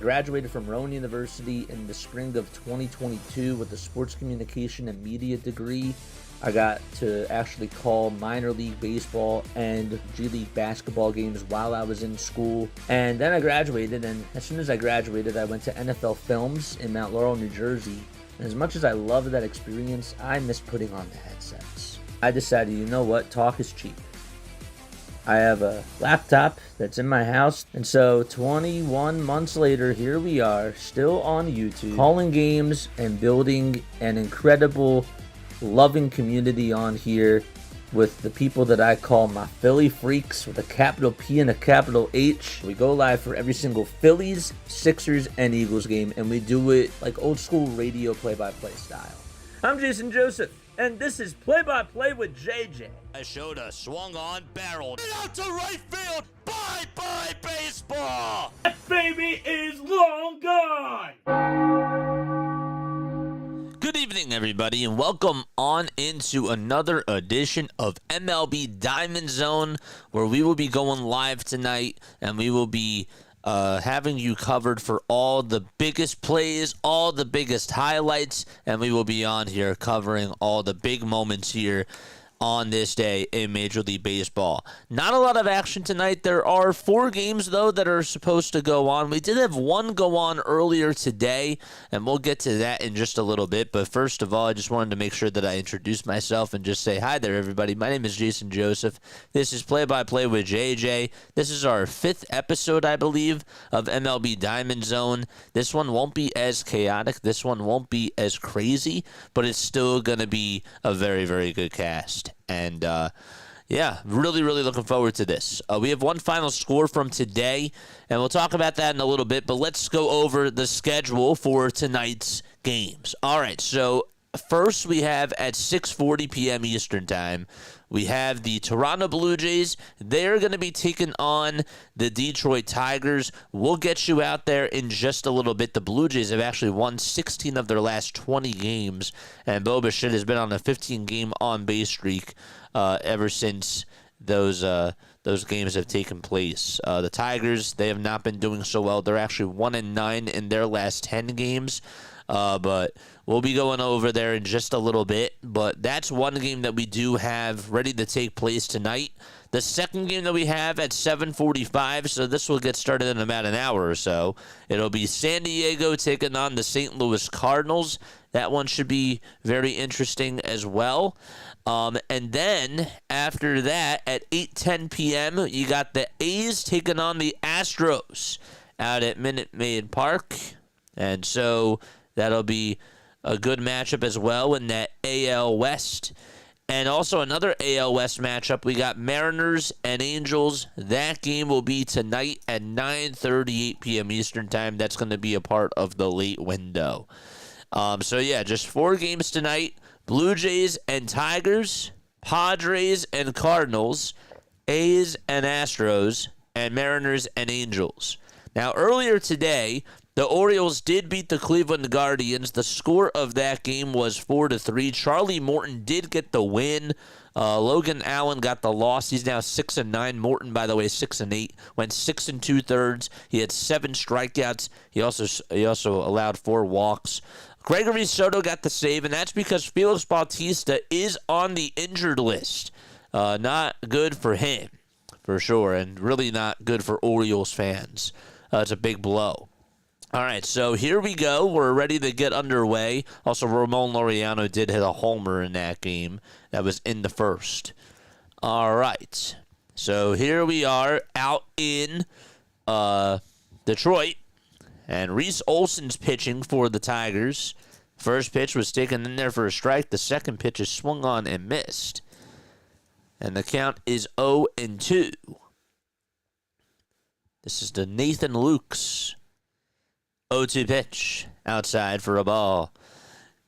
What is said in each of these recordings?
graduated from Rowan University in the spring of 2022 with a sports communication and media degree. I got to actually call minor league baseball and G League basketball games while I was in school. And then I graduated, and as soon as I graduated, I went to NFL Films in Mount Laurel, New Jersey. And as much as I loved that experience, I miss putting on the headsets. I decided, you know what, talk is cheap. I have a laptop that's in my house, and so 21 months later, here we are, still on YouTube, calling games and building an incredible, loving community on here with the people that I call my Philly freaks with a capital P and a capital H. We go live for every single Phillies, Sixers, and Eagles game, and we do it like old school radio play-by-play style. I'm Jason Joseph, and this is Play-by-Play with JJ. I showed a swung on barrel out to right field. Bye-bye baseball. That baby is long gone. Good evening, everybody, and welcome on into another edition of MLB Diamond Zone, where we will be going live tonight, and we will be having you covered for all the biggest plays, all the biggest highlights, and we will be on here covering all the big moments here on this day in Major League Baseball. Not a lot of action tonight. There are 4 games, though, that are supposed to go on. We did have one go on earlier today, and we'll get to that in just a little bit. But first of all, I just wanted to make sure that I introduce myself and just say hi there, everybody. My name is Jason Joseph. This is Play-by-Play with JJ. This is our 5th episode, I believe, of MLB Diamond Zone. This one won't be as chaotic. This one won't be as crazy, but it's still going to be a very, very good cast. And, yeah, really looking forward to this. We have one final score from today, and we'll talk about that in a little bit, but let's go over the schedule for tonight's games. All right, so first we have at 6:40 p.m. Eastern Time, we have the Toronto Blue Jays. They're going to be taking on the Detroit Tigers. We'll get you out there in just a little bit. The Blue Jays have actually won 16 of their last 20 games, and Bo Bichette has been on a 15-game on-base streak ever since those games have taken place. The Tigers, they have not been doing so well. They're actually 1-9 in their last 10 games. But we'll be going over there in just a little bit. But that's one game that we do have ready to take place tonight. The second game that we have at 7:45, so this will get started in about an hour or so. It'll be San Diego taking on the St. Louis Cardinals. That one should be very interesting as well. And then after that, at 8:10 p.m., you got the A's taking on the Astros out at Minute Maid Park. And so that'll be a good matchup as well in that AL West. And also another AL West matchup, we got Mariners and Angels. That game will be tonight at 9:38 p.m. Eastern Time. That's going to be a part of the late window. So, yeah, just 4 games tonight. Blue Jays and Tigers, Padres and Cardinals, A's and Astros, and Mariners and Angels. Now, earlier today, the Orioles did beat the Cleveland Guardians. The score of that game was 4-3. Charlie Morton did get the win. Logan Allen got the loss. He's now 6-9. Morton, by the way, 6-8. Went 6 2/3. He had 7 strikeouts. He also allowed 4 walks. Gregory Soto got the save, and that's because Felix Bautista is on the injured list. Not good for him, for sure, and really not good for Orioles fans. It's a big blow. All right, so here we go. We're ready to get underway. Also, Ramon Laureano did hit a homer in that game. That was in the first. All right, so here we are out in Detroit, and Reese Olson's pitching for the Tigers. First pitch was taken in there for a strike. The second pitch is swung on and missed. And the count is 0-2. This is the Nathan Lukes 0-2 pitch outside for a ball.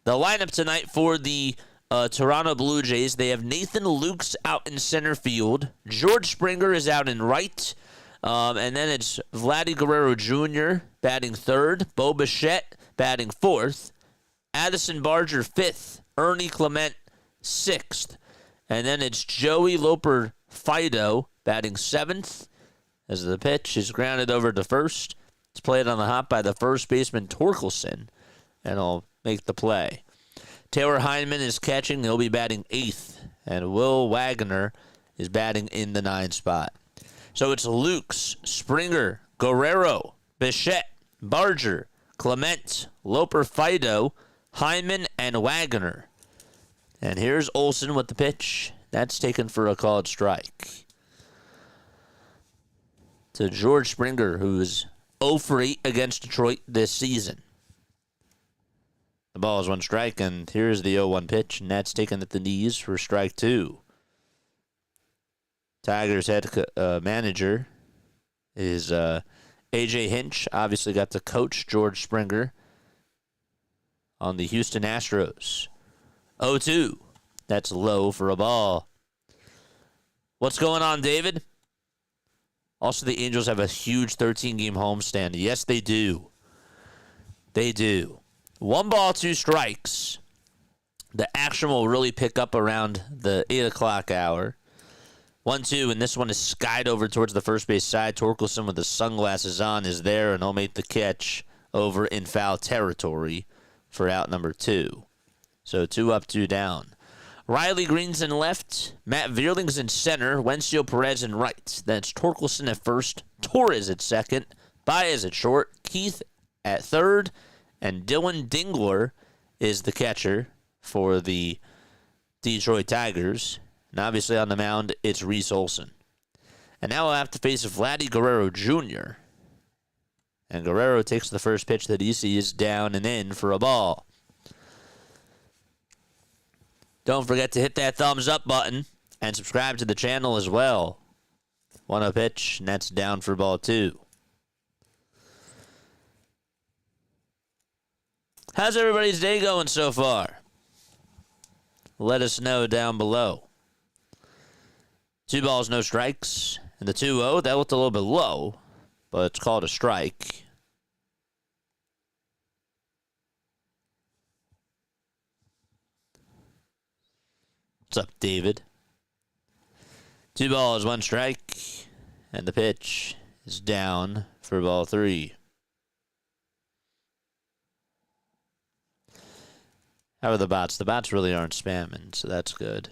The lineup tonight for the Toronto Blue Jays, they have Nathan Lukes out in center field. George Springer is out in right. And then it's Vladdy Guerrero Jr. batting third. Bo Bichette batting fourth. Addison Barger fifth. Ernie Clement sixth. And then it's Joey Loper Fido batting seventh. As the pitch is grounded over to first. It's played on the hop by the first baseman Torkelson, and he'll make the play. Taylor Heineman is catching. He'll be batting 8th, and Will Wagner is batting in the 9 spot. So it's Lukes, Springer, Guerrero, Bichette, Barger, Clement, Loper Fido, Hyman, and Wagner. And here's Olsen with the pitch. That's taken for a called strike. To George Springer, who's 0 for 8 against Detroit this season. The ball is 1 strike, and here's the 0-1 pitch, and that's taken at the knees for strike 2. Tigers head manager is A.J. Hinch. Obviously got to coach George Springer on the Houston Astros. 0-2. That's low for a ball. What's going on, David? Also, the Angels have a huge 13-game homestand. Yes, they do. They do. 1 ball, 2 strikes. The action will really pick up around the 8 o'clock hour. 1-2, and this one is skied over towards the first base side. Torkelson with the sunglasses on is there, and he'll make the catch over in foul territory for out number 2. So 2 up, 2 down. Riley Green's in left. Matt Vierling's in center. Wencio Perez in right. Then it's Torkelson at first. Torres at second. Baez at short. Keith at third. And Dylan Dingler is the catcher for the Detroit Tigers. And obviously on the mound, it's Reese Olson. And now we'll have to face Vladdy Guerrero Jr. And Guerrero takes the first pitch that he sees down and in for a ball. Don't forget to hit that thumbs up button and subscribe to the channel as well. 1-0 pitch, and that's down for ball 2. How's everybody's day going so far? Let us know down below. 2 balls, no strikes. And the 2-0, that looked a little bit low, but it's called a strike. What's up, David? 2 balls, 1 strike, and the pitch is down for ball 3. How are the bots? The bots really aren't spamming, so that's good.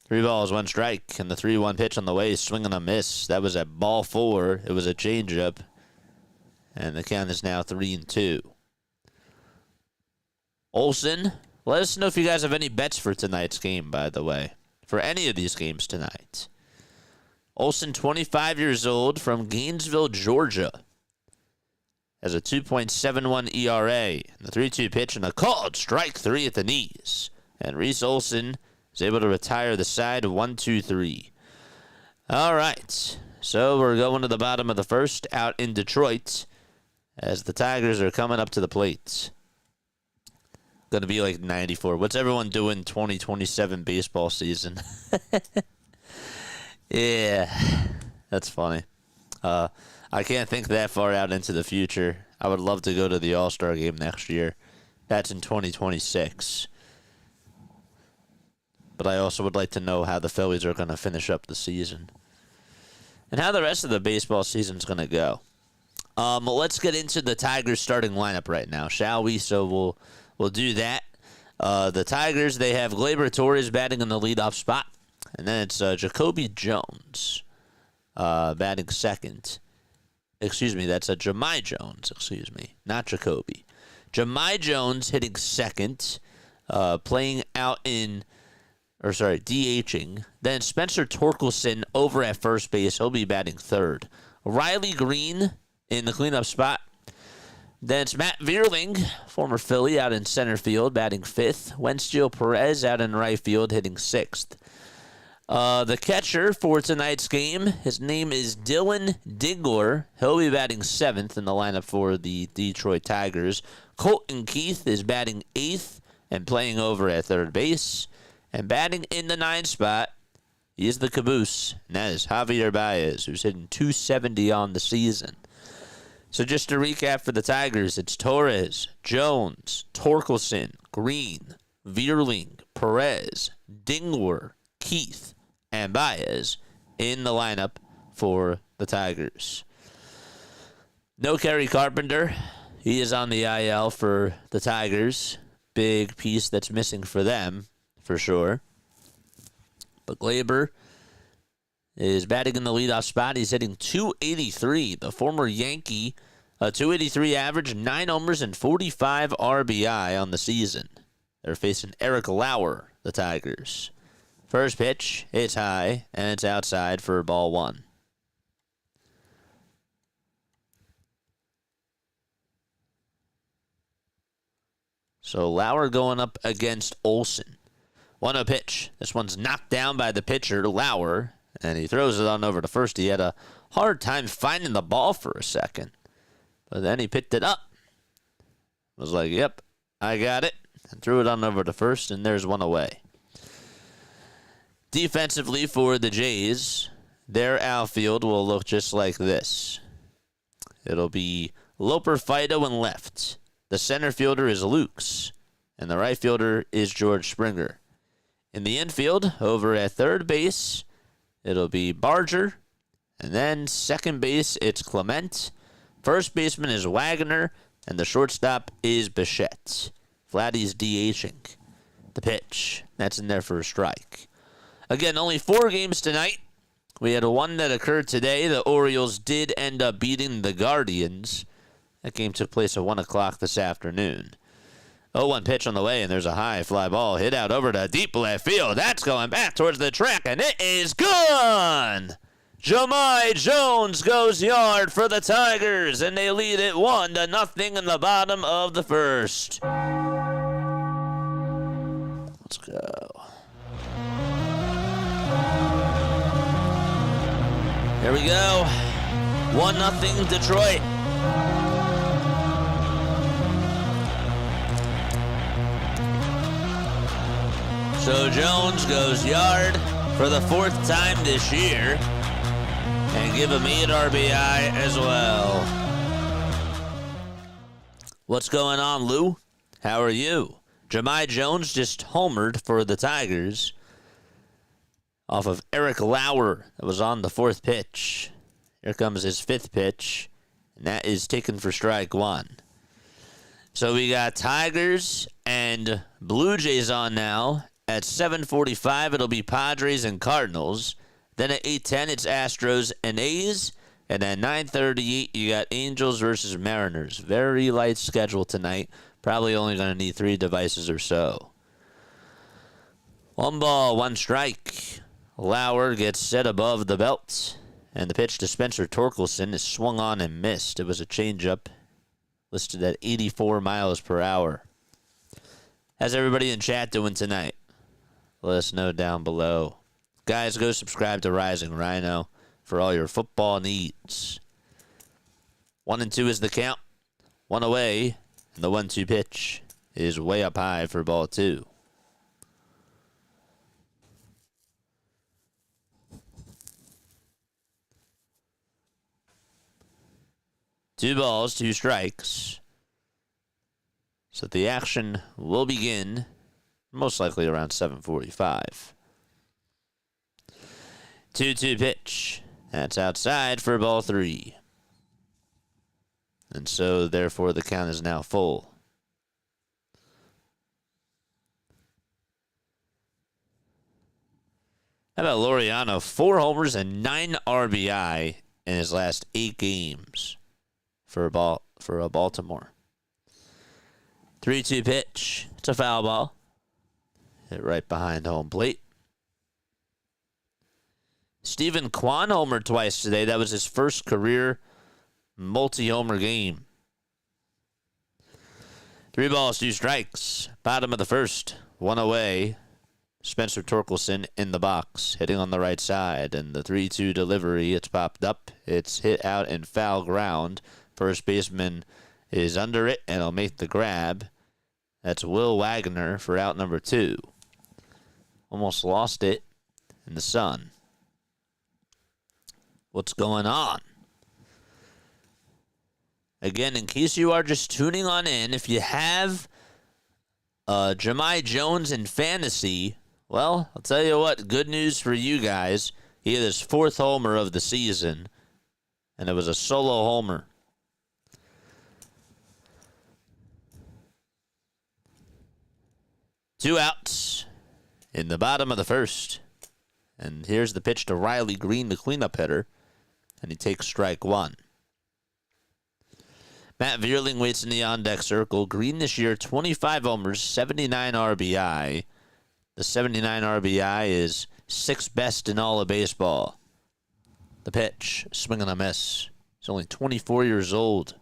3 balls, 1 strike, and the 3-1 pitch on the way, swing and a miss. That was at ball 4. It was a changeup, and the count is now 3-2. Olsen, let us know if you guys have any bets for tonight's game, by the way, for any of these games tonight. Olsen, 25 years old, from Gainesville, Georgia, has a 2.71 ERA. The 3-2 pitch and a called strike 3 at the knees. And Reese Olson is able to retire the side 1-2-3. All right, so we're going to the bottom of the first out in Detroit as the Tigers are coming up to the plate. Going to be like 94. What's everyone doing 2027 baseball season? Yeah, that's funny. I can't think that far out into the future. I would love to go to the All-Star game next year. That's in 2026. But I also would like to know how the Phillies are going to finish up the season and how the rest of the baseball season is going to go. Let's get into the Tigers starting lineup right now, shall we? So we'll do that. The Tigers, they have Gleyber Torres batting in the leadoff spot. And then it's Jacoby Jones batting second. Excuse me, that's Jahmai Jones. Excuse me, not Jacoby. Jahmai Jones hitting second, DHing. Then Spencer Torkelson over at first base. He'll be batting third. Riley Green in the cleanup spot. Then it's Matt Vierling, former Philly, out in center field, batting fifth. Wencio Perez out in right field, hitting sixth. The catcher for tonight's game, his name is Dylan Dingler. He'll be batting seventh in the lineup for the Detroit Tigers. Colton Keith is batting eighth and playing over at third base. And batting in the 9 spot, he is the caboose, and that is Javier Baez, who's hitting .270 on the season. So just to recap for the Tigers, it's Torres, Jones, Torkelson, Green, Vierling, Perez, Dingler, Keith, and Baez in the lineup for the Tigers. No Kerry Carpenter. He is on the IL for the Tigers. Big piece that's missing for them, for sure. But Glaber is batting in the leadoff spot. He's hitting .283. The former Yankee, a .283 average, 9 homers and 45 RBI on the season. They're facing Eric Lauer, the Tigers. First pitch, it's high, and it's outside for ball 1. So Lauer going up against Olsen. 1-0 pitch. This one's knocked down by the pitcher, Lauer, and he throws it on over to first. He had a hard time finding the ball for a second, but then he picked it up. Was like, yep, I got it, and threw it on over to first, and there's one away. Defensively for the Jays, their outfield will look just like this. It'll be Loper, Fido, and left. The center fielder is Lukes, and the right fielder is George Springer. In the infield, over at third base, it'll be Barger, and then second base, it's Clement. First baseman is Wagner, and the shortstop is Bichette. Vladdy's DHing. The pitch, that's in there for a strike. Again, only 4 games tonight. We had one that occurred today. The Orioles did end up beating the Guardians. That game took place at 1 o'clock this afternoon. 0-1 pitch on the way, and there's a high fly ball hit out over to deep left field. That's going back towards the track, and it is gone! Jahmai Jones goes yard for the Tigers, and they lead it 1-0 in the bottom of the first. Let's go. Here we go. 1-0 Detroit. So Jones goes yard for the 4th time this year and give him 8 RBI as well. What's going on, Lou? How are you? Jahmai Jones just homered for the Tigers off of Eric Lauer. That was on the 4th pitch. Here comes his 5th pitch, and that is taken for strike 1. So we got Tigers and Blue Jays on now. At 7:45, it'll be Padres and Cardinals. Then at 8:10, it's Astros and A's. And at 9:38, you got Angels versus Mariners. Very light schedule tonight. Probably only going to need 3 devices or so. 1 ball, 1 strike. Lauer gets set above the belt. And the pitch to Spencer Torkelson is swung on and missed. It was a changeup listed at 84 miles per hour. How's everybody in chat doing tonight? Let us know down below. Guys, go subscribe to Rising Rhino for all your football needs. 1-2 is the count. 1 away. And the 1-2 pitch is way up high for ball 2. Two balls, 2 strikes. So the action will begin most likely around 7:45. 2-2 pitch. That's outside for ball 3. And so, therefore, the count is now full. How about Laureano? 4 homers and 9 RBI in his last 8 games for Baltimore. 3-2 pitch. It's a foul ball. Hit right behind home plate. Stephen Kwan homered twice today. That was his first career multi-homer game. 3 balls, 2 strikes. Bottom of the first. 1 away. Spencer Torkelson in the box, hitting on the right side. And the 3-2 delivery, it's popped up. It's hit out in foul ground. First baseman is under it, and he'll make the grab. That's Will Wagner for out number 2. Almost lost it in the sun. What's going on? Again, in case you are just tuning on in, if you have Jahmai Jones in fantasy, well, I'll tell you what, good news for you guys. He hit his 4th homer of the season, and it was a solo homer. 2 outs in the bottom of the first. And here's the pitch to Riley Green, the cleanup hitter. And he takes strike 1. Matt Vierling waits in the on-deck circle. Green this year, 25 homers, 79 RBI. The 79 RBI is 6th best in all of baseball. The pitch, swing and a miss. He's only 24 years old.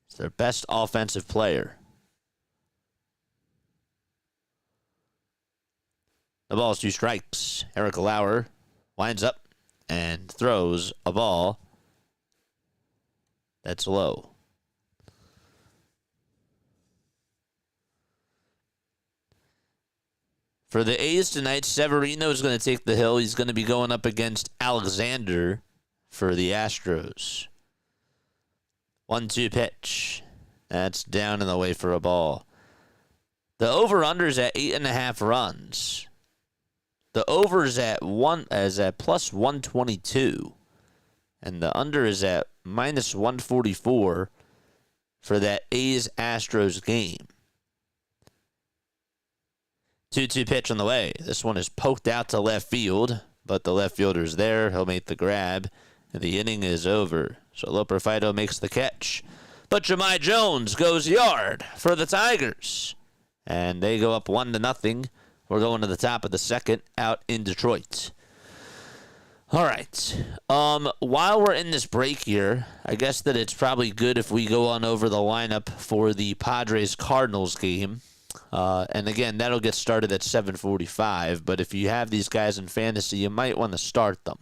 He's their best offensive player. The ball's 2 strikes. Eric Lauer winds up and throws a ball that's low. For the A's tonight, Severino is going to take the hill. He's going to be going up against Alexander for the Astros. 1-2 pitch. That's down and away for a ball. The over-under's at 8.5 runs. The over is at plus 122. And the under is at minus 144 for that A's-Astros game. 2-2 pitch on the way. This one is poked out to left field, but the left fielder's there. He'll make the grab, and the inning is over. So Loper Fido makes the catch. But Jahmai Jones goes yard for the Tigers. And they go up 1-0. We're going to the top of the second out in Detroit. All right. While we're in this break here, I guess that it's probably good if we go on over the lineup for the Padres-Cardinals game. And again, that'll get started at 7:45. But if you have these guys in fantasy, you might want to start them.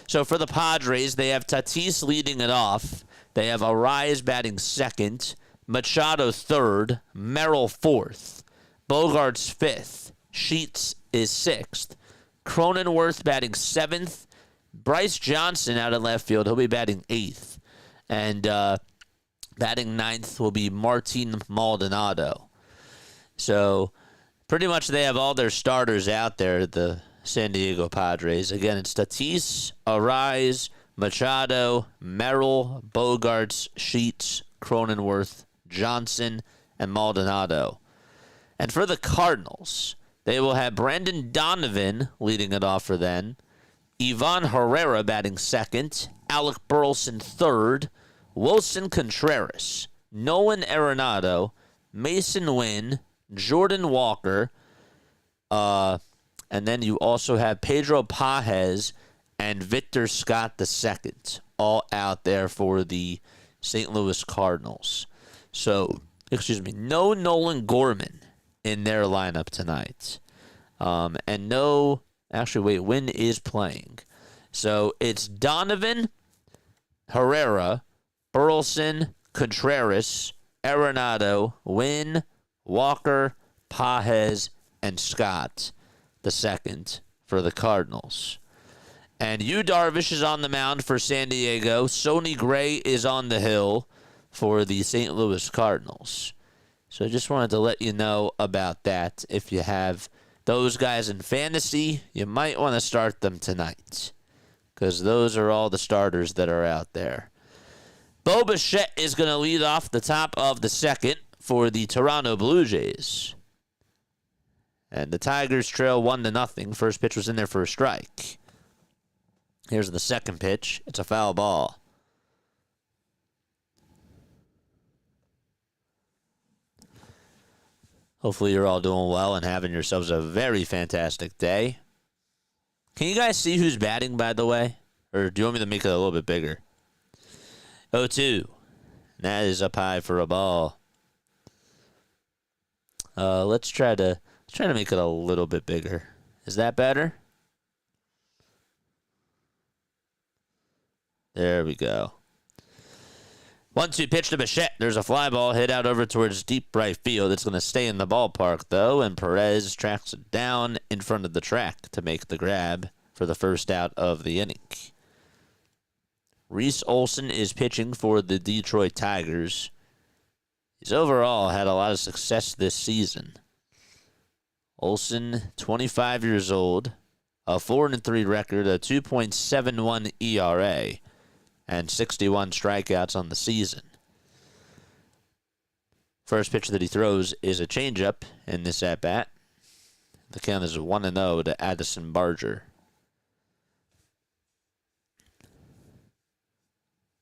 So for the Padres, they have Tatis leading it off. They have Arraez batting second, Machado third, Merrill fourth, Bogarts fifth, Sheets is sixth, Cronenworth batting seventh, Bryce Johnson out in left field. He'll be batting eighth. And batting ninth will be Martin Maldonado. So pretty much they have all their starters out there, the San Diego Padres. Again, it's Tatis, Arraez, Machado, Merrill, Bogarts, Sheets, Cronenworth, Johnson, and Maldonado. And for the Cardinals, they will have Brandon Donovan leading it off for them, Ivan Herrera batting second, Alec Burleson third, Wilson Contreras, Nolan Arenado, Mason Wynn, Jordan Walker, and then you also have Pedro Pajes and Victor Scott II, all out there for the St. Louis Cardinals. So, no Nolan Gorman in their lineup tonight. And no, actually, Wynn is playing. So, it's Donovan, Herrera, Burleson, Contreras, Arenado, Wynn, Walker, Pajes, and Scott II for the Cardinals. And Yu Darvish is on the mound for San Diego. Sonny Gray is on the hill for the St. Louis Cardinals. So I just wanted to let you know about that. If you have those guys in fantasy, you might want to start them tonight, because those are all the starters that are out there. Bo Bichette is going to lead off the top of the second for the Toronto Blue Jays. And the Tigers trail 1-0. First pitch was in there for a strike. Here's the second pitch. It's a foul ball. Hopefully you're all doing well and having yourselves a very fantastic day. Can you guys see who's batting, by the way? Or do you want me to make it a little bit bigger? 0-2. That is up high for a ball. Let's try to make it a little bit bigger. Is that better? There we go. 1-2 pitch to Bichette. There's a fly ball hit out over towards deep right field. It's going to stay in the ballpark, though, and Perez tracks it down in front of the track to make the grab for the first out of the inning. Reese Olson is pitching for the Detroit Tigers. He's overall had a lot of success this season. Olson, 25 years old, a 4-3 record, a 2.71 ERA, and 61 strikeouts on the season. First pitch that he throws is a changeup in this at-bat. The count is 1-0 to Addison Barger.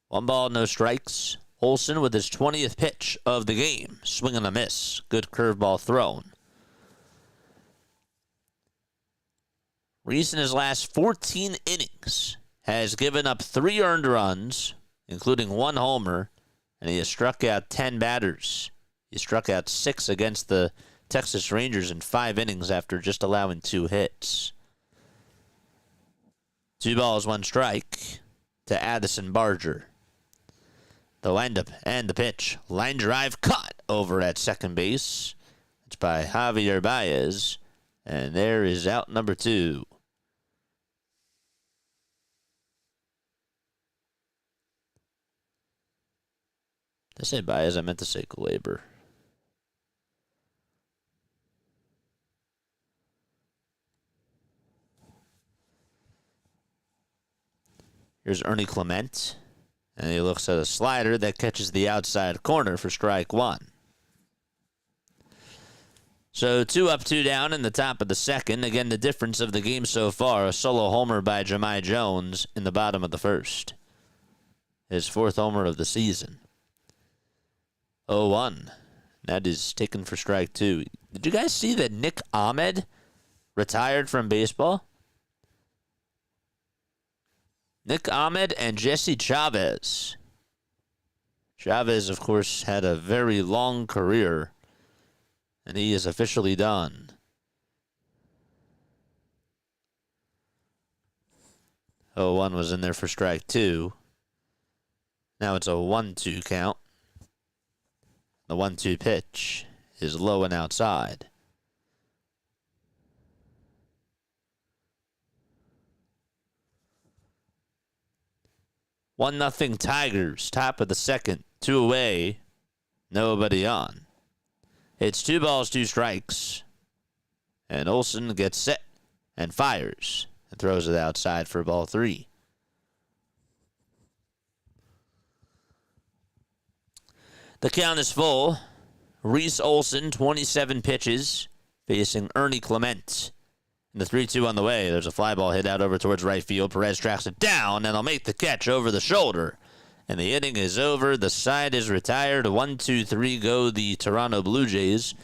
1 ball, no strikes. Olsen with his 20th pitch of the game. Swing and a miss. Good curveball thrown. Reese in his last 14 innings has given up 3 earned runs, including 1 homer, and he has struck out 10 batters. He struck out 6 against the Texas Rangers in 5 innings after just allowing 2 hits. 2 balls, 1 strike to Addison Barger. The windup and the pitch. Line drive cut over at second base. It's by Javier Baez. And there is out number 2. Did I say Baez? I meant to say Glaber. Here's Ernie Clement. And he looks at a slider that catches the outside corner for strike 1. So 2 up, 2 down in the top of the second. Again, the difference of the game so far, a solo homer by Jahmai Jones in the bottom of the first. His 4th homer of the season. 0-1. That is taken for strike 2. Did you guys see that Nick Ahmed retired from baseball? Nick Ahmed and Jesse Chavez. Chavez, of course, had a very long career, and he is officially done. 0-1 was in there for strike 2. Now it's a 1-2 count. The 1-2 pitch is low and outside. 1-0 Tigers, top of the second, 2 away, nobody on. It's 2 balls, 2 strikes. And Olsen gets set and fires and throws it outside for ball 3. The count is full. Reese Olsen, 27 pitches, facing Ernie Clement. And the 3-2 on the way. There's a fly ball hit out over towards right field. Perez tracks it down, and he'll make the catch over the shoulder. And the inning is over. The side is retired. 1-2-3 go the Toronto Blue Jays.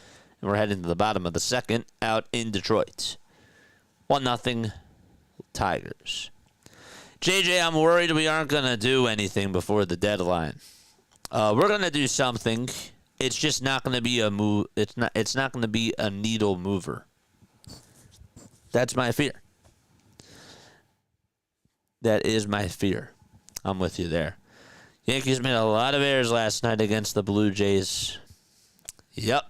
And we're heading to the bottom of the second out in Detroit. 1-0 Tigers. JJ, I'm worried we aren't going to do anything before the deadline. We're going to do something. It's just not going to be a move. It's not going to be a needle mover. That's my fear. That is my fear. I'm with you there. Yankees made a lot of errors last night against the Blue Jays. Yep.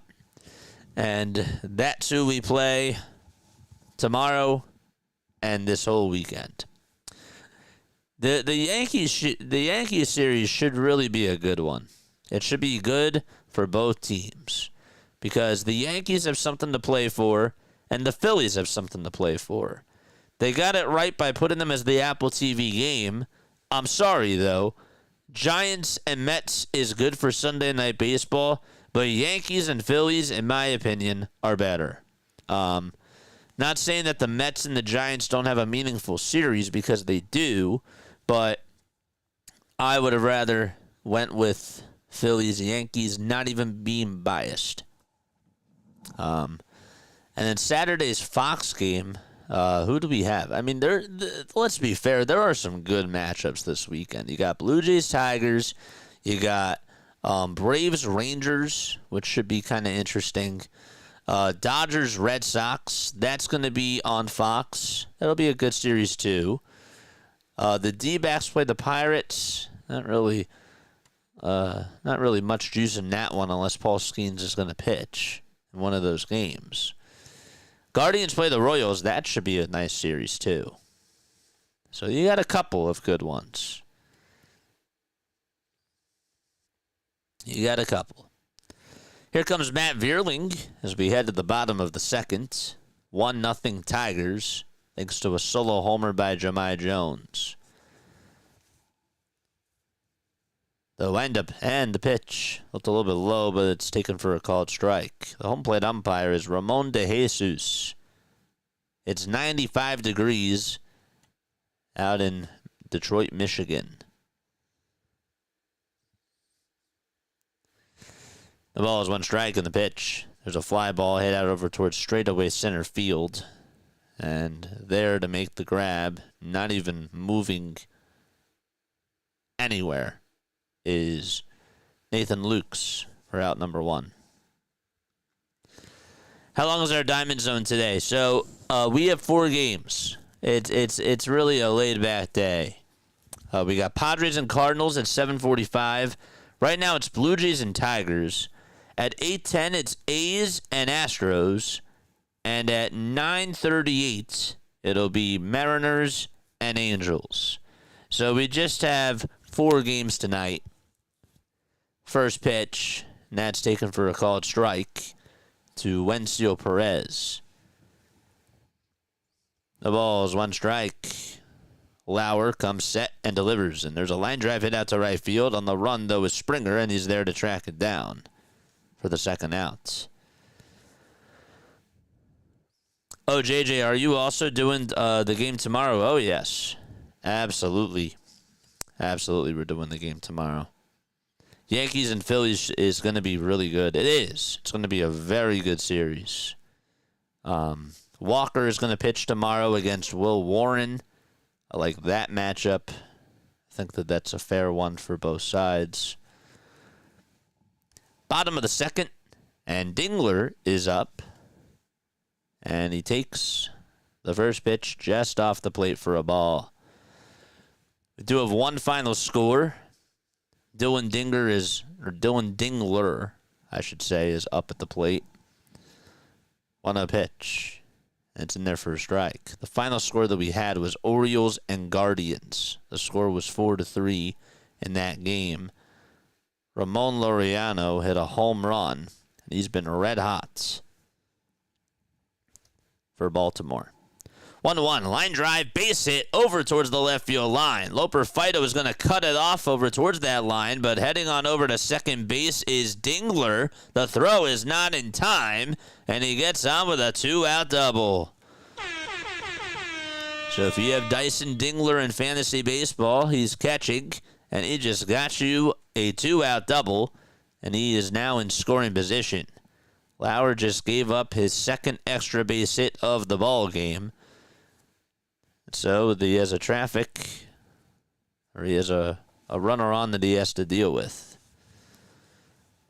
And that's who we play tomorrow and this whole weekend. The Yankees series should really be a good one. It should be good for both teams because the Yankees have something to play for. And the Phillies have something to play for. They got it right by putting them as the Apple TV game. I'm sorry, though. Giants and Mets is good for Sunday Night Baseball, but Yankees and Phillies, in my opinion, are better. Not saying that the Mets and the Giants don't have a meaningful series, because they do, but I would have rather went with Phillies, Yankees, not even being biased. And then Saturday's Fox game, who do we have? I mean, let's be fair. There are some good matchups this weekend. You got Blue Jays, Tigers. You got Braves, Rangers, which should be kind of interesting. Dodgers, Red Sox. That's going to be on Fox. That'll be a good series, too. The D-backs play the Pirates. Not really much juice in that one unless Paul Skeens is going to pitch in one of those games. Guardians play the Royals. That should be a nice series, too. So you got a couple of good ones. You got a couple. Here comes Matt Vierling as we head to the bottom of the second. 1-0 Tigers, thanks to a solo homer by Jahmai Jones. The windup and the pitch. Looked a little bit low, but it's taken for a called strike. The home plate umpire is Ramon De Jesus. It's 95 degrees out in Detroit, Michigan. The ball is 1 strike in the pitch. There's a fly ball hit out over towards straightaway center field. And there to make the grab, not even moving anywhere, is Nathan Lukes for out number 1. How long is our Diamond Zone today? So we have 4 games. It's really a laid-back day. We got Padres and Cardinals at 7:45. Right now it's Blue Jays and Tigers. At 8:10 it's A's and Astros. And at 9:38 it'll be Mariners and Angels. So we just have 4 games tonight. First pitch, and that's taken for a called strike to Wencio Perez. The ball is 1 strike. Lauer comes set and delivers, and there's a line drive hit out to right field. On the run, though, is Springer, and he's there to track it down for the second out. Oh, JJ, are you also doing the game tomorrow? Oh, yes. Absolutely. Absolutely, we're doing the game tomorrow. Yankees and Phillies is going to be really good. It is. It's going to be a very good series. Walker is going to pitch tomorrow against Will Warren. I like that matchup. I think that's a fair one for both sides. Bottom of the second, and Dingler is up. And he takes the first pitch just off the plate for a ball. We do have one final score. Dylan Dingler, I should say, is up at the plate. 1-0 pitch. It's in there for a strike. The final score that we had was Orioles and Guardians. The score was 4-3 in that game. Ramon Laureano hit a home run, and he's been red hot for Baltimore. 1-1, line drive, base hit over towards the left field line. Loper Fido is going to cut it off over towards that line, but heading on over to second base is Dingler. The throw is not in time, and he gets on with a 2-out double. So if you have Dyson Dingler in fantasy baseball, he's catching, and he just got you a 2-out double, and he is now in scoring position. Lauer just gave up his second extra base hit of the ball game. So he has a traffic, or he has a runner on that he has to deal with.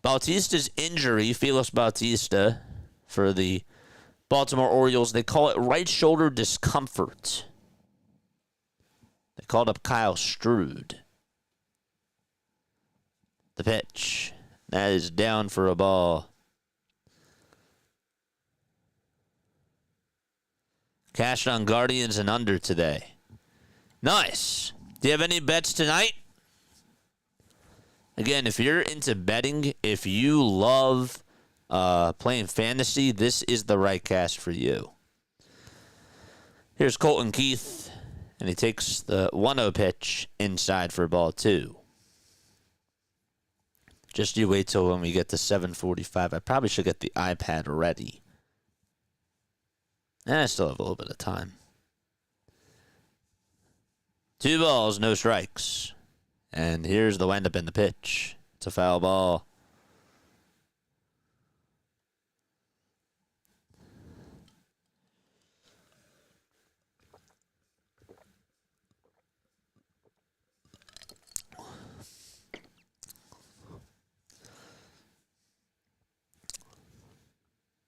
Bautista's injury, Felix Bautista, for the Baltimore Orioles, they call it right shoulder discomfort. They called up Kyle Stroud. The pitch. That is down for a ball. Cashed on Guardians and under today. Nice. Do you have any bets tonight? Again, if you're into betting, if you love playing fantasy, this is the right cast for you. Here's Colton Keith, and he takes the 1-0 pitch inside for ball 2. Just you wait till when we get to 7:45. I probably should get the iPad ready. And I still have a little bit of time. 2 balls, no strikes. And here's the windup in the pitch. It's a foul ball.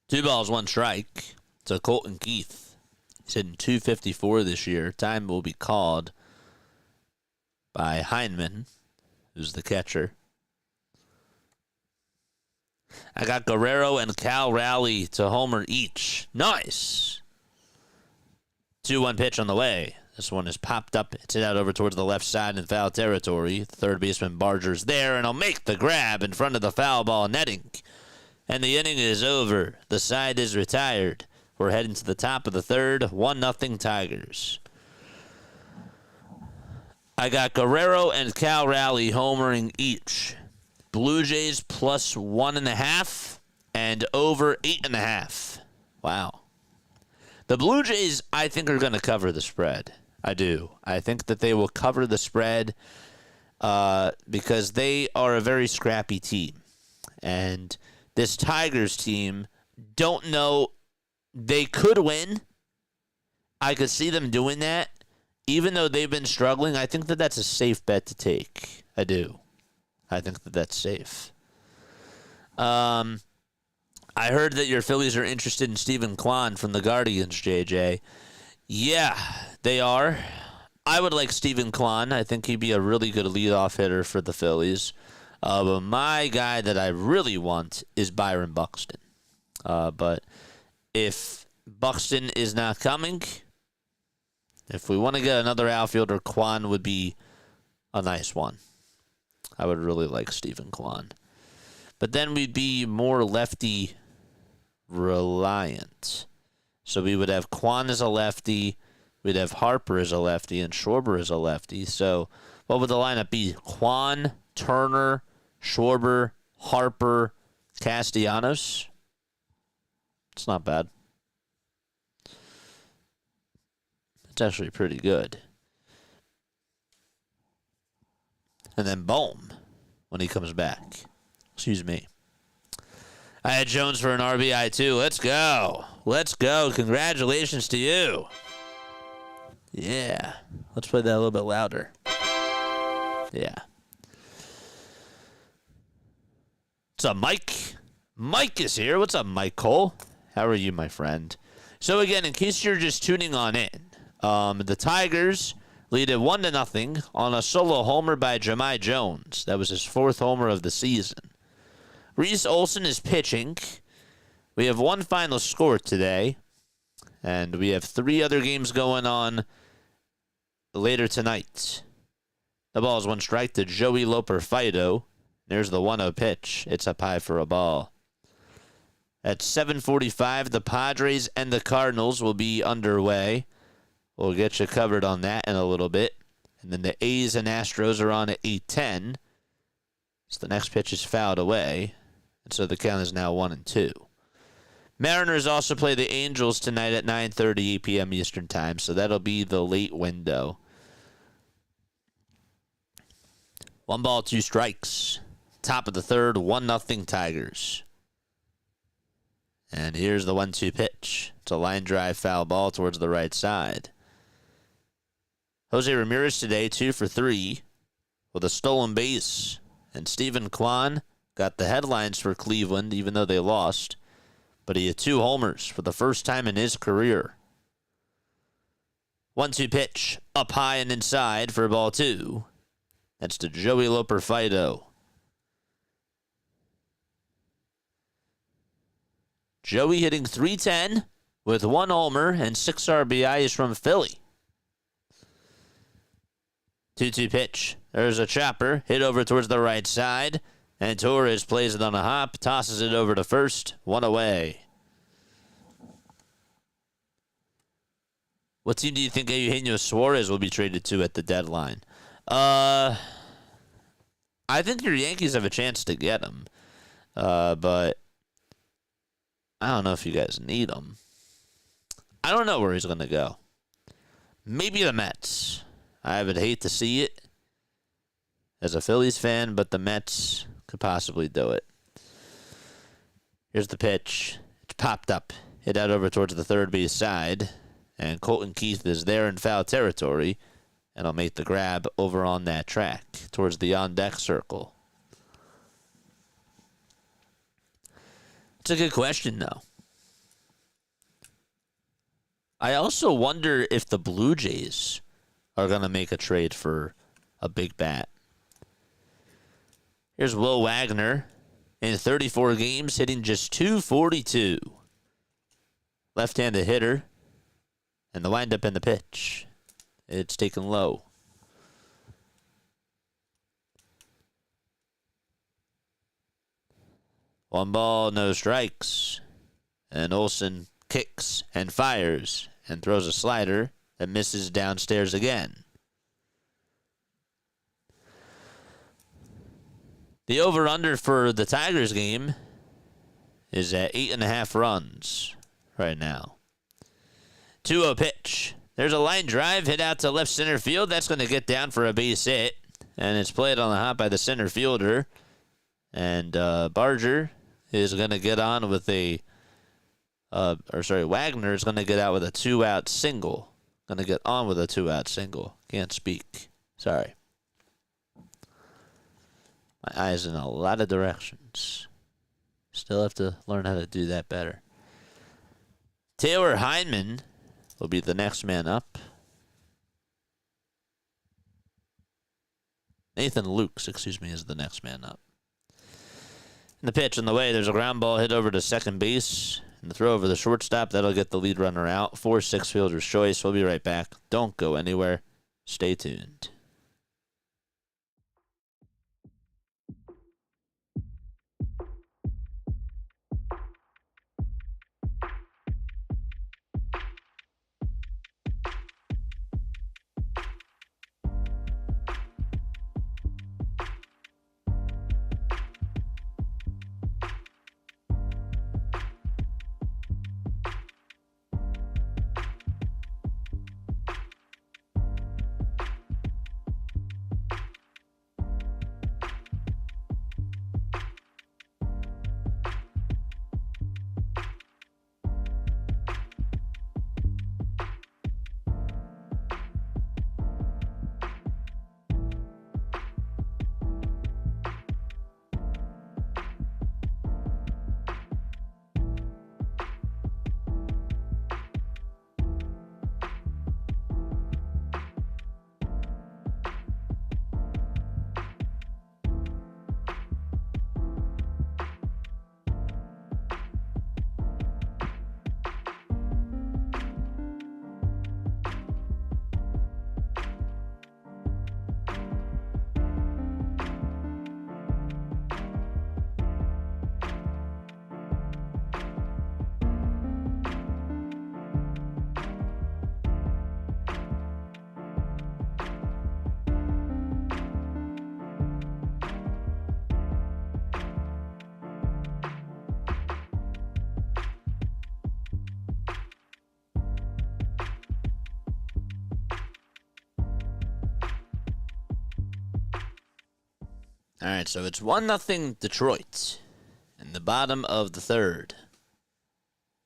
Two balls, 1 strike. To Colton Keith. He's hitting .254 this year. Time will be called by Heineman, who's the catcher. I got Guerrero and Cal Raleigh to homer each. Nice. 2-1 pitch on the way. This one is popped up. It's hit out over towards the left side in foul territory. Third baseman Barger's there, and he'll make the grab in front of the foul ball netting. And the inning is over. The side is retired. We're heading to the top of the third. 1-0 Tigers. I got Guerrero and Cal Raleigh homering each. Blue Jays plus 1.5 and over 8.5. Wow. The Blue Jays, I think, are going to cover the spread. I do. I think that they will cover the spread because they are a very scrappy team. And this Tigers team, don't know, they could win. I could see them doing that. Even though they've been struggling, I think that that's a safe bet to take. I do. I think that that's safe. I heard that your Phillies are interested in Stephen Kwan from the Guardians, JJ. Yeah, they are. I would like Stephen Kwan. I think he'd be a really good leadoff hitter for the Phillies. But my guy that I really want is Byron Buxton. But if Buxton is not coming, if we want to get another outfielder, Kwan would be a nice one. I would really like Stephen Kwan. But then we'd be more lefty reliant. So we would have Kwan as a lefty, we'd have Harper as a lefty, and Schwarber as a lefty. So what would the lineup be? Kwan, Turner, Schwarber, Harper, Castellanos? It's not bad. It's actually pretty good. And then Bohm when he comes back. Excuse me. I had Jones for an RBI too. Let's go. Let's go. Congratulations to you. Yeah. Let's play that a little bit louder. Yeah. What's up, Mike? Mike is here. What's up, Mike Cole? How are you, my friend? So again, in case you're just tuning on in, the Tigers lead it 1-0 on a solo homer by Jahmai Jones. That was his 4th homer of the season. Reese Olson is pitching. We have one final score today, and we have 3 other games going on later tonight. The ball is 1 strike to Joey Loper-Fido. There's the 1-0 pitch. It's up high for a ball. At 7:45, the Padres and the Cardinals will be underway. We'll get you covered on that in a little bit. And then the A's and Astros are on at 8:10. So the next pitch is fouled away. And so the count is now 1-2. Mariners also play the Angels tonight at 9:30 p.m. Eastern Time. So that'll be the late window. 1 ball, 2 strikes. Top of the 3rd, 1-0 Tigers. And here's the 1-2 pitch. It's a line drive foul ball towards the right side. Jose Ramirez today, 2 for 3 with a stolen base. And Stephen Kwan got the headlines for Cleveland, even though they lost. But he had 2 homers for the first time in his career. 1-2 pitch, up high and inside for ball 2. That's to Joey Loper-Fido. Joey hitting .310 with 1 homer and 6 RBIs from Philly. 2-2 pitch. There's a chopper hit over towards the right side. And Torres plays it on a hop, tosses it over to first, 1 away. What team do you think Eugenio Suarez will be traded to at the deadline? I think your Yankees have a chance to get him. But I don't know if you guys need him. I don't know where he's going to go. Maybe the Mets. I would hate to see it as a Phillies fan, but the Mets could possibly do it. Here's the pitch. It's popped up. Hit out over towards the third base side. And Colton Keith is there in foul territory. And I'll make the grab over on that track towards the on-deck circle. It's a good question, though. I also wonder if the Blue Jays are going to make a trade for a big bat. Here's Will Wagner in 34 games, hitting just .242. Left-handed hitter. And the windup in the pitch. It's taken low. One ball, no strikes. And Olson kicks and fires and throws a slider that misses downstairs again. The over-under for the Tigers game is at 8.5 runs right now. 2-0 pitch. There's a line drive hit out to left center field. That's going to get down for a base hit. And it's played on the hop by the center fielder. And Barger is going to get on with Wagner is going to get out with a 2-out single. Going to get on with a 2-out single. Can't speak. Sorry. My eyes in a lot of directions. Still have to learn how to do that better. Taylor Heineman will be the next man up. Nathan Lukes, is the next man up. And the pitch in the way, there's a ground ball hit over to second base. And the throw over the shortstop, that'll get the lead runner out. 4-6 fielder's choice. We'll be right back. Don't go anywhere. Stay tuned. All right, so it's 1-0 Detroit in the bottom of the third.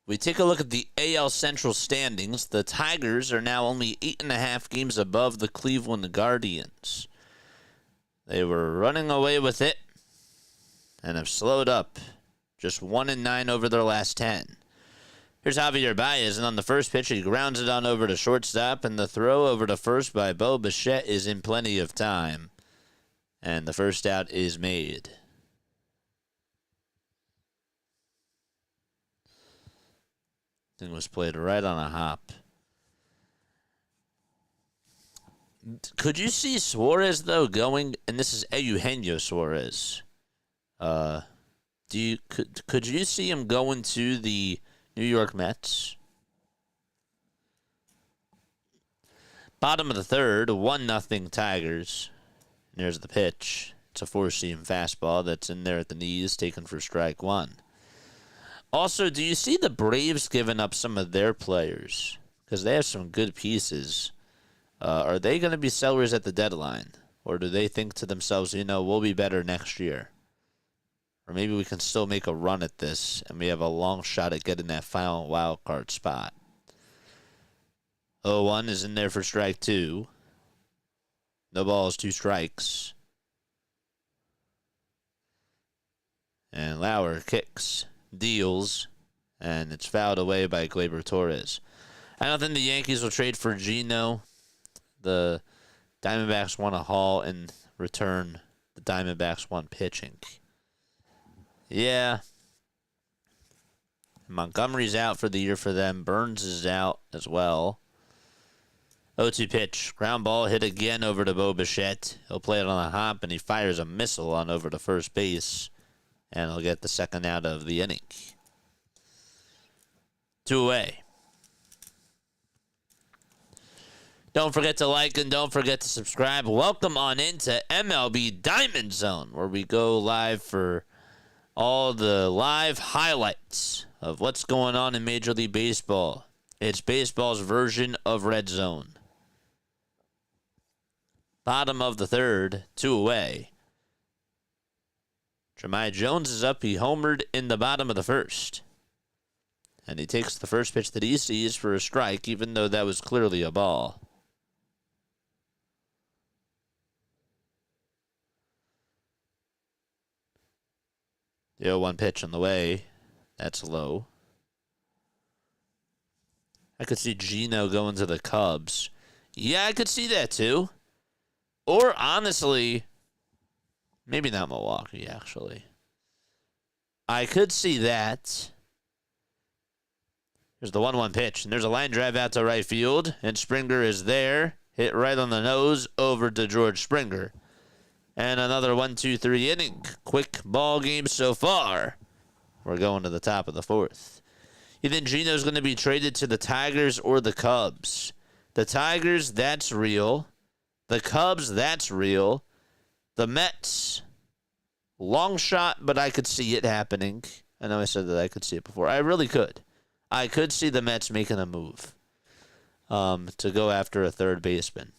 We take a look at the AL Central standings. The Tigers are now only 8.5 games above the Cleveland Guardians. They were running away with it and have slowed up. Just 1-9 over their last 10. Here's Javier Baez, and on the first pitch, he grounds it on over to shortstop, and the throw over to first by Bo Bichette is in plenty of time. And the first out is made. Thing was played right on a hop. Could you see Suarez, though, going, and this is Eugenio Suarez. Could you see him going to the New York Mets? Bottom of the third, 1-0 Tigers. There's the pitch. It's a four-seam fastball that's in there at the knees, taken for strike one. Also, do you see the Braves giving up some of their players? Because they have some good pieces. Are they going to be sellers at the deadline? Or do they think to themselves, we'll be better next year? Or maybe we can still make a run at this, and we have a long shot at getting that final wild card spot. 0-1 is in there for strike two. No balls, 2 strikes. And Lauer kicks, deals, and it's fouled away by Gleyber Torres. I don't think the Yankees will trade for Gino. The Diamondbacks want a haul. In return, the Diamondbacks want pitching. Yeah. Montgomery's out for the year for them. Burns is out as well. 0-2 pitch. Ground ball hit again over to Bo Bichette. He'll play it on a hop, and he fires a missile on over to first base. And he'll get the second out of the inning. 2 away. Don't forget to like and don't forget to subscribe. Welcome on into MLB Diamond Zone, where we go live for all the live highlights of what's going on in Major League Baseball. It's baseball's version of Red Zone. Bottom of the third, 2 away. Jahmai Jones is up. He homered in the bottom of the first. And he takes the first pitch that he sees for a strike, even though that was clearly a ball. The 0-1 pitch on the way. That's low. I could see Geno going to the Cubs. Yeah, I could see that too. Or, honestly, maybe not Milwaukee, actually. I could see that. There's the 1-1 pitch, and there's a line drive out to right field, and Springer is there. Hit right on the nose over to George Springer. And another 1-2-3 inning. Quick ball game so far. We're going to the top of the fourth. You think Geno's going to be traded to the Tigers or the Cubs? The Tigers, that's real. The Cubs, that's real. The Mets, long shot, but I could see it happening. I know I said that I could see it before. I really could. I could see the Mets making a move to go after a third baseman.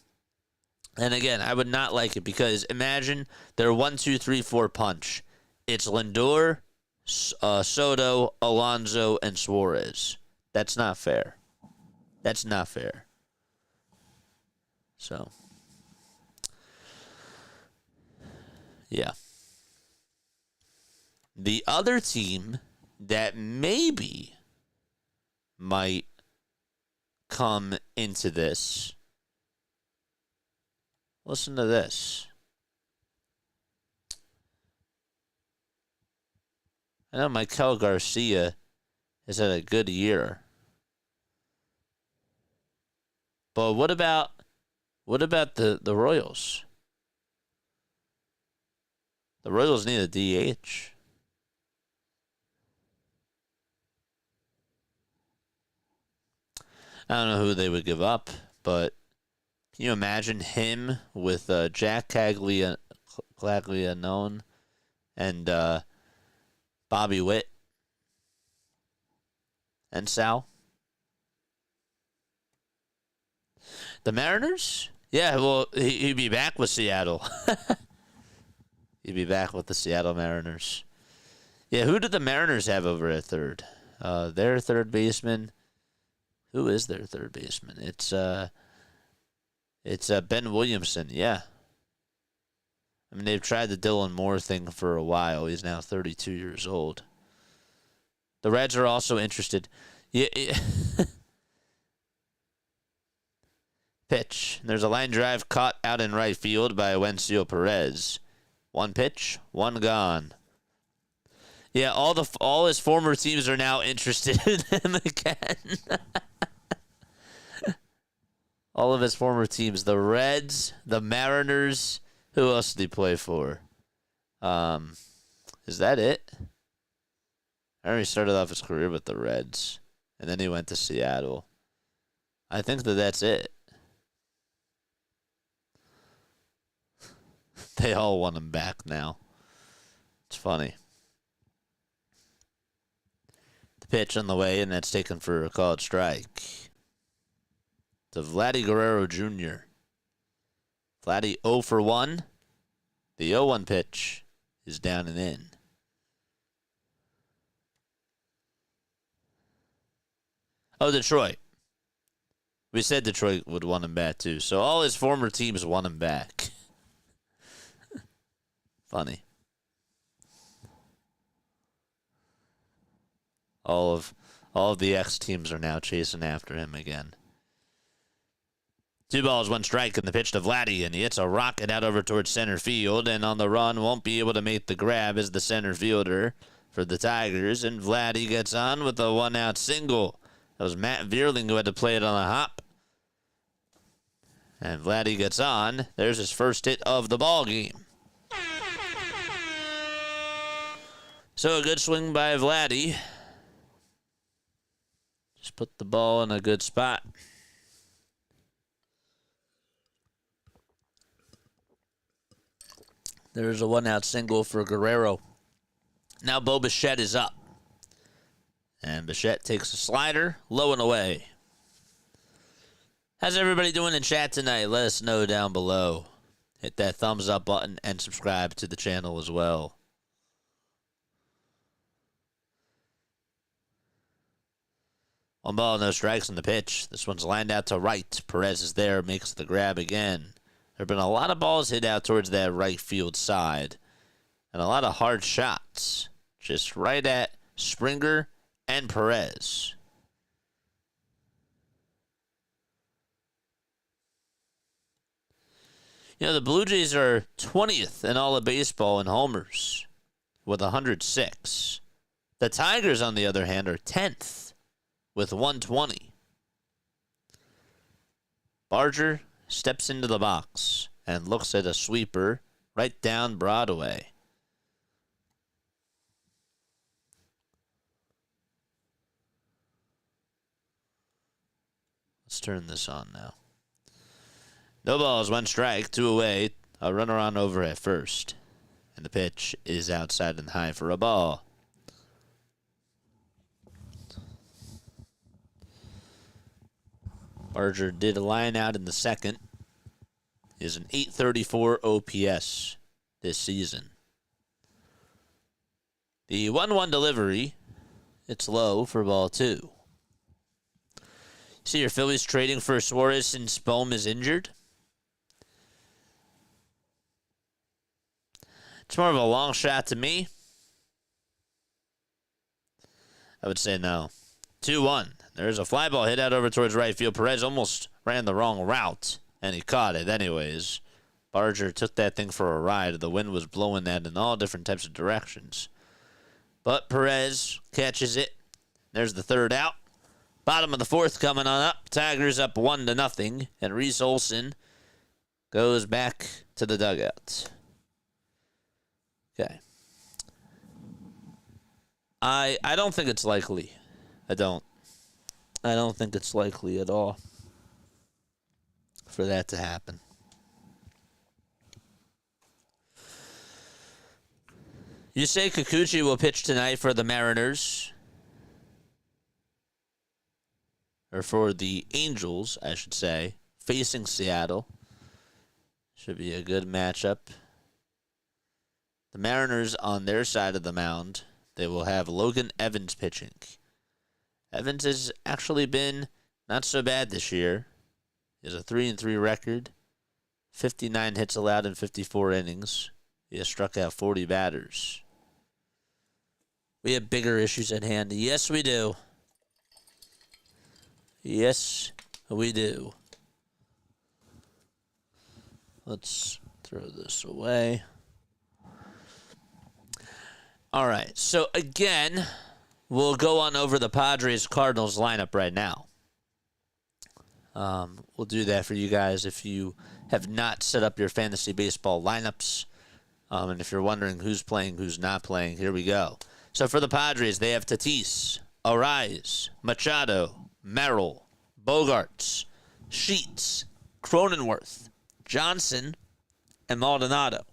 And again, I would not like it because imagine their 1-2-3-4 punch. It's Lindor, Soto, Alonso, and Suarez. That's not fair. That's not fair. So, yeah. The other team that maybe might come into this. Listen to this. I know Michael Garcia has had a good year. But what about the Royals? The Royals need a DH. I don't know who they would give up, but can you imagine him with Jack Caglianone and Bobby Witt and Sal? The Mariners? Yeah, well, he'd be back with Seattle. He'd be back with the Seattle Mariners. Yeah, who did the Mariners have over at third? Their third baseman. Who is their third baseman? It's Ben Williamson, yeah. I mean, they've tried the Dylan Moore thing for a while. He's now 32 years old. The Reds are also interested. Yeah. Pitch. There's a line drive caught out in right field by Wencio Perez. 1 pitch, 1 gone. Yeah, all his former teams are now interested in him again. All of his former teams, the Reds, the Mariners. Who else did he play for? Is that it? I already started off his career with the Reds, and then he went to Seattle. I think that's it. They all want him back now. It's funny. The pitch on the way, and that's taken for a called strike. To Vladdy Guerrero Jr. Vladdy 0 for 1. The 0-1 pitch is down and in. Oh, Detroit. We said Detroit would want him back, too. So all his former teams want him back. Funny. All of the X teams are now chasing after him again. 2 balls, 1 strike, and the pitch to Vladdy, and he hits a rocket out over towards center field, and on the run won't be able to make the grab as the center fielder for the Tigers, and Vladdy gets on with a 1-out single. That was Matt Vierling who had to play it on a hop. And Vladdy gets on. There's his first hit of the ball game. So a good swing by Vladdy. Just put the ball in a good spot. There's a one-out single for Guerrero. Now Bo Bichette is up. And Bichette takes a slider, low and away. How's everybody doing in chat tonight? Let us know down below. Hit that thumbs up button and subscribe to the channel as well. One ball, no strikes on the pitch. This one's lined out to right. Perez is there, makes the grab again. There have been a lot of balls hit out towards that right field side. And a lot of hard shots. Just right at Springer and Perez. You know, the Blue Jays are 20th in all of baseball in homers with 106. The Tigers, on the other hand, are 10th with 120. Barger steps into the box and looks at a sweeper right down Broadway. Let's turn this on now. No balls, one strike, 2 away. A runner on over at first. And the pitch is outside and high for a ball. Barger did a line out in the second. Is an .834 OPS this season. The 1-1 delivery, it's low for ball 2. See your Phillies trading for Suarez since Bohm is injured? It's more of a long shot to me. I would say no. 2-1. There's a fly ball hit out over towards right field. Perez almost ran the wrong route, and he caught it anyways. Barger took that thing for a ride. The wind was blowing that in all different types of directions. But Perez catches it. There's the third out. Bottom of the fourth coming on up. Tigers up 1-0, and Reese Olson goes back to the dugout. Okay. I don't think it's likely. I don't think it's likely at all for that to happen. You say Kikuchi will pitch tonight for the Mariners. Or for the Angels, I should say, facing Seattle. Should be a good matchup. The Mariners on their side of the mound, they will have Logan Evans pitching. Evans has actually been not so bad this year. He has a 3-3 record, 59 hits allowed in 54 innings. He has struck out 40 batters. We have bigger issues at hand. Yes, we do. Yes, we do. Let's throw this away. All right, so again, we'll go on over the Padres-Cardinals lineup right now. We'll do that for you guys if you have not set up your fantasy baseball lineups. And if you're wondering who's playing, who's not playing, here we go. So for the Padres, they have Tatis, Arraez, Machado, Merrill, Bogarts, Sheets, Cronenworth, Johnson, and Maldonado.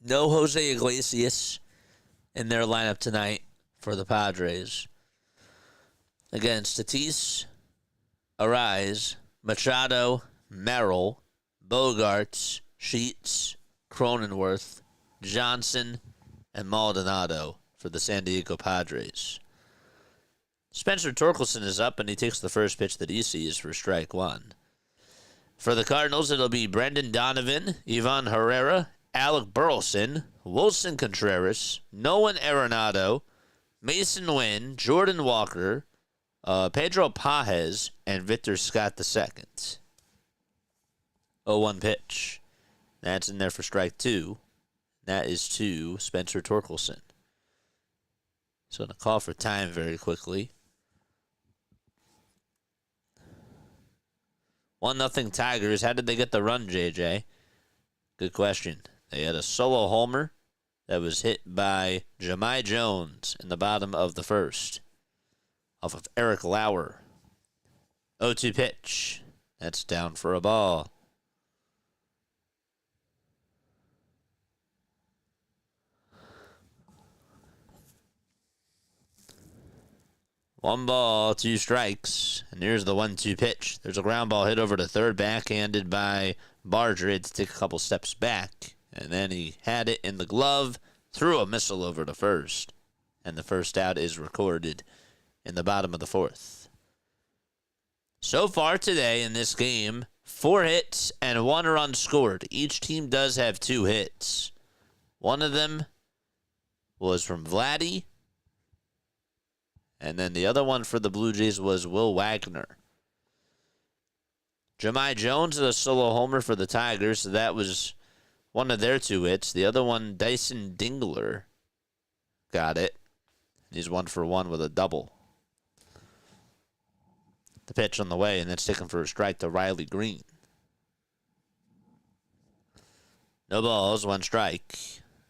No Jose Iglesias in their lineup tonight for the Padres. Against Tatis, Arraez, Machado, Merrill, Bogarts, Sheets, Cronenworth, Johnson, and Maldonado for the San Diego Padres. Spencer Torkelson is up, and he takes the first pitch that he sees for strike one. For the Cardinals, it'll be Brendan Donovan, Ivan Herrera, Alec Burleson, Wilson Contreras, Nolan Arenado, Mason Wynn, Jordan Walker, Pedro Pajes, and Victor Scott II. 0-1 pitch. That's in there for strike two. That is to Spencer Torkelson. So going to call for time very quickly. 1-0 Tigers. How did they get the run, JJ? Good question. They had a solo homer that was hit by Jahmai Jones in the bottom of the first off of Eric Lauer. 0-2 pitch. That's down for a ball. One ball, 2 strikes. And here's the 1-2 pitch. There's a ground ball hit over to third, backhanded by Barger. He had to take a couple steps back. And then he had it in the glove, threw a missile over to first. And the first out is recorded in the bottom of the 4th. So far today in this game, 4 hits and 1 run scored. Each team does have 2 hits. One of them was from Vladdy. And then the other one for the Blue Jays was Will Wagner. Jahmai Jones, a solo homer for the Tigers. So that was one of their 2 hits. The other one, Dyson Dingler, got it. He's 1 for 1 with a double. The pitch on the way, and that's taken for a strike to Riley Green. No balls, 1 strike.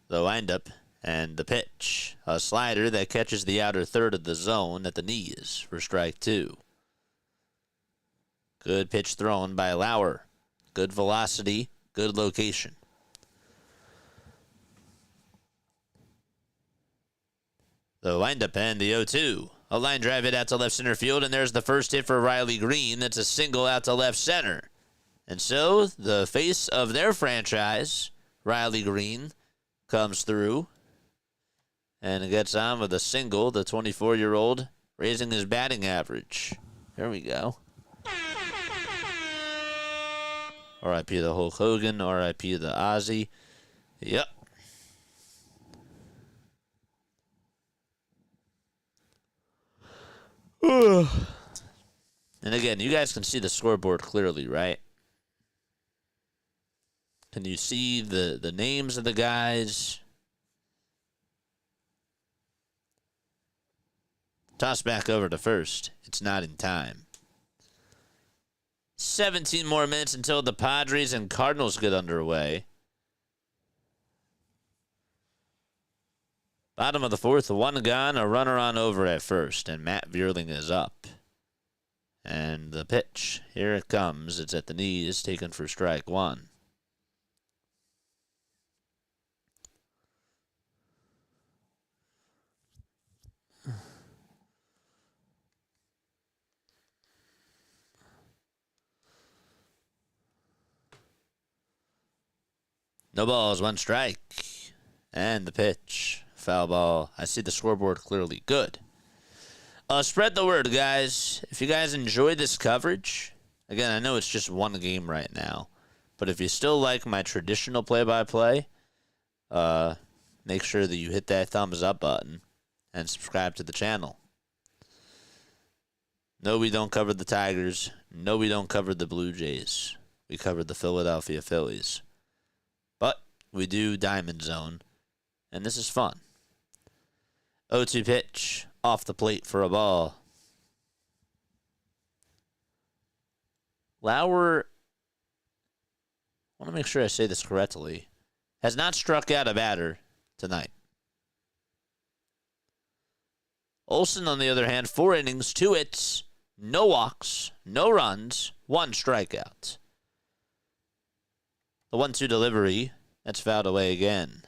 The windup and the pitch. A slider that catches the outer third of the zone at the knees for strike 2. Good pitch thrown by Lauer. Good velocity, good location. The windup and the 0-2. A line drive hit out to left center field, and there's the first hit for Riley Green. That's a single out to left center. And so the face of their franchise, Riley Green, comes through and gets on with a single. The 24-year-old raising his batting average. There we go. R.I.P. the Hulk Hogan. R.I.P. the Ozzy. Yep. And again, you guys can see the scoreboard clearly, right? Can you see the names of the guys? Toss back over to first. It's not in time. 17 more minutes until the Padres and Cardinals get underway. Bottom of the 4th, 1 gone, a runner on over at first, and Matt Vierling is up. And the pitch, here it comes. It's at the knees, taken for strike 1. No balls, 1 strike. And the pitch. Foul ball. I see the scoreboard clearly. Good. Spread the word, guys. If you guys enjoy this coverage, again, I know it's just 1 game right now, but if you still like my traditional play-by-play, make sure that you hit that thumbs up button and subscribe to the channel. No, we don't cover the Tigers. No, we don't cover the Blue Jays. We covered the Philadelphia Phillies. But we do Diamond Zone, and this is fun. 0-2 pitch, off the plate for a ball. Lauer, I want to make sure I say this correctly, has not struck out a batter tonight. Olsen, on the other hand, 4 innings, 2 hits, no walks, no runs, 1 strikeout. The 1-2 delivery, that's fouled away again.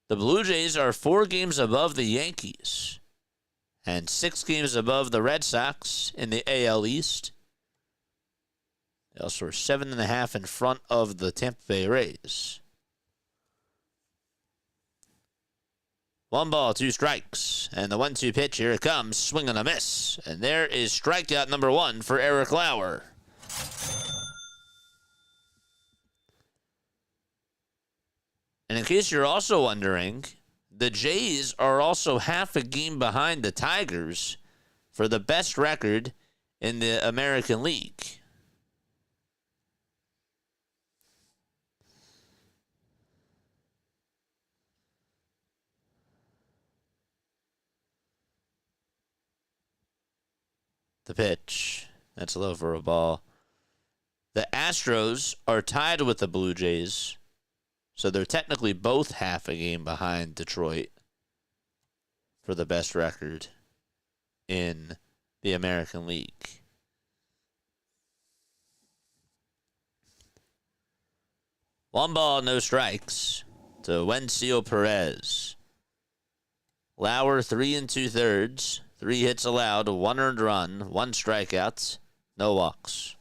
The Blue Jays are 4 games above the Yankees and 6 games above the Red Sox in the AL East. They also are 7.5 in front of the Tampa Bay Rays. 1 ball, 2 strikes. And the 1-2 pitch, here it comes. Swing and a miss. And there is strikeout number 1 for Eric Lauer. And in case you're also wondering, the Jays are also half a game behind the Tigers for the best record in the American League. The pitch. That's low for a ball. The Astros are tied with the Blue Jays, so they're technically both half a game behind Detroit. for the best record in the American League. One ball, no strikes to Wencio Perez. Lauer, 3 2/3. 3 hits allowed, 1 earned run, 1 strikeout, no walks.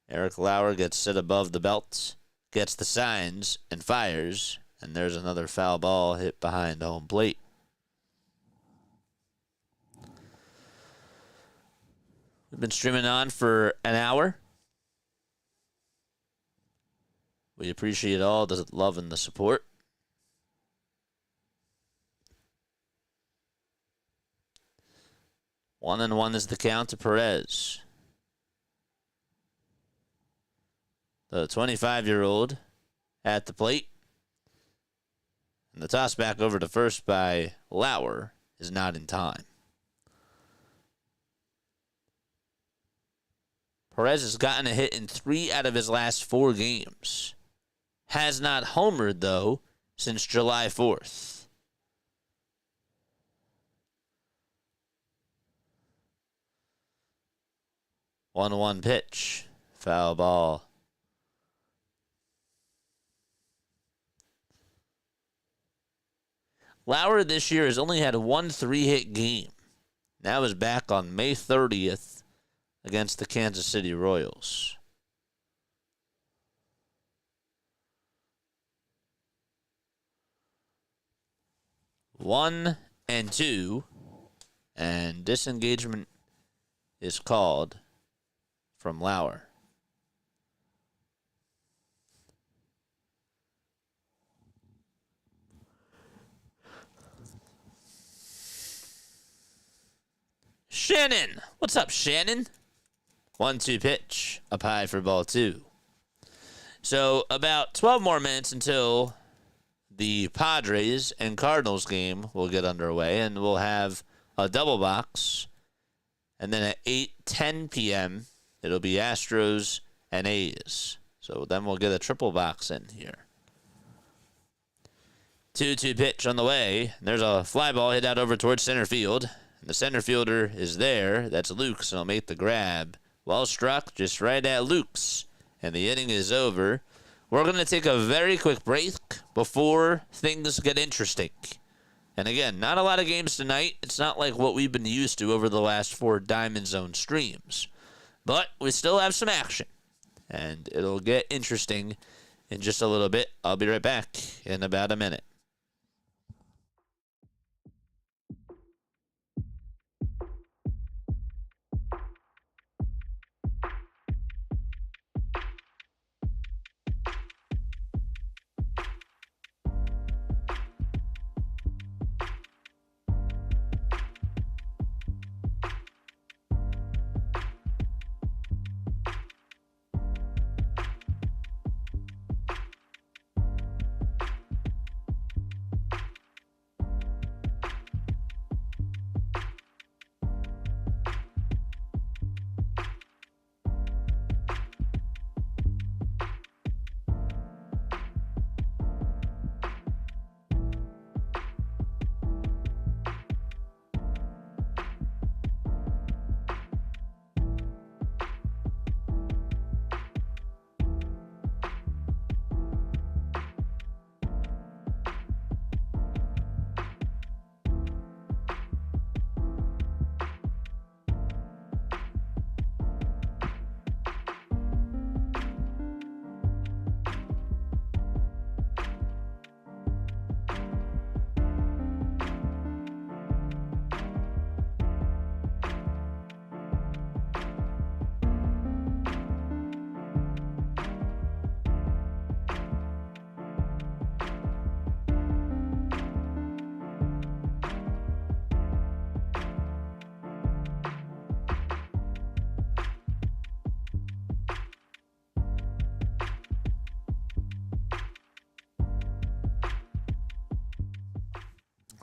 Eric Lauer gets sit above the belt, gets the signs, and fires. And there's another foul ball hit behind home plate. We've been streaming on for an hour. We appreciate all the love and the support. 1-1 is the count to Perez. The 25-year-old at the plate. And the toss back over to first by Lauer is not in time. Perez has gotten a hit in 3 out of his last 4 games. Has not homered, though, since July 4th. One pitch. Foul ball. Lauer this year has only had 1 3-hit game. That was back on May 30th against the Kansas City Royals. One and 2, and disengagement is called from Lauer. Shannon! What's up, Shannon? 1-2 pitch. Up high for ball 2. So, about 12 more minutes until the Padres and Cardinals game will get underway, and we'll have a double box. And then at 8:10 p.m., it'll be Astros and A's. So then we'll get a triple box in here. 2-2 pitch on the way. There's a fly ball hit out over towards center field. And the center fielder is there. That's Luke's, and he'll make the grab. Well struck, just right at Luke's. And the inning is over. We're going to take a very quick break before things get interesting. And again, not a lot of games tonight. It's not like what we've been used to over the last 4 Diamond Zone streams. But we still have some action. And it'll get interesting in just a little bit. I'll be right back in about a minute.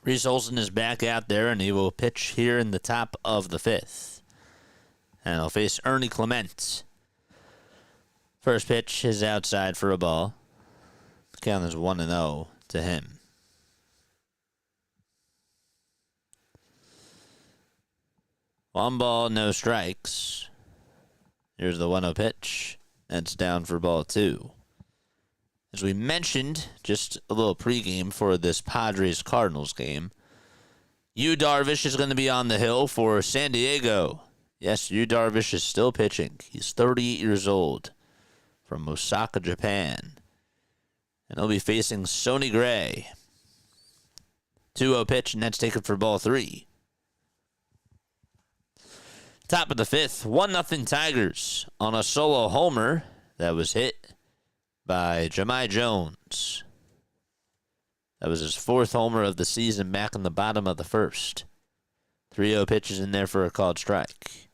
Reese Olson is back out there, and he will pitch here in the top of the 5th. And he'll face Ernie Clement. First pitch is outside for a ball. The count is 1-0 to him. One ball, no strikes. Here's the 1-0 pitch. That's down for ball 2. As we mentioned, just a little pregame for this Padres-Cardinals game. Yu Darvish is going to be on the hill for San Diego. Yes, Yu Darvish is still pitching. He's 38 years old from Osaka, Japan. And he'll be facing Sonny Gray. 2-0 pitch, and that's taken for ball 3. Top of the 5th, 1-0 Tigers on a solo homer that was hit by Jahmai Jones. That was his 4th homer of the season back in the bottom of the 1st. 3-0 pitches in there for a called strike.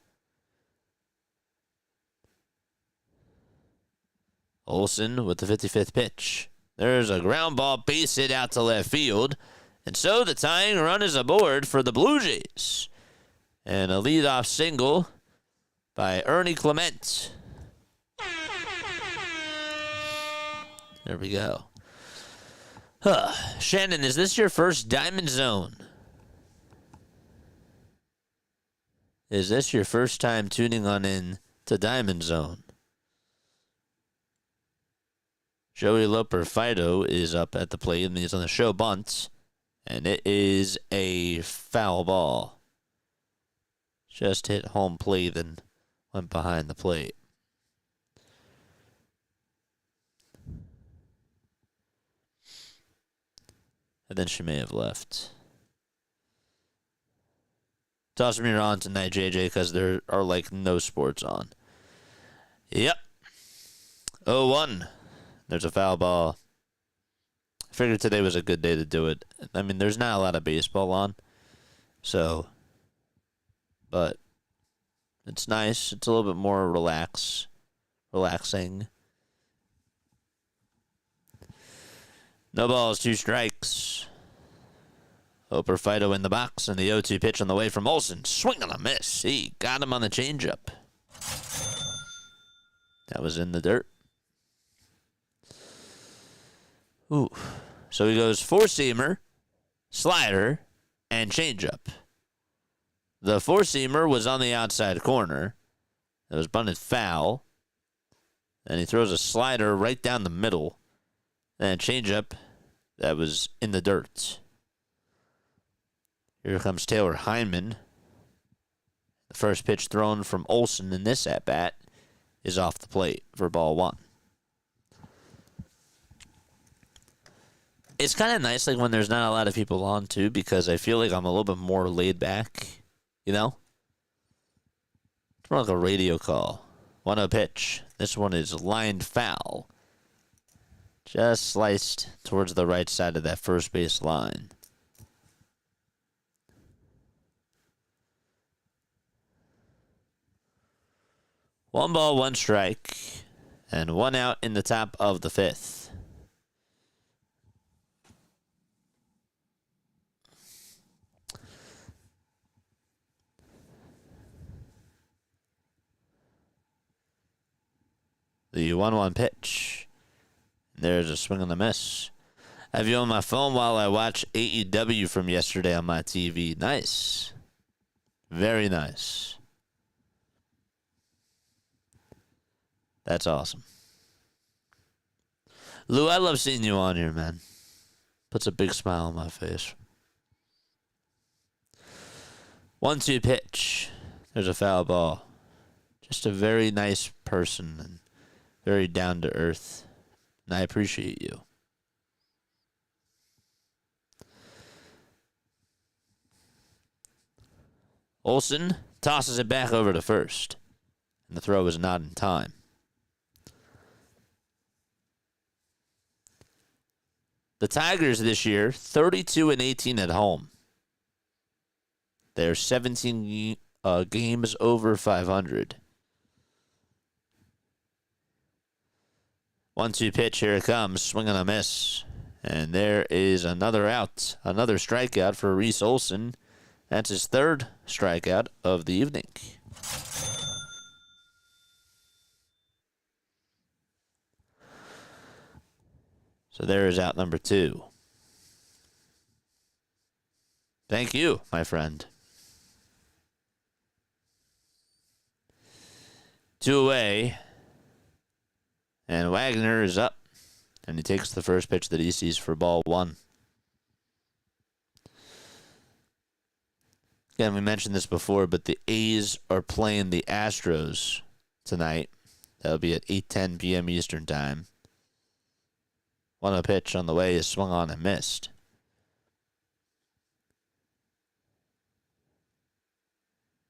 Olsen with the 55th pitch. There's a ground ball base hit out to left field. And so the tying run is aboard for the Blue Jays. And a leadoff single by Ernie Clement. There we go. Shannon, is this your first Diamond Zone? Is this your first time tuning on in to Diamond Zone? Joey Loper Fido is up at the plate, and he's on the show bunt. And it is a foul ball. Just hit home plate and went behind the plate. And then she may have left. Toss me on tonight, JJ, because there are like no sports on. Yep. 0-1. There's a foul ball. I figured today was a good day to do it. I mean, there's not a lot of baseball on. So, but it's nice. It's a little bit more relaxing. No balls, 2 strikes. Loper Fido in the box, and the 0-2 pitch on the way from Olsen. Swing and a miss. He got him on the changeup. That was in the dirt. Ooh. So he goes 4-seamer, slider, and changeup. The 4-seamer was on the outside corner. It was bunted foul. And he throws a slider right down the middle. And a changeup that was in the dirt. Here comes Taylor Hyman. The first pitch thrown from Olsen in this at-bat is off the plate for ball 1. It's kind of nice like when there's not a lot of people on, too, because I feel like I'm a little bit more laid back, you know? It's more like a radio call. 1-0 pitch. This one is lined foul. Just sliced towards the right side of that first base line. One ball, 1 strike, and 1 out in the top of the 5th. The 1-1 pitch. There's a swing and a miss. I have you on my phone while I watch AEW from yesterday on my TV. Nice. Very nice. That's awesome. Lou, I love seeing you on here, man. Puts a big smile on my face. 1-2 pitch. There's a foul ball. Just a very nice person and very down to earth. And I appreciate you. Olsen tosses it back over to first. And the throw is not in time. The Tigers this year, 32-18 at home. They're 17 games over 500. 1-2 pitch, here it comes. Swing and a miss. And there is another out. Another strikeout for Reese Olsen. That's his 3rd strikeout of the evening. So there is out number 2. Thank you, my friend. 2 away. And Wagner is up. And he takes the first pitch that he sees for ball 1. Again, we mentioned this before, but the A's are playing the Astros tonight. That'll be at 8:10 p.m. Eastern Time. 1-0 pitch on the way is swung on and missed.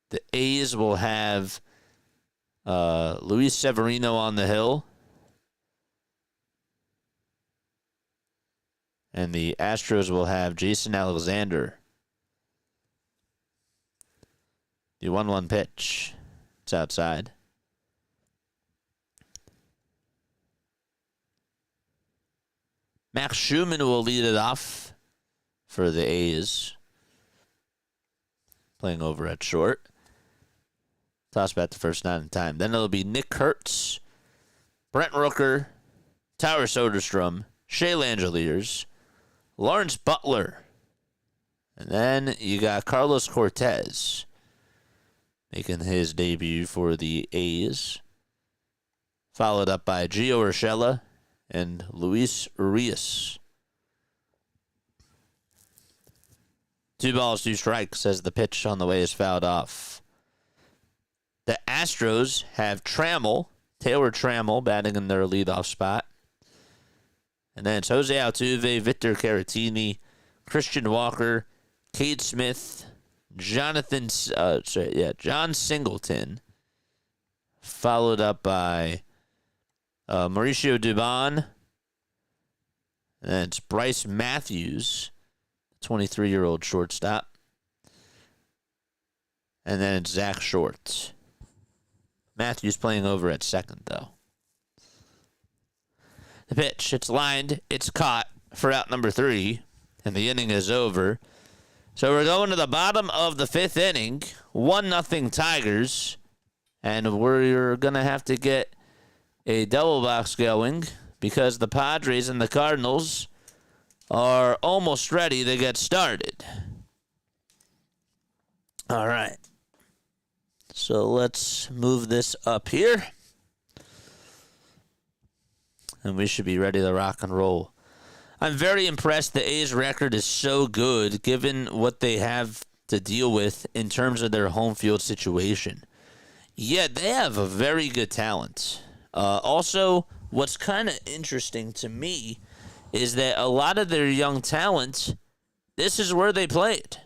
The A's will have Luis Severino on the hill. And the Astros will have Jason Alexander. The 1-1 pitch. It's outside. Max Schumann will lead it off for the A's. Playing over at short. Toss bat the first, not in time. Then it'll be Nick Kurtz, Brent Rooker, Tyler Soderstrom, Shea Langeliers, Lawrence Butler. And then you got Carlos Cortez making his debut for the A's. Followed up by Gio Urshela and Luis Urias. 2 balls, 2 strikes as the pitch on the way is fouled off. The Astros have Trammell, Taylor Trammell, batting in their leadoff spot. And then it's Jose Altuve, Victor Caratini, Christian Walker, Cade Smith, John Singleton, followed up by Mauricio Dubon. And then it's Bryce Matthews, 23-year-old shortstop. And then it's Zach Short. Matthews playing over at second, though. The pitch, it's lined, it's caught for out number 3, and the inning is over. So we're going to the bottom of the 5th inning, 1-0 Tigers, and we're going to have to get a double box going because the Padres and the Cardinals are almost ready to get started. All right. So let's move this up here. And we should be ready to rock and roll. I'm very impressed the A's record is so good given what they have to deal with in terms of their home field situation. Yeah, they have a very good talent. Also, what's kind of interesting to me is that a lot of their young talent, this is where they played.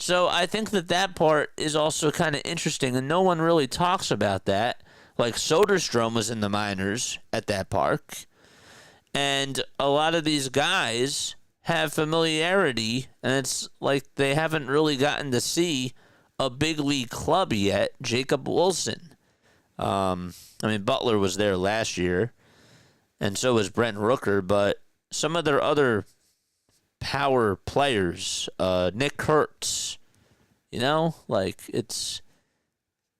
So I think that part is also kind of interesting, and no one really talks about that. Like Soderstrom was in the minors at that park, and a lot of these guys have familiarity, and it's like they haven't really gotten to see a big league club yet. Jacob Wilson. Butler was there last year, and so was Brent Rooker, but some of their other power players, Nick Kurtz,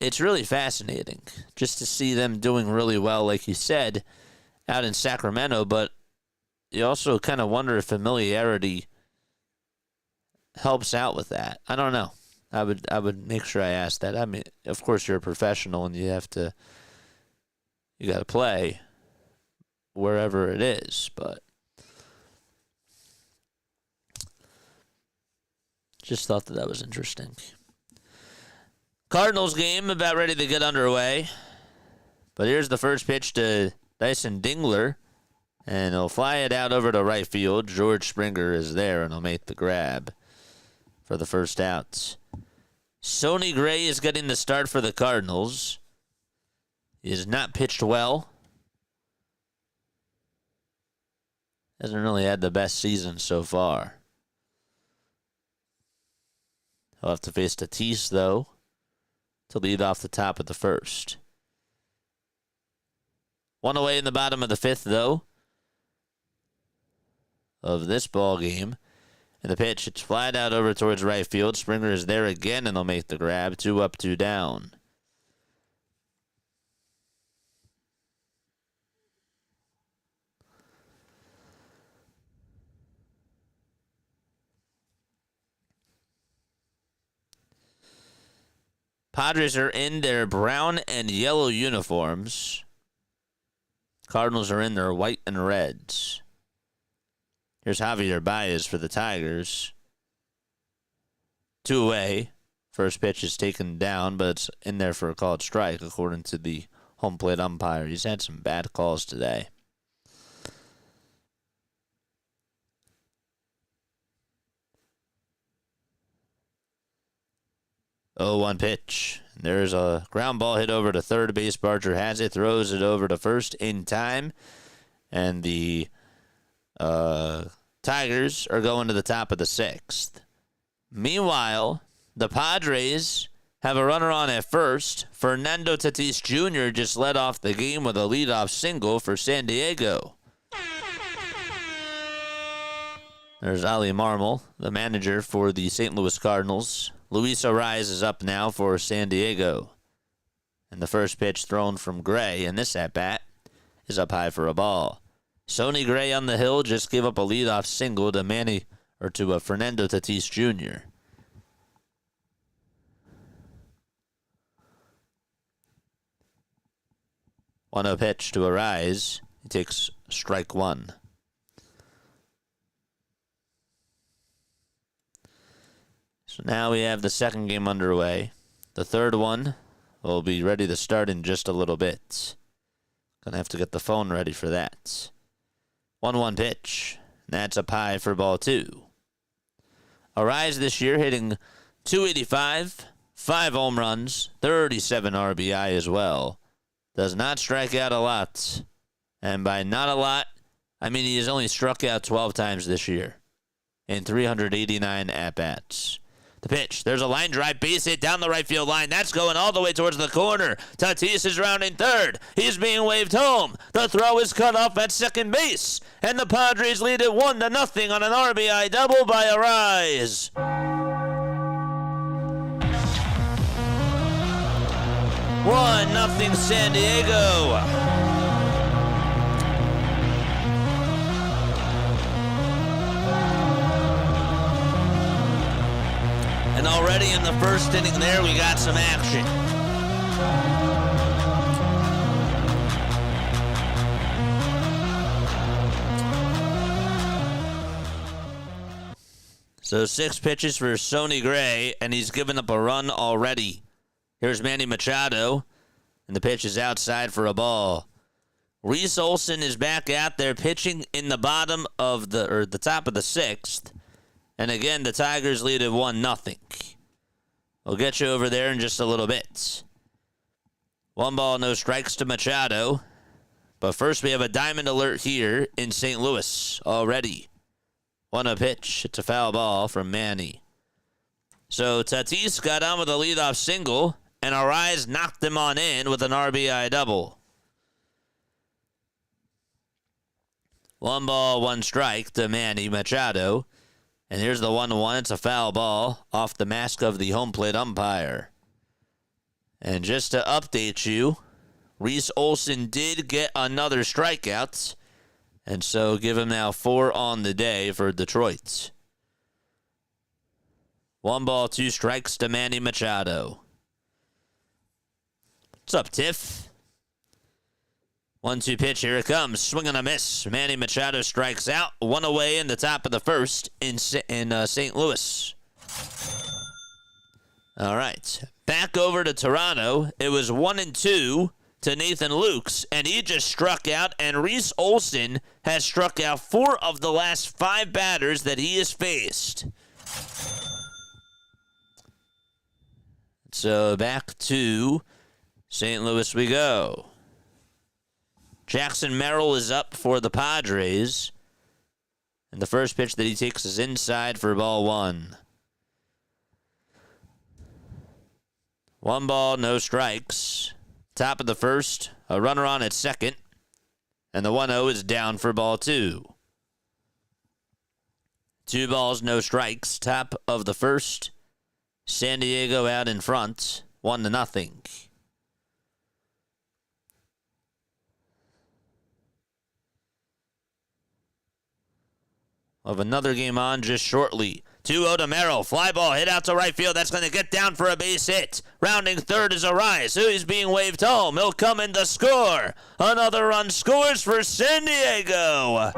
it's really fascinating just to see them doing really well, like you said, out in Sacramento, but you also kind of wonder if familiarity helps out with that. I don't know. I would make sure I ask that. I mean, of course you're a professional and you got to play wherever it is, but just thought that was interesting. Cardinals game about ready to get underway. But here's the first pitch to Dyson Dingler. And he'll fly it out over to right field. George Springer is there, and he'll make the grab for the first out. Sonny Gray is getting the start for the Cardinals. He has not pitched well. Hasn't really had the best season so far. He'll have to face Tatis, though, to lead off the top of the first. 1 away in the bottom of the 5th, though, of this ball game. And the pitch, it's flat out over towards right field. Springer is there again, and they'll make the grab. 2 up, 2 down. Padres are in their brown and yellow uniforms. Cardinals are in their white and reds. Here's Javier Baez for the Tigers. 2 away. First pitch is taken down, but it's in there for a called strike, according to the home plate umpire. He's had some bad calls today. 0-1 pitch. There's a ground ball hit over to third base. Barger has it, throws it over to first in time. And the Tigers are going to the top of the 6th. Meanwhile, the Padres have a runner on at first. Fernando Tatis Jr. just led off the game with a leadoff single for San Diego. There's Ali Marmol, the manager for the St. Louis Cardinals. Luis Arraez is up now for San Diego. And the first pitch thrown from Gray in this at-bat is up high for a ball. Sonny Gray on the hill just gave up a leadoff single to Fernando Tatis Jr. One-0 pitch to Arraez. He takes strike one. So now we have the second game underway. The third one will be ready to start in just a little bit. Gonna have to get the phone ready for that. 1-1 pitch. That's up high for ball 2. Arraez this year hitting .285, 5 home runs, 37 RBI as well. Does not strike out a lot. And by not a lot, I mean he has only struck out 12 times this year in 389 at-bats. The pitch. There's a line drive base hit down the right field line. That's going all the way towards the corner. Tatis is rounding third. He's being waved home. The throw is cut off at second base. And the Padres lead it 1-0 on an RBI double by Arraez. 1-0 San Diego. And already in the first inning there, we got some action. So 6 pitches for Sonny Gray, and he's given up a run already. Here's Manny Machado, and the pitch is outside for a ball. Reese Olson is back out there pitching in the bottom of the top of the 6th. And again, the Tigers lead at 1-0. We'll get you over there in just a little bit. 1 ball, no strikes to Machado. But first, we have a diamond alert here in St. Louis already. 1-0 pitch. It's a foul ball from Manny. So Tatis got on with a leadoff single, and Arraez knocked him on in with an RBI double. 1 ball, 1 strike to Manny Machado. And here's the 1-1. It's a foul ball off the mask of the home plate umpire. And just to update you, Reese Olson did get another strikeout. And so give him now 4 on the day for Detroit. 1 ball, 2 strikes to Manny Machado. What's up, Tiff? 1-2 pitch, here it comes. Swing and a miss. Manny Machado strikes out. 1 away in the top of the first in St. Louis. All right. Back over to Toronto. It was 1-2 to Nathan Lukes, and he just struck out, and Reese Olson has struck out 4 of the last 5 batters that he has faced. So back to St. Louis we go. Jackson Merrill is up for the Padres. And the first pitch that he takes is inside for ball 1. 1 ball, no strikes. Top of the first, a runner on at second. And the 1-0 is down for ball 2. 2 balls, no strikes. Top of the first, San Diego out in front, 1-0. Of another game on just shortly. 2-0 to Merrill. Fly ball hit out to right field. That's going to get down for a base hit. Rounding third is Arias. He's being waved home. He'll come in to score. Another run scores for San Diego.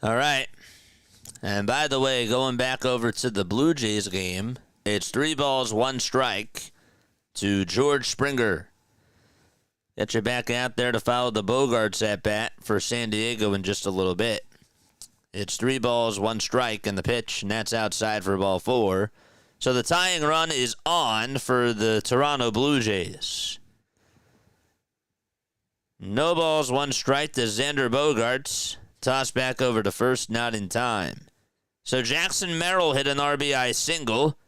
All right. And by the way, going back over to the Blue Jays game, it's 3 balls, 1 strike to George Springer. Get you back out there to follow the Bogarts at bat for San Diego in just a little bit. It's 3 balls, 1 strike in the pitch, and that's outside for ball 4. So the tying run is on for the Toronto Blue Jays. No balls, 1 strike to Xander Bogaerts. Toss back over to first, not in time. So Jackson Merrill hit an RBI single,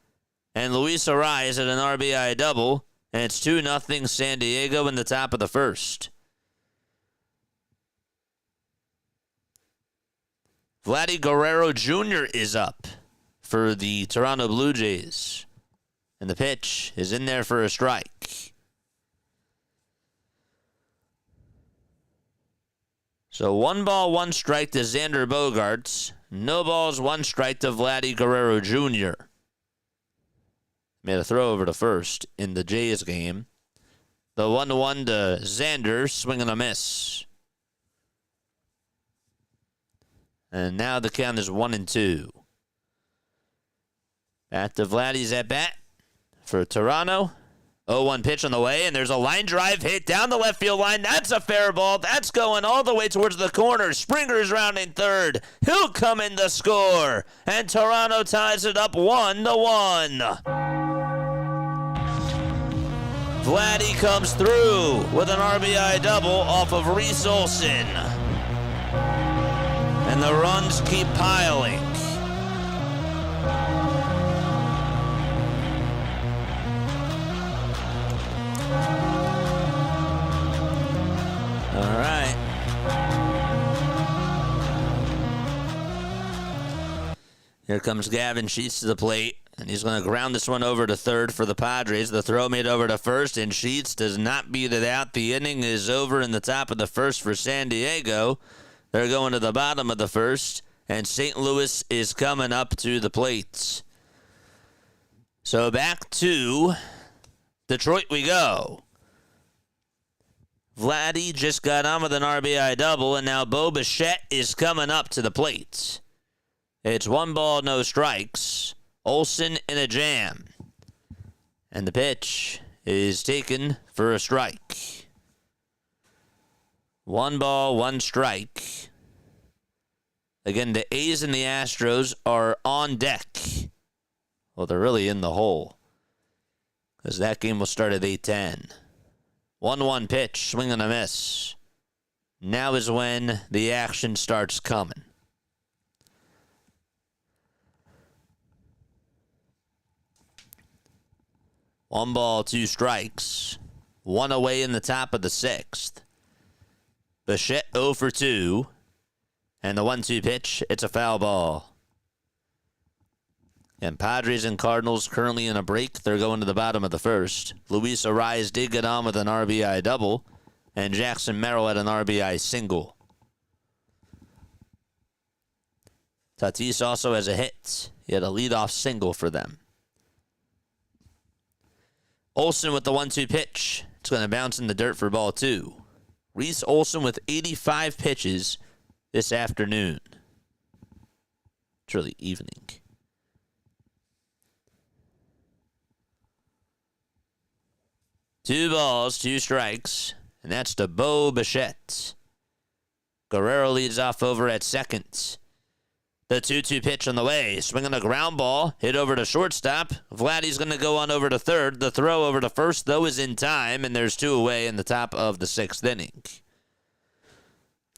and Luis Arias hit an RBI double, and it's 2-0 San Diego in the top of the first. Vladdy Guerrero Jr. is up for the Toronto Blue Jays, and the pitch is in there for a strike. So 1 ball, 1 strike to Xander Bogaerts. No balls, 1 strike to Vladdy Guerrero Jr. Made a throw over to first in the Jays game. The 1-1 to Xander, swing and a miss. And now the count is 1-2. Back to Vladdy's at bat for Toronto. 0-1 pitch on the way, and there's a line drive hit down the left field line. That's a fair ball. That's going all the way towards the corner. Springer's rounding third. He'll come in to score, and Toronto ties it up 1-1. Vladdy comes through with an RBI double off of Reese Olson. And the runs keep piling. All right. Here comes Gavin Sheets to the plate, and he's going to ground this one over to third for the Padres. The throw made over to first, and Sheets does not beat it out. The inning is over in the top of the first for San Diego. They're going to the bottom of the first, and St. Louis is coming up to the plate. So back to Detroit we go. Vladdy just got on with an RBI double, and now Bo Bichette is coming up to the plate. It's 1 ball, no strikes. Olson in a jam. And the pitch is taken for a strike. 1 ball, 1 strike. Again, the A's and the Astros are on deck. Well, they're really in the hole, because that game will start at 8:10. 1-1 pitch, swing and a miss. Now is when the action starts coming. One ball, 2 strikes. 1 away in the top of the 6th. Bichette 0 for 2. And the 1-2 pitch, it's a foul ball. And Padres and Cardinals currently in a break. They're going to the bottom of the first. Luis Arias did get on with an RBI double, and Jackson Merrill had an RBI single. Tatis also has a hit. He had a leadoff single for them. Olson with the 1-2 pitch. It's going to bounce in the dirt for ball 2. Reese Olson with 85 pitches this afternoon. It's really evening. 2 balls, 2 strikes, and that's to Bo Bichette. Guerrero leads off over at second. The 2-2 pitch on the way. Swinging a ground ball. Hit over to shortstop. Vladdy's going to go on over to third. The throw over to first, though, is in time, and there's 2 away in the top of the 6th inning.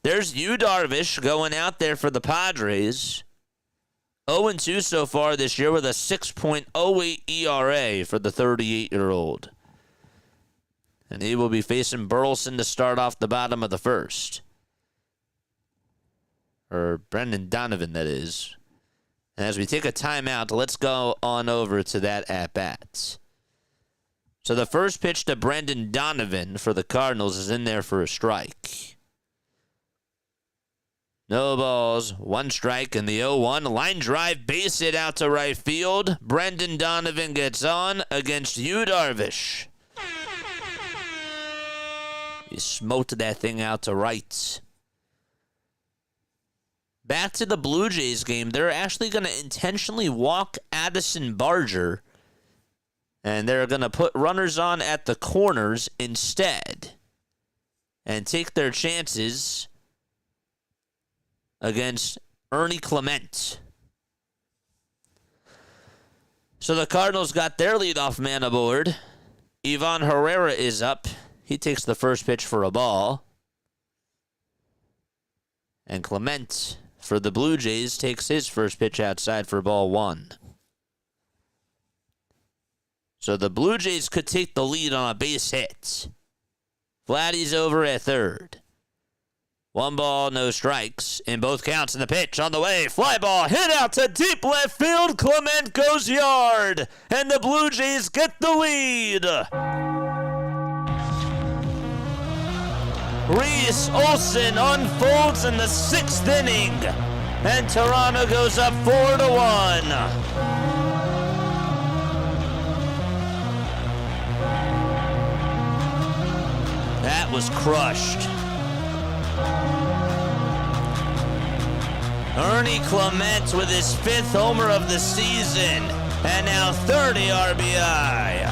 There's Yu Darvish going out there for the Padres. 0-2 so far this year with a 6.08 ERA for the 38-year-old. And he will be facing Burleson to start off the bottom of the first. or Brendan Donovan, that is. And as we take a timeout, let's go on over to that at-bat. So the first pitch to Brendan Donovan for the Cardinals is in there for a strike. No balls, one strike in the 0-1. Line drive, base hit out to right field. Brendan Donovan gets on against Yu Darvish. He smoked that thing out to right. Back to the Blue Jays game. They're actually going to intentionally walk Addison Barger. And they're going to put runners on at the corners instead. And take their chances against Ernie Clement. So the Cardinals got their leadoff man aboard. Ivan Herrera is up. He takes the first pitch for a ball. And Clement, for the Blue Jays, takes his first pitch outside for ball 1. So the Blue Jays could take the lead on a base hit. Vladdy's over at third. 1 ball, no strikes in both counts, and the pitch on the way. Fly ball hit out to deep left field. Clement goes yard, and the Blue Jays get the lead. Reese Olson unfolds in the 6th inning, and Toronto goes up 4-1. That was crushed. Ernie Clement with his 5th homer of the season, and now 30 RBI.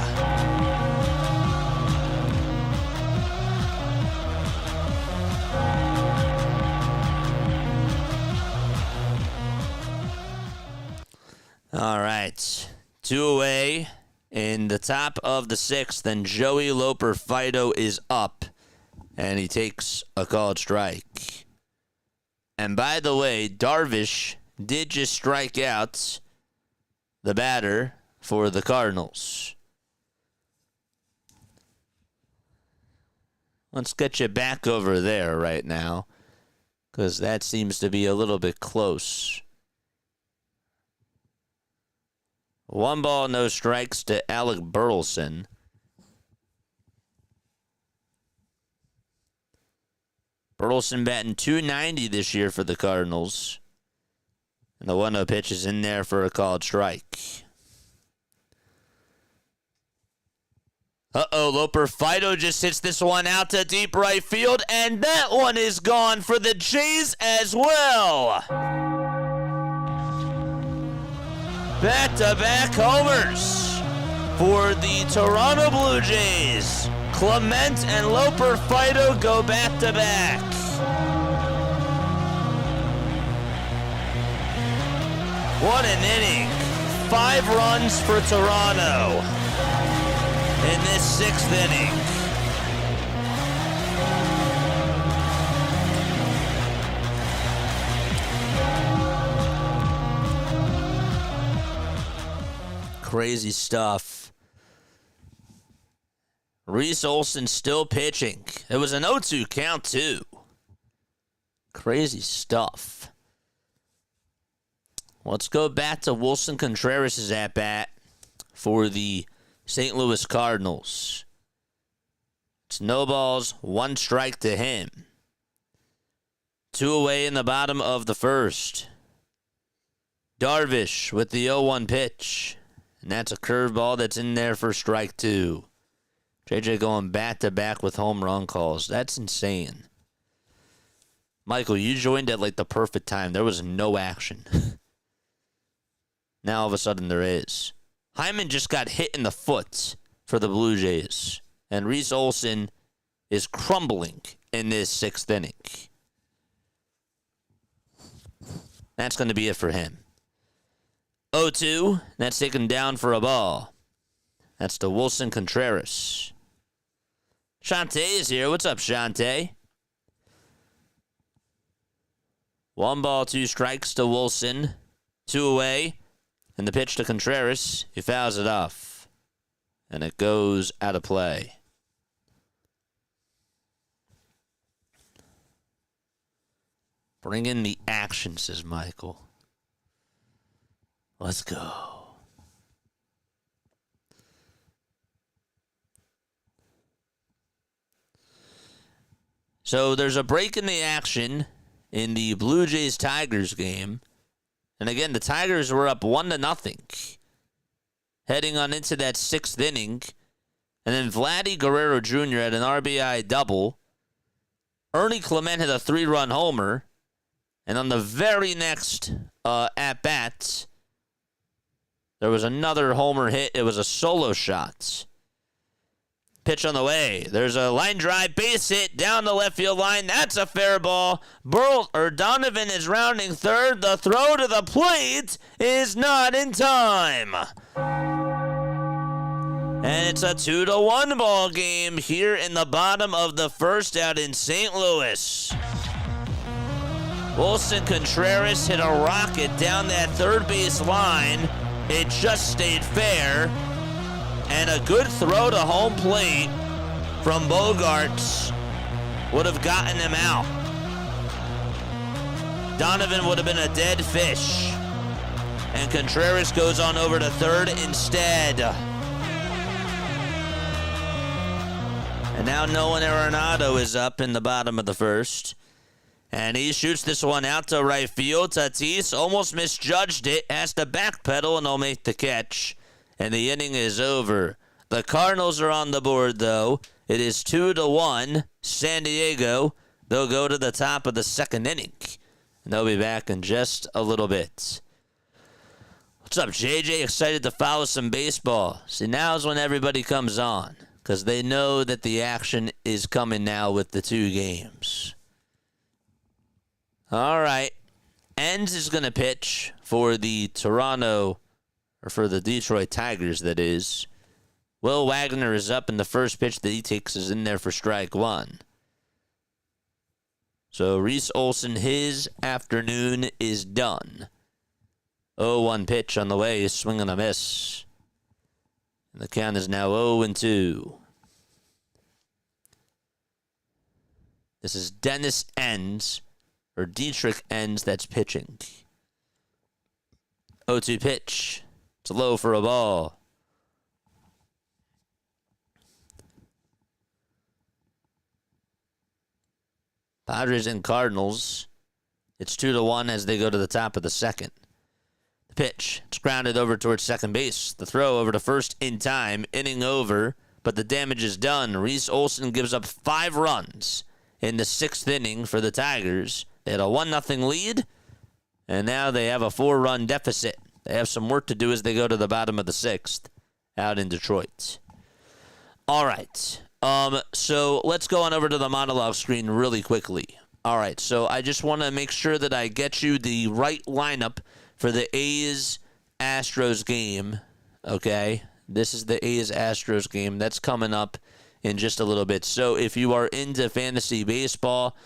All right, 2 away in the top of the 6th, and Joey Loper Fido is up, and he takes a called strike. And by the way, Darvish did just strike out the batter for the Cardinals. Let's get you back over there right now, because that seems to be a little bit close. 1 ball, no strikes to Alec Burleson. Burleson batting .290 this year for the Cardinals. And the 1-0 pitch is in there for a called strike. Loper Fido just hits this one out to deep right field, and that one is gone for the Jays as well. Back-to-back homers for the Toronto Blue Jays. Clement and Loper Fido go back-to-back. What an inning. 5 runs for Toronto in this 6th inning. Crazy stuff. Reese Olson still pitching. It was an 0-2 count, too. Crazy stuff. Let's go back to Wilson Contreras' at-bat for the St. Louis Cardinals. It's no balls, 1 strike to him. 2 away in the bottom of the 1st. Darvish with the 0-1 pitch. And that's a curveball that's in there for strike 2. JJ going back-to-back with home run calls. That's insane. Michael, you joined at like the perfect time. There was no action. Now all of a sudden there is. Hyman just got hit in the foot for the Blue Jays. And Reese Olson is crumbling in this 6th inning. That's going to be it for him. 0-2. That's taken down for a ball. That's to Wilson Contreras. Shantae is here. What's up, Shantae? 1 ball, 2 strikes to Wilson. 2 away. And the pitch to Contreras. He fouls it off. And it goes out of play. Bring in the action, says Michael. Let's go. So there's a break in the action in the Blue Jays-Tigers game. And again, the Tigers were up 1-0 heading on into that 6th inning. And then Vladdy Guerrero Jr. had an RBI double. Ernie Clement had a 3-run homer. And on the very next at-bat, there was another homer hit. It was a solo shot. Pitch on the way. There's a line drive, base hit down the left field line. That's a fair ball. Donovan is rounding third. The throw to the plate is not in time. And it's a 2-1 ball game here in the bottom of the first out in St. Louis. Wilson Contreras hit a rocket down that third base line. It just stayed fair. And a good throw to home plate from Bogarts would have gotten him out. Donovan would have been a dead fish. And Contreras goes on over to third instead. And now Nolan Arenado is up in the bottom of the first. And he shoots this one out to right field. Tatis almost misjudged it, has to backpedal, and he'll make the catch. And the inning is over. The Cardinals are on the board, though. It is 2-1. San Diego. They'll go to the top of the second inning. And they'll be back in just a little bit. What's up, JJ? Excited to follow some baseball. See, now's when everybody comes on. Because they know that the action is coming now with the 2 games. All right. Enns is going to pitch for the Detroit Tigers, that is. Will Wagner is up, and the first pitch that he takes is in there for strike 1. So Reese Olson, his afternoon is done. 0-1 pitch on the way, swing and a miss. And the count is now 0-2. This is Dennis Enns, or Dietrich Enns, that's pitching. 0-2 pitch. It's low for a ball. Padres and Cardinals. It's 2-1 as they go to the top of the second. The pitch. It's grounded over towards second base. The throw over to first in time. Inning over, but the damage is done. Reese Olson gives up 5 runs in the 6th inning for the Tigers. They had a 1-0 lead, and now they have a 4-run deficit. They have some work to do as they go to the bottom of the 6th out in Detroit. All right. So let's go on over to the monologue screen really quickly. All right. So I just want to make sure that I get you the right lineup for the A's-Astros game. Okay. This is the A's-Astros game. That's coming up in just a little bit. So if you are into fantasy baseball,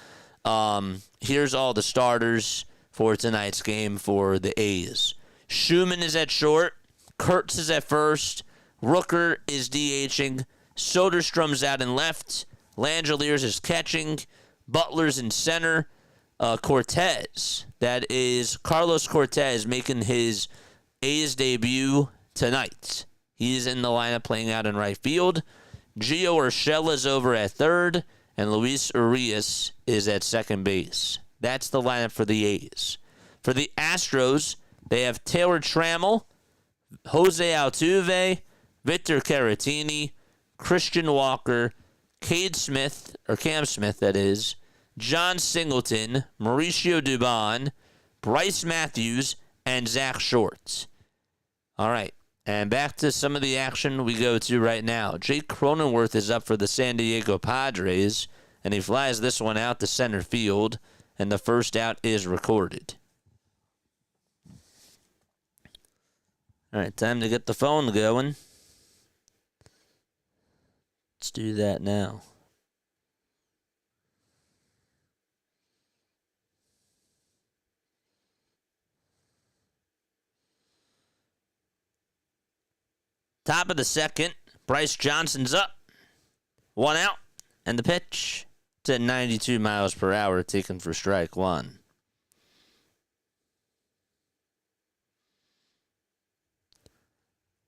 here's all the starters for tonight's game for the A's. Schumann is at short. Kurtz is at first. Rooker is DHing. Soderstrom's out in left. Langeliers is catching. Butler's in center. Cortez, that is Carlos Cortez, making his A's debut tonight. He's in the lineup playing out in right field. Gio Urshela's over at third. And Luis Urias is at second base. That's the lineup for the A's. For the Astros, they have Taylor Trammell, Jose Altuve, Victor Caratini, Christian Walker, Cam Smith, that is, John Singleton, Mauricio Dubon, Bryce Matthews, and Zach Shorts. All right, and back to some of the action we go to right now. Jake Cronenworth is up for the San Diego Padres, and he flies this one out to center field, and the first out is recorded. All right, time to get the phone going. Let's do that now. Top of the second, Bryce Johnson's up. 1 out, and the pitch to 92 miles per hour, taken for strike 1.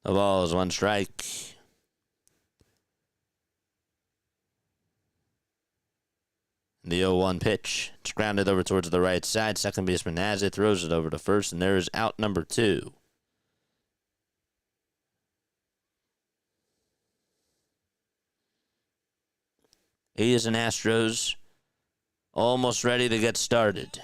The ball is one strike. The 0-1 pitch. It's grounded over towards the right side. Second baseman has it, throws it over to first, and there is out number 2. A's and Astros almost ready to get started.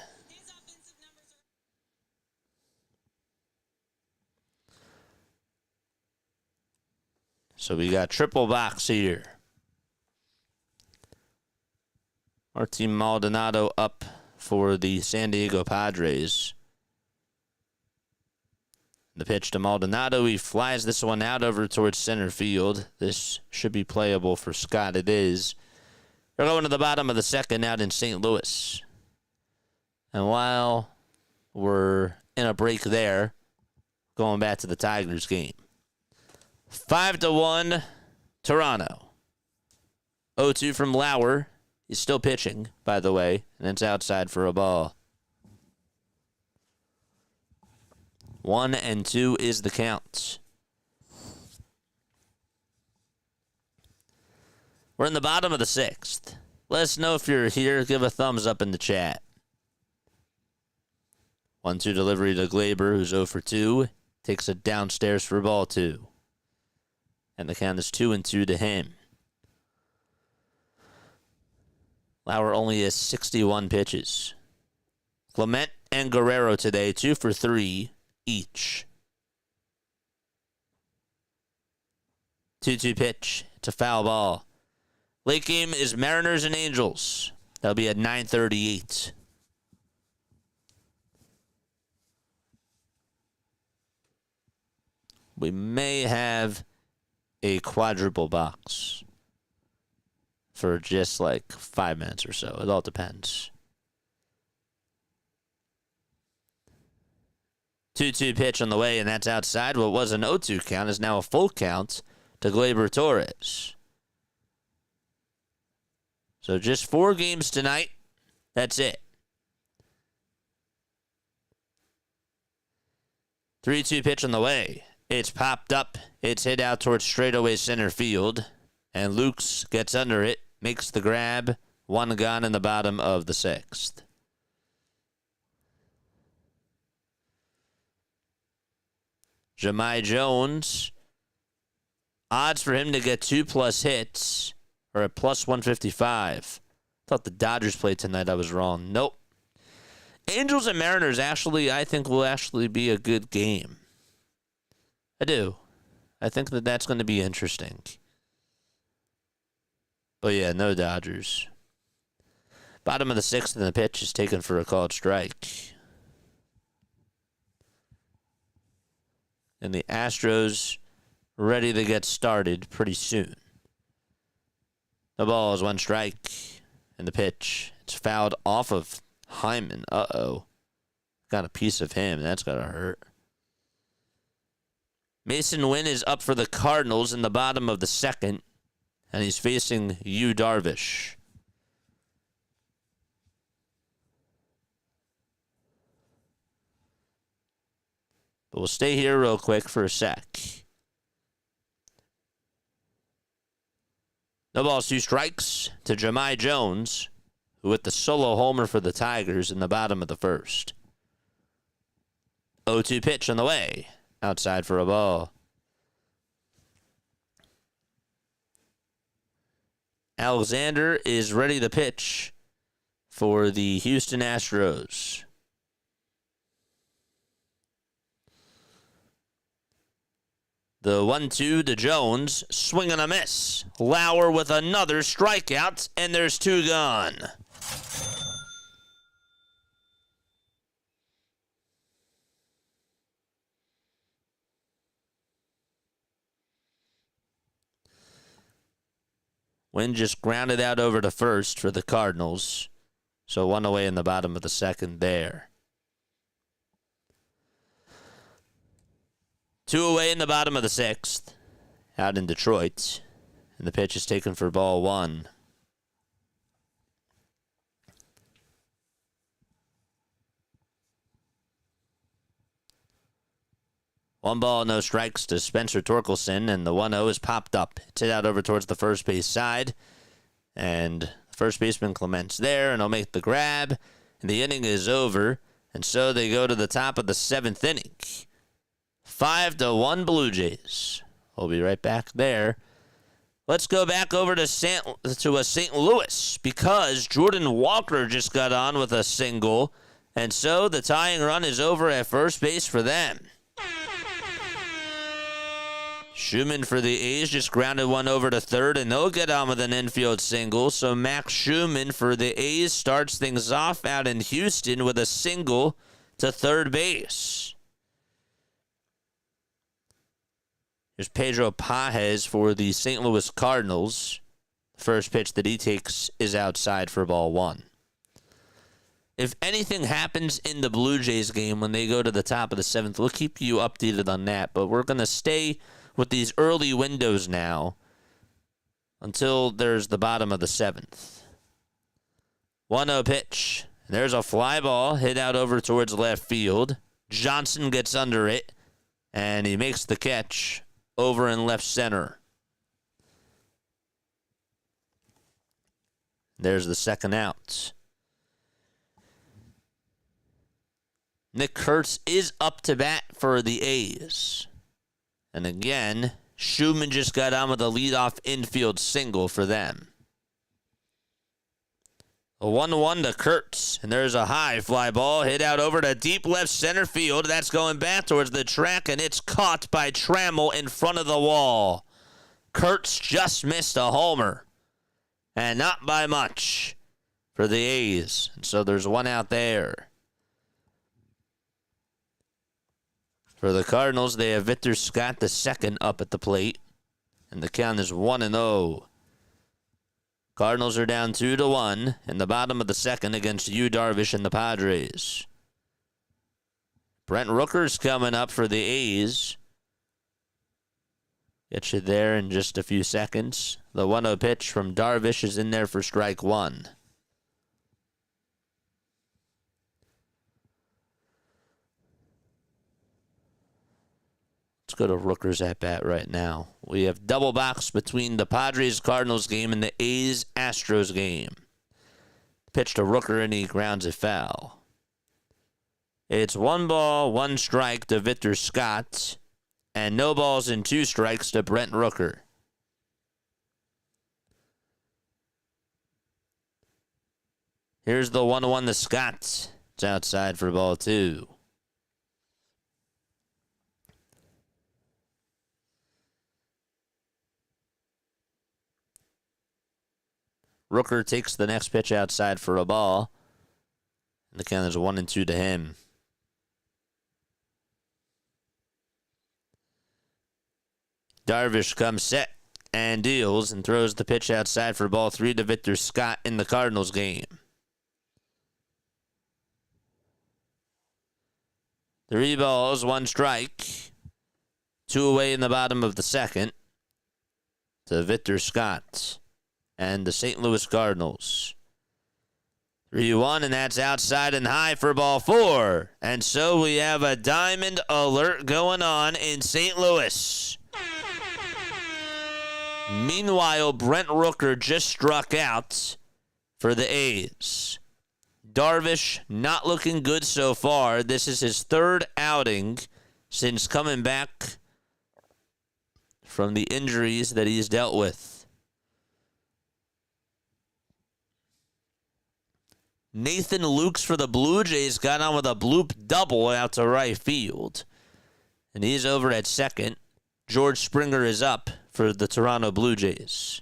So we got triple box here. Martin Maldonado up for the San Diego Padres. The pitch to Maldonado. He flies this one out over towards center field. This should be playable for Scott. It is. They're going to the bottom of the second out in St. Louis. And while we're in a break there, going back to the Tigers game. 5-1, Toronto. 0-2 from Lauer. He's still pitching, by the way, and it's outside for a ball. 1-2 is the count. We're in the bottom of the 6th. Let us know if you're here. Give a thumbs up in the chat. 1-2 delivery to Glaber, who's 0 for 2. Takes it downstairs for ball 2. And the count is 2-2 to him. Lauer only has 61 pitches. Clement and Guerrero today, 2 for 3 each. 2-2 pitch. It's a foul ball. Late game is Mariners and Angels. That'll be at 9:38. We may have a quadruple box for just like 5 minutes or so. It all depends. 2-2 pitch on the way, and that's outside. What was an 0-2 count is now a full count to Gleyber Torres. So just 4 games tonight. That's it. 3-2 pitch on the way. It's popped up. It's hit out towards straightaway center field. And Lukes gets under it, makes the grab. 1 gone in the bottom of the 6th. Jahmai Jones. Odds for him to get 2+ hits are at plus 155. Thought the Dodgers played tonight. I was wrong. Nope. Angels and Mariners actually, I think, will actually be a good game. I do. I think that that's going to be interesting. But yeah, no Dodgers. Bottom of the 6th, and the pitch is taken for a called strike. And the Astros ready to get started pretty soon. The ball is 1 strike. And the pitch, it's fouled off of Hyman. Uh-oh. Got a piece of him. That's got to hurt. Mason Wynn is up for the Cardinals in the bottom of the 2nd. And he's facing Yu Darvish. But we'll stay here real quick for a sec. No balls, 2 strikes to Jahmai Jones, who hit the solo homer for the Tigers in the bottom of the 1st. 0-2 pitch on the way. Outside for a ball. Alexander is ready to pitch for the Houston Astros. The 1-2 to Jones. Swing and a miss. Lauer with another strikeout, and there's 2 gone. Wynn just grounded out over to first for the Cardinals. So 1 away in the bottom of the 2nd there. 2 away in the bottom of the 6th. Out in Detroit. And the pitch is taken for ball 1. 1 ball, no strikes to Spencer Torkelson, and the 1-0 is popped up. It's hit out over towards the first base side, and first baseman Clement's there, and he'll make the grab, and the inning is over, and so they go to the top of the 7th inning. 5-1 Blue Jays. We'll be right back there. Let's go back over to St. Louis, because Jordan Walker just got on with a single, and so the tying run is over at first base for them. Schumann for the A's just grounded one over to third, and they'll get on with an infield single. So Max Schumann for the A's starts things off out in Houston with a single to third base. Here's Pedro Pages for the St. Louis Cardinals. The first pitch that he takes is outside for ball 1. If anything happens in the Blue Jays game when they go to the top of the 7th, we'll keep you updated on that. But we're going to stay with these early windows now until there's the bottom of the 7th. 1-0 pitch. There's a fly ball hit out over towards left field. Johnson gets under it, and he makes the catch over in left center. There's the second out. Nick Kurtz is up to bat for the A's. And again, Schumann just got on with a leadoff infield single for them. A 1-1 to Kurtz. And there's a high fly ball hit out over to deep left center field. That's going back towards the track, and it's caught by Trammell in front of the wall. Kurtz just missed a homer. And not by much for the A's. And so there's one out there. For the Cardinals, they have Victor Scott II up at the plate. And the count is 1-0. Cardinals are down 2-1 in the bottom of the 2nd against Yu Darvish and the Padres. Brent Rooker's coming up for the A's. Get you there in just a few seconds. The 1-0 pitch from Darvish is in there for strike 1. Let's go to Rooker's at bat right now. We have double box between the Padres-Cardinals game and the A's-Astros game. Pitch to Rooker, and he grounds it foul. It's 1 ball, 1 strike to Victor Scott, and no balls and 2 strikes to Brent Rooker. Here's the 1-1 to Scott. It's outside for ball 2. Rooker takes the next pitch outside for a ball. And the count is 1-2 to him. Darvish comes set and deals and throws the pitch outside for ball 3 to Victor Scott in the Cardinals game. 3 balls, 1 strike. 2 away in the bottom of the 2nd to Victor Scott and the St. Louis Cardinals. 3-1, and that's outside and high for ball 4. And so we have a diamond alert going on in St. Louis. Meanwhile, Brent Rooker just struck out for the A's. Darvish not looking good so far. This is his 3rd outing since coming back from the injuries that he's dealt with. Nathan Lukes for the Blue Jays got on with a bloop double out to right field. And he's over at second. George Springer is up for the Toronto Blue Jays.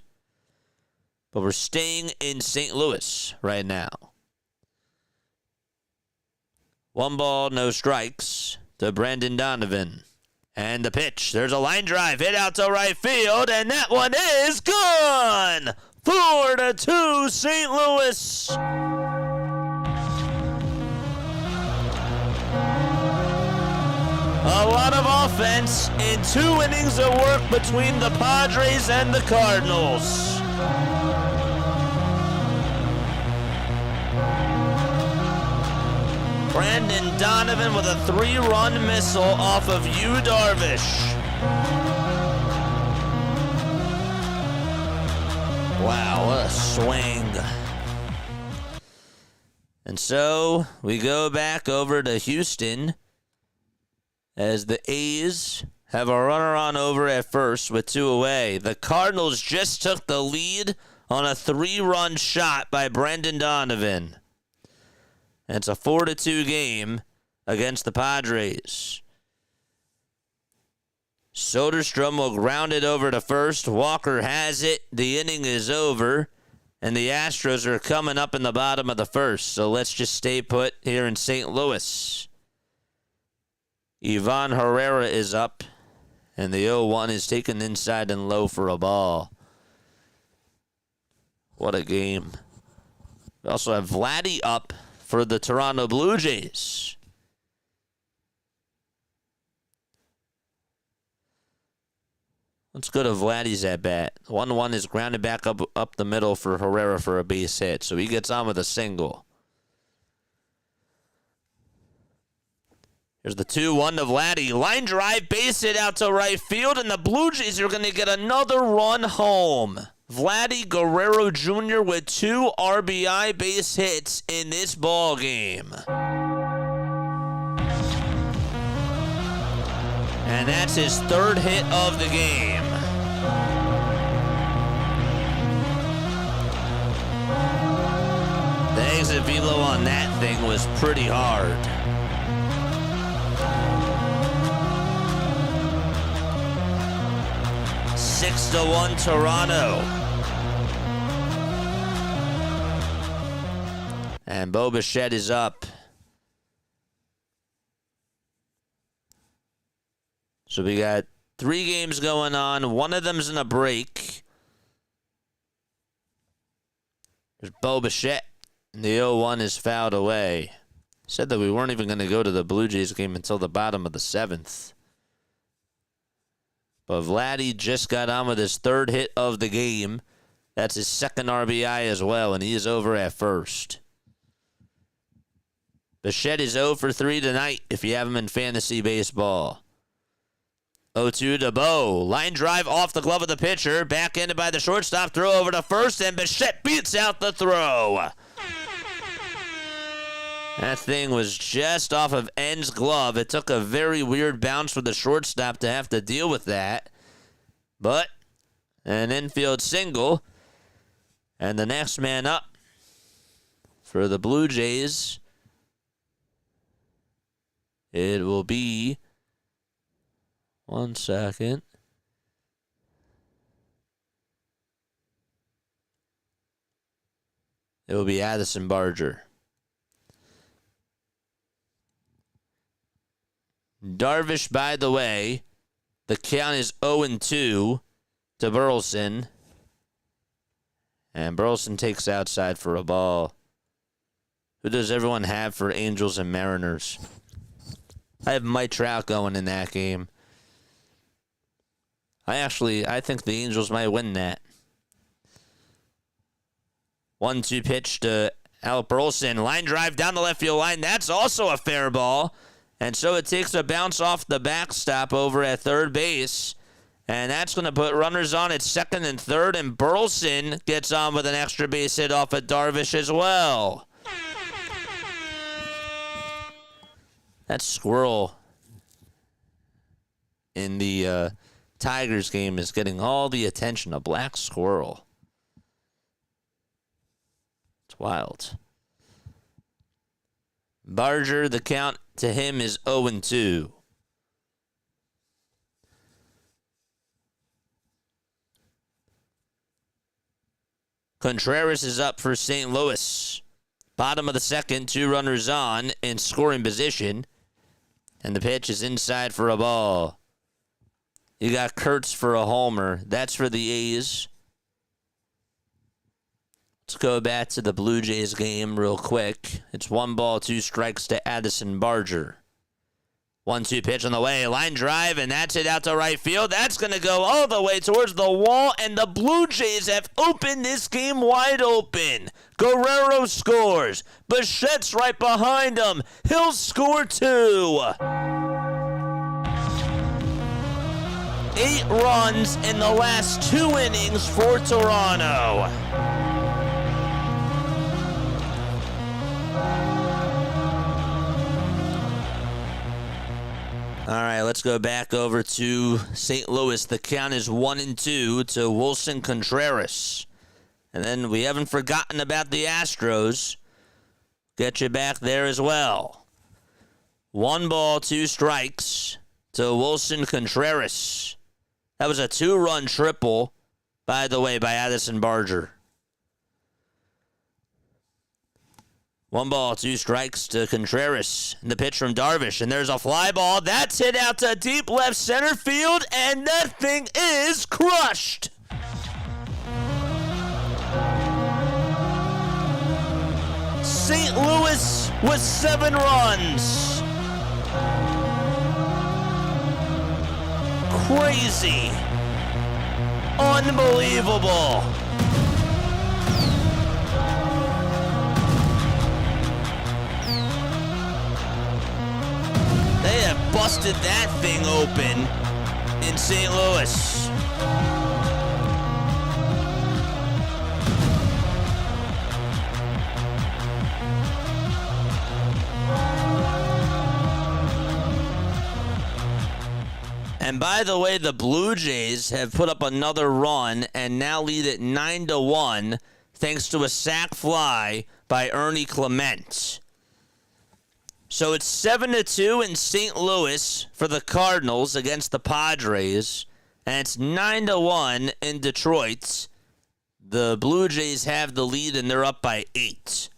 But we're staying in St. Louis right now. 1 ball, no strikes to Brandon Donovan. And the pitch. There's a line drive hit out to right field, and that one is gone! 4-2 St. Louis. A lot of offense in 2 innings of work between the Padres and the Cardinals. Brandon Donovan with a 3-run missile off of Yu Darvish. Wow, what a swing. And so we go back over to Houston as the A's have a runner on over at first with 2 away. The Cardinals just took the lead on a 3-run shot by Brendan Donovan. And it's a 4-2 game against the Padres. Soderstrom will ground it over to first. Walker has it. The inning is over. And the Astros are coming up in the bottom of the first. So let's just stay put here in St. Louis. Ivan Herrera is up. And the 0-1 is taken inside and low for a ball. What a game. We also have Vladdy up for the Toronto Blue Jays. Let's go to Vladdy's at bat. 1-1 is grounded back up the middle for Herrera for a base hit. So he gets on with a single. Here's the 2-1 to Vladdy. Line drive, base hit out to right field, and the Blue Jays are going to get another run home. Vladdy Guerrero Jr. with 2 RBI base hits in this ball game. And that's his 3rd hit of the game. The exit velo on that thing was pretty hard. 6-1 Toronto. And Bo Bichette is up. So we got 3 games going on. One of them's in a break. There's Bo Bichette. And the 0-1 is fouled away. Said that we weren't even going to go to the Blue Jays game until the bottom of the 7th. But Vladdy just got on with his 3rd hit of the game. That's his 2nd RBI as well, and he is over at first. Bichette is 0 for 3 tonight if you have him in fantasy baseball. 0-2 to Bo. Line drive off the glove of the pitcher. Backhanded by the shortstop. Throw over to first, and Bichette beats out the throw. That thing was just off of N's glove. It took a very weird bounce for the shortstop to have to deal with that. But an infield single. And the next man up for the Blue Jays, it will be, 1 second. It will be Addison Barger. Darvish, by the way, the count is 0-2 to Burleson. And Burleson takes outside for a ball. Who does everyone have for Angels and Mariners? I have Mike Trout going in that game. I think the Angels might win that. 1-2 pitch to Alec Burleson. Line drive down the left field line. That's also a fair ball. And so it takes a bounce off the backstop over at third base. And that's going to put runners on at 2nd and 3rd. And Burleson gets on with an extra base hit off of Darvish as well. That squirrel in the Tigers game is getting all the attention. A black squirrel. It's wild. Barger, the count to him is 0-2. Contreras is up for St. Louis. Bottom of the 2nd, 2 runners on in scoring position. And the pitch is inside for a ball. You got Kurtz for a homer. That's for the A's. Let's go back to the Blue Jays game real quick. It's 1 ball, 2 strikes to Addison Barger. 1-2 pitch on the way. Line drive, and that's it out to right field. That's going to go all the way towards the wall, and the Blue Jays have opened this game wide open. Guerrero scores. Bichette's right behind him. He'll score 2. 8 runs in the last 2 innings for Toronto. All right, let's go back over to St. Louis. The count is 1-2 to Wilson Contreras. And then we haven't forgotten about the Astros. Get you back there as well. 1 ball, 2 strikes to Wilson Contreras. That was a 2-run triple, by the way, by Addison Barger. 1 ball, 2 strikes to Contreras. And the pitch from Darvish. And there's a fly ball. That's hit out to deep left center field. And that thing is crushed. St. Louis with 7 runs. Crazy. Unbelievable. They have busted that thing open in St. Louis. And by the way, the Blue Jays have put up another run and now lead at 9-1 thanks to a sac fly by Ernie Clement. So it's 7-2 in St. Louis for the Cardinals against the Padres, and it's 9-1 in Detroit. The Blue Jays have the lead, and they're up by 8.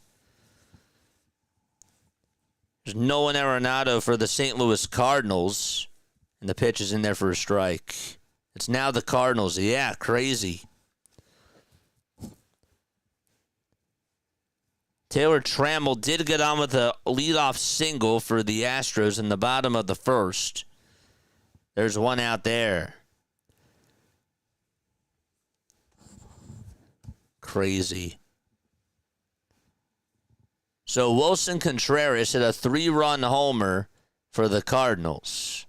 There's Nolan Arenado for the St. Louis Cardinals, and the pitch is in there for a strike. It's now the Cardinals. Yeah, crazy. Taylor Trammell did get on with a leadoff single for the Astros in the bottom of the first. There's one out there. Crazy. So Wilson Contreras hit a 3-run homer for the Cardinals.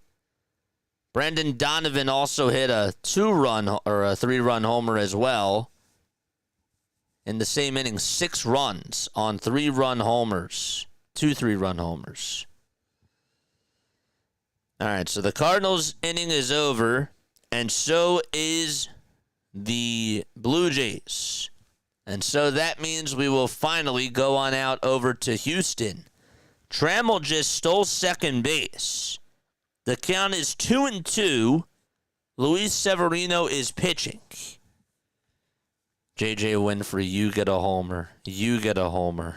Brendan Donovan also hit a 2-run or a 3-run homer as well. In the same inning, 6 runs on 3-run homers. 2 3-run homers. All right, so the Cardinals inning is over, and so is the Blue Jays. And so that means we will finally go on out over to Houston. Trammell just stole second base. The count is 2-2. Luis Severino is pitching. J.J. Winfrey, you get a homer. You get a homer.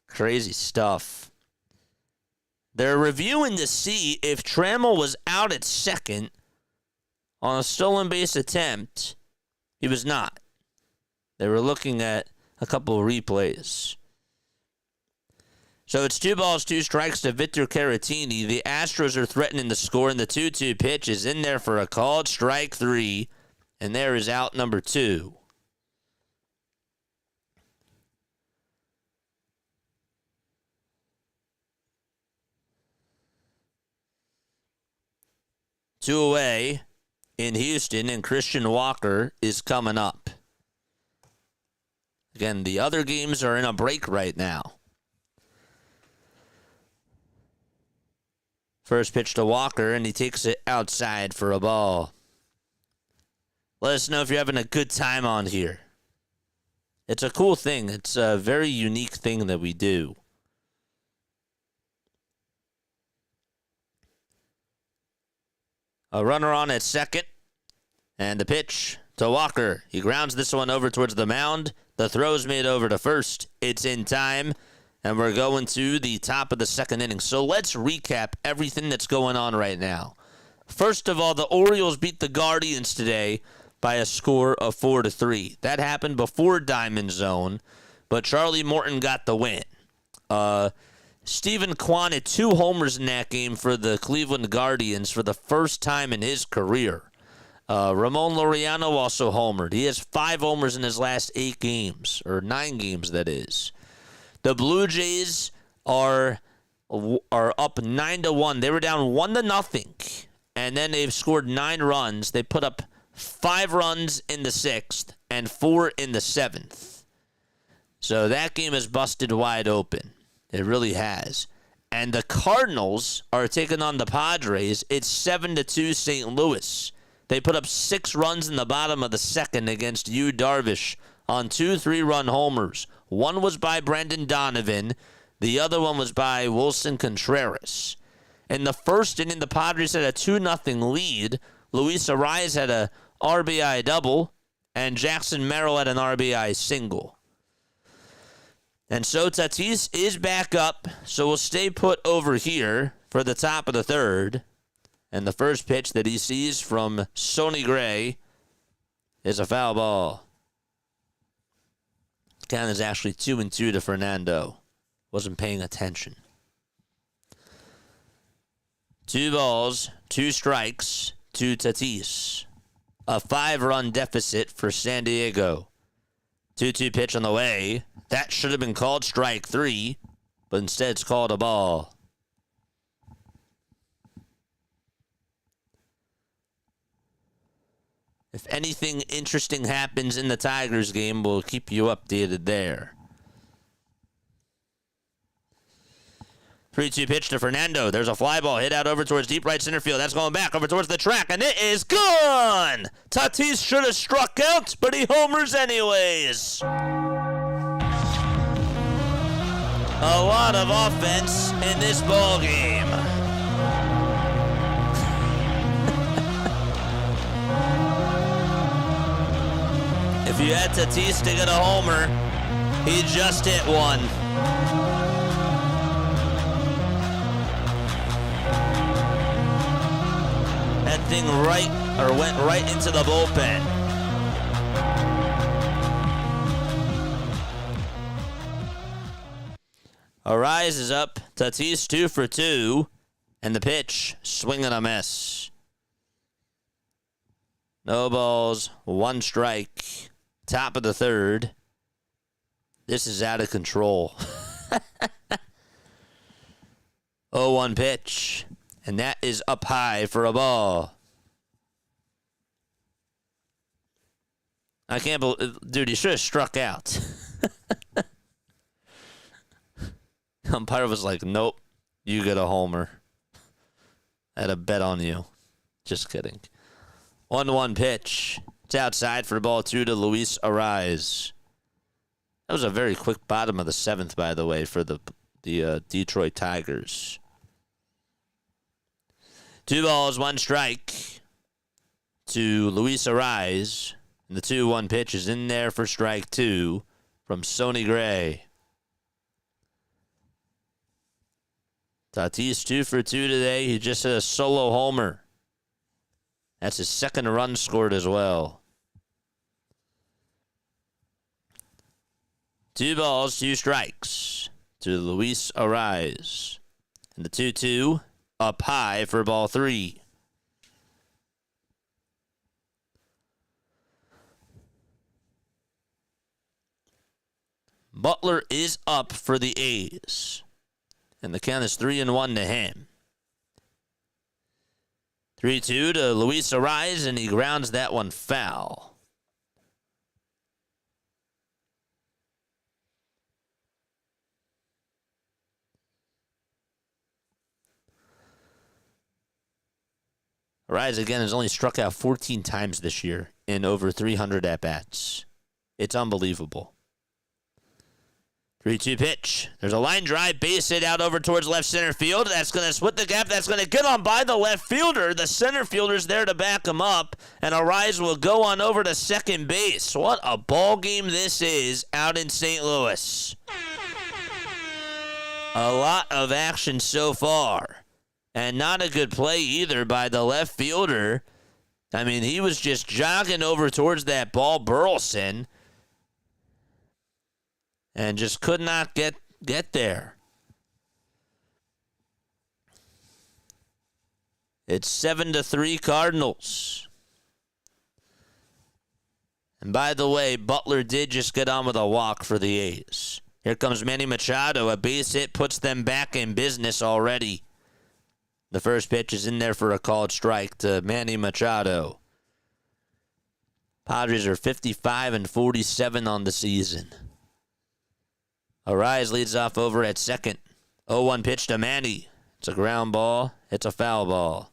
Crazy stuff. They're reviewing to see if Trammell was out at second on a stolen base attempt. He was not. They were looking at a couple of replays. So it's 2 balls, 2 strikes to Victor Caratini. The Astros are threatening to score, and the 2-2 pitch is in there for a called strike 3. And there is out number 2. Two away in Houston, and Christian Walker is coming up. Again, the other games are in a break right now. First pitch to Walker, and he takes it outside for a ball. Let us know if you're having a good time on here. It's a cool thing. It's a very unique thing that we do. A runner on at second. And the pitch to Walker. He grounds this one over towards the mound. The throw's made over to first. It's in time. And we're going to the top of the second inning. So let's recap everything that's going on right now. First of all, the Orioles beat the Guardians today by a score of 4-3. That happened before Diamond Zone, but Charlie Morton got the win. Stephen Kwan had 2 homers in that game for the Cleveland Guardians for the first time in his career. Ramon Laureano also homered. He has 5 homers in his last 8 games, or 9 games, that is. The Blue Jays are up 9-1. They were down 1-0, and then they've scored 9 runs. They put up 5 runs in the 6th and 4 in the 7th. So that game is busted wide open. It really has. And the Cardinals are taking on the Padres. It's 7-2 St. Louis. They put up 6 runs in the bottom of the 2nd against Yu Darvish on 2 3-run homers. One was by Brendan Donovan. The other one was by Wilson Contreras. In the first inning, the Padres had a 2-0 lead. Luis Ariz had a RBI double, and Jackson Merrill had an RBI single. And so Tatis is back up, so we'll stay put over here for the top of the 3rd. And the first pitch that he sees from Sonny Gray is a foul ball. Count is actually 2-2 to Fernando. Wasn't paying attention. 2 balls, 2 strikes to Tatis. A 5-run deficit for San Diego. 2-2 pitch on the way. That should have been called strike 3, but instead it's called a ball. If anything interesting happens in the Tigers game, we'll keep you updated there. 3-2 pitch to Fernando. There's a fly ball hit out over towards deep right center field. That's going back over towards the track, and it is gone! Tatis should have struck out, but he homers anyways. A lot of offense in this ball game. If you had Tatis to get a homer, he just hit one. That thing went right into the bullpen. Ariz is up. Tatis 2 for 2. And the pitch, swing and a miss. No balls, 1 strike. Top of the 3rd. This is out of control. 0-1 pitch. And that is up high for a ball. I can't believe... Dude, he should have struck out. Umpire was like, nope, you get a homer. I had a bet on you. Just kidding. 1-1 pitch. It's outside for ball 2 to Luis Ariz. That was a very quick bottom of the 7th, by the way, for the Detroit Tigers. 2 balls, 1 strike to Luis Ariz. And the 2-1 pitch is in there for strike 2 from Sonny Gray. Tatis 2 for 2 today. He just hit a solo homer. That's his 2nd run scored as well. 2 balls, 2 strikes to Luis Ariz. And the 2-2 up high for ball 3. Butler is up for the A's. And the count is 3-1 to him. 3-2 to Luis Ariz, and he grounds that one foul. Ariz, again, has only struck out 14 times this year in over 300 at-bats. It's unbelievable. 3-2 pitch. There's a line drive, base hit out over towards left center field. That's going to split the gap. That's going to get on by the left fielder. The center fielder's there to back him up, and Ariz will go on over to second base. What a ball game this is out in St. Louis. A lot of action so far, and not a good play either by the left fielder. I mean, he was just jogging over towards that ball, Burleson, and just could not get there. It's 7-3 Cardinals. And by the way, Butler did just get on with a walk for the A's. Here comes Manny Machado. A base hit puts them back in business already. The first pitch is in there for a called strike to Manny Machado. Padres are 55-47 on the season. Arise leads off over at second. 0-1 pitch to Manny. It's a ground ball. It's a foul ball.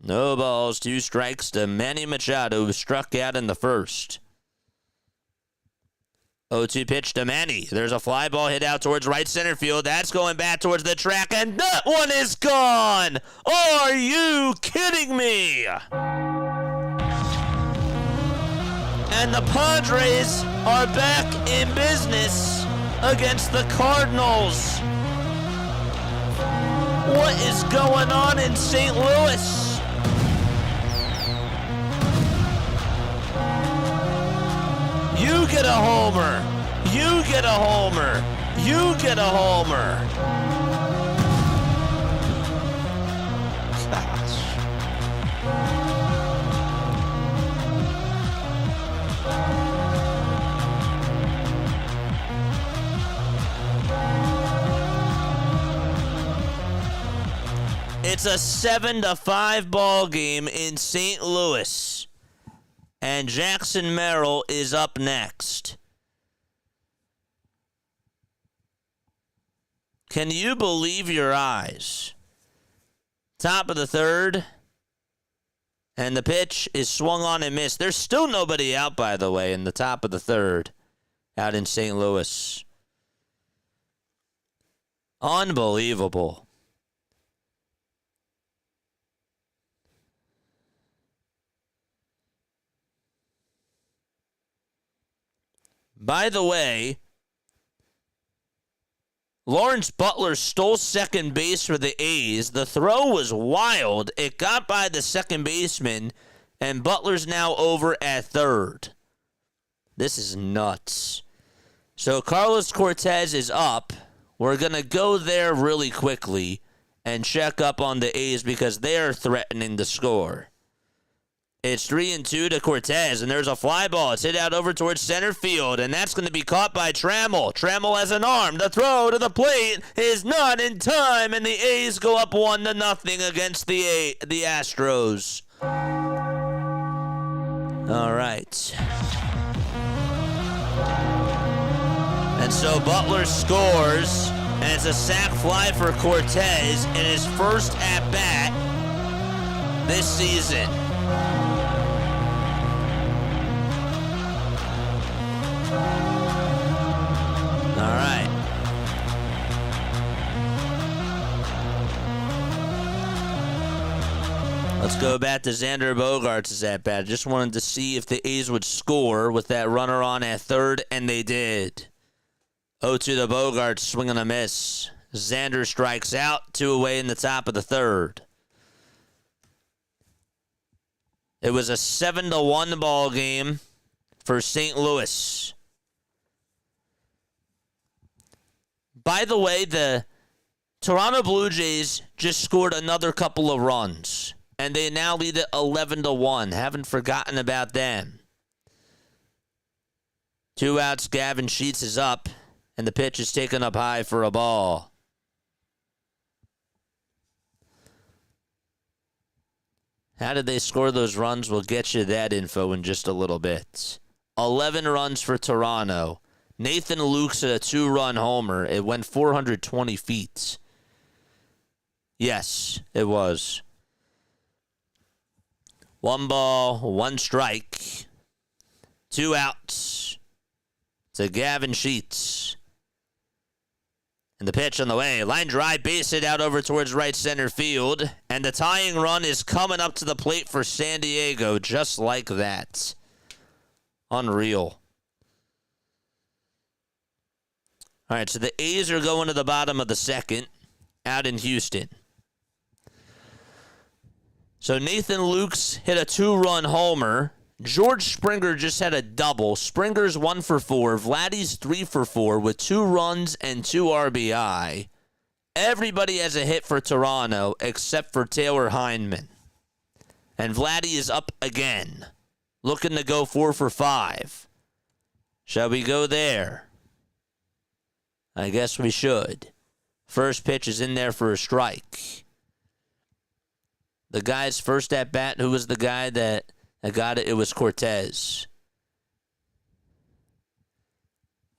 No balls, 2 strikes to Manny Machado, who struck out in the first. 0-2 pitch to Manny. There's a fly ball hit out towards right center field. That's going back towards the track, and that one is gone! Are you kidding me? And the Padres are back in business against the Cardinals. What is going on in St. Louis? You get a homer. You get a homer. You get a homer. Gosh. It's a 7-5 ball game in St. Louis. And Jackson Merrill is up next. Can you believe your eyes? Top of the third. And the pitch is swung on and missed. There's still nobody out, by the way, in the top of the third out in St. Louis. Unbelievable. By the way, Lawrence Butler stole second base for the A's. The throw was wild. It got by the second baseman, and Butler's now over at third. This is nuts. So Carlos Cortez is up. We're going to go there really quickly and check up on the A's because they're threatening to score. It's 3-2 to Cortez, and there's a fly ball. It's hit out over towards center field, and that's going to be caught by Trammell. Trammell has an arm. The throw to the plate is not in time, and the A's go up 1-0 against the Astros. All right. And so Butler scores, and it's a sac fly for Cortez in his first at-bat this season. All right. Let's go back to Xander Bogaerts' at-bat. I just wanted to see if the A's would score with that runner on at third, and they did. 0-2 to Bogaerts, swing and a miss. Xander strikes out, 2 away in the top of the third. It was a 7-1 ball game for St. Louis. By the way, the Toronto Blue Jays just scored another couple of runs, and they now lead it 11-1. Haven't forgotten about them. 2 outs, Gavin Sheets is up, and the pitch is taken up high for a ball. How did they score those runs? We'll get you that info in just a little bit. 11 runs for Toronto. Nathan Luke's a 2-run homer. It went 420 feet. Yes, it was. 1 ball, 1 strike. 2 outs to Gavin Sheets. And the pitch on the way. Line drive, base hit out over towards right center field. And the tying run is coming up to the plate for San Diego just like that. Unreal. All right, so the A's are going to the bottom of the second out in Houston. So Nathan Lukes hit a 2-run homer. George Springer just had a double. Springer's 1 for 4. Vladdy's 3 for 4 with 2 runs and 2 RBI. Everybody has a hit for Toronto except for Taylor Heineman. And Vladdy is up again, looking to go 4 for 5. Shall we go there? I guess we should. First pitch is in there for a strike. The guy's first at bat, who was the guy that got it? It was Cortez.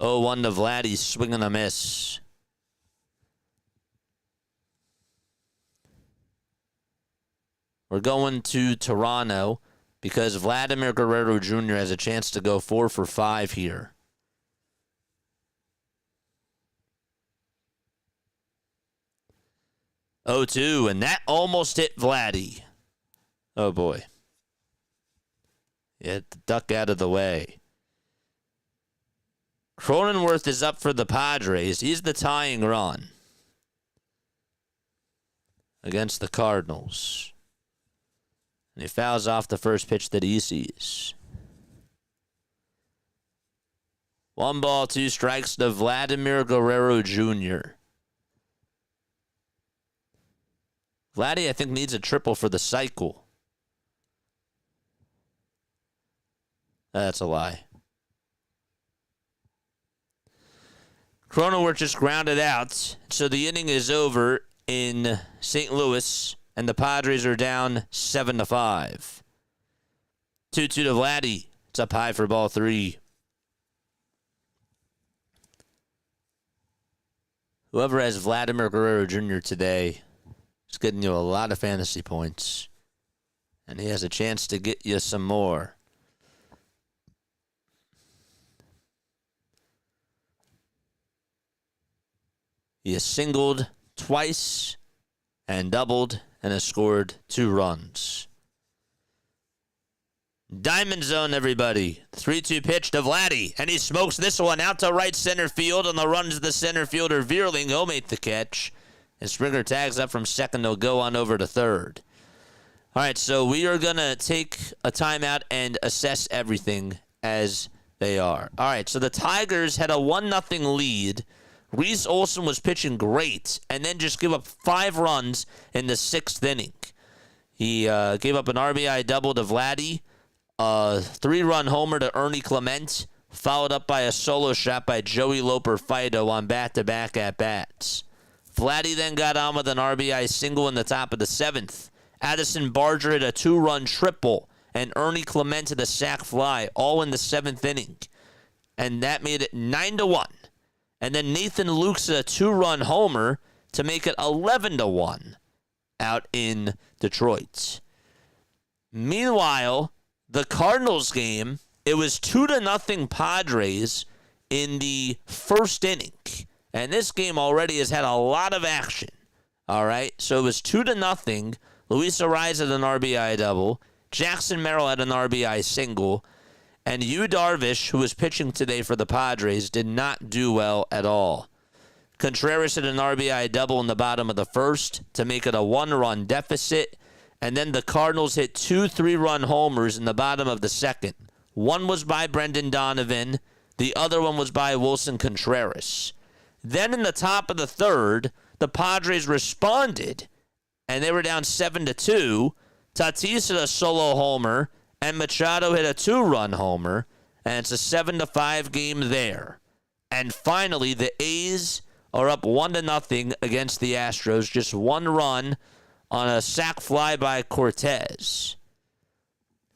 0-1 to Vladdy, swing and a miss. We're going to Toronto because Vladimir Guerrero Jr. has a chance to go 4 for 5 here. Oh, 2, and that almost hit Vladdy. Oh, boy. Yeah, duck out of the way. Cronenworth is up for the Padres. He's the tying run against the Cardinals. And he fouls off the first pitch that he sees. 1 ball, 2 strikes to Vladimir Guerrero Jr. Vladdy, I think, needs a triple for the cycle. That's a lie. Cronenworth just grounded out, so the inning is over in St. Louis, and the Padres are down 7-5. 2-2 to Vladdy. It's up high for ball 3. Whoever has Vladimir Guerrero Jr. today is getting you a lot of fantasy points, and he has a chance to get you some more. He has singled twice and doubled and has scored 2 runs. Diamond Zone, everybody. 3-2 pitch to Vladdy, and he smokes this one out to right center field on the run to the center fielder. Veerling, he'll make the catch. And Springer tags up from second. They'll go on over to third. All right, so we are going to take a timeout and assess everything as they are. All right, so the Tigers had a 1-0 lead. Reese Olson was pitching great and then just gave up 5 runs in the 6th inning. He gave up an RBI double to Vladdy, a 3-run homer to Ernie Clement, followed up by a solo shot by Joey Loper Fido on back-to-back at-bats. Vladdy then got on with an RBI single in the top of the 7th. Addison Barger hit a 2-run triple, and Ernie Clement hit a sac fly, all in the 7th inning. And that made it 9-1. And then Nathan Lukes hit a 2-run homer to make it 11-1 out in Detroit. Meanwhile, the Cardinals game, it was 2-0 Padres in the 1st inning. And this game already has had a lot of action. All right, so it was 2-0. Luis Ariz had an RBI double. Jackson Merrill had an RBI single. And Yu Darvish, who was pitching today for the Padres, did not do well at all. Contreras hit an RBI double in the bottom of the 1st to make it a 1-run deficit. And then the Cardinals hit 2 3-run homers in the bottom of the 2nd. One was by Brendan Donovan. The other one was by Wilson Contreras. Then in the top of the 3rd, the Padres responded, and they were down 7-2. Tatis hit a solo homer, and Machado hit a 2-run homer, and it's a 7-5 game there. And finally, the A's are up 1-0 against the Astros, just 1 run on a sac fly by Cortez.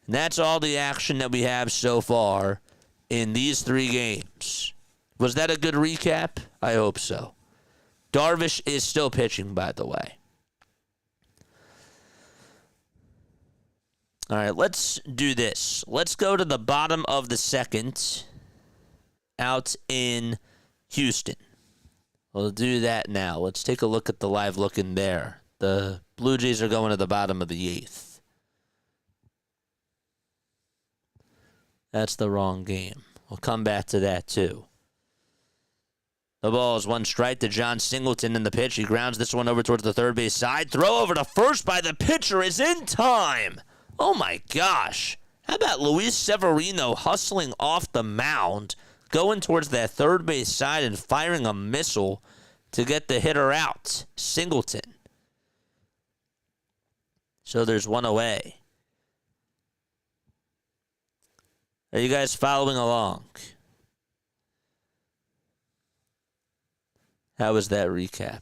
And that's all the action that we have so far in these 3 games. Was that a good recap? I hope so. Darvish is still pitching, by the way. All right, let's do this. Let's go to the bottom of the 2nd out in Houston. We'll do that now. Let's take a look at the live look in there. The Blue Jays are going to the bottom of the 8th. That's the wrong game. We'll come back to that, too. The ball is one strike to John Singleton in the pitch. He grounds this one over towards the third base side. Throw over to first by the pitcher is in time. Oh, my gosh. How about Luis Severino hustling off the mound, going towards that third base side and firing a missile to get the hitter out, Singleton. So there's one away. Are you guys following along? How was that recap?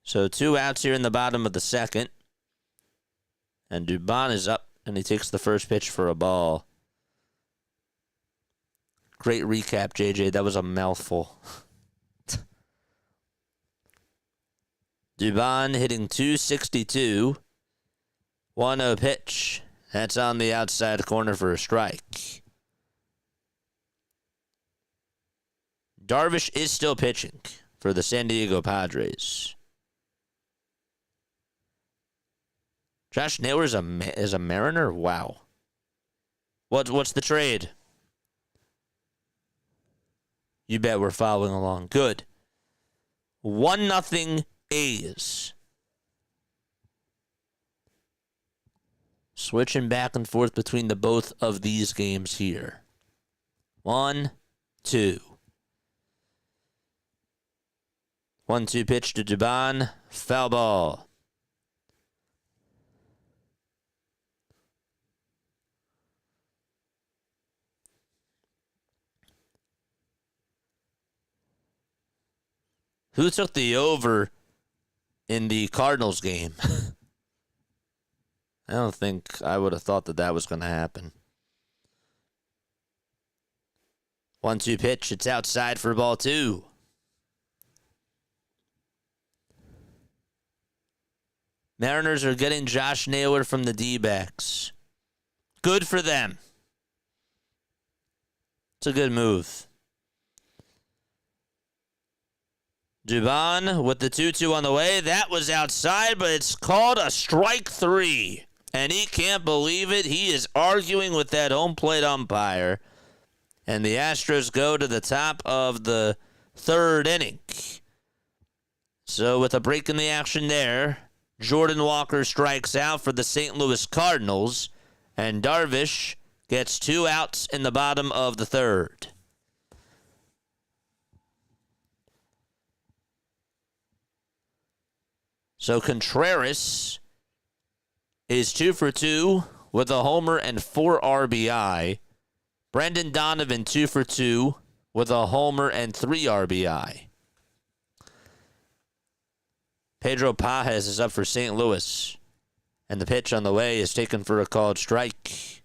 So 2 outs here in the bottom of the second. And Dubon is up, and he takes the first pitch for a ball. Great recap, JJ. That was a mouthful. Dubon hitting .262. 1-0 pitch. That's on the outside corner for a strike. Darvish is still pitching for the San Diego Padres. Josh Naylor is a Mariner? Wow. What's the trade? You bet we're following along. Good. 1-0 A's. Switching back and forth between the both of these games here. 1-2. 1-2 pitch to Dubon. Foul ball. Who took the over in the Cardinals game? I don't think I would have thought that was going to happen. 1-2 pitch. It's outside for ball 2. Mariners are getting Josh Naylor from the D-backs. Good for them. It's a good move. Dubon with the 2-2 on the way. That was outside, but it's called a strike 3. And he can't believe it. He is arguing with that home plate umpire. And the Astros go to the top of the third inning. So with a break in the action there, Jordan Walker strikes out for the St. Louis Cardinals. And Darvish gets 2 outs in the bottom of the third. So Contreras is 2 for 2 with a homer and 4 RBI. Brendan Donovan 2 for 2 with a homer and 3 RBI. Pedro Pages is up for St. Louis. And the pitch on the way is taken for a called strike.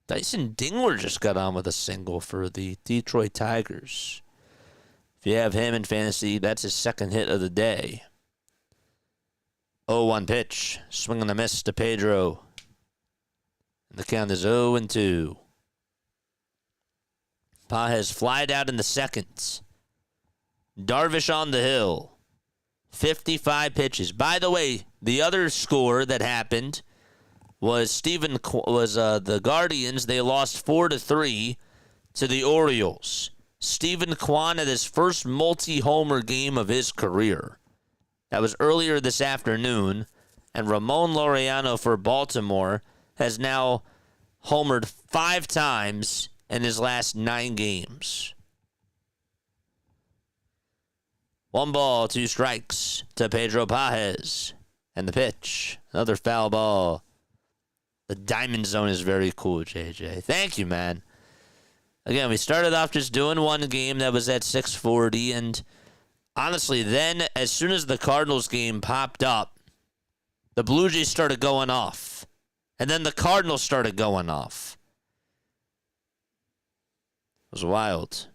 Dyson Dingler just got on with a single for the Detroit Tigers. If you have him in fantasy, that's his second hit of the day. 0-1 pitch. Swing and a miss to Pedro. And the count is 0-2. Pages flied out in the second. Darvish on the hill. 55 pitches. By the way, the other score that happened was the Guardians. They lost 4-3 to the Orioles. Stephen Kwan had his first multi-homer game of his career. That was earlier this afternoon. And Ramon Laureano for Baltimore has now homered 5 times in his last 9 games. 1 ball, 2 strikes to Pedro Pages. And the pitch, another foul ball. The Diamond Zone is very cool, JJ. Thank you, man. Again, we started off just doing one game that was at 640, and honestly, then as soon as the Cardinals game popped up, the Blue Jays started going off, and then the Cardinals started going off. It was wild.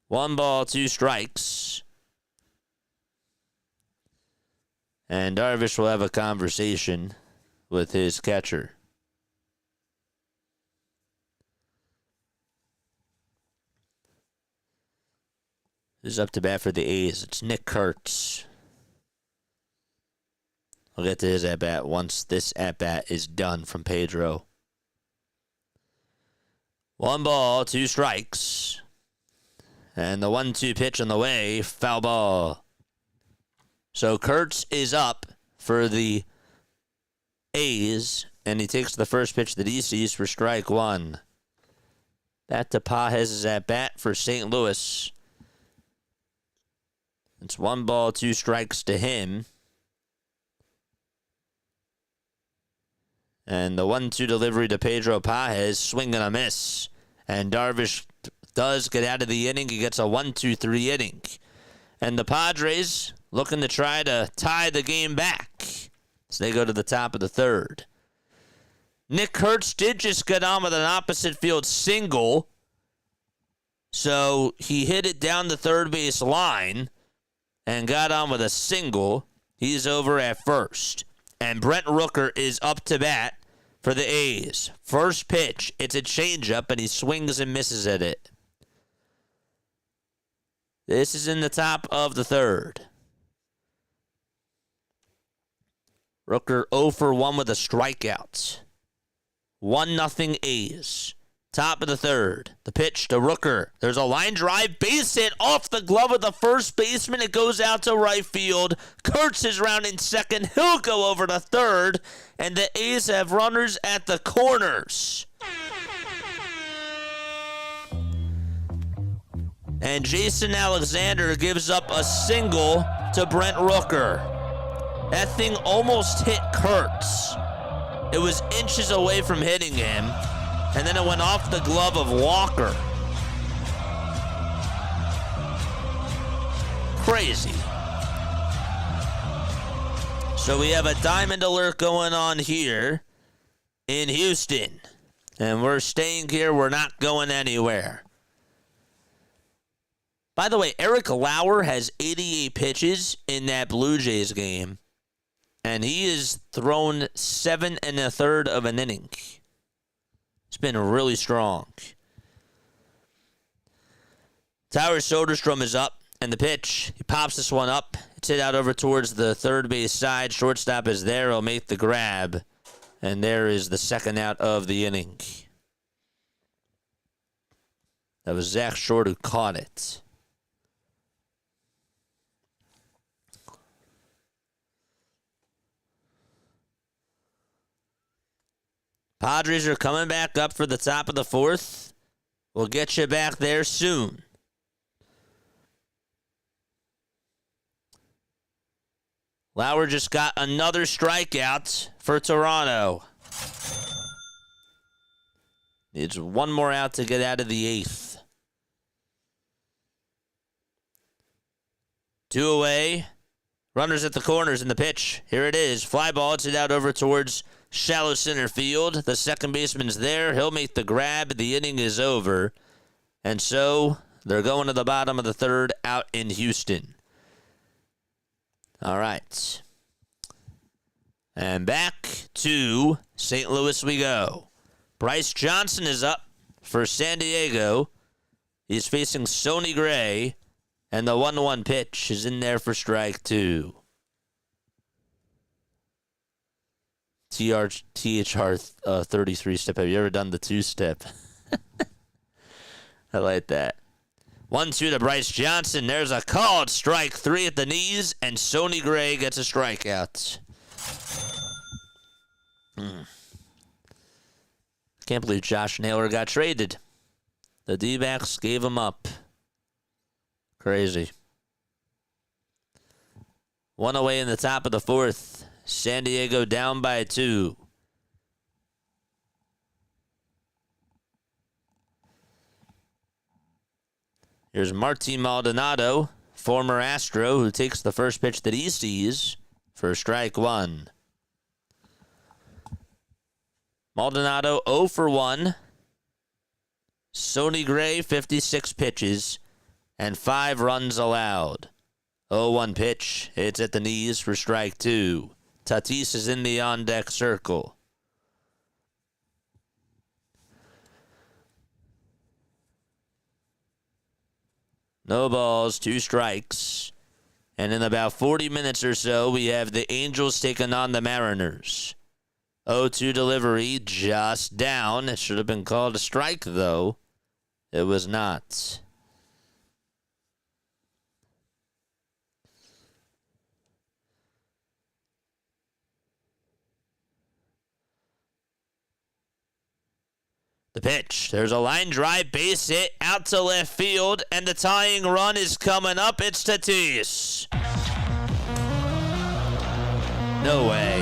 One ball, 2 strikes. And Darvish will have a conversation with his catcher. is up to bat for the A's. It's Nick Kurtz. I'll get to his at-bat once this at-bat is done from Pedro. 1 ball, 2 strikes. And the 1-2 pitch on the way, foul ball. So Kurtz is up for the A's, and he takes the first pitch that he sees for strike 1. That to Pages is at bat for St. Louis. It's 1 ball, 2 strikes to him. And the 1-2 delivery to Pedro Pages, swing and a miss. And Darvish does get out of the inning. He gets a 1-2-3 inning. And the Padres looking to try to tie the game back. So they go to the top of the 3rd. Nick Kurtz did just get on with an opposite field single. So he hit it down the third base line and got on with a single. He's over at first. And Brent Rooker is up to bat for the A's. First pitch, it's a changeup, and he swings and misses at it. This is in the top of the 3rd. Rooker 0 for 1 with a strikeout. 1-0 A's. Top of the 3rd. The pitch to Rooker. There's a line drive. Base hit off the glove of the first baseman. It goes out to right field. Kurtz is rounding second. He'll go over to 3rd. And the A's have runners at the corners. And Jason Alexander gives up a single to Brent Rooker. That thing almost hit Kurtz. It was inches away from hitting him. And then it went off the glove of Walker. Crazy. So we have a diamond alert going on here in Houston. And we're staying here. We're not going anywhere. By the way, Eric Lauer has 88 pitches in that Blue Jays game. And he has thrown 7 1/3 of an inning. It's been really strong. Tyler Soderstrom is up, and the pitch. He pops this one up. It's hit out over towards the third base side. Shortstop is there. He'll make the grab. And there is the second out of the inning. That was Zach Short who caught it. Padres are coming back up for the top of the 4th. We'll get you back there soon. Lauer just got another strikeout for Toronto. Needs one more out to get out of the 8th. 2 away. Runners at the corners in the pitch. Here it is. Fly ball. It's it out over towards shallow center field. The second baseman's there. He'll make the grab. The inning is over. And so they're going to the bottom of the 3rd out in Houston. All right. And back to St. Louis we go. Bryce Johnson is up for San Diego. He's facing Sonny Gray. And the 1-1 pitch is in there for strike 2. THR 33 step. Have you ever done the 2-step? I like that. 1-2 to Bryce Johnson. There's a called strike 3 at the knees, and Sonny Gray gets a strikeout. Can't believe Josh Naylor got traded. The D-backs gave him up. Crazy. 1 away in the top of the 4th. San Diego down by 2. Here's Martin Maldonado, former Astro, who takes the first pitch that he sees for strike 1. Maldonado 0 for 1. Sonny Gray, 56 pitches and 5 runs allowed. 0-1 pitch. It's at the knees for strike 2. Tatis is in the on-deck circle. No balls, 2 strikes. And in about 40 minutes or so, we have the Angels taking on the Mariners. 0-2 delivery, just down. It should have been called a strike, though. It was not. The pitch. There's a line drive, base hit, out to left field, and the tying run is coming up. It's Tatis. No way.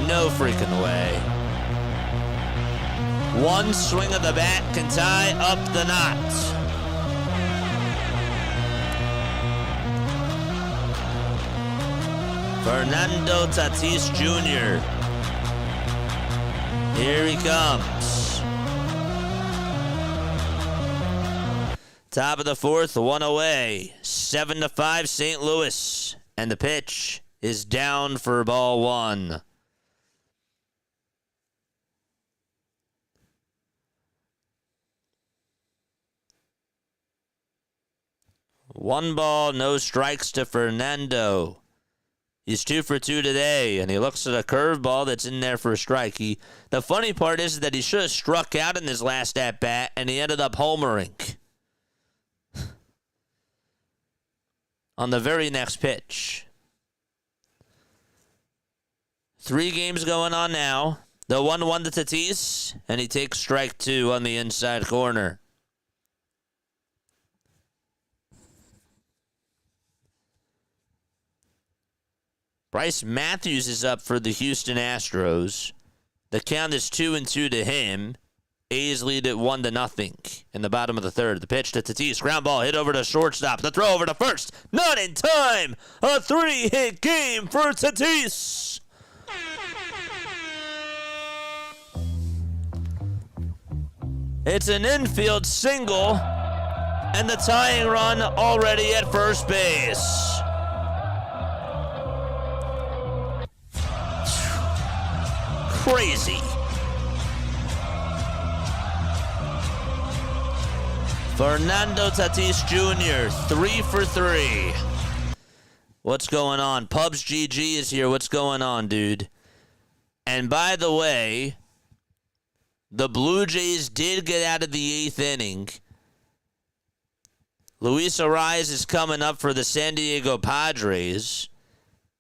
No freaking way. One swing of the bat can tie up the knot. Fernando Tatis Jr. Here he comes. Top of the 4th, 1 away. 7-5 St. Louis. And the pitch is down for ball 1. One ball, no strikes to Fernando. He's 2 for 2 today, and he looks at a curveball that's in there for a strike. The funny part is that he should have struck out in his last at-bat, and he ended up homering on the very next pitch. 3 games going on now. The 1-1 to Tatis, and he takes strike 2 on the inside corner. Bryce Matthews is up for the Houston Astros. The count is 2-2 to him. A's lead at 1-0 in the bottom of the 3rd. The pitch to Tatis. Ground ball hit over to shortstop. The throw over to first. Not in time. A 3-hit game for Tatis. It's an infield single. And the tying run already at first base. Crazy. Fernando Tatis Jr., 3 for 3. What's going on? Pubs GG is here. What's going on, dude? And by the way, the Blue Jays did get out of the 8th inning. Luis Ariz is coming up for the San Diego Padres.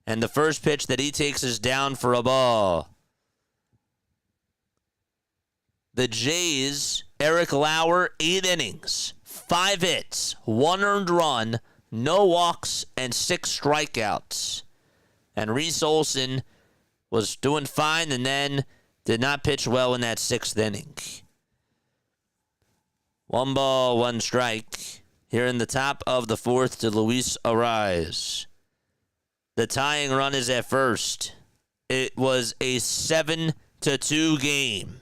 And the first pitch that he takes is down for a ball. The Jays, Eric Lauer, 8 innings, 5 hits, 1 earned run, no walks, and 6 strikeouts. And Reese Olson was doing fine and then did not pitch well in that 6th inning. 1 ball, 1 strike. Here in the top of the 4th to Luis Ariz. The tying run is at first. It was a 7-2 game.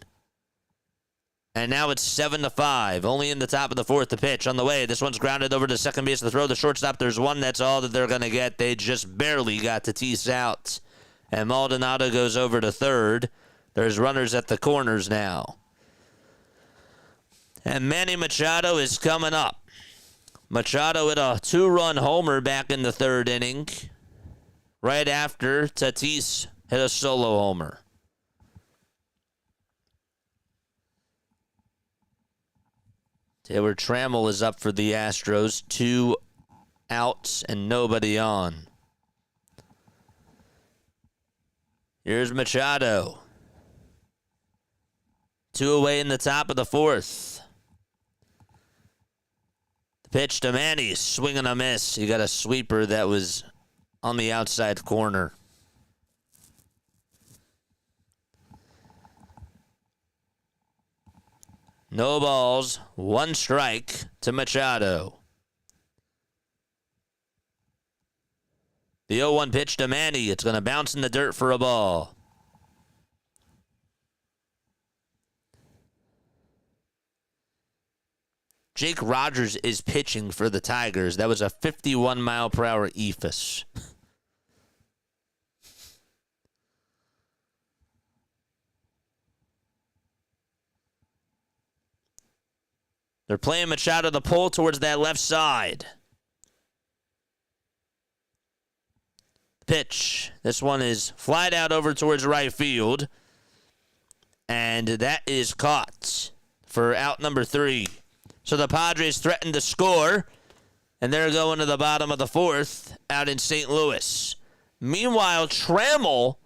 And now it's 7-5. Only in the top of the 4th, the pitch on the way. This one's grounded over to second base. The throw, the shortstop. There's one. That's all that they're going to get. They just barely got Tatis out. And Maldonado goes over to 3rd. There's runners at the corners now. And Manny Machado is coming up. Machado hit a 2-run homer back in the 3rd inning. Right after Tatis hit a solo homer. Taylor Trammell is up for the Astros. 2 outs and nobody on. Here's Machado. 2 away in the top of the 4th. The pitch to Manny. Swing and a miss. He got a sweeper that was on the outside corner. No balls, 1 strike to Machado. The 0-1 pitch to Manny. It's going to bounce in the dirt for a ball. Jake Rogers is pitching for the Tigers. That was a 51-mile-per-hour eephus. They're playing Machado to pull towards that left side. Pitch. This one is flied out over towards right field. And that is caught for out number 3. So the Padres threaten to score. And they're going to the bottom of the 4th out in St. Louis. Meanwhile, Trammell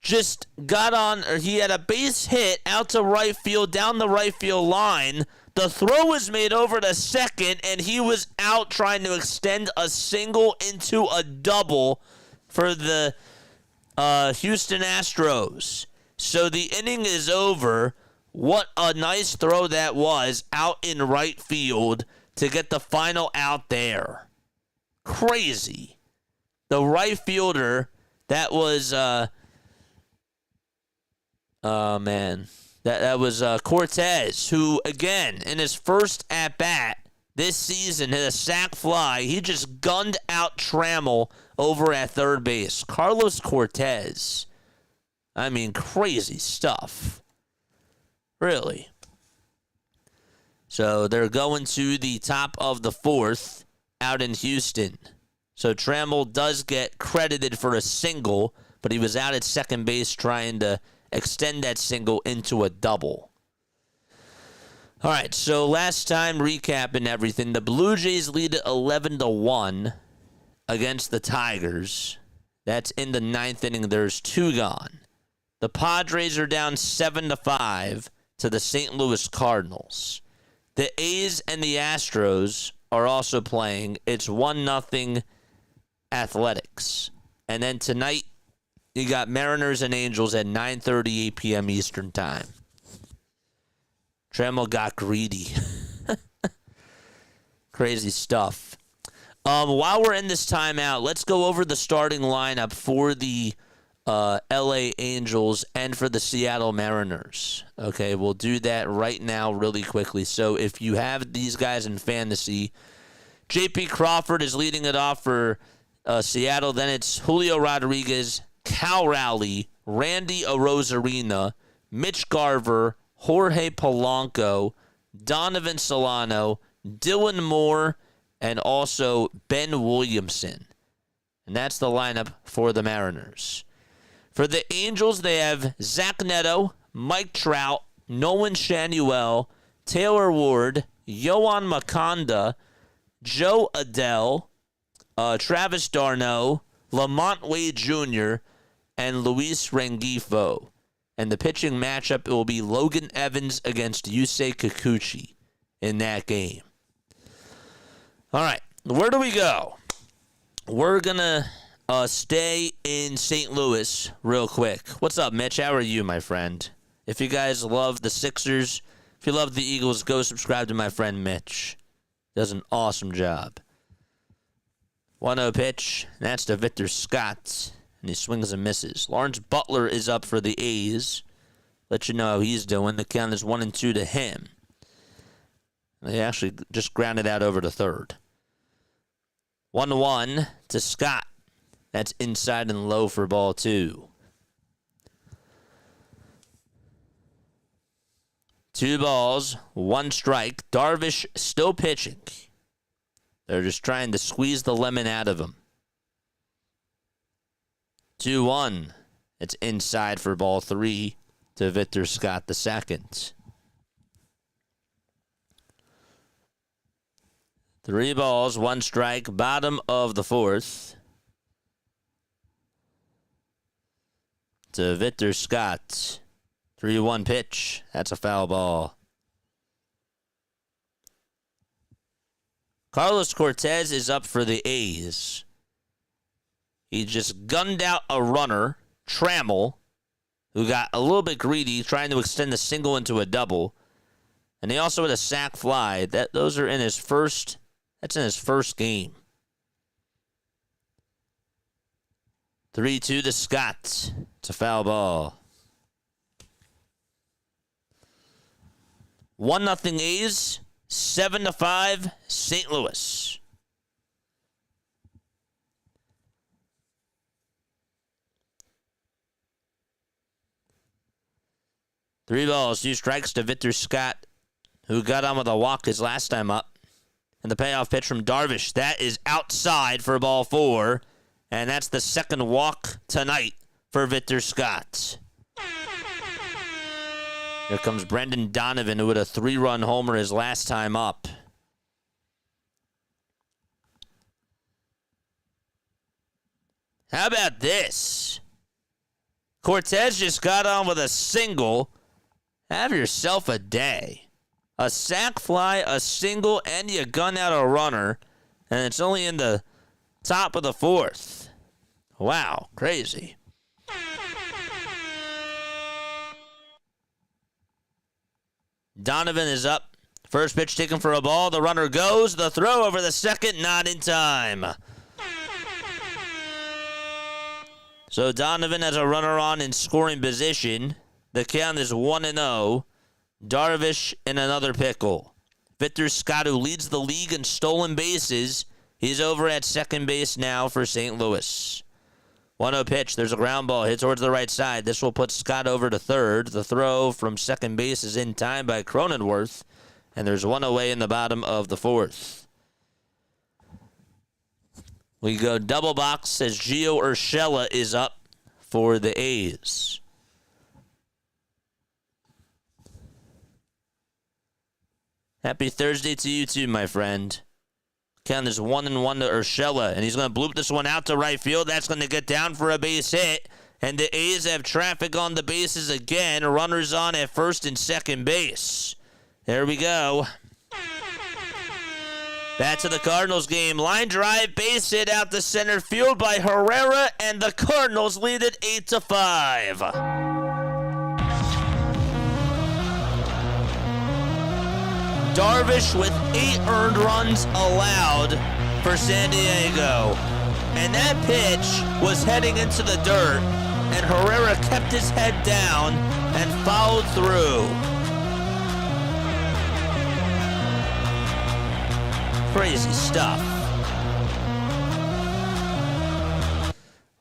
just got on, or he had a base hit out to right field, down the right field line. The throw was made over to second, and he was out trying to extend a single into a double for the Houston Astros. So the inning is over. What a nice throw that was out in right field to get the final out there. Crazy. The right fielder, that was, oh, man. That was Cortez, who, again, in his first at-bat this season, hit a sac fly. He just gunned out Trammell over at third base. Carlos Cortez. I mean, crazy stuff. Really. So they're going to the top of the 4th out in Houston. So Trammell does get credited for a single, but he was out at second base trying to extend that single into a double. All right, so last time recapping everything, the Blue Jays lead 11-1 against the Tigers. That's in the 9th inning. There's 2 gone. The Padres are down 7-5 to the St. Louis Cardinals. The A's and the Astros are also playing. It's 1-0 Athletics. And then tonight, you got Mariners and Angels at 9:38 p.m. Eastern Time. Trammell got greedy. Crazy stuff. While we're in this timeout, let's go over the starting lineup for the LA Angels and for the Seattle Mariners. Okay, we'll do that right now really quickly. So if you have these guys in fantasy, J.P. Crawford is leading it off for Seattle. Then it's Julio Rodriguez, Cal Raleigh, Randy Arozarena, Mitch Garver, Jorge Polanco, Donovan Solano, Dylan Moore, and also Ben Williamson. And that's the lineup for the Mariners. For the Angels, they have Zach Neto, Mike Trout, Nolan Shanuel, Taylor Ward, Yohan Maconda, Joe Adele, Travis d'Arnaud, Lamont Wade Jr., and Luis Rengifo. And the pitching matchup will be Logan Evans against Yusei Kikuchi in that game. All right, where do we go? We're going to stay in St. Louis real quick. What's up, Mitch? How are you, my friend? If you guys love the Sixers, if you love the Eagles, go subscribe to my friend Mitch. Does an awesome job. 1-0 pitch. That's to Victor Scott. And he swings and misses. Lawrence Butler is up for the A's. Let you know how he's doing. The count is 1-2 to him. They actually just grounded out over to third. 1-1 to Scott. That's inside and low for ball 2. 2 balls, 1 strike. Darvish still pitching. They're just trying to squeeze the lemon out of him. 2-1. It's inside for ball 3 to Victor Scott II. 3 balls, 1 strike, bottom of the 4th. To Victor Scott. 3-1 pitch. That's a foul ball. Carlos Cortez is up for the A's. He just gunned out a runner, Trammell, who got a little bit greedy, trying to extend the single into a double. And he also had a sac fly. Those are in his first. That's in his first game. 3-2 to Scott. It's a foul ball. 1-0 A's. 7-5 St. Louis. Three balls, 2 strikes to Victor Scott who got on with a walk his last time up. And the payoff pitch from Darvish. That is outside for ball 4. And that's the second walk tonight for Victor Scott. Here comes Brendan Donovan, who had a 3-run homer his last time up. How about this? Cortez just got on with a single. Have yourself a day. A sac fly, a single, and you gun out a runner. And it's only in the top of the 4th. Wow, crazy. Donovan is up. First pitch taken for a ball. The runner goes. The throw over the second, not in time. So Donovan has a runner on in scoring position. The count is 1-0. Darvish in another pickle. Victor Scott, who leads the league in stolen bases, he's over at second base now for St. Louis. 1-0 pitch. There's a ground ball hit towards the right side. This will put Scott over to third. The throw from second base is in time by Cronenworth. And there's one away in the bottom of the 4th. We go double box as Gio Urshela is up for the A's. Happy Thursday to you too, my friend. Count is 1-1 to Urshela, and he's going to bloop this one out to right field. That's going to get down for a base hit, and the A's have traffic on the bases again. Runners on at first and second base. There we go. Back to the Cardinals game. Line drive, base hit out to center field by Herrera, and the Cardinals lead it 8-5. Darvish with 8 earned runs allowed for San Diego. And that pitch was heading into the dirt, and Herrera kept his head down and followed through. Crazy stuff.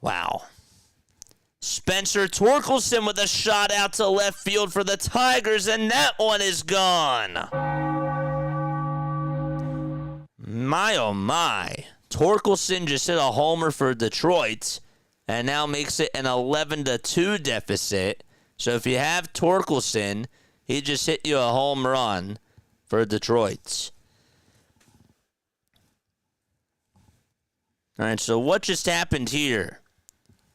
Wow. Spencer Torkelson with a shot out to left field for the Tigers, and that one is gone. My, oh my. Torkelson just hit a homer for Detroit and now makes it an 11-2 deficit. So if you have Torkelson, he just hit you a home run for Detroit. All right, so what just happened here?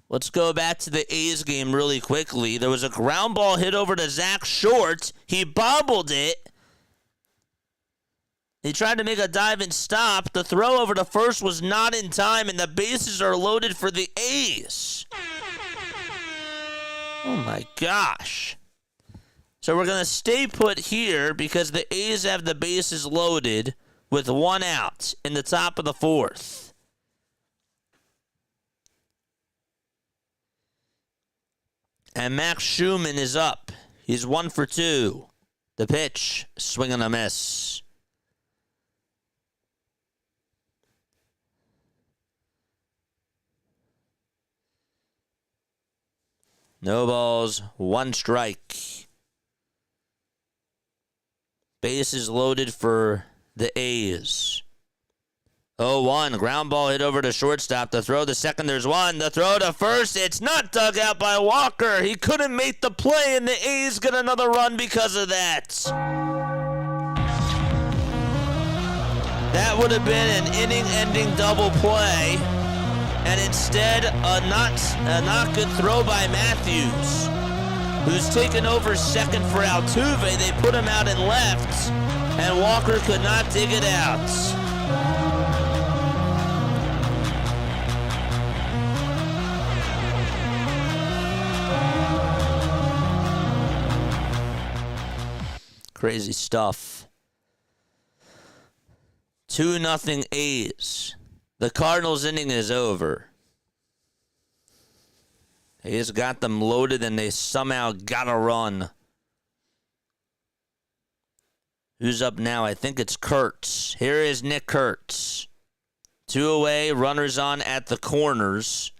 Let's go back to the A's game really quickly. There was a ground ball hit over to Zach Short. He bobbled it. He tried to make a dive and stop. The throw over to first was not in time, and the bases are loaded for the A's. Oh, my gosh. So we're going to stay put here because the A's have the bases loaded with 1 out in the top of the 4th. And Max Schumann is up. He's 1 for 2. The pitch, swing and a miss. No balls, 1 strike. Bases loaded for the A's. 0-1, ground ball hit over to shortstop. The throw to second, there's one. The throw to first, it's not dug out by Walker. He couldn't make the play, and the A's get another run because of that. That would have been an inning-ending double play. And instead, a not good throw by Matthews, who's taken over second for Altuve. They put him out in left, and Walker could not dig it out. Crazy stuff. 2-0 A's. The Cardinals inning is over. A's got them loaded, and they somehow got a run. Who's up now? I think it's Kurtz. Here is Nick Kurtz. 2 away, runners on at the corners.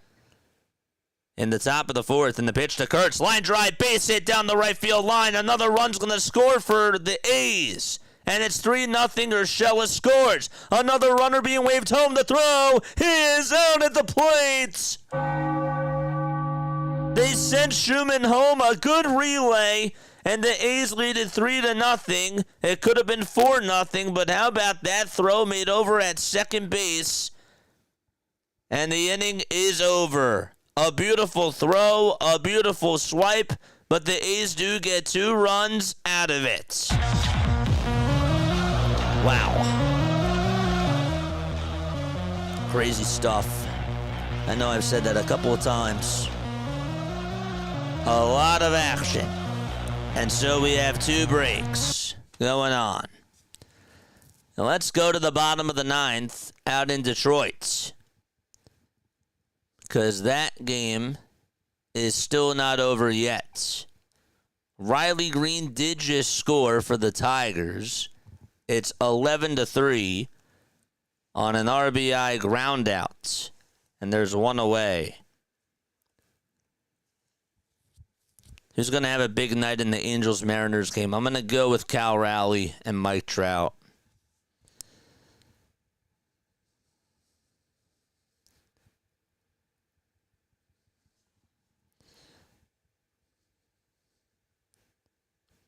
in the top of the fourth. And the pitch to Kurtz. Line drive, base hit down the right field line. Another run's going to score for the A's. And it's 3-0. Urshela scores. Another runner being waved home to throw. He is out at the plate. They sent Schumann home. A good relay. And the A's lead it 3-0. It could have been 4-0. But how about that throw made over at second base? And the inning is over. A beautiful throw. A beautiful swipe. But the A's do get 2 runs out of it. Wow. Crazy stuff. I know I've said that a couple of times. A lot of action. And so we have 2 breaks going on. Now let's go to the bottom of the 9th out in Detroit. Because that game is still not over yet. Riley Green did just score for the Tigers. It's 11-3 on an RBI ground out. And there's 1 away. Who's going to have a big night in the Angels-Mariners game? I'm going to go with Cal Raleigh and Mike Trout.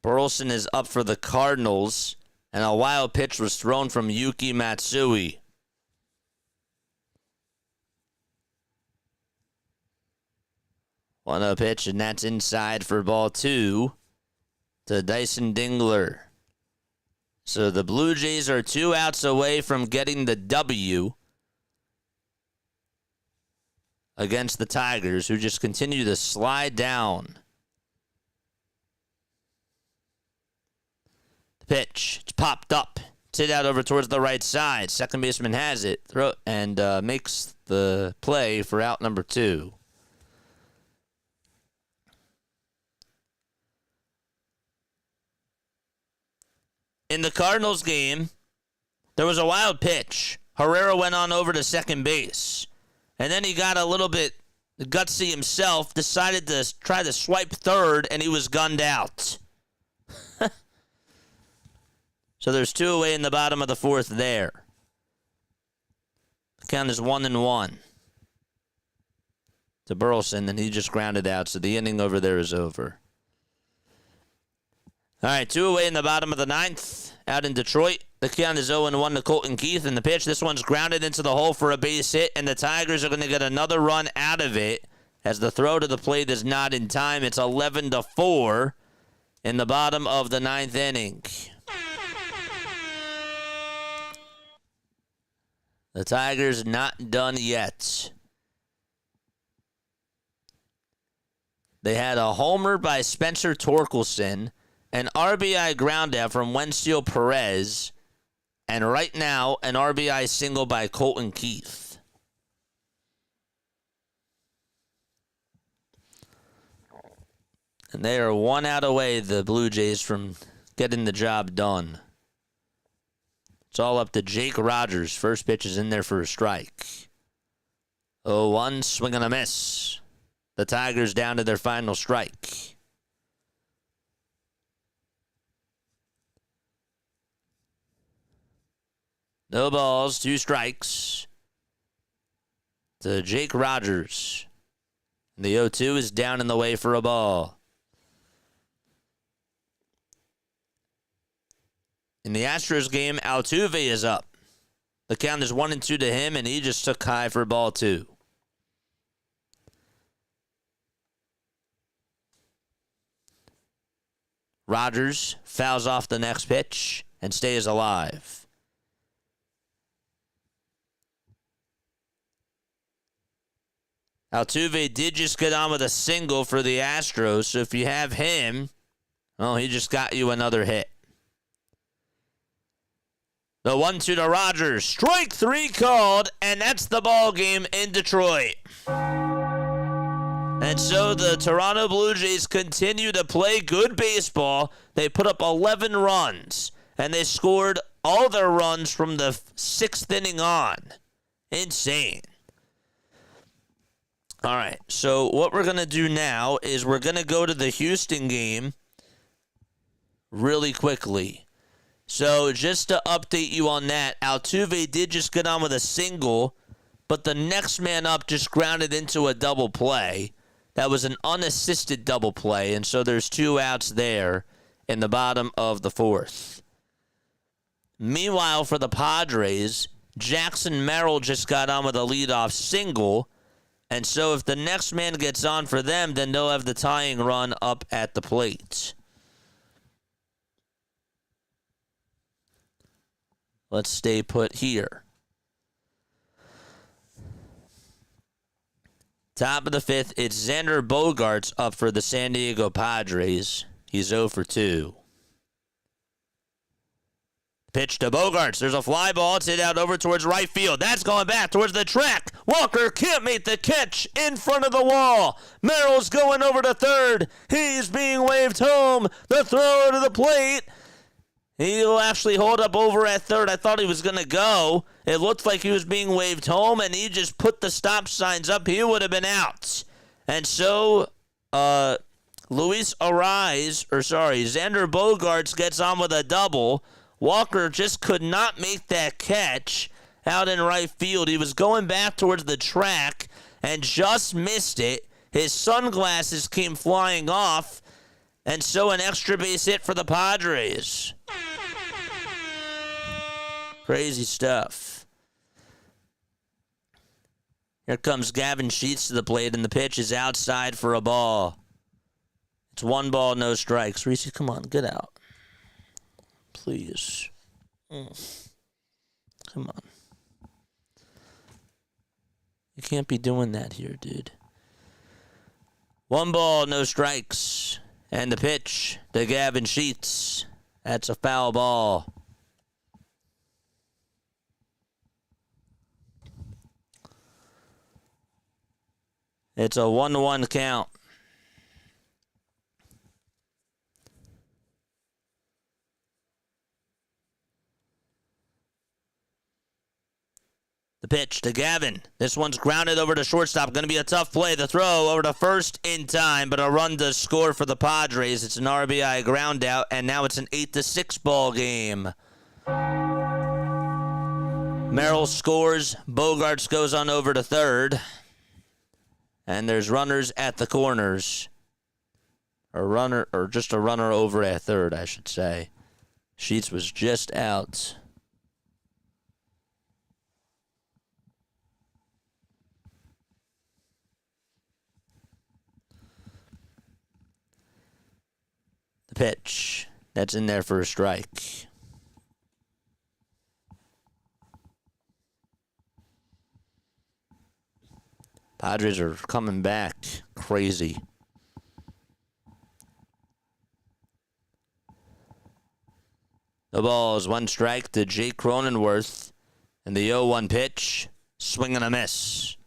Burleson is up for the Cardinals. And a wild pitch was thrown from Yuki Matsui. One pitch, and that's inside for ball 2 to Dyson Dingler. So the Blue Jays are 2 outs away from getting the W against the Tigers, who just continue to slide down. Pitch. It's popped up. It's hit out over towards the right side. Second baseman has it. And makes the play for out number 2. In the Cardinals game, there was a wild pitch. Herrera went on over to second base. And then he got a little bit gutsy himself, decided to try to swipe third, and he was gunned out. So there's 2 away in the bottom of the 4th there. The count is 1-1 to Burleson, and he just grounded out, so the inning over there is over. All right, 2 away in the bottom of the 9th out in Detroit. The count is 0-1 to Colton Keith, and the pitch, this one's grounded into the hole for a base hit, and the Tigers are going to get another run out of it as the throw to the plate is not in time. It's 11-4 in the bottom of the 9th inning. The Tigers not done yet. They had a homer by Spencer Torkelson, an RBI groundout from Wenzel Perez, and right now an RBI single by Colton Keith. And they are 1 out away, the Blue Jays, from getting the job done. It's all up to Jake Rogers. First pitch is in there for a strike. 0-1, swing and a miss. The Tigers down to their final strike. No balls, 2 strikes. To Jake Rogers. The 0-2 is down in the way for a ball. In the Astros game, Altuve is up. The count is 1-2 to him, and he just took high for ball 2. Rogers fouls off the next pitch and stays alive. Altuve did just get on with a single for the Astros, so if you have him, well, he just got you another hit. The 1-2 to Rogers. Strike 3 called, and that's the ball game in Detroit. And so the Toronto Blue Jays continue to play good baseball. They put up 11 runs, and they scored all their runs from the 6th inning on. Insane. All right, so what we're going to do now is we're going to go to the Houston game really quickly. So just to update you on that, Altuve did just get on with a single, but the next man up just grounded into a double play. That was an unassisted double play, and so there's 2 outs there in the bottom of the 4th. Meanwhile, for the Padres, Jackson Merrill just got on with a leadoff single, and so if the next man gets on for them, then they'll have the tying run up at the plate. Let's stay put here. Top of the 5th, it's Xander Bogaerts up for the San Diego Padres. He's 0 for 2. Pitch to Bogaerts. There's a fly ball. It's hit out over towards right field. That's going back towards the track. Walker can't make the catch in front of the wall. Merrill's going over to third. He's being waved home. The throw to the plate. He'll actually hold up over at third. I thought he was going to go. It looked like he was being waved home, and he just put the stop signs up. He would have been out. And so, Xander Bogaerts gets on with a double. Walker just could not make that catch out in right field. He was going back towards the track and just missed it. His sunglasses came flying off, and so an extra base hit for the Padres. Crazy stuff. Here comes Gavin Sheets to the plate, and the pitch is outside for a ball. It's 1 ball, no strikes. Reese, come on, get out. Please. Come on. You can't be doing that here, dude. 1 ball, no strikes. And the pitch to Gavin Sheets. That's a foul ball. It's a 1-1 count. The pitch to Gavin. This one's grounded over to shortstop. Going to be a tough play. The throw over to first in time, but a run does score for the Padres. It's an RBI ground out, and now it's an 8-6 ball game. Merrill scores. Bogaerts goes on over to third. And there's runners at the corners. Just a runner over at third, I should say. Sheets was just out. The pitch. That's in there for a strike. Padres are coming back crazy. The ball is 1 strike to Jake Cronenworth. And the 0-1 pitch. Swing and a miss.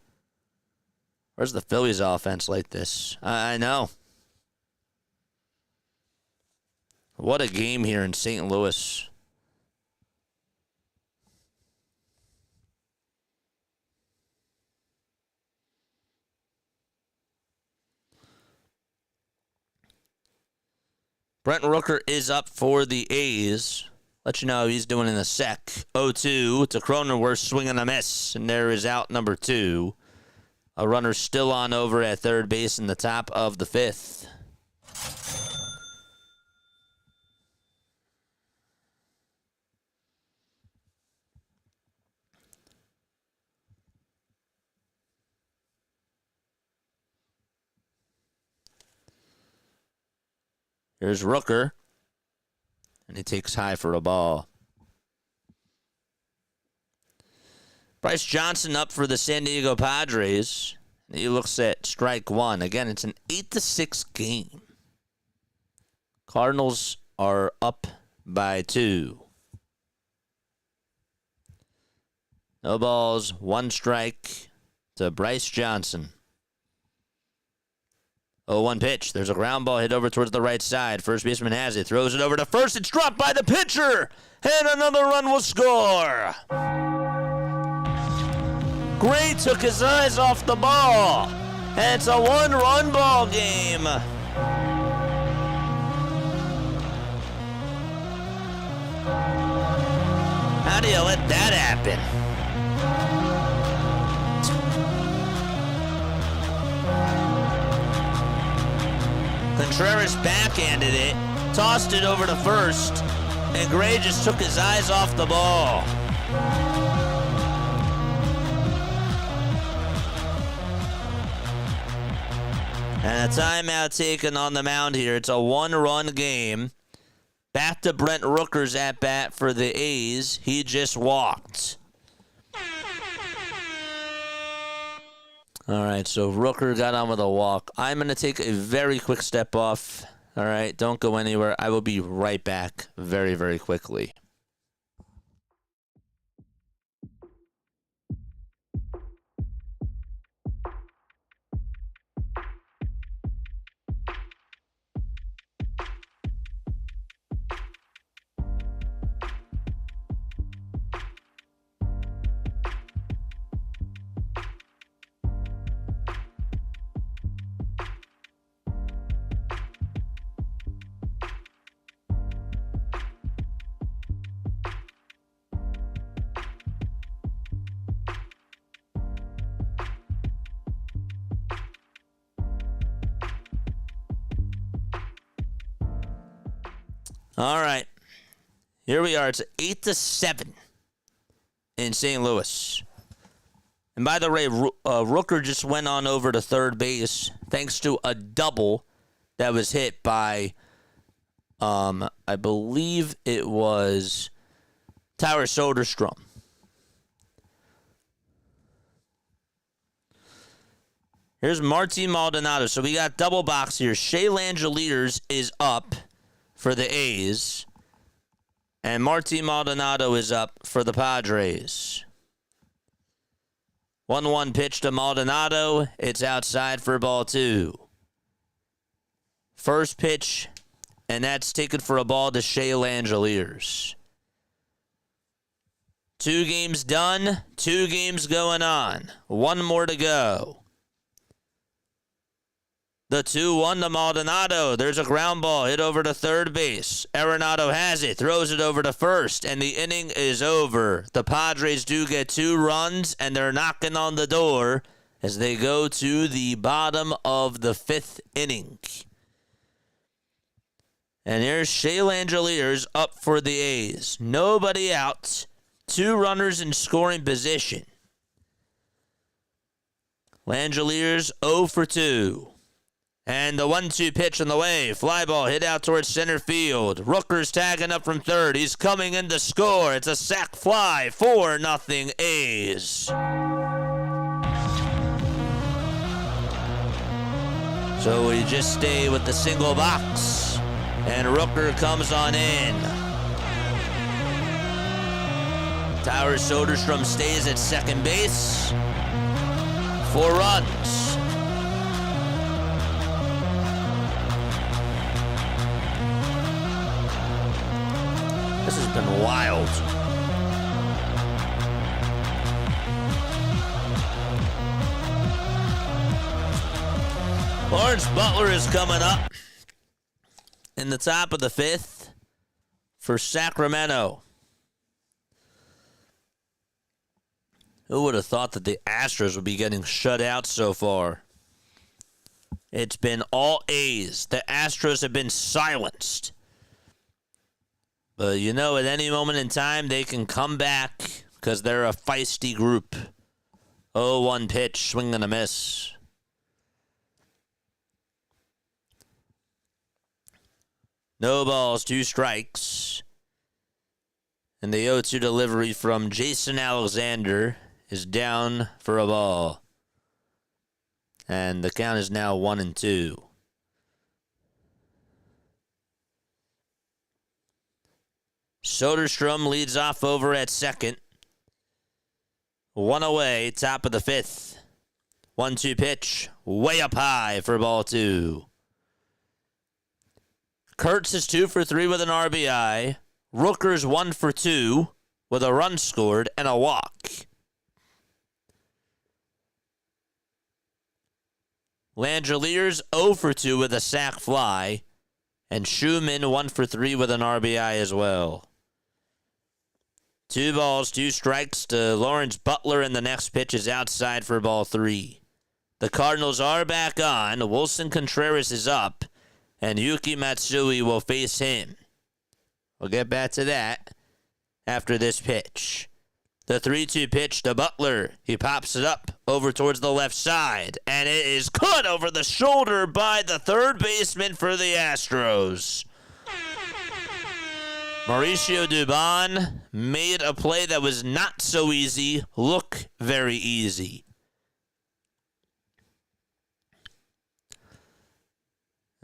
Where's the Phillies offense like this? I know. What a game here in St. Louis. Brent Rooker is up for the A's. Let you know how he's doing in a sec. 0-2 to Cronenworth, swing and a miss. And there is out number 2. A runner still on over at third base in the top of the 5th. Here's Rooker, and he takes high for a ball. Bryce Johnson up for the San Diego Padres. He looks at strike 1. Again, it's an 8-6 game. Cardinals are up by 2. No balls, 1 strike to Bryce Johnson. 0-1 pitch. There's a ground ball hit over towards the right side. First baseman has it. Throws it over to first. It's dropped by the pitcher. And another run will score. Gray took his eyes off the ball. And it's a one-run ball game. How do you let that happen? Contreras backhanded it, tossed it over to first, and Gray just took his eyes off the ball. And a timeout taken on the mound here. It's a one-run game. Back to Brent Rooker's at bat for the A's. He just walked. All right, so Rooker got on with a walk. I'm going to take a very quick step off. All right, don't go anywhere. I will be right back very, very quickly. All right. Here we are. It's 8-7 in St. Louis. And by the way, Rooker just went on over to third base thanks to a double that was hit by, I believe it was Tyler Soderstrom. Here's Martin Maldonado. So we got double box here. Shea Langeliers is up for the A's, and Martin Maldonado is up for the Padres. 1-1 pitch to Maldonado. It's outside for ball 2. First pitch, and that's taken for a ball to Shea Langeliers. 2 games done, 2 games going on. 1 more to go. The 2-1 to Maldonado. There's a ground ball hit over to third base. Arenado has it, throws it over to first, and the inning is over. The Padres do get 2 runs, and they're knocking on the door as they go to the bottom of the 5th inning. And here's Shea Langeliers up for the A's. Nobody out. 2 runners in scoring position. Langeliers 0 for 2. And the 1-2 pitch on the way. Fly ball hit out towards center field. Rooker's tagging up from third. He's coming in to score. It's a sac fly. 4-0 A's. So we just stay with the single box. And Rooker comes on in. Tyler Soderstrom stays at second base. 4 runs. This has been wild. Lawrence Butler is coming up in the top of the 5th for Sacramento. Who would have thought that the Astros would be getting shut out so far? It's been all A's. The Astros have been silenced. But you know, at any moment in time, they can come back because they're a feisty group. 0-1 pitch, swing and a miss. No balls, 2 strikes. And the 0-2 delivery from Jason Alexander is down for a ball. And the count is now 1-2. Soderstrom leads off over at second. 1 away, top of the 5th. 1-2 pitch, way up high for ball 2. Kurtz is 2 for 3 with an RBI. Rooker's 1 for 2 with a run scored and a walk. Langeliers 0 for 2 with a sac fly. And Schumann 1 for 3 with an RBI as well. 2 balls, 2 strikes to Lawrence Butler, and the next pitch is outside for ball 3. The Cardinals are back on. Wilson Contreras is up, and Yuki Matsui will face him. We'll get back to that after this pitch. The 3-2 pitch to Butler. He pops it up over towards the left side, and it is caught over the shoulder by the third baseman for the Astros. Mauricio Dubon made a play that was not so easy look very easy.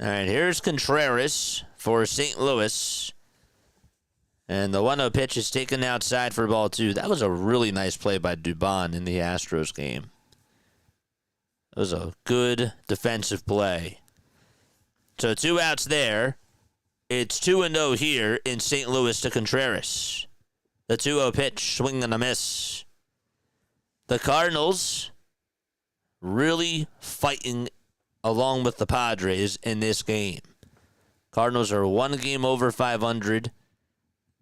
All right, here's Contreras for St. Louis. And the 1-0 pitch is taken outside for ball 2. That was a really nice play by Dubon in the Astros game. It was a good defensive play. So 2 outs there. It's 2-0 here in St. Louis to Contreras. The 2-0 pitch, swing and a miss. The Cardinals really fighting along with the Padres in this game. Cardinals are 1 game over 500.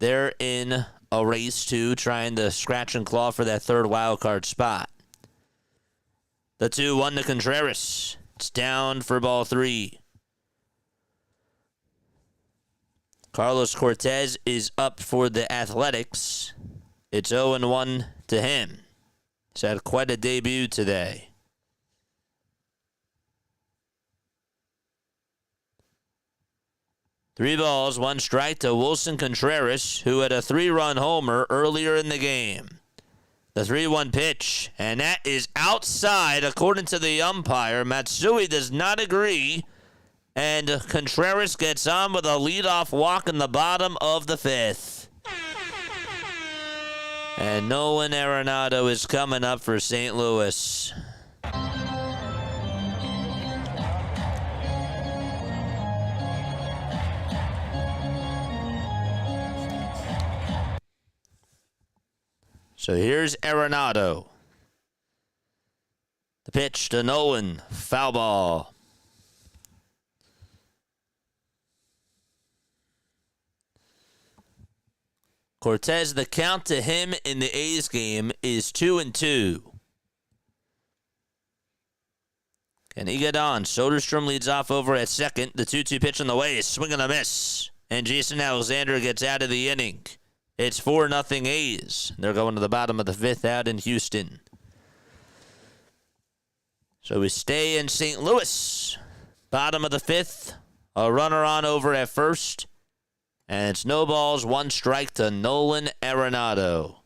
They're in a race, too, trying to scratch and claw for that third wild card spot. The 2-1 to Contreras. It's down for ball 3. Carlos Cortez is up for the Athletics. It's 0-1 to him. He's had quite a debut today. Three balls, 1 strike to Wilson Contreras, who had a 3-run homer earlier in the game. The 3-1 pitch, and that is outside according to the umpire. Matsui does not agree, and Contreras gets on with a leadoff walk in the bottom of the 5th. And Nolan Arenado is coming up for St. Louis. So here's Arenado. The pitch to Nolan. Foul ball. Cortez, the count to him in the A's game is 2-2. Can he get on? Soderstrom leads off over at second. The 2-2 pitch on the way is swing and a miss. And Jason Alexander gets out of the inning. It's 4-0 A's. They're going to the bottom of the 5th out in Houston. So we stay in St. Louis. Bottom of the 5th. A runner on over at first. And it's no balls, 1 strike to Nolan Arenado.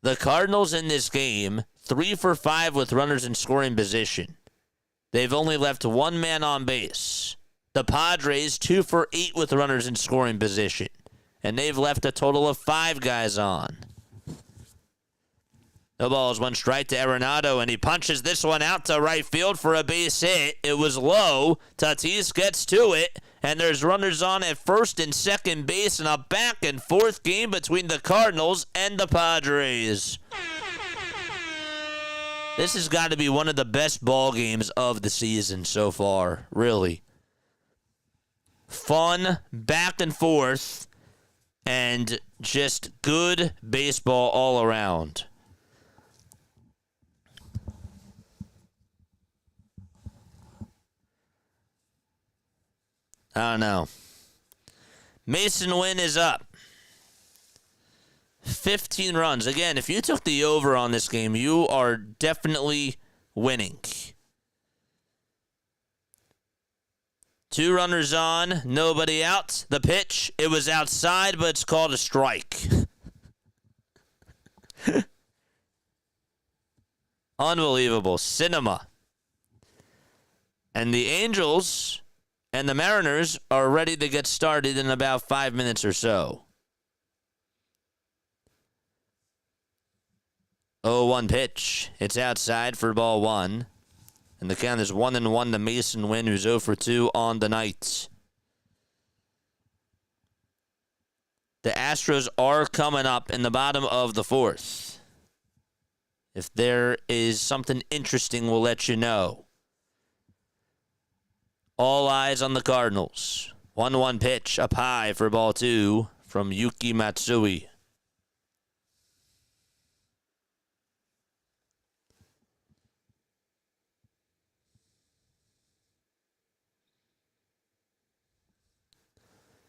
The Cardinals in this game, 3 for 5 with runners in scoring position. They've only left 1 man on base. The Padres, 2 for 8 with runners in scoring position. And they've left a total of 5 guys on. No balls, 1 strike to Arenado, and he punches this one out to right field for a base hit. It was low. Tatis gets to it, and there's runners on at first and second base in a back and forth game between the Cardinals and the Padres. This has got to be one of the best ball games of the season so far, really. Fun, back and forth, and just good baseball all around. I don't know. Mason Wynn is up. 15 runs. Again, if you took the over on this game, you are definitely winning. 2 runners on, nobody out. The pitch, it was outside, but it's called a strike. Unbelievable. Cinema. And the Angels and the Mariners are ready to get started in about 5 minutes or so. 0-1 pitch. It's outside for ball 1. And the count is 1-1 to Mason Wynn, who's 0 for 2 on the night. The Astros are coming up in the bottom of the 4th. If there is something interesting, we'll let you know. All eyes on the Cardinals. 1-1 pitch up high for ball 2 from Yuki Matsui.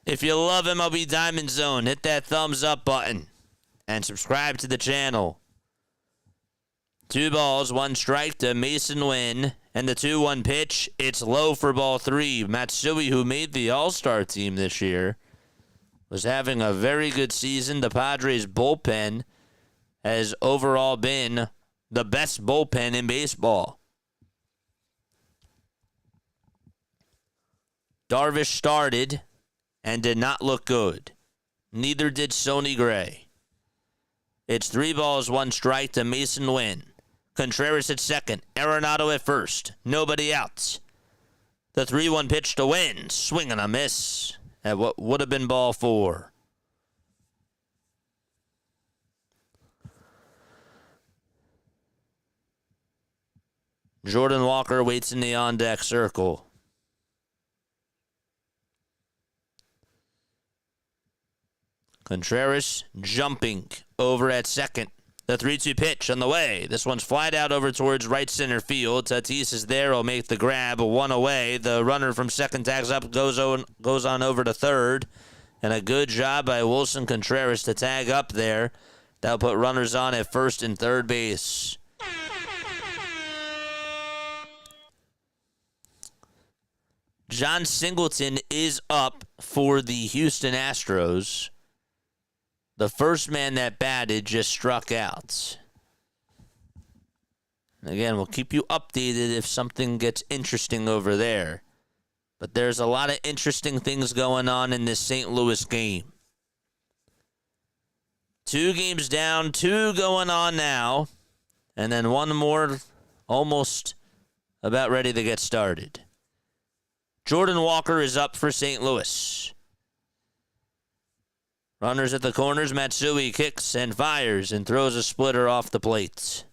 If you love MLB Diamond Zone, hit that thumbs up button and subscribe to the channel. 2 balls, 1 strike to Mason Wynn. And the 2-1 pitch, it's low for ball 3. Matsui, who made the All-Star team this year, was having a very good season. The Padres bullpen has overall been the best bullpen in baseball. Darvish started and did not look good. Neither did Sonny Gray. It's 3 balls, 1 strike to Mason Wynn. Contreras at second. Arenado at first. Nobody out. The 3-1 pitch to Wynn. Swing and a miss at what would have been ball 4. Jordan Walker waits in the on-deck circle. Contreras jumping over at second. The 3-2 pitch on the way. This one's flied out over towards right center field. Tatis is there. Will make the grab. 1 away. The runner from second tags up, goes on over to third. And a good job by Wilson Contreras to tag up there. That'll put runners on at first and third base. John Singleton is up for the Houston Astros. The first man that batted just struck out. Again, we'll keep you updated if something gets interesting over there. But there's a lot of interesting things going on in this St. Louis game. 2 games down, 2 going on now. And then 1 more almost about ready to get started. Jordan Walker is up for St. Louis. Runners at the corners. Matsui kicks and fires and throws a splitter off the plate.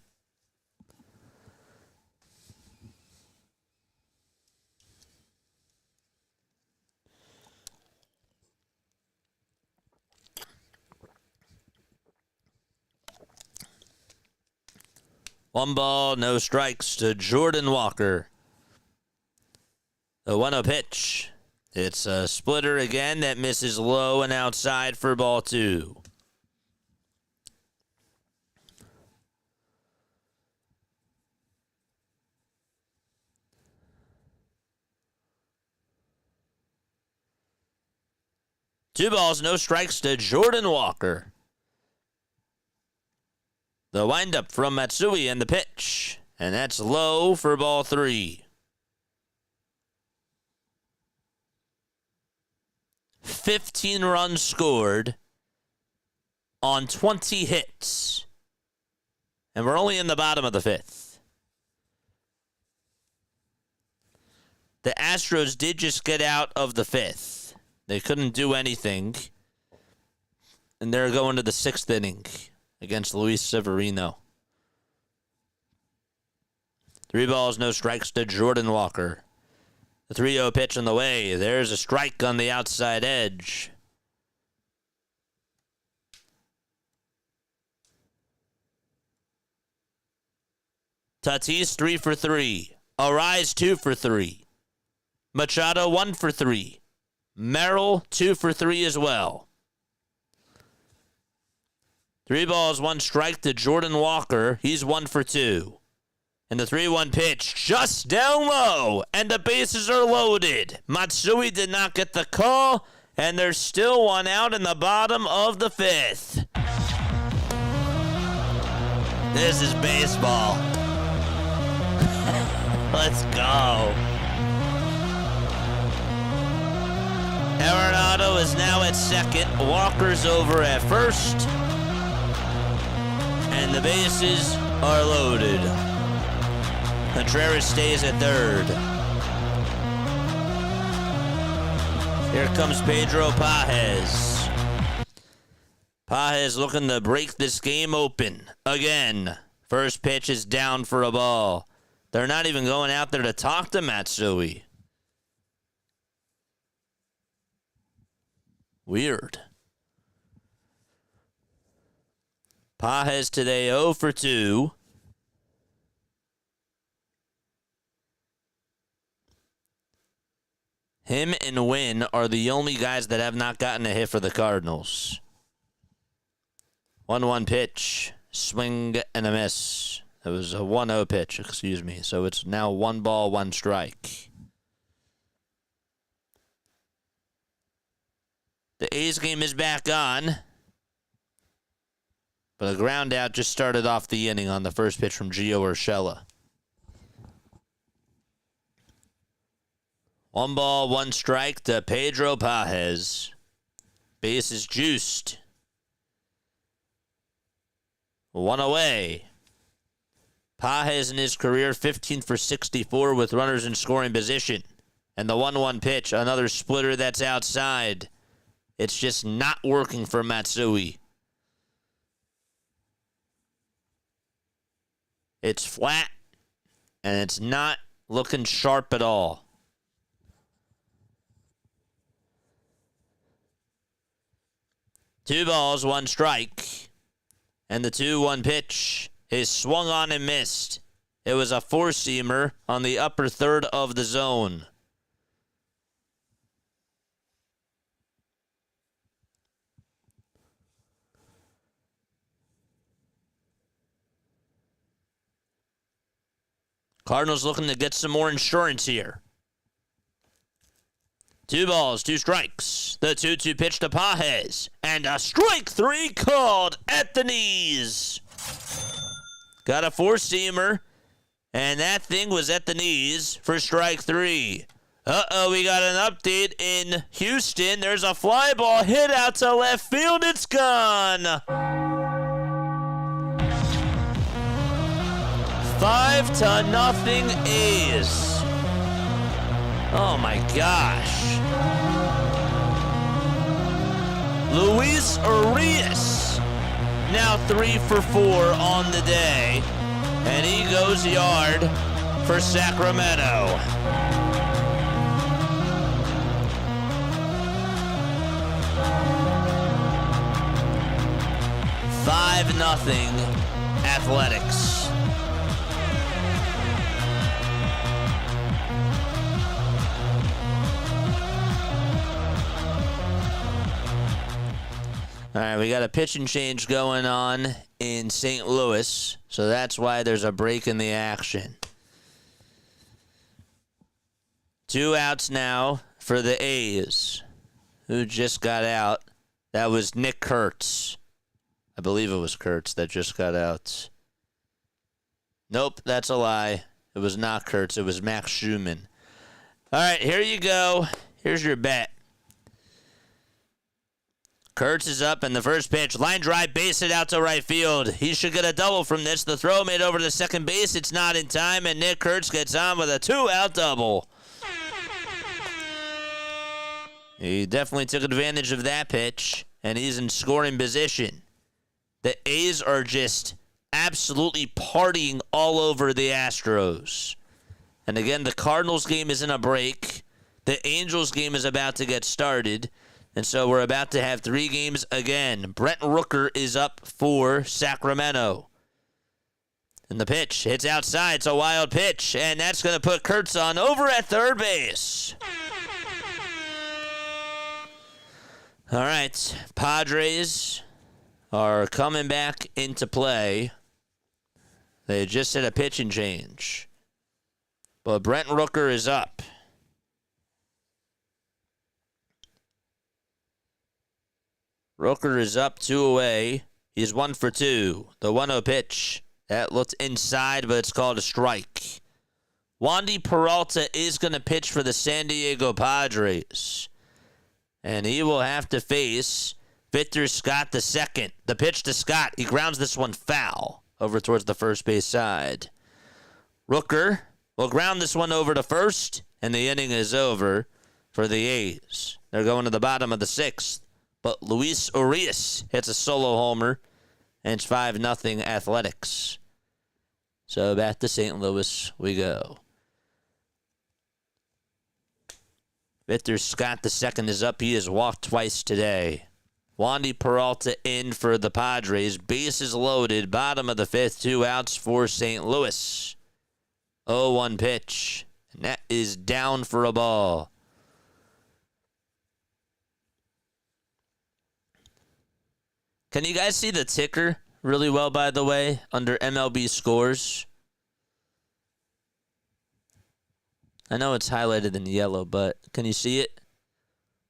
One ball, no strikes to Jordan Walker. The 1-0 pitch. It's a splitter again that misses low and outside for ball 2. Two balls, no strikes to Jordan Walker. The windup from Matsui and the pitch. And that's low for ball 3. 15 runs scored on 20 hits. And we're only in the bottom of the 5th. The Astros did just get out of the 5th. They couldn't do anything. And they're going to the 6th inning against Luis Severino. 3 balls, no strikes to Jordan Walker. The 3-0 pitch on the way. There's a strike on the outside edge. Tatis 3 for 3. Arise 2 for 3. Machado 1 for 3. Merrill 2 for 3 as well. 3 balls, 1 strike to Jordan Walker. He's 1 for 2. And the 3-1 pitch just down low, and the bases are loaded. Matsui did not get the call, and there's still 1 out in the bottom of the 5th. This is baseball. Let's go. Arenado is now at second. Walker's over at first. And the bases are loaded. Contreras stays at third. Here comes Pedro Pages. Pages looking to break this game open again. First pitch is down for a ball. They're not even going out there to talk to Matsui. Weird. Pages today 0 for 2. Him and Wynn are the only guys that have not gotten a hit for the Cardinals. 1-1 pitch. Swing and a miss. It was a 1-0 pitch, excuse me. So it's now 1 ball, 1 strike. The A's game is back on. But a ground out just started off the inning on the first pitch from Gio Urshela. 1 ball, 1 strike to Pedro Pages. Base is juiced. 1 away. Pages in his career 15 for 64 with runners in scoring position. And the 1-1 pitch, another splitter that's outside. It's just not working for Matsui. It's flat, and it's not looking sharp at all. Two balls, 1 strike. And the 2-1 pitch is swung on and missed. It was a 4-seamer on the upper third of the zone. Cardinals looking to get some more insurance here. 2 balls, 2 strikes. The 2-2 pitch to Pages. And a strike 3 called at the knees. Got a 4-seamer. And that thing was at the knees for strike 3. Uh-oh, we got an update in Houston. There's a fly ball hit out to left field. It's gone. 5-0 A's. Oh my gosh. Luis Urias now 3 for 4 on the day. And he goes yard for Sacramento. Nothing Athletics. All right, we got a pitching change going on in St. Louis, so that's why there's a break in the action. 2 outs now for the A's, who just got out. That was Nick Kurtz. I believe it was Kurtz that just got out. Nope, that's a lie. It was not Kurtz. It was Max Schumann. All right, here you go. Here's your bet. Kurtz is up in the first pitch. Line drive, base hit out to right field. He should get a double from this. The throw made over to second base. It's not in time, and Nick Kurtz gets on with a 2-out double. He definitely took advantage of that pitch, and he's in scoring position. The A's are just absolutely partying all over the Astros. And again, the Cardinals game is in a break. The Angels game is about to get started. And so we're about to have 3 games again. Brent Rooker is up for Sacramento. And the pitch hits outside. It's a wild pitch. And that's going to put Kurtz on over at third base. All right. Padres are coming back into play. They just had a pitching change. But Brent Rooker is up. Rooker is up 2 away. He's 1 for 2. The 1-0 pitch. That looked inside, but it's called a strike. Wandy Peralta is going to pitch for the San Diego Padres. And he will have to face Victor Scott II. The pitch to Scott. He grounds this one foul over towards the first base side. Rooker will ground this one over to first, and the inning is over for the A's. They're going to the bottom of the 6th. But Luis Urias hits a solo homer, and it's 5-0 Athletics. So back to St. Louis we go. Victor Scott II is up. He has walked twice today. Wandy Peralta in for the Padres. Bases loaded. Bottom of the fifth. 2 outs for St. Louis. 0-1 pitch. And that is down for a ball. Can you guys see the ticker really well, by the way, under MLB scores? I know it's highlighted in yellow, but can you see it?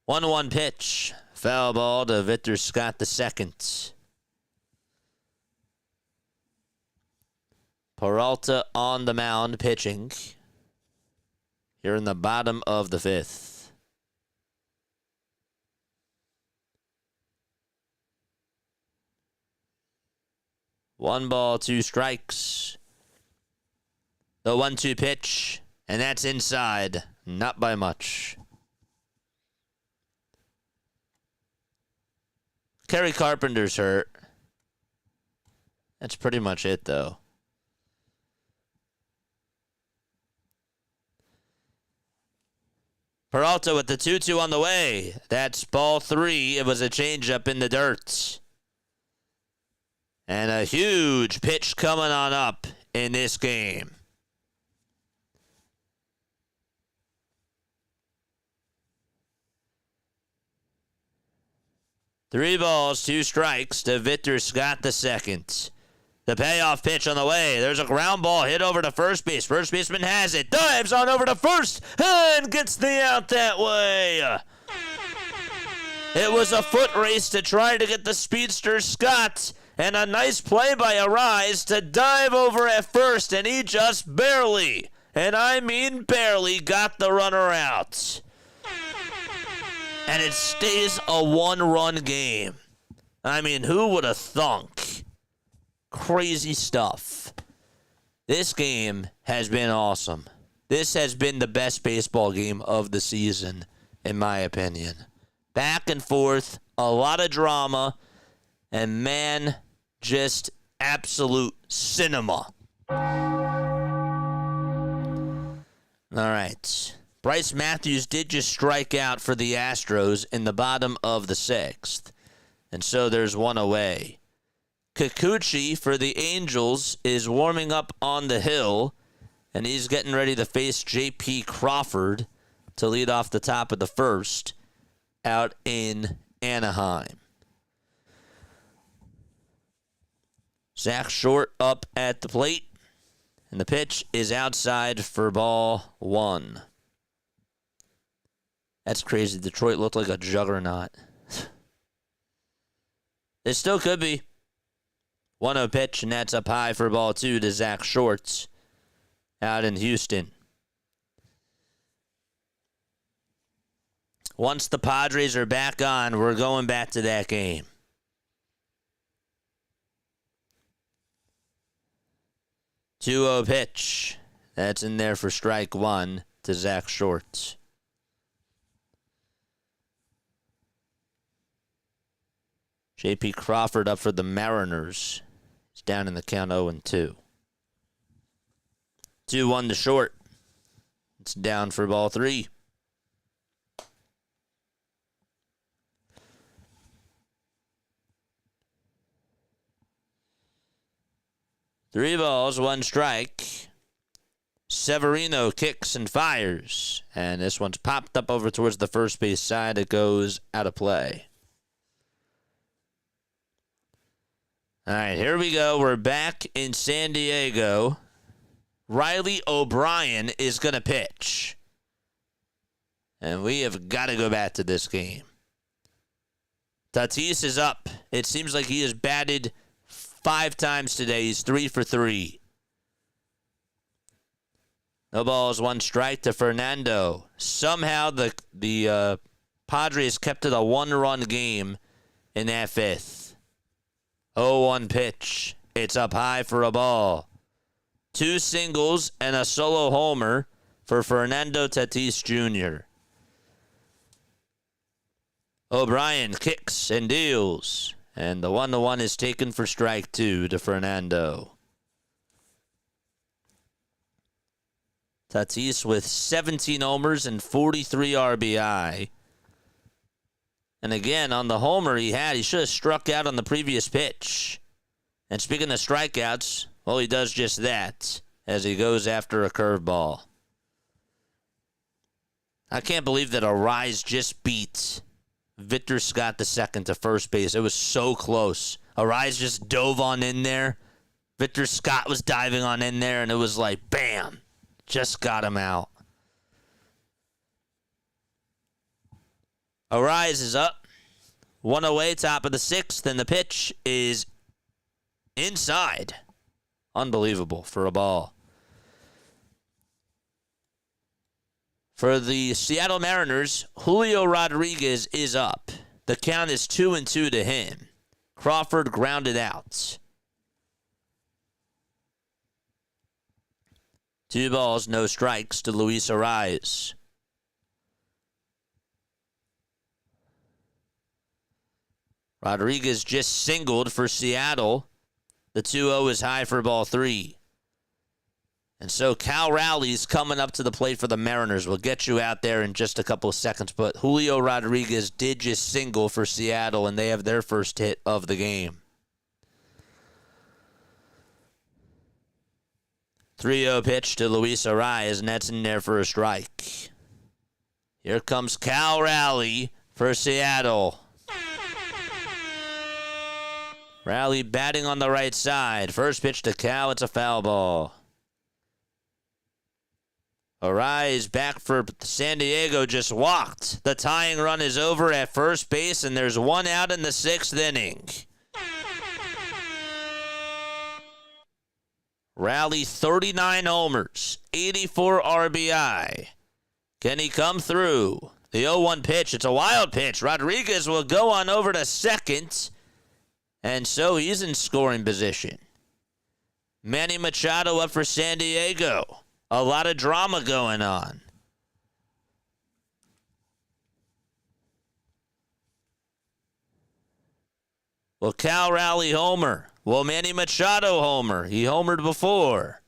1-1 pitch. Foul ball to Victor Scott II. Peralta on the mound pitching here in the bottom of the fifth. One ball, 2 strikes. The 1-2 pitch, and that's inside. Not by much. Kerry Carpenter's hurt. That's pretty much it, though. Peralta with the 2-2 on the way. That's ball 3. It was a changeup in the dirt. And a huge pitch coming on up in this game. Three balls, 2 strikes to Victor Scott II. The payoff pitch on the way. There's a ground ball hit over to first base. First baseman has it. Dives on over to first and gets the out that way. It was a foot race to try to get the speedster Scott. And a nice play by Arise to dive over at first. And he just barely, and I mean barely, got the runner out. And it stays a 1-run game. I mean, who would have thunk? Crazy stuff. This game has been awesome. This has been the best baseball game of the season, in my opinion. Back and forth, a lot of drama, and man, just absolute cinema. All right. Bryce Matthews did just strike out for the Astros in the bottom of the 6th. And so there's one away. Kikuchi for the Angels is warming up on the hill. And he's getting ready to face J.P. Crawford to lead off the top of the 1st out in Anaheim. Zach Short up at the plate. And the pitch is outside for ball 1. That's crazy. Detroit looked like a juggernaut. It still could be. 1-0 pitch, and that's up high for ball 2 to Zach Short out in Houston. Once the Padres are back on, we're going back to that game. 2-0 pitch. That's in there for strike 1 to Zach Short. J.P. Crawford up for the Mariners. He's down in the count 0-2. 2-1 to Short. It's down for ball 3. Three balls, 1 strike. Severino kicks and fires. And this one's popped up over towards the first base side. It goes out of play. All right, here we go. We're back in San Diego. Riley O'Brien is going to pitch. And we have got to go back to this game. Tatis is up. It seems like he has batted 5 times today. He's 3 for 3. No balls, 1 strike to Fernando. Somehow the Padres kept it a 1-run game in that 5th. 0-1 pitch. It's up high for a ball. 2 singles and a solo homer for Fernando Tatis Jr. O'Brien kicks and deals. And the 1-1 is taken for strike 2 to Fernando. Tatis with 17 homers and 43 RBI. And again, on the homer he should have struck out on the previous pitch. And speaking of strikeouts, well, he does just that as he goes after a curveball. I can't believe that Arise just beat Victor Scott II to first base. It was so close. Arise just dove on in there. Victor Scott was diving on in there, and it was like, bam, just got him out. Arise is up. One away, top of the sixth, and the pitch is inside. Unbelievable for a ball. For the Seattle Mariners, Julio Rodriguez is up. The count is 2-2 to him. Crawford grounded out. 2 balls, no strikes to Luis Arise. Rodriguez just singled for Seattle. The 2-0 is high for ball 3. And so Cal Rowley's coming up to the plate for the Mariners. We'll get you out there in just a couple of seconds. But Julio Rodriguez did just single for Seattle, and they have their first hit of the game. 3-0 pitch to Luis Arise, and that's in there for a strike. Here comes Cal Rowley for Seattle. Rowley batting on the right side. First pitch to Cal, it's a foul ball. Arise back for San Diego just walked. The tying run is over at first base, and there's 1 out in the 6th inning. Rowley 39 homers, 84 RBI. Can he come through? The 0-1 pitch, it's a wild pitch. Rodriguez will go on over to second, and so he's in scoring position. Manny Machado up for San Diego. A lot of drama going on. Will Cal Rowley homer? Will Manny Machado homer? He homered before.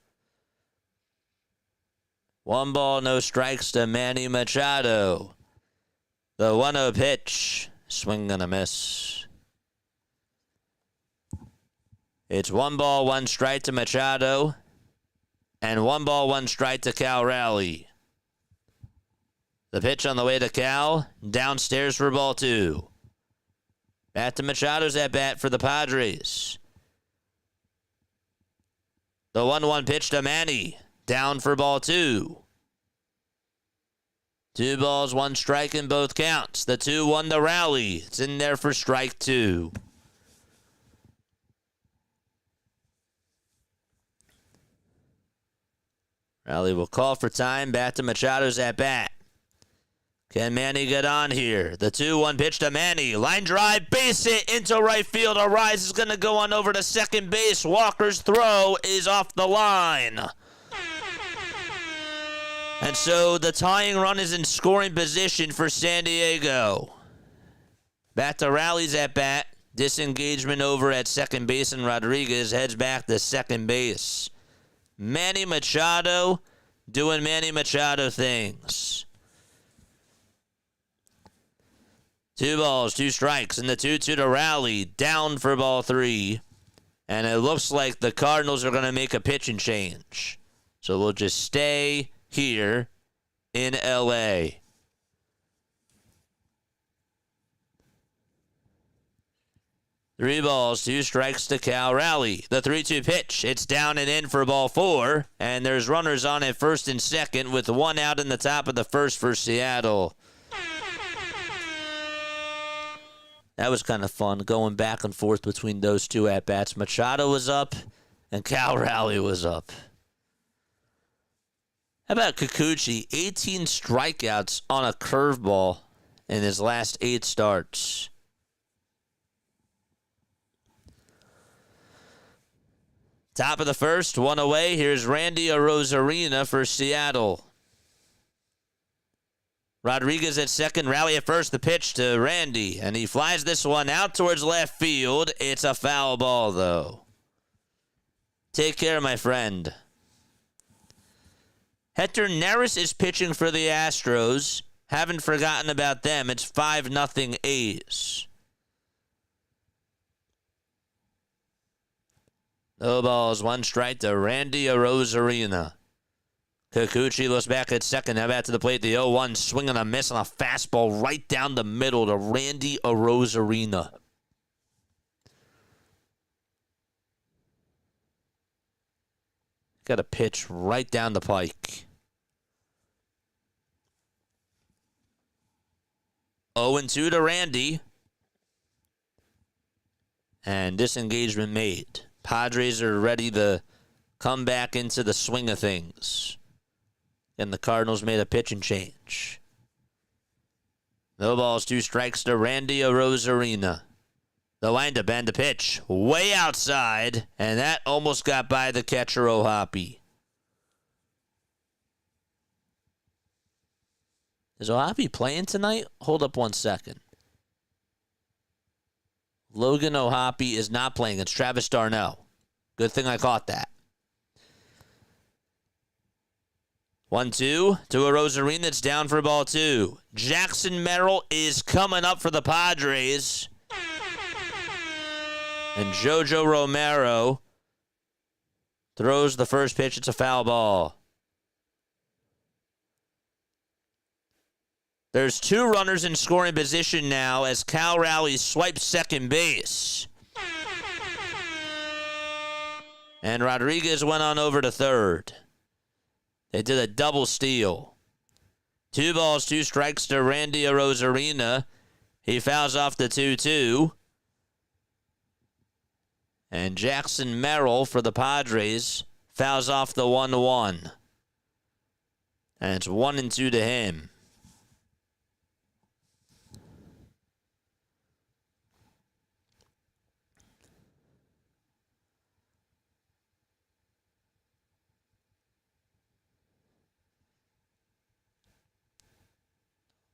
1 ball, no strikes to Manny Machado. The 1-0 pitch. Swing and a miss. It's 1 ball, 1 strike to Machado. And 1 ball, 1 strike to Cal Rowley. The pitch on the way to Cal. Downstairs for ball 2. Back to Machado's at bat for the Padres. The 1-1 pitch to Manny. Down for ball 2. 2 balls, 1 strike in both counts. The 2-1 to Rowley. It's in there for strike 2. Rowley will call for time. Back to Machado's at bat. Can Manny get on here? The 2-1 pitch to Manny. Line drive, base hit into right field. Arise is going to go on over to second base. Walker's throw is off the line. And so the tying run is in scoring position for San Diego. Back to Rowley's at bat. Disengagement over at second base, and Rodriguez heads back to second base. Manny Machado doing Manny Machado things. 2 balls, 2 strikes, and the 2-2 to Rowley. Down for ball 3. And it looks like the Cardinals are going to make a pitching change. So we'll just stay here in L.A. Three balls, 2 strikes to Cal Rowley. The 3-2 pitch. It's down and in for ball 4. And there's runners on at first and second with 1 out in the top of the first for Seattle. That was kind of fun, going back and forth between those 2 at-bats. Machado was up, and Cal Rowley was up. How about Kikuchi? 18 strikeouts on a curveball in his last 8 starts. Top of the first, 1 away. Here's Randy Arozarena for Seattle. Rodriguez at second, Rowley at first. The pitch to Randy, and he flies this one out towards left field. It's a foul ball, though. Take care, my friend. Hector Neris is pitching for the Astros. Haven't forgotten about them. It's 5-0 A's. No balls, 1 strike to Randy Arozarena. Kikuchi looks back at second. Now back to the plate. The 0-1 swing and a miss on a fastball right down the middle to Randy Arozarena. Got a pitch right down the pike. 0-2 to Randy. And disengagement made. Padres are ready to come back into the swing of things. And the Cardinals made a pitching change. No balls, 2 strikes to Randy Arozarena. The windup and the pitch way outside, and that almost got by the catcher Ohapi. Is Ohapi playing tonight? Hold up 1 second. Logan Ohapi is not playing. It's Travis d'Arnaud. Good thing I caught that. 1-2 to Arozarena. It's down for ball 2. Jackson Merrill is coming up for the Padres. And Jojo Romero throws the first pitch. It's a foul ball. There's 2 runners in scoring position now as Cal Raleigh swipes second base. And Rodriguez went on over to third. They did a double steal. 2 balls, 2 strikes to Randy Arozarena. He fouls off the 2-2. And Jackson Merrill for the Padres fouls off the 1-1. And it's 1-2 to him.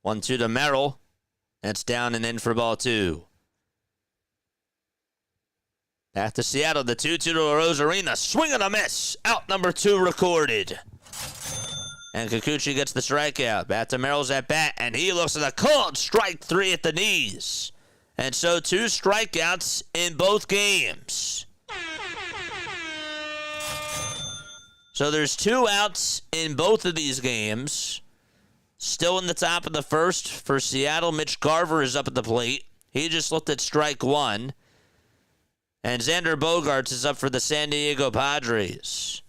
One, 2 to Merrill. That's down and in for ball 2. Back to Seattle, the 2-2 to Arozarena. Swing and a miss. Out number 2 recorded. And Kikuchi gets the strikeout. Back to Merrill's at bat, and he looks at a called strike 3 at the knees. And so 2 strikeouts in both games. So there's 2 outs in both of these games. Still in the top of the first for Seattle. Mitch Garver is up at the plate. He just looked at strike 1. And Xander Bogaerts is up for the San Diego Padres.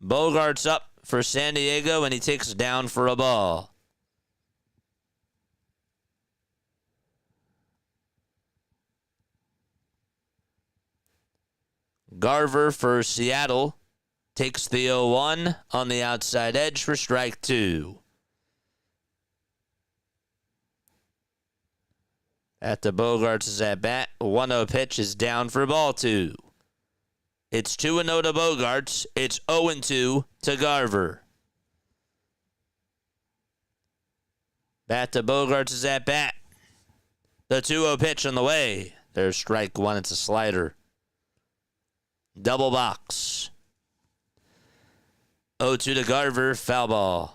Bogaerts up for San Diego, and he takes down for a ball. Garver for Seattle takes the 0-1 on the outside edge for strike 2. At the Bogaerts is at bat. 1-0 pitch is down for ball 2. It's 2-0 to Bogaerts. It's 0-2 to Garver. Bat to Bogaerts is at bat. The 2-0 pitch on the way. There's strike 1. It's a slider. Double box. 0-2 to Garver. Foul ball.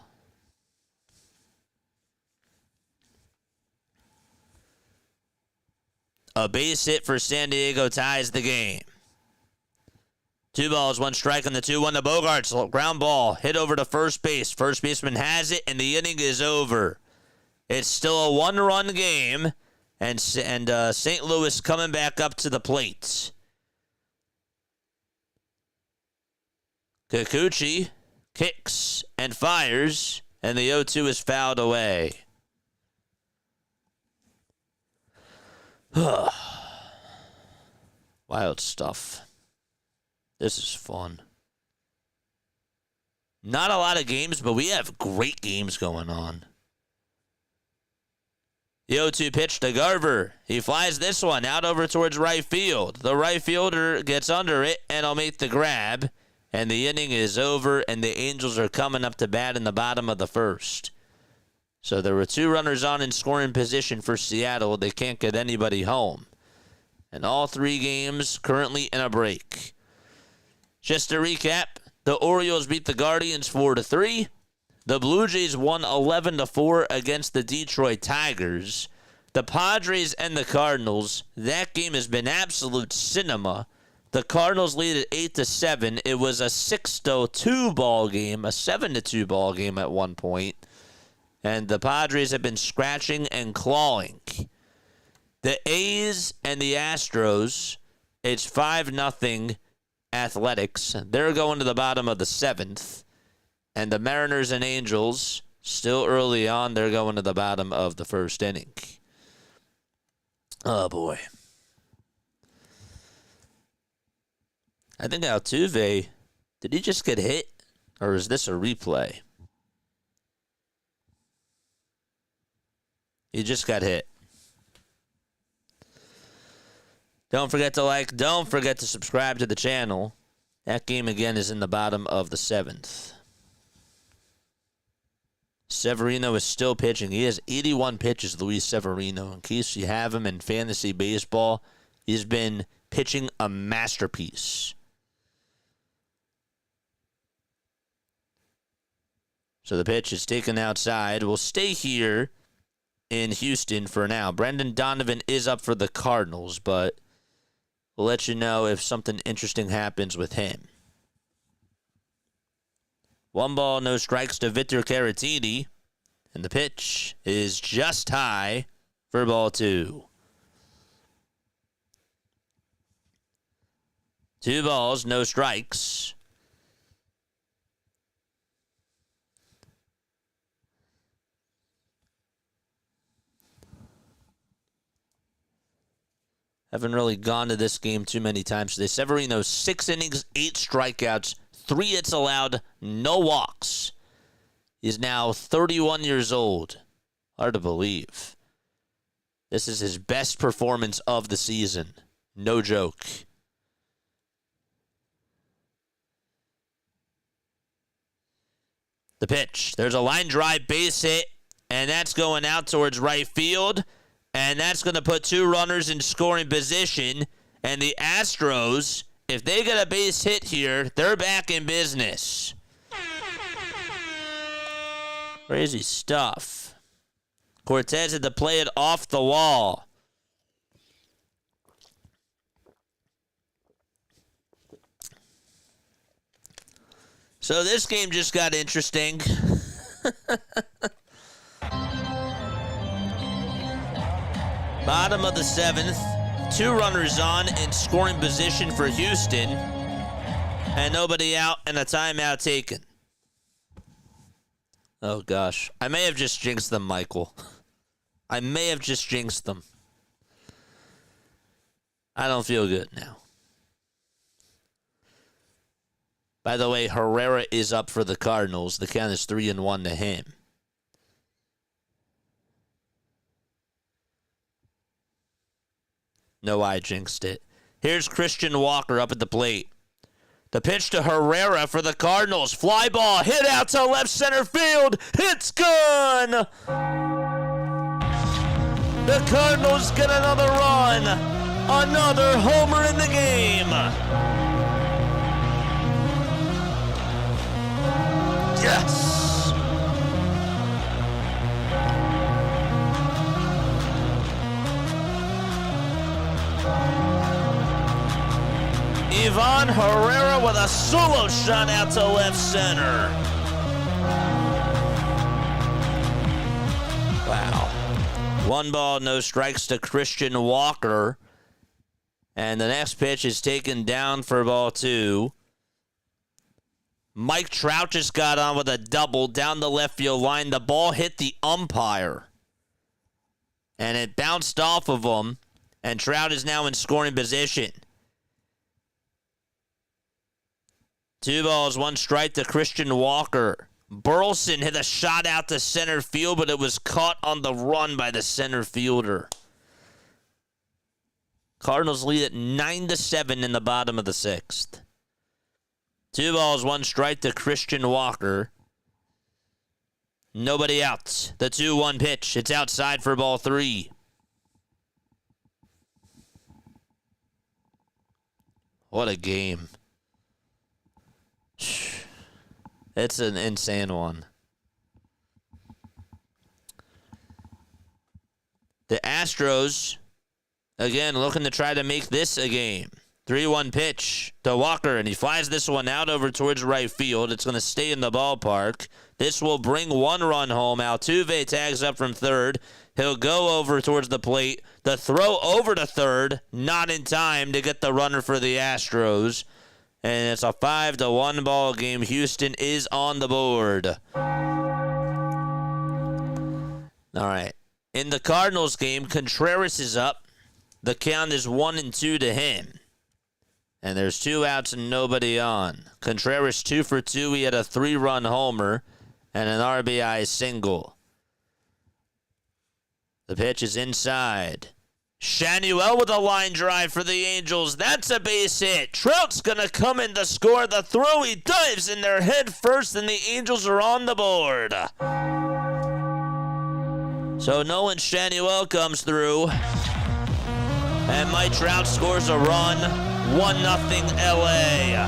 A base hit for San Diego ties the game. 2 balls, 1 strike on the 2-1 to Bogaerts. Ground ball hit over to first base. First baseman has it, and the inning is over. It's still a 1-run game, and St. Louis coming back up to the plate. Kikuchi kicks and fires, and the 0-2 is fouled away. Wild stuff. This is fun. Not a lot of games, but we have great games going on. The 0-2 pitch to Garver. He flies this one out over towards right field. The right fielder gets under it and will make the grab. And the inning is over, and the Angels are coming up to bat in the bottom of the first. So there were 2 runners on in scoring position for Seattle. They can't get anybody home. And all 3 games currently in a break. Just to recap, the Orioles beat the Guardians 4-3. The Blue Jays won 11-4 against the Detroit Tigers. The Padres and the Cardinals, that game has been absolute cinema. The Cardinals lead at 8-7. It was a 6-2 ball game, a 7-2 ball game at one point. And the Padres have been scratching and clawing. The A's and the Astros, it's 5-0 Athletics. They're going to the bottom of the 7th. And the Mariners and Angels, still early on, they're going to the bottom of the first inning. Oh, boy. I think Altuve, did he just get hit? Or is this a replay? He just got hit. Don't forget to like. Don't forget to subscribe to the channel. That game, again, is in the bottom of the 7th. Severino is still pitching. He has 81 pitches, Luis Severino. In case you have him in fantasy baseball, he's been pitching a masterpiece. So the pitch is taken outside. We'll stay here in Houston for now. Brendan Donovan is up for the Cardinals, but we'll let you know if something interesting happens with him. 1 ball, no strikes to Victor Caratini. And the pitch is just high for ball 2. 2 balls, no strikes. Haven't really gone to this game too many times today. Severino, 6 innings, 8 strikeouts, 3 hits allowed, no walks. He's now 31 years old. Hard to believe. This is his best performance of the season. No joke. The pitch. There's a line drive base hit, and that's going out towards right field. And that's going to put 2 runners in scoring position. And the Astros, if they get a base hit here, they're back in business. Crazy stuff. Cortez had to play it off the wall. So this game just got interesting. Bottom of the 7th. 2 runners on in scoring position for Houston. And nobody out and a timeout taken. Oh, gosh. I may have just jinxed them, Michael. I may have just jinxed them. I don't feel good now. By the way, Herrera is up for the Cardinals. The count is 3-1 to him. No, I jinxed it. Here's Christian Walker up at the plate. The pitch to Herrera for the Cardinals. Fly ball hit out to left center field. It's gone. The Cardinals get another run. Another homer in the game. Yes. Ivan Herrera with a solo shot out to left center. Wow. 1 ball, no strikes to Christian Walker. And the next pitch is taken down for ball 2. Mike Trout just got on with a double down the left field line. The ball hit the umpire. And it bounced off of him. And Trout is now in scoring position. 2 balls, 1 strike to Christian Walker. Burleson hit a shot out to center field, but it was caught on the run by the center fielder. Cardinals lead at 9-7 in the bottom of the 6th. 2 balls, 1 strike to Christian Walker. Nobody out. The 2-1 pitch. It's outside for ball 3. What a game. It's an insane one. The Astros, again, looking to try to make this a game. 3-1 pitch to Walker, and he flies this one out over towards right field. It's going to stay in the ballpark. This will bring 1 run home. Altuve tags up from third. He'll go over towards the plate. The throw over to third, not in time to get the runner for the Astros. And it's a 5-1 ball game. Houston is on the board. All right. In the Cardinals game, Contreras is up. The count is 1-2 to him. And there's 2 outs and nobody on. Contreras 2 for 2. He had a 3-run homer and an RBI single. The pitch is inside. Shanuel with a line drive for the Angels. That's a base hit. Trout's going to come in to score the throw. He dives in their head first, and the Angels are on the board. So Nolan Shanuel comes through. And Mike Trout scores a run. 1-0 LA.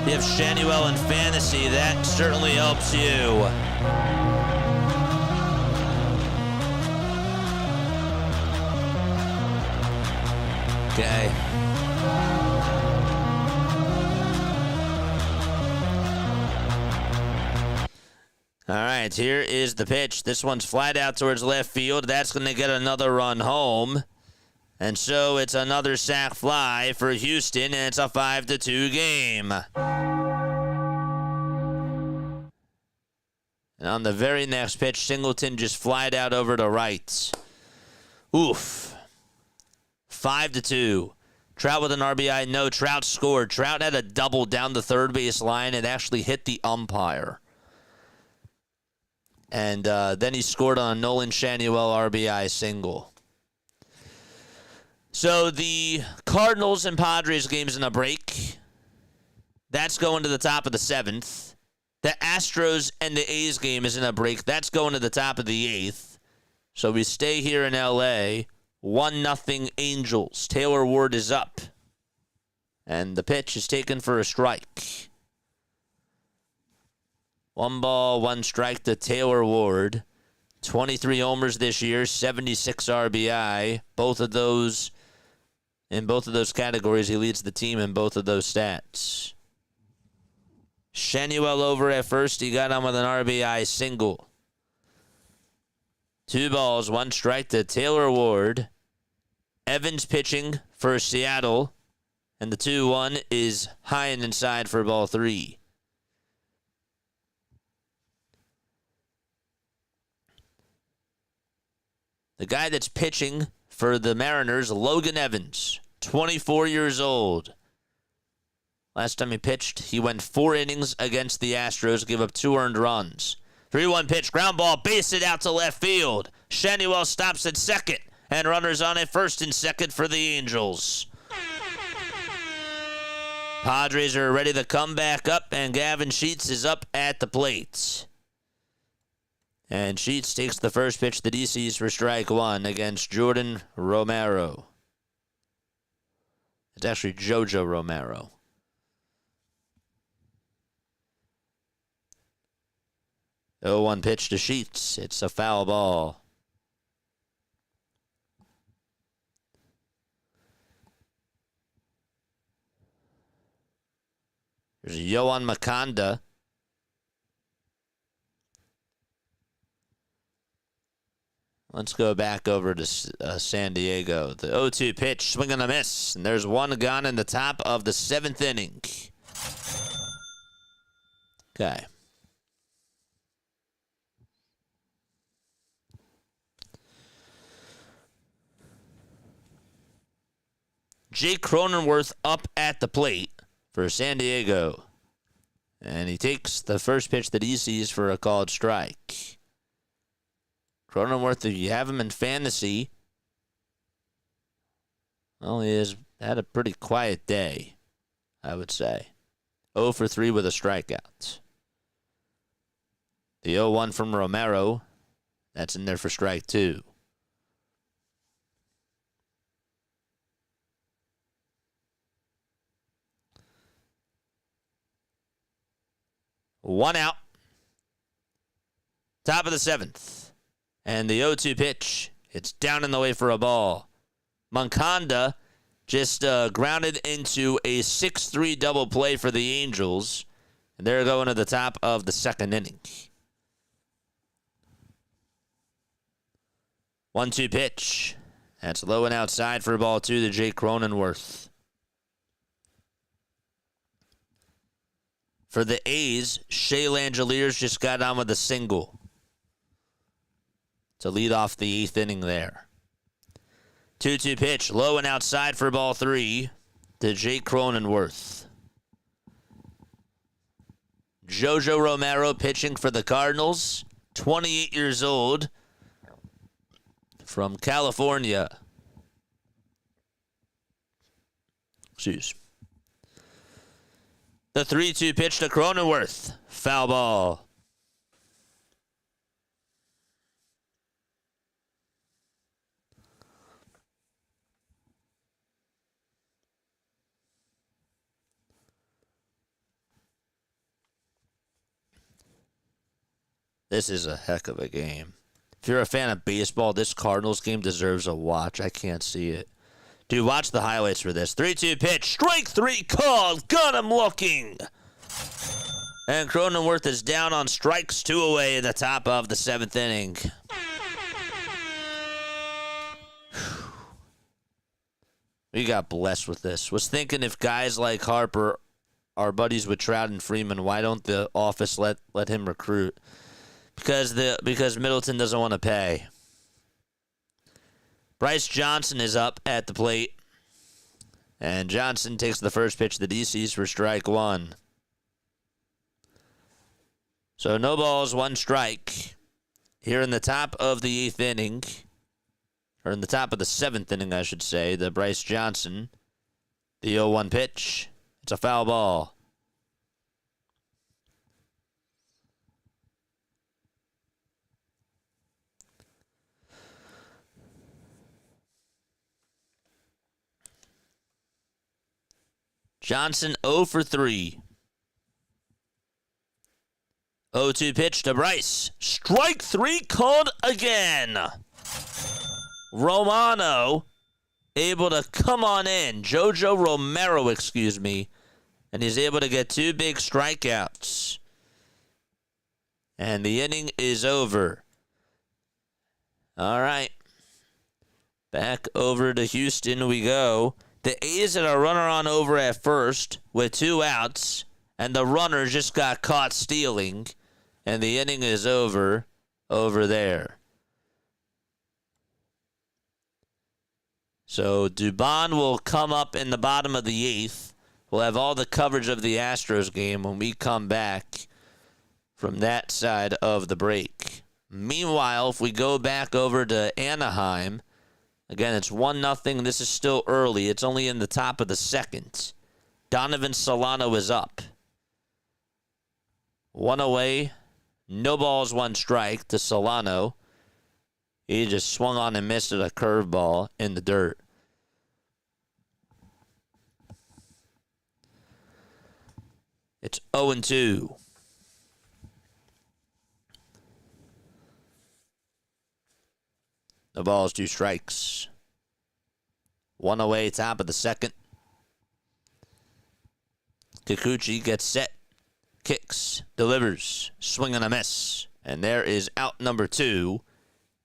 If you have Shanuel in fantasy, that certainly helps you. Okay. All right, here is the pitch. This one's flat out towards left field. That's going to get another run home. And so it's another sac fly for Houston, and it's a 5-2 game. And on the very next pitch, Singleton just flied out over to right. Oof. 5-2. Trout with an RBI. No, Trout scored. Trout had a double down the third base line and actually hit the umpire. And then he scored on a Nolan Shanuel RBI single. So the Cardinals and Padres game's in a break. That's going to the top of the 7th. The Astros and the A's game is in a break. That's going to the top of the 8th. So we stay here in LA. 1-0 Angels. Taylor Ward is up. And the pitch is taken for a strike. 1 ball, 1 strike to Taylor Ward. 23 homers this year, 76 RBI. In both of those categories, he leads the team in both of those stats. Shanuel over at first. He got on with an RBI single. 2 balls, 1 strike to Taylor Ward. Evans pitching for Seattle. And the 2-1 is high and inside for ball 3. The guy that's pitching for the Mariners, Logan Evans, 24 years old. Last time he pitched, he went 4 innings against the Astros, gave up 2 earned runs. 3-1 pitch, ground ball, base it out to left field. Shanuel stops at second, and runners on at first and second for the Angels. Padres are ready to come back up, and Gavin Sheets is up at the plate. And Sheets takes the first pitch to DC's for strike 1 against Jordan Romero. It's actually Jojo Romero. The 0-1 pitch to Sheets. It's a foul ball. There's Yohan Makanda. Let's go back over to San Diego. The 0-2 pitch, swing and a miss. And there's 1 gone in the top of the 7th inning. Okay. Jake Cronenworth up at the plate for San Diego. And he takes the first pitch that he sees for a called strike. Cronenworth, if you have him in fantasy, well, he has had a pretty quiet day, I would say. 0 for 3 with a strikeout. The 0-1 from Romero, that's in there for strike 2. One out. Top of the 7th. And the 0-2 pitch. It's down in the way for a ball. Moncada just grounded into a 6-3 double play for the Angels. And they're going to the top of the 2nd inning. 1-2 pitch. That's low and outside for ball 2 to Jake Cronenworth. For the A's, Shea Langeliers just got on with a single to lead off the 8th inning there. 2-2 pitch, low and outside for ball 3 to Jake Cronenworth. Jojo Romero pitching for the Cardinals, 28 years old, from California. Excuse. The 3-2 pitch to Cronenworth. Foul ball. This is a heck of a game. If you're a fan of baseball, this Cardinals game deserves a watch. I can't see it. Dude, watch the highlights for this. 3-2 pitch. Strike 3 called. Got him looking. And Cronenworth is down on strikes 2 away in the top of the 7th inning. We got blessed with this. Was thinking if guys like Harper are buddies with Trout and Freeman, why don't the office let him recruit? Because Middleton doesn't want to pay. Bryce Johnson is up at the plate. And Johnson takes the first pitch to the DCs for strike 1. So no balls, 1 strike. Here in the top of the 8th inning, or in the top of the 7th inning, I should say, the Bryce Johnson. The 0-1 pitch. It's a foul ball. Johnson 0 for 3. 0-2 pitch to Bryce. Strike 3 called again. Romano able to come on in. Jojo Romero, excuse me. And he's able to get 2 big strikeouts. And the inning is over. All right. Back over to Houston we go. The A's had a runner on over at first with 2 outs, and the runner just got caught stealing, and the inning is over there. So Dubon will come up in the bottom of the 8th. We'll have all the coverage of the Astros game when we come back from that side of the break. Meanwhile, if we go back over to Anaheim, again, it's 1-0. This is still early. It's only in the top of the 2nd. Donovan Solano is up. 1 away. No balls, 1 strike to Solano. He just swung on and missed at a curveball in the dirt. It's 0-2. The ball's 2 strikes. 1 away, top of the 2nd. Kikuchi gets set. Kicks. Delivers. Swing and a miss. And there is out number 2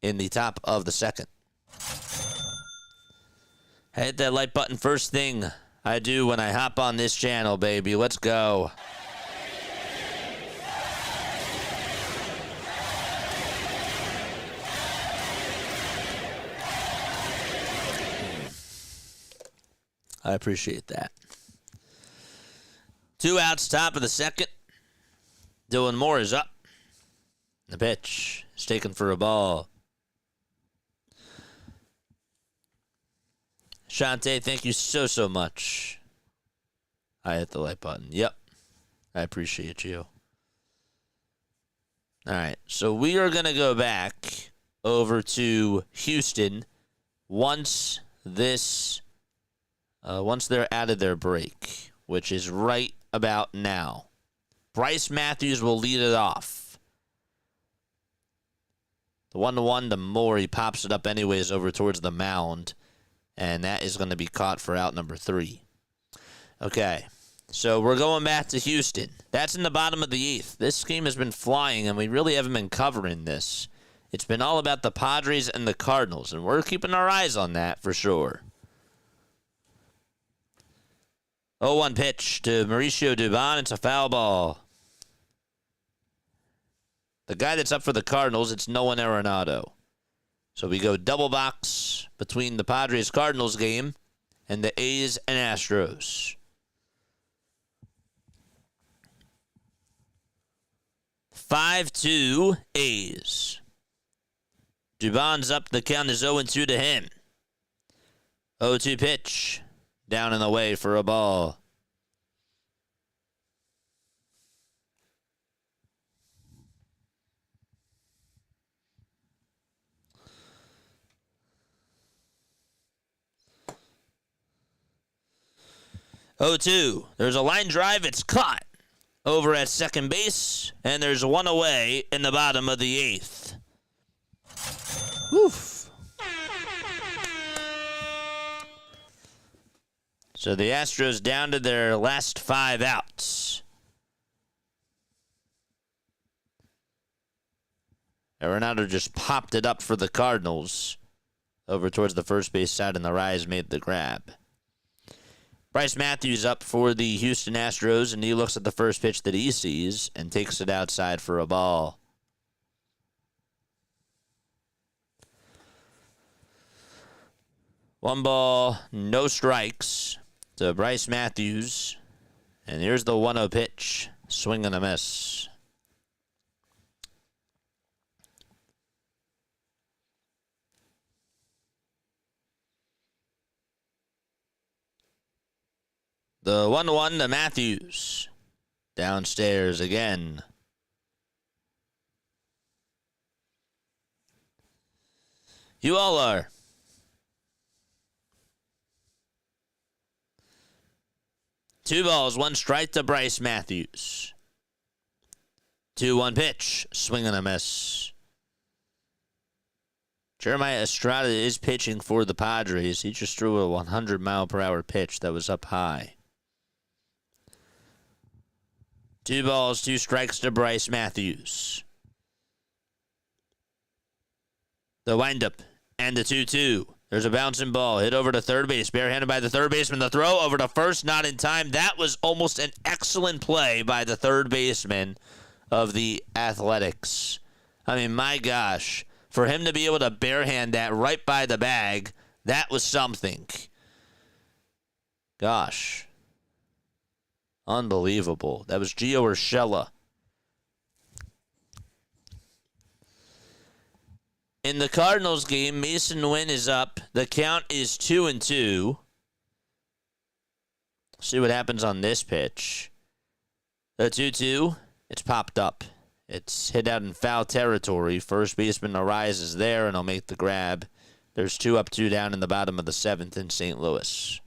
in the top of the 2nd. Hit that like button first thing I do when I hop on this channel, baby. Let's go. I appreciate that. 2 outs, top of the 2nd. Dylan Moore is up. The pitch is taken for a ball. Shante, thank you so much. I hit the like button. Yep. I appreciate you. All right. So we are going to go back over to Houston once they're out of their break, which is right about now. Bryce Matthews will lead it off. The 1-1 to Moore. He pops it up anyways over towards the mound. And that is going to be caught for out number 3. Okay. So we're going back to Houston. That's in the bottom of the 8th. This game has been flying, and we really haven't been covering this. It's been all about the Padres and the Cardinals, and we're keeping our eyes on that for sure. 0-1 pitch to Mauricio Dubon. It's a foul ball. The guy that's up for the Cardinals, it's Nolan Arenado. So we go double box between the Padres-Cardinals game and the A's and Astros. 5-2 A's. Dubon's up. The count is 0-2 to him. 0-2 pitch. Down and away for a ball. Oh, 2. There's a line drive. It's caught over at second base, and there's one away in the bottom of the 8th. Woof. So the Astros down to their last 5 outs. Arenado just popped it up for the Cardinals over towards the first base side, and the Rise made the grab. Bryce Matthews up for the Houston Astros, and he looks at the first pitch that he sees and takes it outside for a ball. One ball, no strikes to Bryce Matthews. And here's the 1-0 pitch. Swing and a miss. The 1-1 to Matthews. Downstairs again. You all are. Two balls, one strike to Bryce Matthews. 2-1 pitch. Swing and a miss. Jeremiah Estrada is pitching for the Padres. He just threw a 100-mile-per-hour pitch that was up high. 2 balls, 2 strikes to Bryce Matthews. The windup and the 2-2. There's a bouncing ball hit over to third base. Barehanded by the third baseman. The throw over to first, not in time. That was almost an excellent play by the third baseman of the Athletics. I mean, my gosh. For him to be able to barehand that right by the bag, that was something. Gosh. Unbelievable. That was Gio Urshela. In the Cardinals game, Mason Wynn is up. The count is 2-2. See what happens on this pitch. The 2-2, it's popped up. It's hit out in foul territory. First baseman arises there, and he'll make the grab. There's 2 up, 2 down in the bottom of the 7th in St. Louis.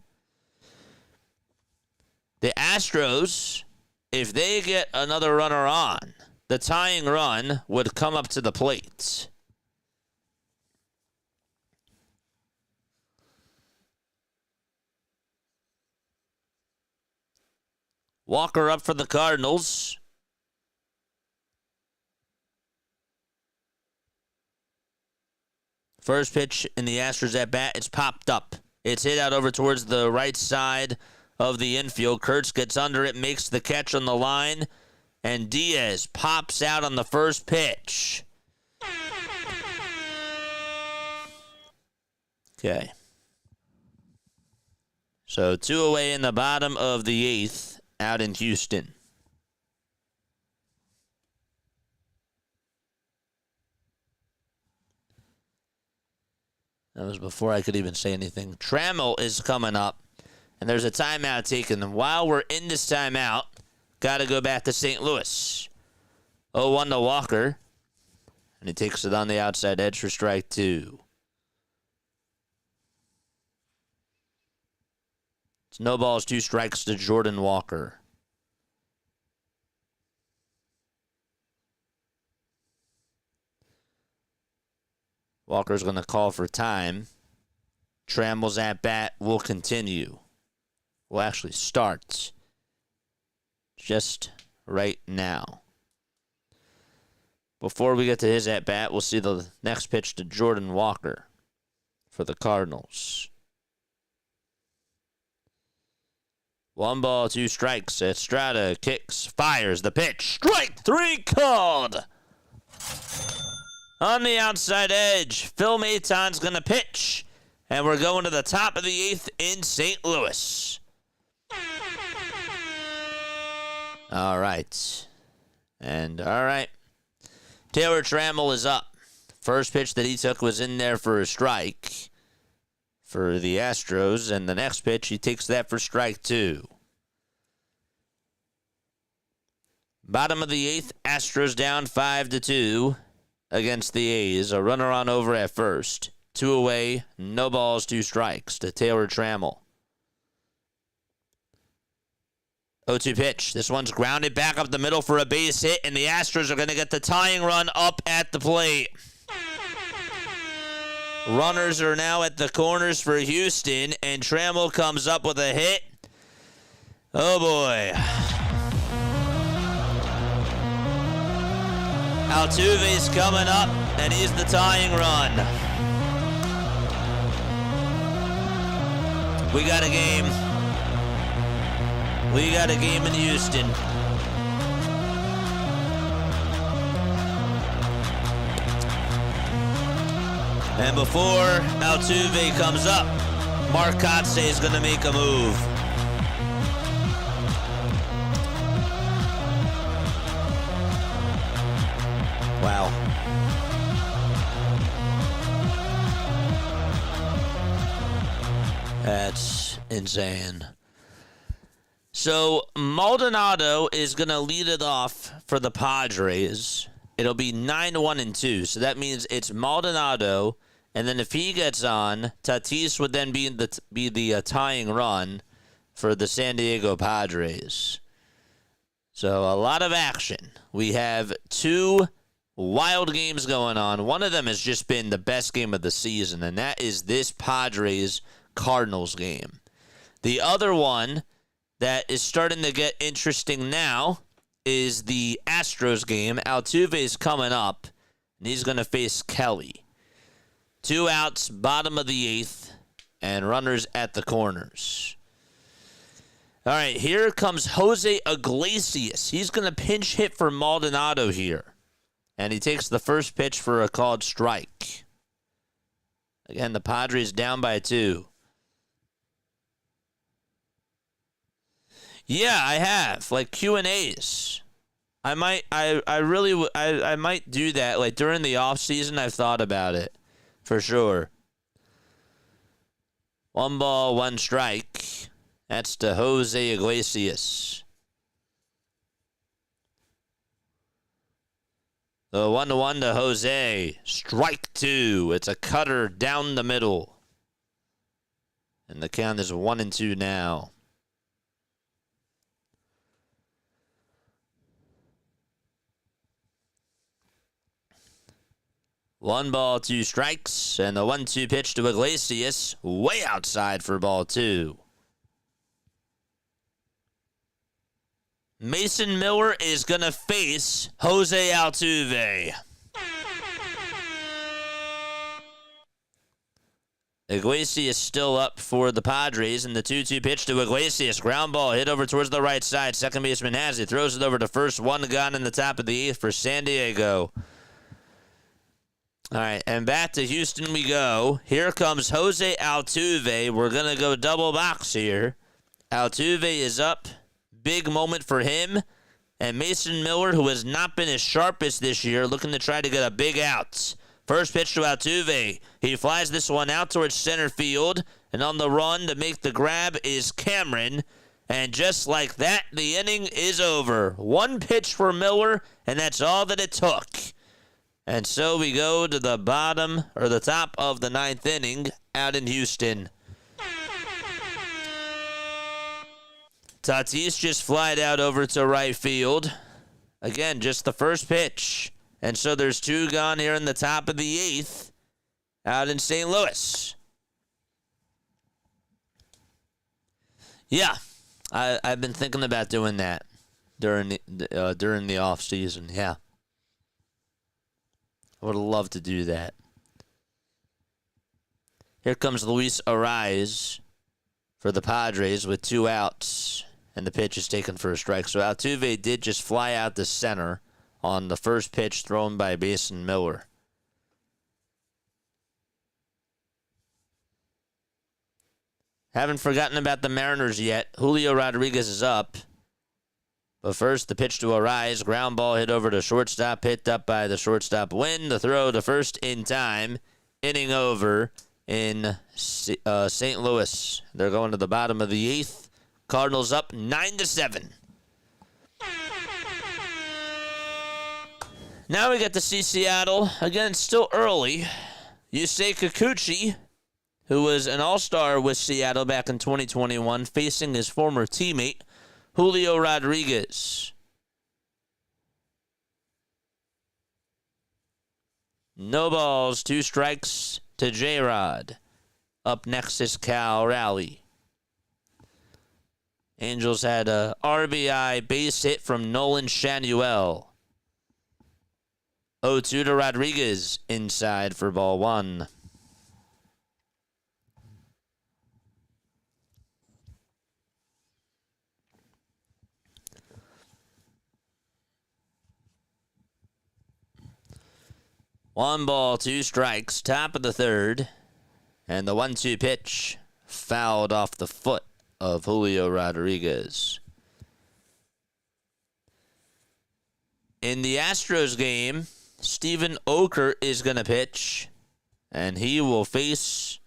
The Astros, if they get another runner on, the tying run would come up to the plate. Walker up for the Cardinals. First pitch in the Astros at bat, it's popped up. It's hit out over towards the right side of the infield. Kurtz gets under it, makes the catch on the line, and Diaz pops out on the first pitch. Okay. So 2 away in the bottom of the 8th out in Houston. That was before I could even say anything. Trammell is coming up, and there's a timeout taken. And while we're in this timeout, got to go back to St. Louis. 0-1 to Walker, and he takes it on the outside edge for strike 2. It's no balls, 2 strikes to Jordan Walker. Walker's going to call for time. Trammell's at bat will continue. Will actually start just right now. Before we get to his at bat, we'll see the next pitch to Jordan Walker for the Cardinals. 1 ball, 2 strikes. Estrada kicks, fires the pitch. Strike 3 called. On the outside edge, Phil Maton's going to pitch. And we're going to the top of the 8th in St. Louis. All right. Taylor Trammell is up. First pitch that he took was in there for a strike for the Astros, and the next pitch he takes that for strike 2. Bottom of the 8th, Astros down 5-2 against the A's. A runner on over at first. 2 away, no balls, 2 strikes to Taylor Trammell. 0-2 pitch. This one's grounded back up the middle for a base hit, and the Astros are going to get the tying run up at the plate. Runners are now at the corners for Houston, and Trammell comes up with a hit. Oh, boy. Altuve's coming up, and he's the tying run. We got a game. We got a game in Houston. And before Altuve comes up, Mark Kotsay is going to make a move. Wow. That's insane. So Maldonado is going to lead it off for the Padres. It'll be 9-1-2. So that means it's Maldonado, and then if he gets on, Tatis would then be the tying run for the San Diego Padres. So a lot of action. We have 2 wild games going on. One of them has just been the best game of the season, and that is this Padres-Cardinals game. The other one that is starting to get interesting now is the Astros game. Altuve's coming up, and he's going to face Kelly. 2 outs, bottom of the 8th, and runners at the corners. All right, here comes Jose Iglesias. He's going to pinch hit for Maldonado here. And he takes the first pitch for a called strike. Again, the Padres down by 2. Yeah, I have. Like Q&As. I might do that. Like during the off season, I've thought about it. For sure. 1 ball, 1 strike. That's to Jose Iglesias. The 1-1 to Jose. Strike 2. It's a cutter down the middle. And the count is 1-2 now. One ball, 2 strikes, and the 1-2 pitch to Iglesias, way outside for ball 2. Mason Miller is going to face Jose Altuve. Iglesias still up for the Padres, and the 2-2 pitch to Iglesias. Ground ball hit over towards the right side. Second baseman has it. Throws it over to first. 1 gone in the top of the 8th for San Diego. All right, and back to Houston we go. Here comes Jose Altuve. We're going to go double box here. Altuve is up. Big moment for him. And Mason Miller, who has not been his sharpest this year, looking to try to get a big out. First pitch to Altuve. He flies this one out towards center field. And on the run to make the grab is Cameron. And just like that, the inning is over. 1 pitch for Miller, and that's all that it took. And so we go to the bottom, or the top of the 9th inning out in Houston. Tatis just flied out over to right field. Again, just the first pitch. And so there's 2 gone here in the top of the 8th. out in St. Louis. Yeah, I've been thinking about doing that during the off season. Yeah, I would love to do that. Here comes Luis Ariz for the Padres with 2 outs, and the pitch is taken for a strike. So Altuve did just fly out to center on the first pitch thrown by Mason Miller. Haven't forgotten about the Mariners yet. Julio Rodriguez is up. But first, the pitch to Ariz. Ground ball hit over to shortstop. Hit up by the shortstop. Win the throw to first in time. Inning over in St. Louis. They're going to the bottom of the 8th. Cardinals up 9-7. Now we get to see Seattle. Again, it's still early. Yusei Kikuchi, who was an all-star with Seattle back in 2021, facing his former teammate, Julio Rodriguez. No balls, 2 strikes to J-Rod. Up next is Cal Raleigh. Angels had a RBI base hit from Nolan Shanuel. 0-2 to Rodriguez inside for ball 1. One ball, 2 strikes, top of the 3rd. And the 1-2 pitch fouled off the foot of Julio Rodriguez. In the Astros game, Steven Oker is going to pitch, and he will face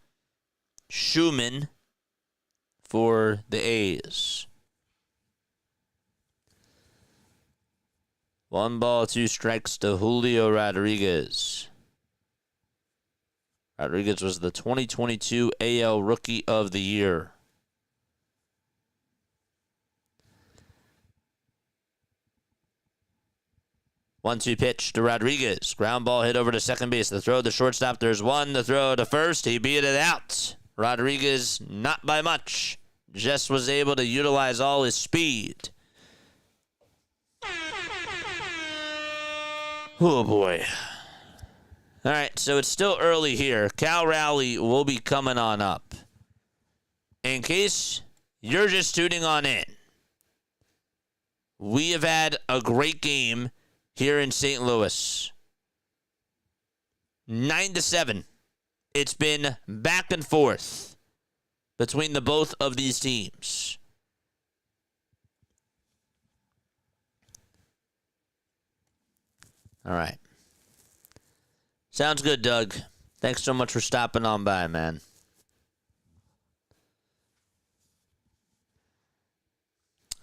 Schumann for the A's. 1 ball, 2 strikes to Julio Rodriguez. Rodriguez was the 2022 AL Rookie of the Year. One-two pitch to Rodriguez. Ground ball hit over to second base. The throw to shortstop. There's one. The throw to first. He beat it out. Rodriguez, not by much. Just was able to utilize all his speed. Oh, boy. All right, so it's still early here. Cal Raleigh will be coming on up. In case you're just tuning on in, we have had a great game here in St. Louis. 9-7. It's been back and forth between the both of these teams. All right. Sounds good, Doug. Thanks so much for stopping on by, man.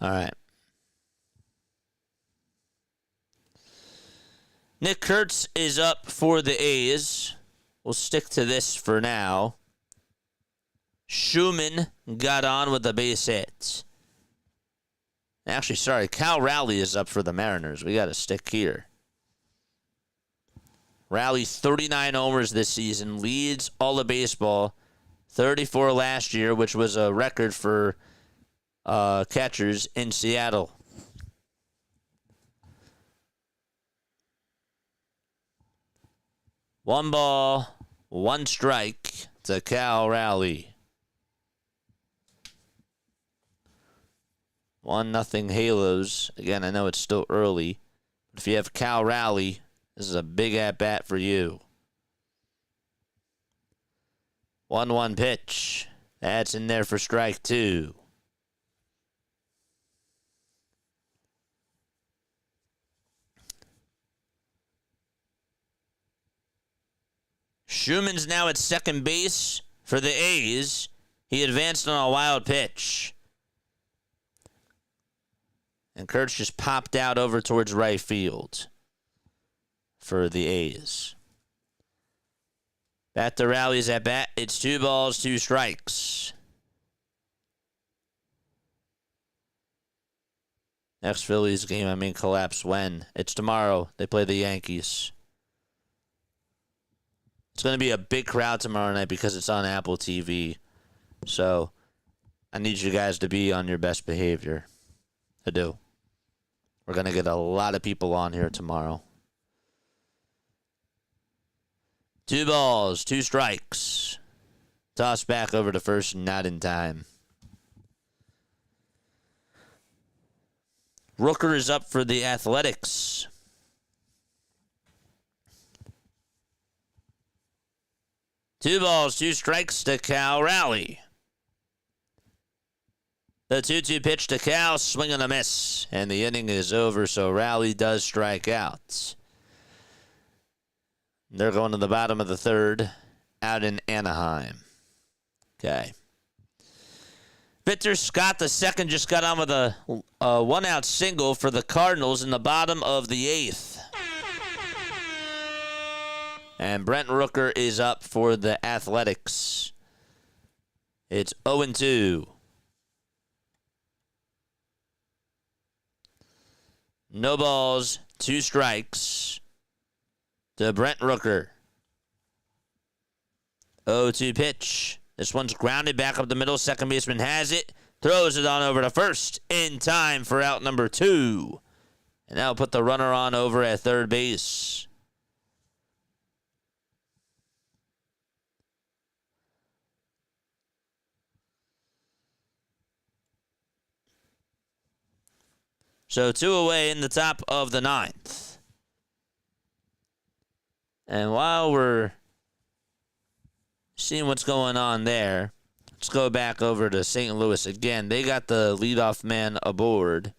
All right. Nick Kurtz is up for the A's. We'll stick to this for now. Schumann got on with the base hit. Actually, sorry, Cal Raleigh is up for the Mariners. We got to stick here. Raleigh, 39 homers this season, leads all of baseball. 34 last year, which was a record for catchers in Seattle. One ball, 1 strike to Cal Raleigh. 1-0 Halos. Again, I know it's still early, but if you have Cal Raleigh, this is a big at-bat for you. 1-1 pitch. That's in there for strike 2. Schumann's now at second base for the A's. He advanced on a wild pitch. And Kurtz just popped out over towards right field for the A's. Bat to Raleigh's at bat. It's 2 balls, 2 strikes. Next Phillies game, collapse when? It's tomorrow. They play the Yankees. It's going to be a big crowd tomorrow night because it's on Apple TV. So I need you guys to be on your best behavior. I do. We're going to get a lot of people on here tomorrow. 2 balls, 2 strikes. Toss back over to first, not in time. Rooker is up for the Athletics. 2 balls, 2 strikes to Cal Raleigh. The 2-2 pitch to Cal, swing and a miss. And the inning is over, so Raleigh does strike out. They're going to the bottom of the 3rd out in Anaheim. Okay. Victor Scott II just got on with a 1-out single for the Cardinals in the bottom of the 8th. And Brent Rooker is up for the Athletics. It's 0-2. No balls, 2 strikes to Brent Rooker. 0-2 pitch. This one's grounded back up the middle. Second baseman has it. Throws it on over to first in time for out number 2. And that'll put the runner on over at third base. So 2 away in the top of the 9th. And while we're seeing what's going on there, let's go back over to St. Louis again. They got the leadoff man aboard.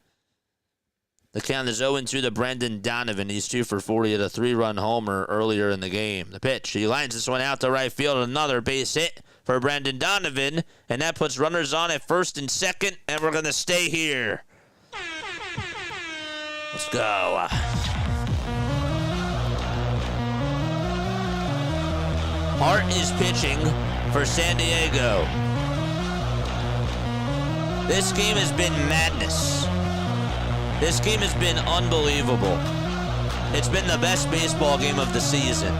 The count is 0-2 to Brendan Donovan. He's 2 for 40 at a 3-run homer earlier in the game. The pitch, he lines this one out to right field. Another base hit for Brendan Donovan. And that puts runners on at first and second. And we're going to stay here. Let's go. Hart is pitching for San Diego. This game has been madness. This game has been unbelievable. It's been the best baseball game of the season.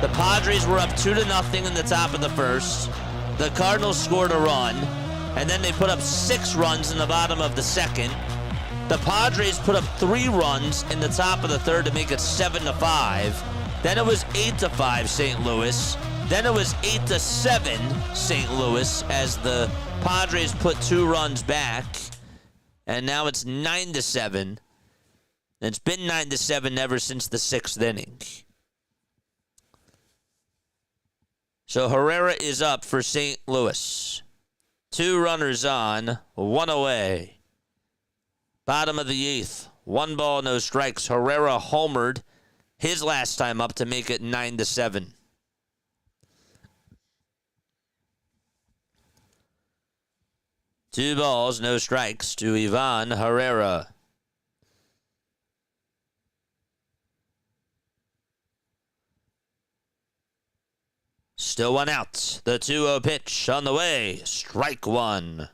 The Padres were up 2-0 in the top of the 1st. The Cardinals scored a run, and then they put up 6 runs in the bottom of the 2nd. The Padres put up 3 runs in the top of the 3rd to make it 7-5. Then it was 8-5 St. Louis. Then it was 8-7 St. Louis as the Padres put 2 runs back. And now it's 9-7. It's been 9-7 ever since the 6th inning. So Herrera is up for St. Louis. 2 runners on, 1 away. Bottom of the 8th. 1 ball, no strikes. Herrera homered his last time up to make it 9-7. Two balls, no strikes to Ivan Herrera. Still 1 out. The 2-0 pitch on the way. Strike 1.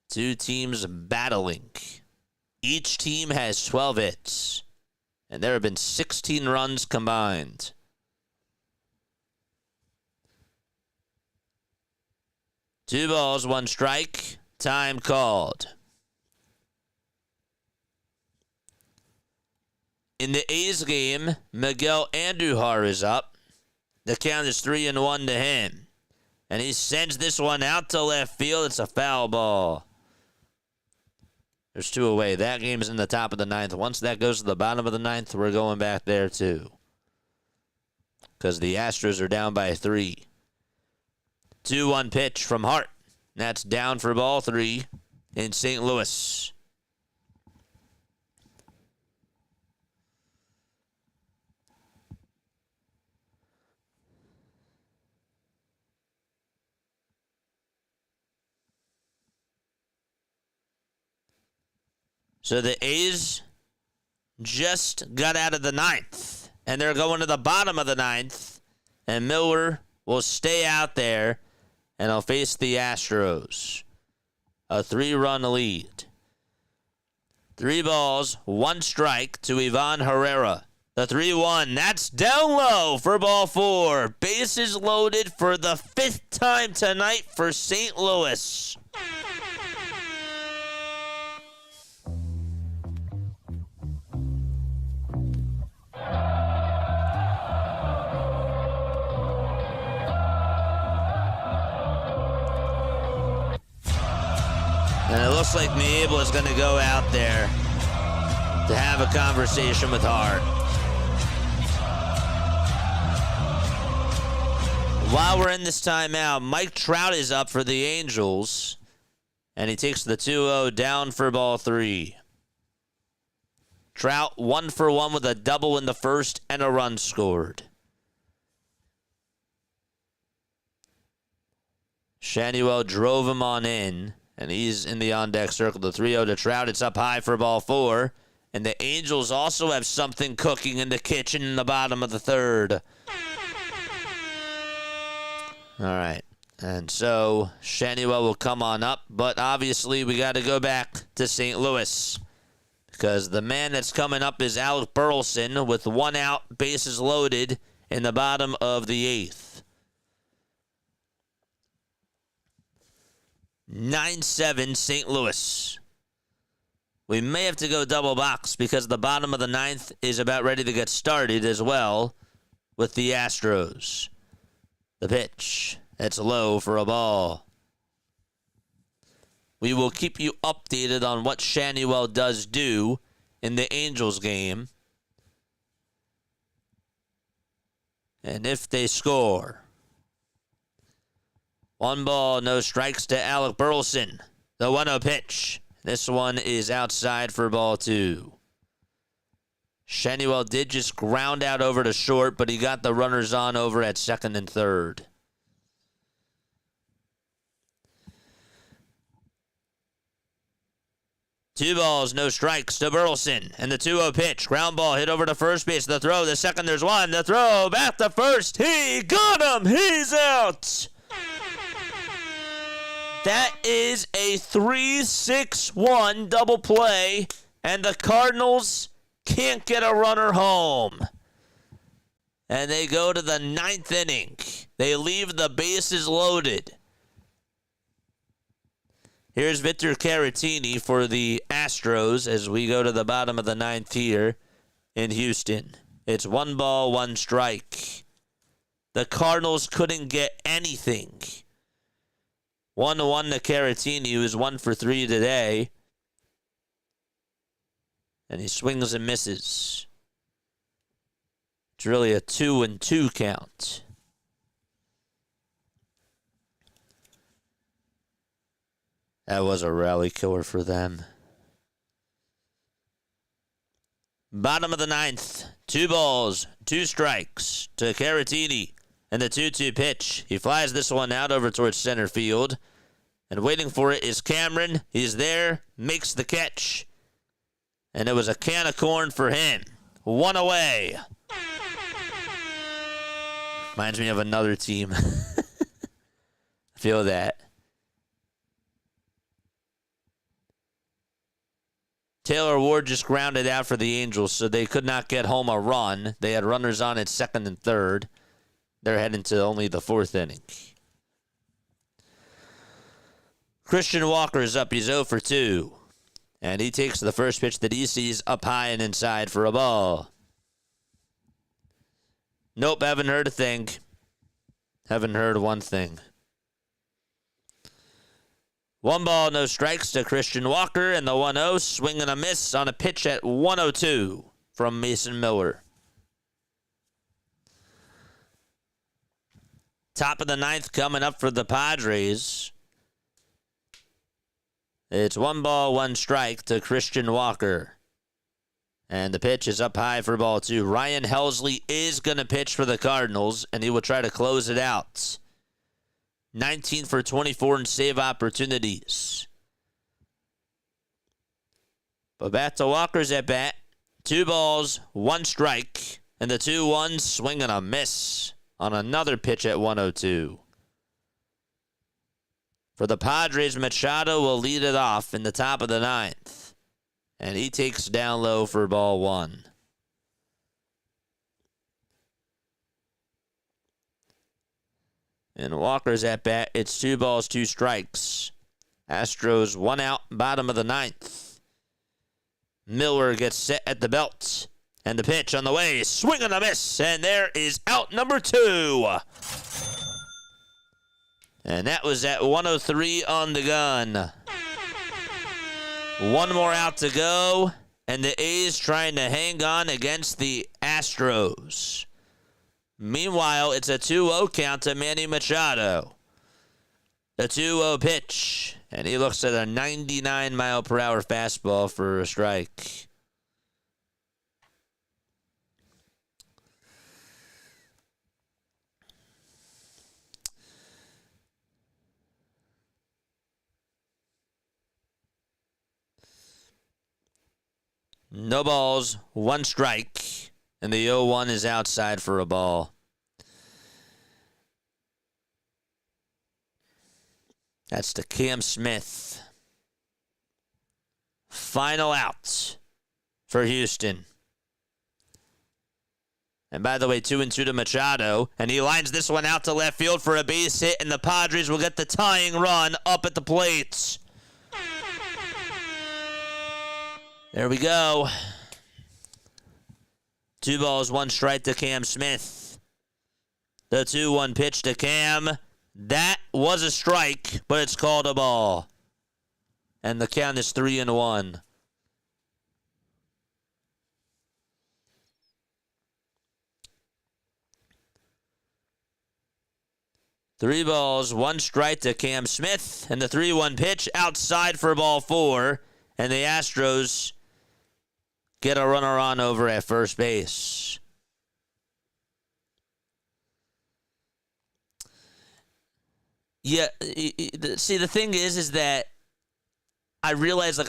Two teams battling. Each team has 12 hits. And there have been 16 runs combined. Two balls, 1 strike. Time called. In the A's game, Miguel Andujar is up. The count is 3-1 to him. And he sends this one out to left field. It's a foul ball. There's 2 away. That game is in the top of the 9th. Once that goes to the bottom of the 9th, we're going back there too. Because the Astros are down by 3. 2-1 pitch from Hart. That's down for ball 3 in St. Louis. So the A's just got out of the 9th, and they're going to the bottom of the 9th, and Miller will stay out there, and he'll face the Astros. A 3-run lead. 3 balls, 1 strike to Ivan Herrera. The 3-1. That's down low for ball 4. Bases loaded for the 5th time tonight for St. Louis. And it looks like Mlb is going to go out there to have a conversation with Hart. While we're in this timeout, Mike Trout is up for the Angels, and he takes the 2-0 down for ball 3. Trout 1 for 1 with a double in the first and a run scored. Shanuel drove him on in, and he's in the on-deck circle. The 3-0 to Trout. It's up high for ball 4. And the Angels also have something cooking in the kitchen in the bottom of the 3rd. All right. And so Shanuel will come on up. But obviously we got to go back to St. Louis, because the man that's coming up is Alec Burleson with 1 out, bases loaded in the bottom of the 8th. 9-7 St. Louis. We may have to go double box because the bottom of the 9th is about ready to get started as well with the Astros. The pitch. It's low for a ball. We will keep you updated on what Shanuel does do in the Angels game, and if they score. 1 ball, no strikes to Alec Burleson. The 1-0 pitch. This one is outside for ball 2. Shanuel did just ground out over to short, but he got the runners on over at 2nd and 3rd. Two balls, no strikes to Burleson. And the 2-0 pitch. Ground ball hit over to first base. The throw, the second, there's 1. The throw, back to first. He got him. He's out. That is a 3-6-1 double play, and the Cardinals can't get a runner home. And they go to the 9th inning. They leave the bases loaded. Here's Victor Caratini for the Astros as we go to the bottom of the 9th here in Houston. It's 1 ball, 1 strike. The Cardinals couldn't get anything. 1-1 to Caratini, who is 1 for 3 today. And he swings and misses. It's really a 2-2 count. That was a rally killer for them. Bottom of the 9th. 2 balls, 2 strikes to Caratini. And the 2-2 pitch. He flies this one out over towards center field. And waiting for it is Cameron. He's there. Makes the catch. And it was a can of corn for him. 1 away. Reminds me of another team. I feel that. Taylor Ward just grounded out for the Angels, so they could not get home a run. They had runners on at 2nd and 3rd. They're heading to only the 4th inning. Christian Walker is up. He's 0 for 2. And he takes the first pitch that he sees up high and inside for a ball. Nope, haven't heard a thing. Haven't heard one thing. 1 ball, no strikes to Christian Walker, and the 1-0, swing and a miss on a pitch at 102 from Mason Miller. Top of the 9th coming up for the Padres. It's 1 ball, 1 strike to Christian Walker. And the pitch is up high for ball 2. Ryan Helsley is going to pitch for the Cardinals, and he will try to close it out. 19 for 24 in save opportunities. But back to Walker's at bat. 2 balls, 1 strike. And the 2-1 swing and a miss on another pitch at 102. For the Padres, Machado will lead it off in the top of the 9th. And he takes down low for ball one. And Walker's at bat. It's 2 balls, 2 strikes. Astros 1 out, bottom of the 9th. Miller gets set at the belt. And the pitch on the way. Swing and a miss. And there is out number 2. And that was at 103 on the gun. 1 more out to go. And the A's trying to hang on against the Astros. Meanwhile, it's a 2-0 count to Manny Machado. The 2-0 pitch. And he looks at a 99-mile-per-hour fastball for a strike. No balls, 1 strike, and the 0-1 is outside for a ball. That's to Cam Smith. Final out for Houston. And by the way, 2-2 to Machado, and he lines this one out to left field for a base hit, and the Padres will get the tying run up at the plate. There we go. 2 balls, 1 strike to Cam Smith. The 2-1 pitch to Cam. That was a strike, but it's called a ball. And the count is 3-1. Three balls, 1 strike to Cam Smith. And the 3-1 pitch outside for ball 4. And the Astros get a runner on over at first base. Yeah, see, the thing is that I realize, like,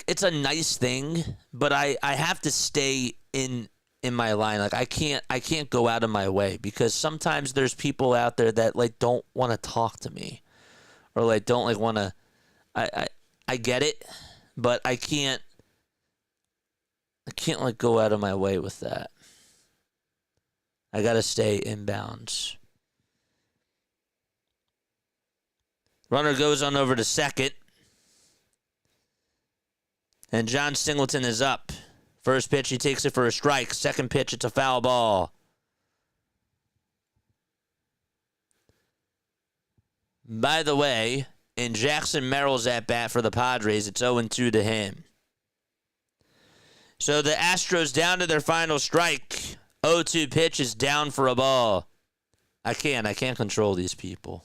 it's a nice thing, but I have to stay in my line. Like, I can't go out of my way, because sometimes there's people out there that, like, don't want to talk to me, or, like, don't, like, want to. I get it, but I can't like go out of my way with that. I got to stay inbounds. Runner goes on over to second. And John Singleton is up. First pitch, he takes it for a strike. Second pitch, it's a foul ball. By the way, in Jackson Merrill's at bat for the Padres, it's 0-2 to him. So the Astros down to their final strike. 0-2 pitch is down for a ball. I can't control these people.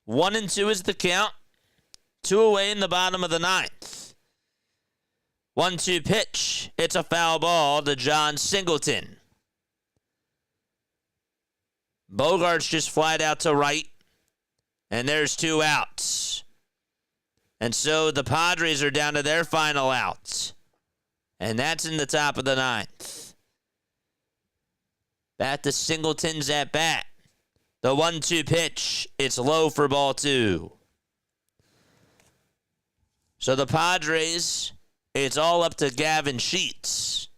One and 2 is the count. 2 away in the bottom of the 9th. 1-2 pitch. It's a foul ball to John Singleton. Bogarts just flied out to right. And there's 2 outs. And so the Padres are down to their final outs. And that's in the top of the 9th. Back to Singleton's at bat. The 1-2 pitch. It's low for ball 2. So the Padres, it's all up to Gavin Sheets.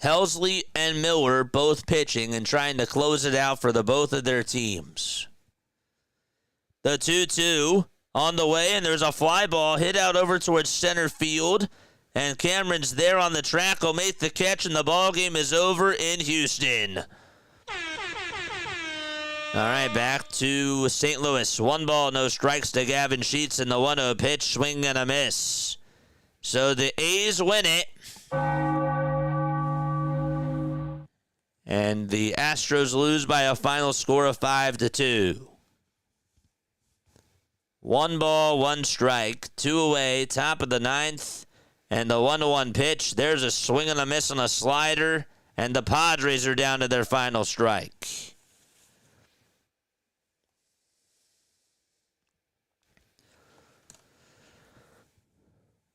Helsley and Miller both pitching and trying to close it out for the both of their teams. The 2-2 on the way, and there's a fly ball hit out over towards center field. And Cameron's there on the track, will make the catch, and the ball game is over in Houston. All right, back to St. Louis. 1 ball, no strikes to Gavin Sheets, and the 1-0 pitch, swing and a miss. So the A's win it. And the Astros lose by a final score of 5-2. 1 ball, 1 strike, 2 away, top of the 9th. And the 1-1 pitch, there's a swing and a miss on a slider. And the Padres are down to their final strike.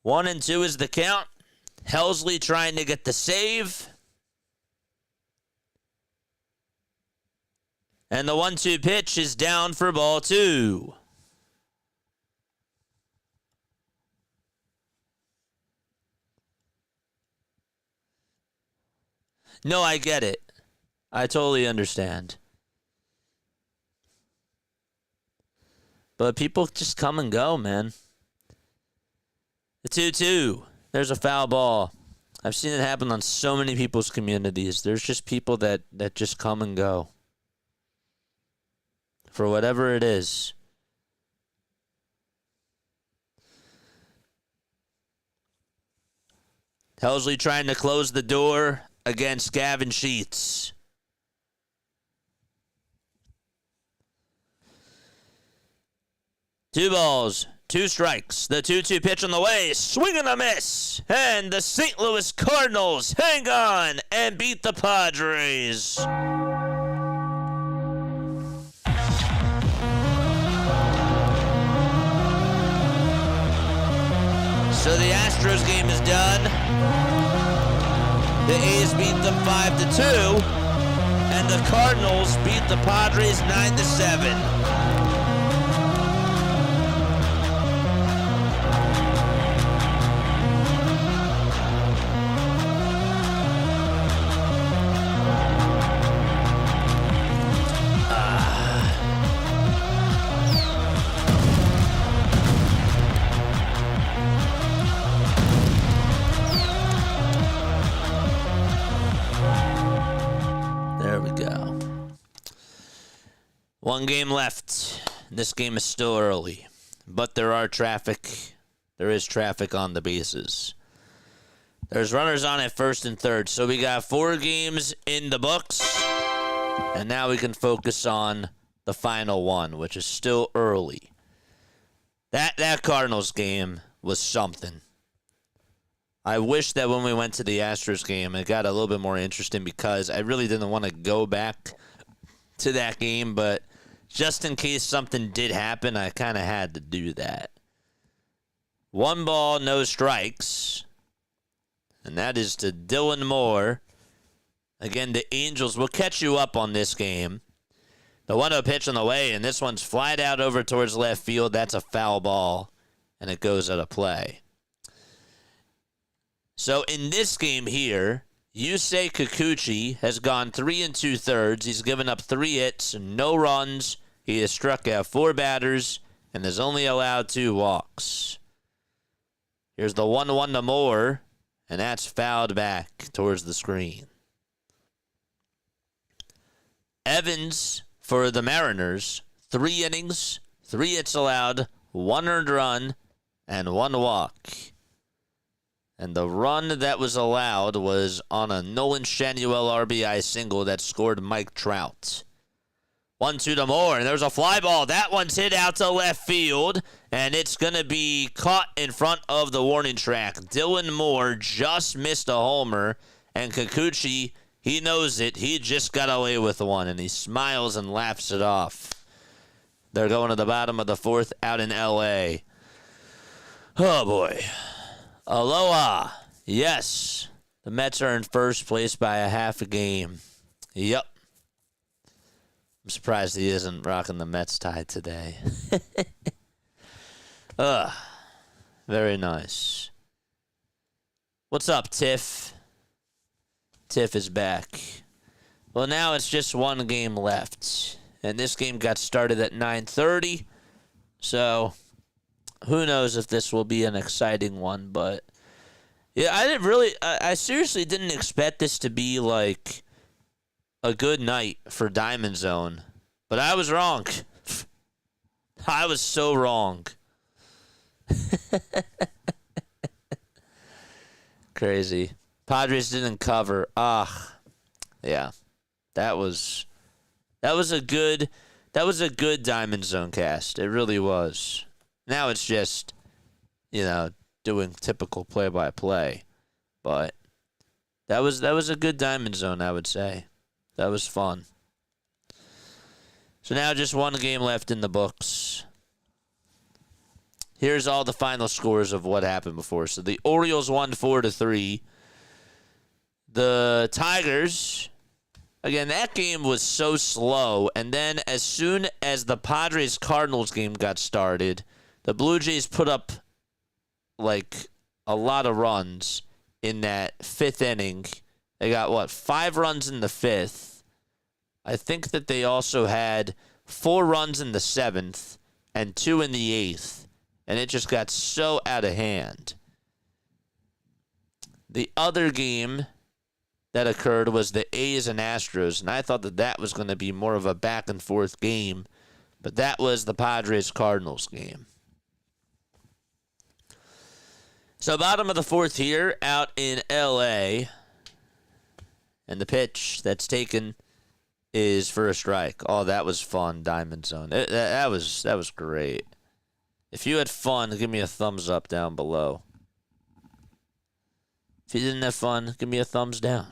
1-2 is the count. Helsley trying to get the save. And the 1-2 pitch is down for ball 2. No, I get it. I totally understand. But people just come and go, man. The 2-2. There's a foul ball. I've seen it happen on so many people's communities. There's just people that just come and go. For whatever it is. Helsley trying to close the door against Gavin Sheets. Two balls, two strikes. The 2-2 pitch on the way. Swing and a miss. And the St. Louis Cardinals hang on and beat the Padres. So the Astros game is done. The A's beat them 5-2. And the Cardinals beat the Padres 9-7. One game left. This game is still early, but there is traffic on the bases. There's runners on at first and third, so we got 4 games in the books, and now we can focus on the final one, which is still early. That Cardinals game was something. I wish that when we went to the Astros game, it got a little bit more interesting because I really didn't want to go back to that game, but just in case something did happen, I kind of had to do that. 1 ball, no strikes. And that is to Dylan Moore. Again, the Angels will catch you up on this game. The 1-0 pitch on the way, and this one's flied out over towards left field. That's a foul ball, and it goes out of play. So in this game here, Yusei Kikuchi has gone 3 2/3. He's given up 3 hits, no runs. He has struck out 4 batters and has only allowed 2 walks. Here's the 1-1 to Moore, and that's fouled back towards the screen. Evans for the Mariners, 3 innings, 3 hits allowed, 1 earned run, and 1 walk. And the run that was allowed was on a Nolan Shanuel RBI single that scored Mike Trout. 1-2 to Moore, and there's a fly ball. That one's hit out to left field, and it's going to be caught in front of the warning track. Dylan Moore just missed a homer, and Kikuchi, he knows it. He just got away with one, and he smiles and laughs it off. They're going to the bottom of the 4th out in L.A. Oh, boy. Aloha. Yes. The Mets are in first place by a half a game. Yep. I'm surprised he isn't rocking the Mets tie today. Very nice. What's up, Tiff? Tiff is back. Well, now it's just 1 game left. And this game got started at 9:30. So who knows if this will be an exciting one, but yeah, I seriously didn't expect this to be like a good night for Diamond Zone, but I was wrong. I was so wrong. Crazy. Padres didn't cover. Yeah. That was a good Diamond Zone cast. It really was. Now it's just, doing typical play-by-play. But that was a good Diamond Zone, I would say. That was fun. So now just 1 game left in the books. Here's all the final scores of what happened before. So the Orioles won 4-3. The Tigers, again, that game was so slow. And then as soon as the Padres Cardinals game got started, the Blue Jays put up like a lot of runs in that 5th inning. They got 5 runs in the 5th. I think that they also had 4 runs in the 7th and 2 in the 8th. And it just got so out of hand. The other game that occurred was the A's and Astros, and I thought that that was going to be more of a back-and-forth game, but that was the Padres-Cardinals game. So bottom of the 4th here out in L.A., and the pitch that's taken is for a strike. Oh, that was fun, Diamond Zone. That was great. If you had fun, give me a thumbs up down below. If you didn't have fun, give me a thumbs down.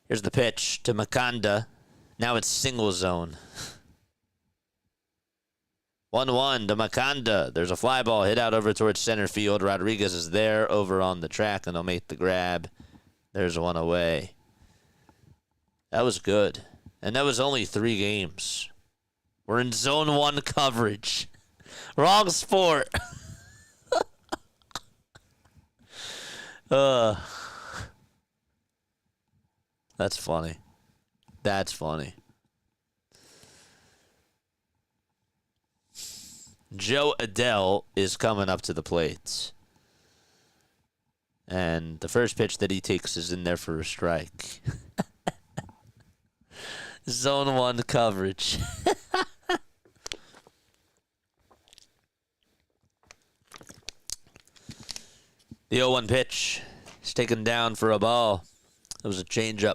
Here's the pitch to Makanda. Now it's single zone. 1-1 to Makanda. There's a fly ball hit out over towards center field. Rodriguez is there over on the track, and he'll make the grab. There's one away. That was good. And that was only 3 games. We're in Zone 1 coverage. Wrong sport. That's funny. That's funny. Joe Adele is coming up to the plate. And the first pitch that he takes is in there for a strike. Zone 1 coverage. The 0-1 pitch is taken down for a ball. It was a changeup.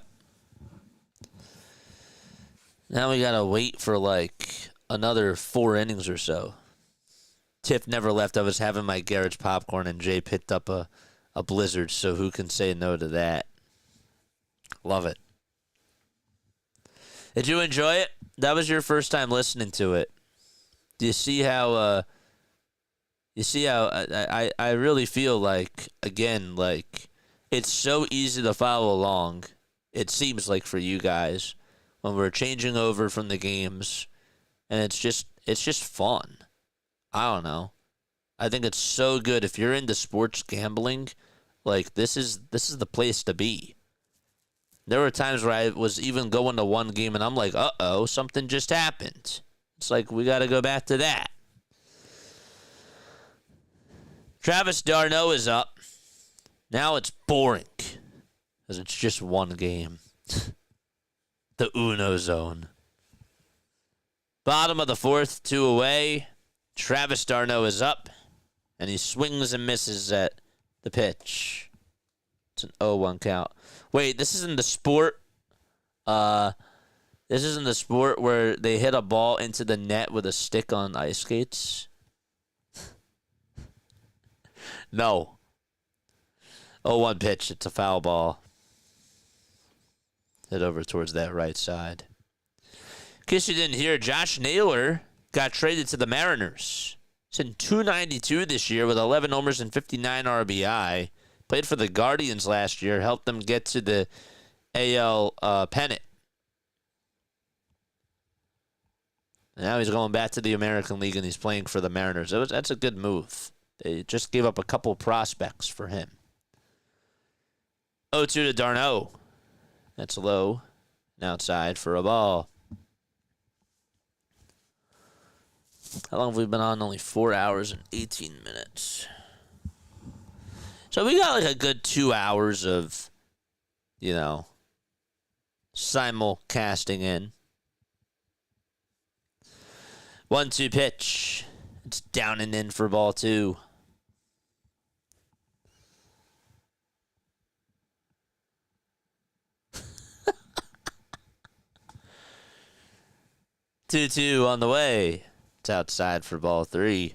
Now we got to wait for like another 4 innings or so. Tiff never left. I was having my Garrett's popcorn, and Jay picked up a blizzard, so who can say no to that? Love it. Did you enjoy it? That was your first time listening to it. Do you see how... I really feel like, again, like, it's so easy to follow along, it seems like, for you guys, when we're changing over from the games, and it's just fun. I don't know. I think it's so good. If you're into sports gambling, like, this is the place to be. There were times where I was even going to one game, and I'm like, uh-oh, something just happened. It's like, we got to go back to that. Travis d'Arnaud is up. Now it's boring, because it's just one game. The Uno Zone. Bottom of the 4th, 2 away. Travis d'Arnaud is up, and he swings and misses at the pitch. It's an 0-1 count. Wait, this isn't the sport. This isn't the sport where they hit a ball into the net with a stick on ice skates. No. 0-1 pitch. It's a foul ball. Hit over towards that right side. In case you didn't hear, Josh Naylor got traded to the Mariners. He's in .292 this year with 11 homers and 59 RBI. Played for the Guardians last year. Helped them get to the AL pennant. Now he's going back to the American League, and he's playing for the Mariners. That's a good move. They just gave up a couple prospects for him. 0-2 to d'Arnaud. That's low. And outside for a ball. How long have we been on? Only 4 hours and 18 minutes. So we got like a good 2 hours of, simulcasting in. 1-2 pitch. It's down and in for ball 2. Two on the way. It's outside for ball 3.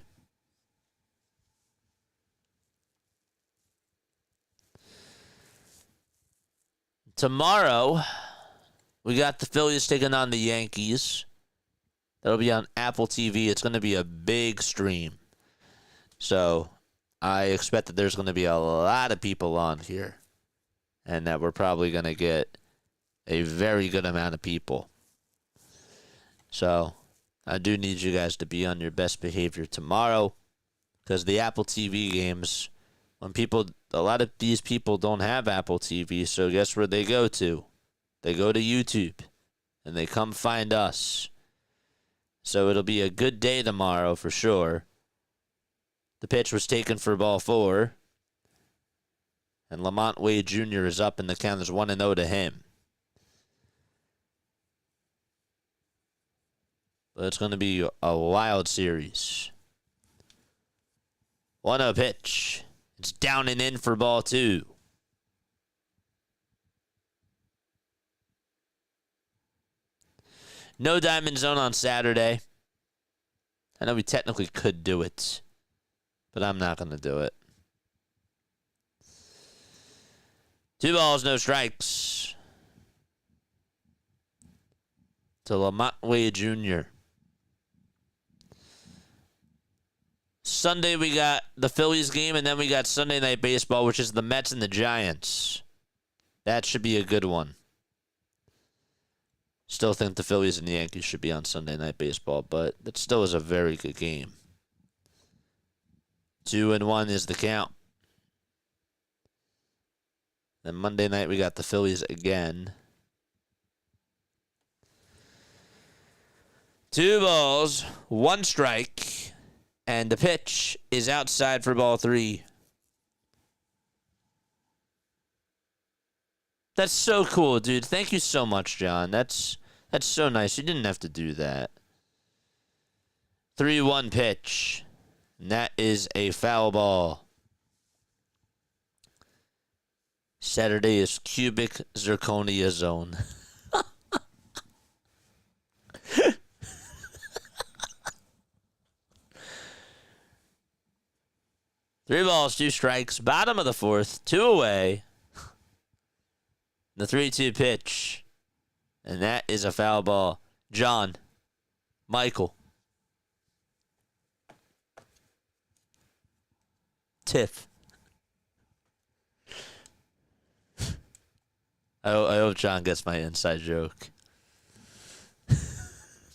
Tomorrow, we got the Phillies taking on the Yankees. It'll be on Apple TV. It's going to be a big stream. So I expect that there's going to be a lot of people on here. And that we're probably going to get a very good amount of people. So I do need you guys to be on your best behavior tomorrow. Because the Apple TV games, a lot of these people don't have Apple TV. So guess where they go to? They go to YouTube. And they come find us. So it'll be a good day tomorrow for sure. The pitch was taken for ball 4. And Lamont Wade Jr. is up, and the count is 1-0 to him. But it's going to be a wild series. 1-0 pitch. It's down and in for ball 2. No Diamond Zone on Saturday. I know we technically could do it, but I'm not going to do it. 2 balls, no strikes. To Lamont Wade Jr. Sunday we got the Phillies game, and then we got Sunday Night Baseball, which is the Mets and the Giants. That should be a good one. Still think the Phillies and the Yankees should be on Sunday Night Baseball, but that still is a very good game. 2-1 is the count. Then Monday night, we got the Phillies again. 2 balls, 1 strike, and the pitch is outside for ball 3. That's so cool, dude. Thank you so much, John. That's so nice. You didn't have to do that. 3-1 pitch. And that is a foul ball. Saturday is cubic zirconia zone. Three balls, 2 strikes. Bottom of the 4th. 2 away. The 3-2 pitch. And that is a foul ball. John. Michael. Tiff. I hope John gets my inside joke.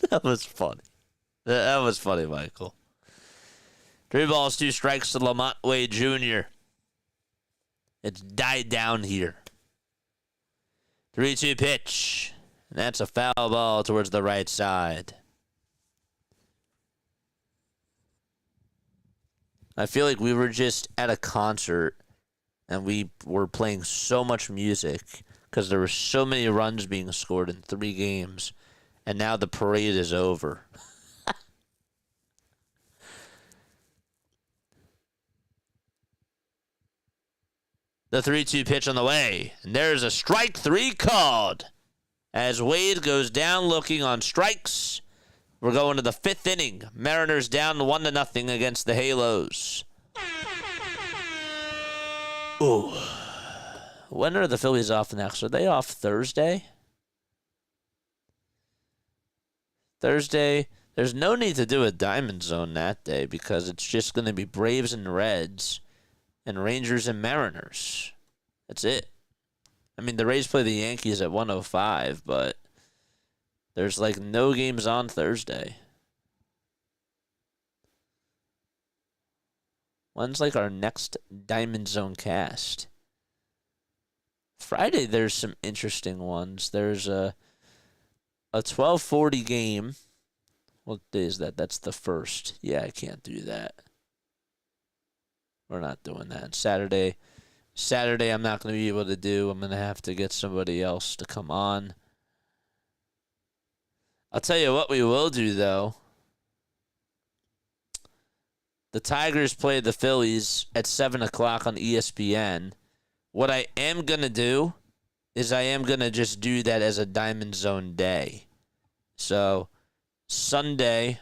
That was funny. That was funny, Michael. 3 balls, 2 strikes to Lamont Wade Jr. It's died down here. 3-2 pitch. And that's a foul ball towards the right side. I feel like we were just at a concert and we were playing so much music because there were so many runs being scored in 3 games. And now the parade is over. The 3-2 pitch on the way. And there's a strike 3 called. As Wade goes down looking on strikes. We're going to the 5th inning. Mariners down 1-0 against the Halos. Ooh. When are the Phillies off next? Are they off Thursday? Thursday. There's no need to do a Diamond Zone that day because it's just going to be Braves and Reds and Rangers and Mariners. That's it. I mean, the Rays play the Yankees at 1:05, but there's like no games on Thursday. When's like our next Diamond Zone cast? Friday, there's some interesting ones. There's a 12:40 game. What day is that? That's the 1st. Yeah, I can't do that. We're not doing that. Saturday, I'm not going to be able to do. I'm going to have to get somebody else to come on. I'll tell you what we will do, though. The Tigers play the Phillies at 7 o'clock on ESPN. What I am going to do is I am going to just do that as a Diamond Zone day. So, Sunday,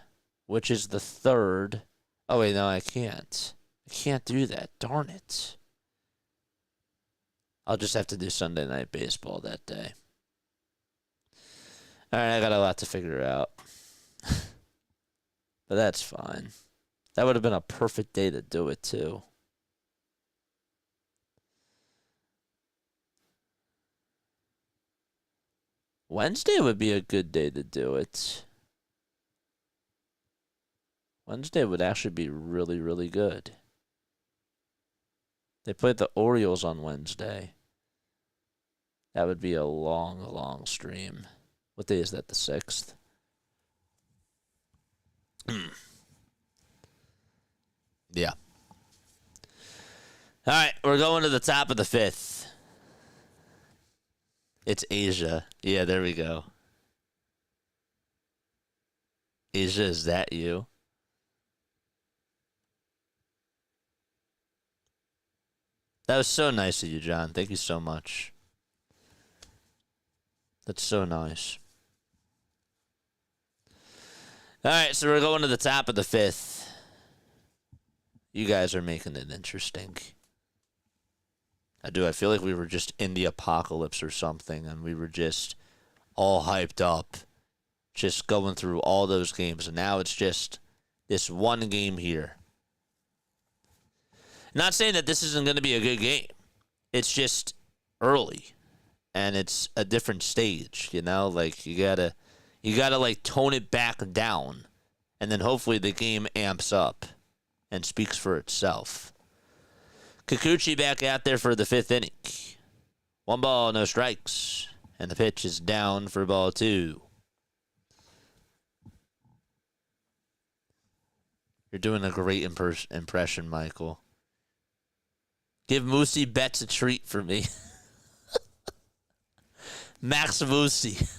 which is the 3rd. Oh, wait, no, I can't. I can't do that. Darn it. I'll just have to do Sunday Night Baseball that day. All right, I got a lot to figure out. But that's fine. That would have been a perfect day to do it, too. Wednesday would be a good day to do it. Wednesday would actually be really, really good. They played the Orioles on Wednesday. That would be a long, long stream. What day is that? The 6th? Yeah. All right, we're going to the top of the 5th. It's Asia. Yeah, there we go. Asia, is that you? That was so nice of you, John. Thank you so much. That's so nice. All right, so we're going to the top of the 5th. You guys are making it interesting. I do. I feel like we were just in the apocalypse or something, and we were just all hyped up, just going through all those games, and now it's just this one game here. Not saying that this isn't going to be a good game. It's just early, and it's a different stage, you know? Like, you gotta like tone it back down, and then hopefully the game amps up and speaks for itself. Kikuchi back out there for the 5th inning. 1 ball, no strikes, and the pitch is down for ball 2. You're doing a great impression, Michael. Give Moosey Betts a treat for me. Max Moosey.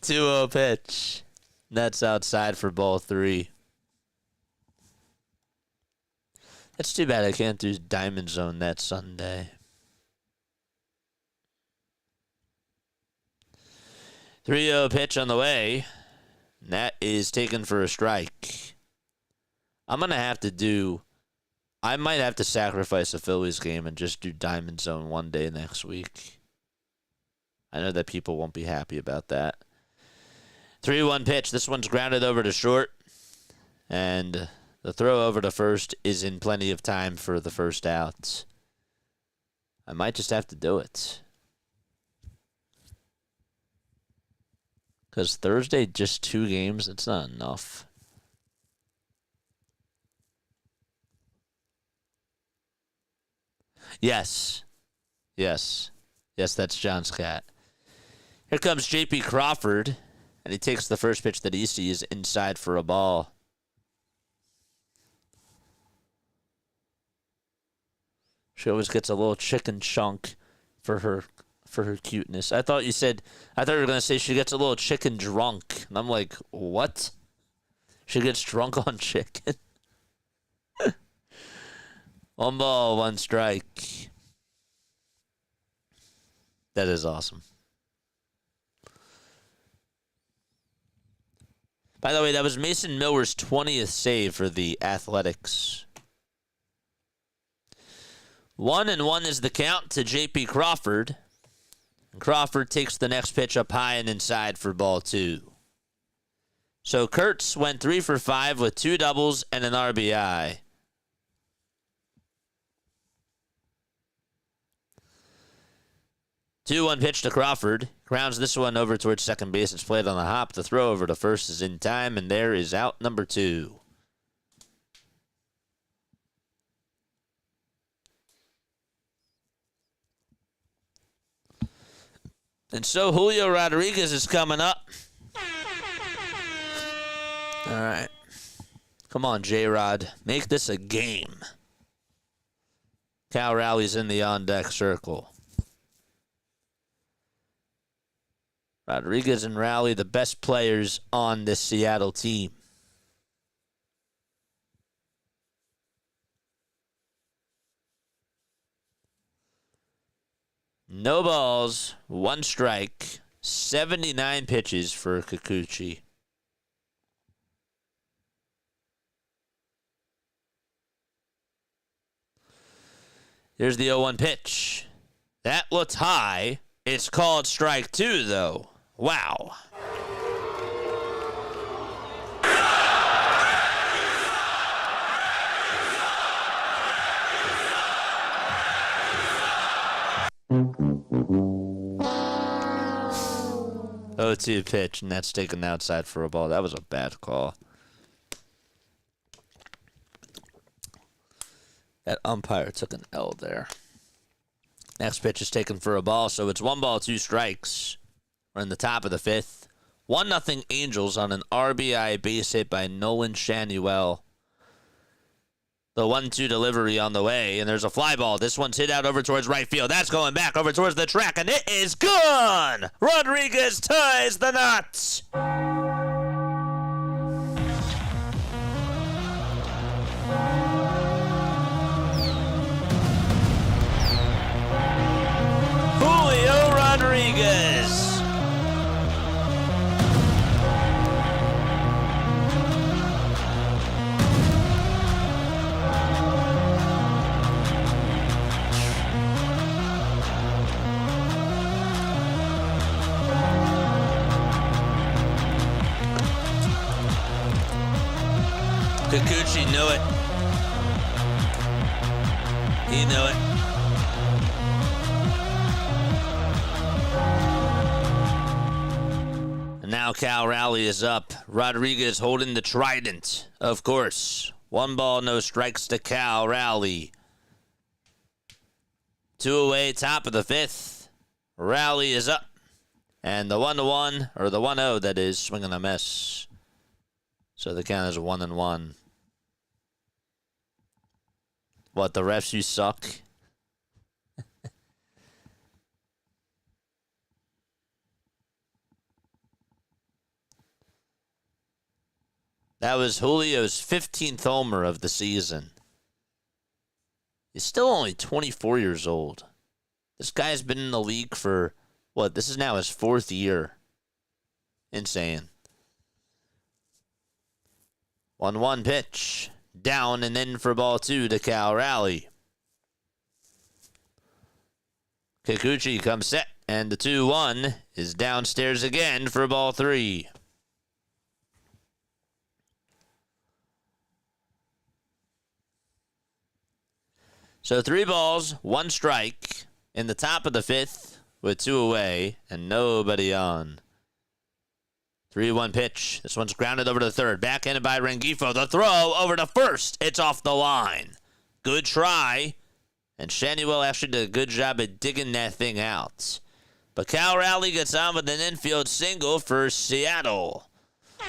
2-0 pitch. That's outside for ball 3. That's too bad I can't do Diamond Zone that Sunday. 3-0 pitch on the way. And that is taken for a strike. I might have to sacrifice a Phillies game and just do Diamond Zone one day next week. I know that people won't be happy about that. 3-1 pitch. This one's grounded over to short. And the throw over to first is in plenty of time for the first out. I might just have to do it. Because Thursday, just 2 games, it's not enough. Yes. Yes. Yes, that's John's cat. Here comes J.P. Crawford, and he takes the first pitch that he sees inside for a ball. She always gets a little chicken chunk for her cuteness. I thought you were going to say she gets a little chicken drunk. And I'm like, what? She gets drunk on chicken? 1 ball, 1 strike. That is awesome. By the way, that was Mason Miller's 20th save for the Athletics. 1-1 is the count to J.P. Crawford. Crawford takes the next pitch up high and inside for ball 2. So Kurtz went 3 for 5 with 2 doubles and an RBI. Two-one pitch to Crawford. Grounds this one over towards second base. It's played on the hop. The throw over to first is in time, and there is out number 2. And so Julio Rodriguez is coming up. All right. Come on, J-Rod. Make this a game. Cal Rowley's in the on-deck circle. Rodriguez and Rowley, the best players on this Seattle team. No balls, 1 strike, 79 pitches for Kikuchi. Here's the 0-1 pitch. That looks high. It's called strike 2, though. Wow. 0-2 pitch, and that's taken outside for a ball. That was a bad call. That umpire took an L there. Next pitch is taken for a ball, so it's 1 ball, 2 strikes. We're in the top of the 5th. 1-0 Angels on an RBI base hit by Nolan Shanuel. The 1-2 delivery on the way, and there's a fly ball. This one's hit out over towards right field. That's going back over towards the track, and it is gone! Rodriguez ties the knot! Julio Rodriguez! Kikuchi knew it. He knew it. And now Cal Raleigh is up. Rodriguez holding the trident, of course. 1 ball, no strikes to Cal Raleigh. 2 away, top of the 5th. Raleigh is up. And the 1-1, or the 1-0 that is, swinging a miss. So the count is 1-1. What, the refs, you suck? That was Julio's 15th homer of the season. He's still only 24 years old. This guy's been in the league for, what, this is now his 4th year. Insane. 1-1 pitch. Down and in for ball 2 to Cal Raleigh. Kikuchi comes set, and the 2-1 is downstairs again for ball 3. So 3 balls, 1 strike in the top of the 5th with 2 away and nobody on. 3-1 pitch. This one's grounded over to the 3rd. Backhanded by Rengifo. The throw over to 1st. It's off the line. Good try. And Shanuel actually did a good job at digging that thing out. But Cal Raleigh gets on with an infield single for Seattle. It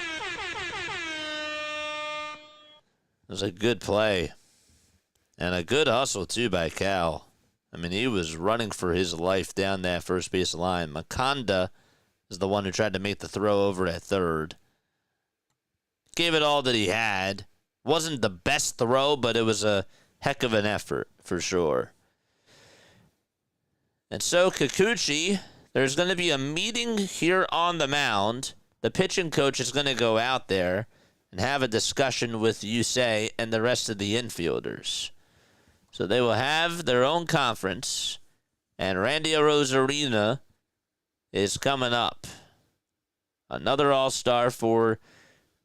was a good play. And a good hustle, too, by Cal. I mean, he was running for his life down that first base line. Makonda is the one who tried to make the throw over at 3rd. Gave it all that he had. Wasn't the best throw, but it was a heck of an effort, for sure. And so, Kikuchi, there's going to be a meeting here on the mound. The pitching coach is going to go out there and have a discussion with Yusei and the rest of the infielders. So they will have their own conference, and Randy Arozarena is coming up. Another all-star for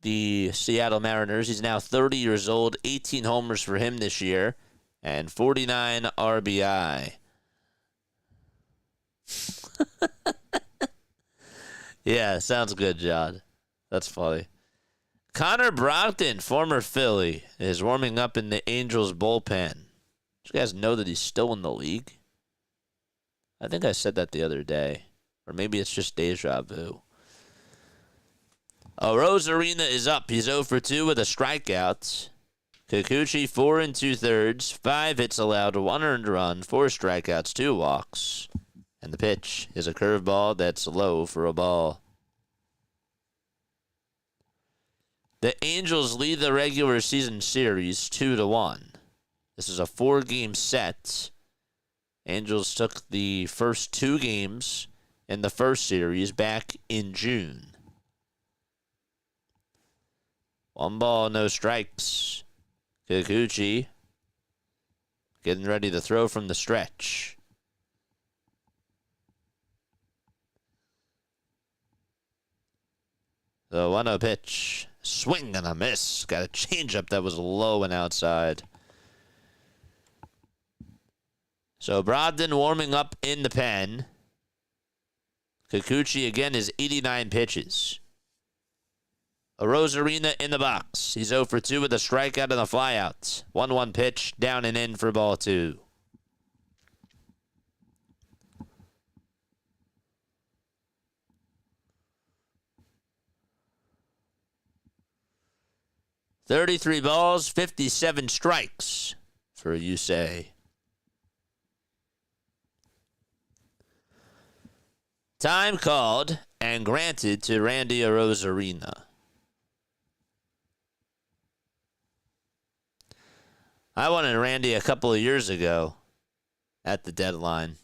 the Seattle Mariners. He's now 30 years old, 18 homers for him this year, and 49 RBI. Yeah, sounds good, John. That's funny. Connor Brogdon, former Philly, is warming up in the Angels bullpen. Did you guys know that he's still in the league? I think I said that the other day. Or maybe it's just deja vu. Arozarena is up. He's 0 for 2 with a strikeout. Kikuchi 4 2/3, 5 hits allowed, 1 earned run, 4 strikeouts, 2 walks. And the pitch is a curveball that's low for a ball. The Angels lead the regular season series 2-1. This is a 4-game set. Angels took the first 2 games in the first series back in June. 1 ball, no strikes. Kikuchi getting ready to throw from the stretch. The 1-0 pitch. Swing and a miss. Got a changeup that was low and outside. So Brogdon warming up in the pen. Kikuchi again is 89 pitches. Arozarena in the box. He's 0 for 2 with a strikeout and a flyout. 1-1 pitch, down and in for ball 2. "33 balls, 57 strikes for Yusei. Time called and granted to Randy Arozarena. I wanted Randy a couple of years ago at the deadline.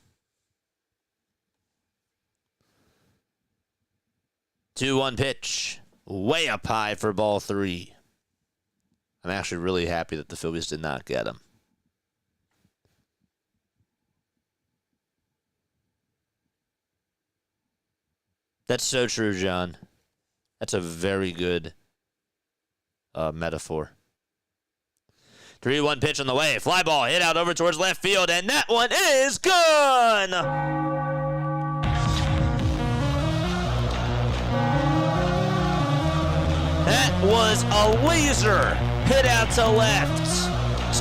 2-1 pitch. Way up high for ball 3. I'm actually really happy that the Phillies did not get him. That's so true, John. That's a very good metaphor. 3-1 pitch on the way. Fly ball hit out over towards left field, and that one is gone! That was a laser hit out to left.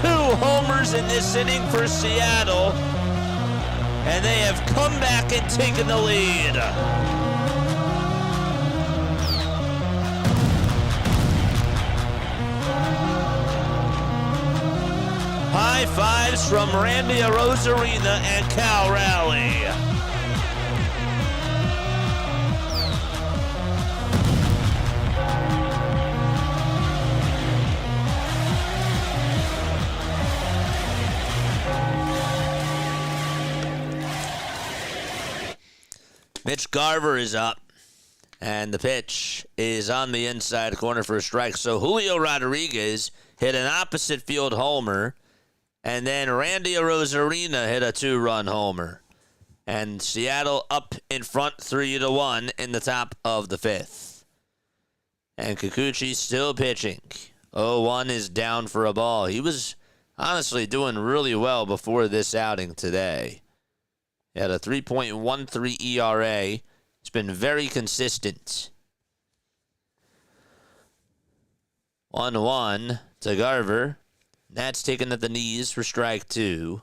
2 homers in this inning for Seattle, and they have come back and taken the lead. High fives from Randy Arozarena and Cal Raleigh. Mitch Garver is up, and the pitch is on the inside corner for a strike. So Julio Rodriguez hit an opposite field homer, and then Randy Arozarena hit a 2-run homer. And Seattle up in front 3-1 in the top of the 5th. And Kikuchi still pitching. 0-1 is down for a ball. He was honestly doing really well before this outing today. He had a 3.13 ERA. He's been very consistent. 1-1 to Garver. That's taken at the knees for strike 2.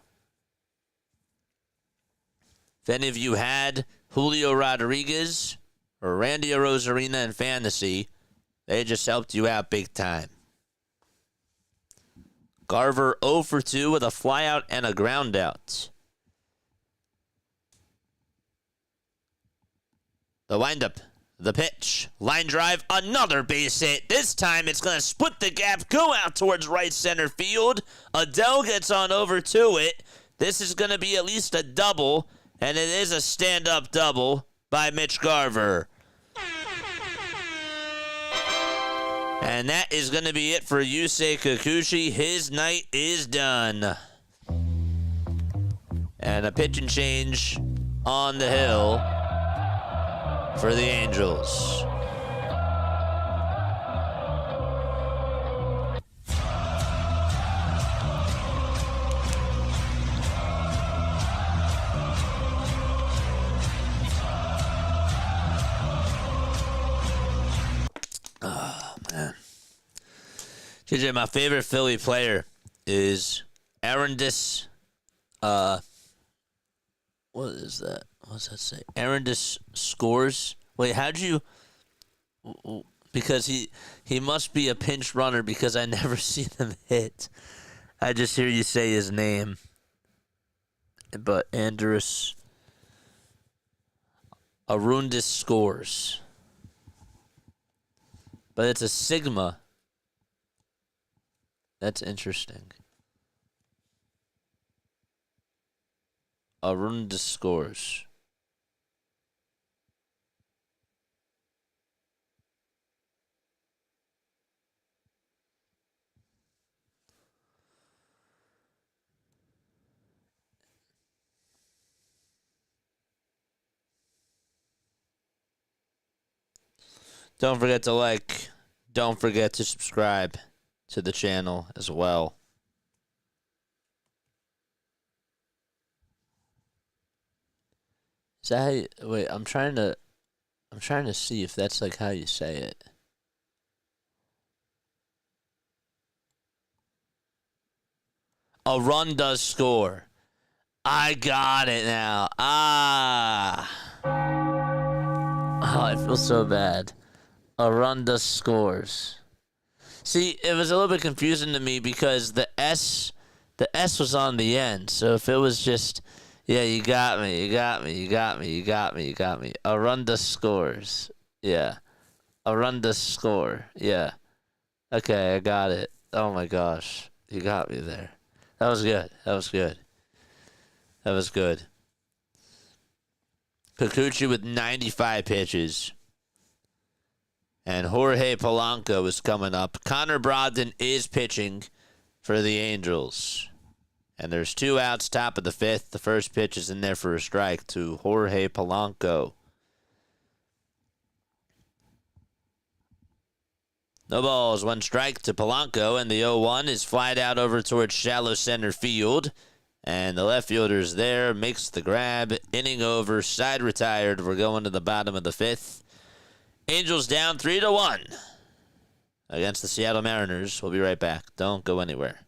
If any of you had Julio Rodriguez or Randy Arozarena in fantasy, they just helped you out big time. Garver 0 for 2 with a flyout and a groundout. The windup. The pitch, line drive, another base hit. This time it's going to split the gap, go out towards right center field. Adele gets on over to it. This is going to be at least a double, and it is a stand-up double by Mitch Garver. And that is going to be it for Yusei Kikuchi. His night is done. And a pitch and change on the hill for the Angels. Oh, man. JJ, my favorite Philly player is Arendis. What is that? What does that say? Arendis scores. Wait, how'd you? Because he must be a pinch runner because I never see them hit. I just hear you say his name. But Andrus Arundis scores. But it's a sigma. That's interesting. Arundis scores. Don't forget to like. Don't forget to subscribe to the channel as well. Is that how you, wait, I'm trying to see if that's like how you say it. A run does score. I got it now. Ah. Oh, I feel so bad. A run does scores. See, it was a little bit confusing to me because the S was on the end. So if it was just, yeah, you got me. A run does scores. Yeah. A run does score. Yeah. Okay, I got it. Oh my gosh. You got me there. That was good. Kikuchi with 95 pitches. And Jorge Polanco is coming up. Connor Brogdon is pitching for the Angels. And there's 2 outs, top of the 5th. The first pitch is in there for a strike to Jorge Polanco. No balls, 1 strike to Polanco, and the 0-1 is flied out over towards shallow center field. And the left fielder's there, makes the grab, inning over, side retired. We're going to the bottom of the 5th. Angels down 3-1 against the Seattle Mariners. We'll be right back. Don't go anywhere.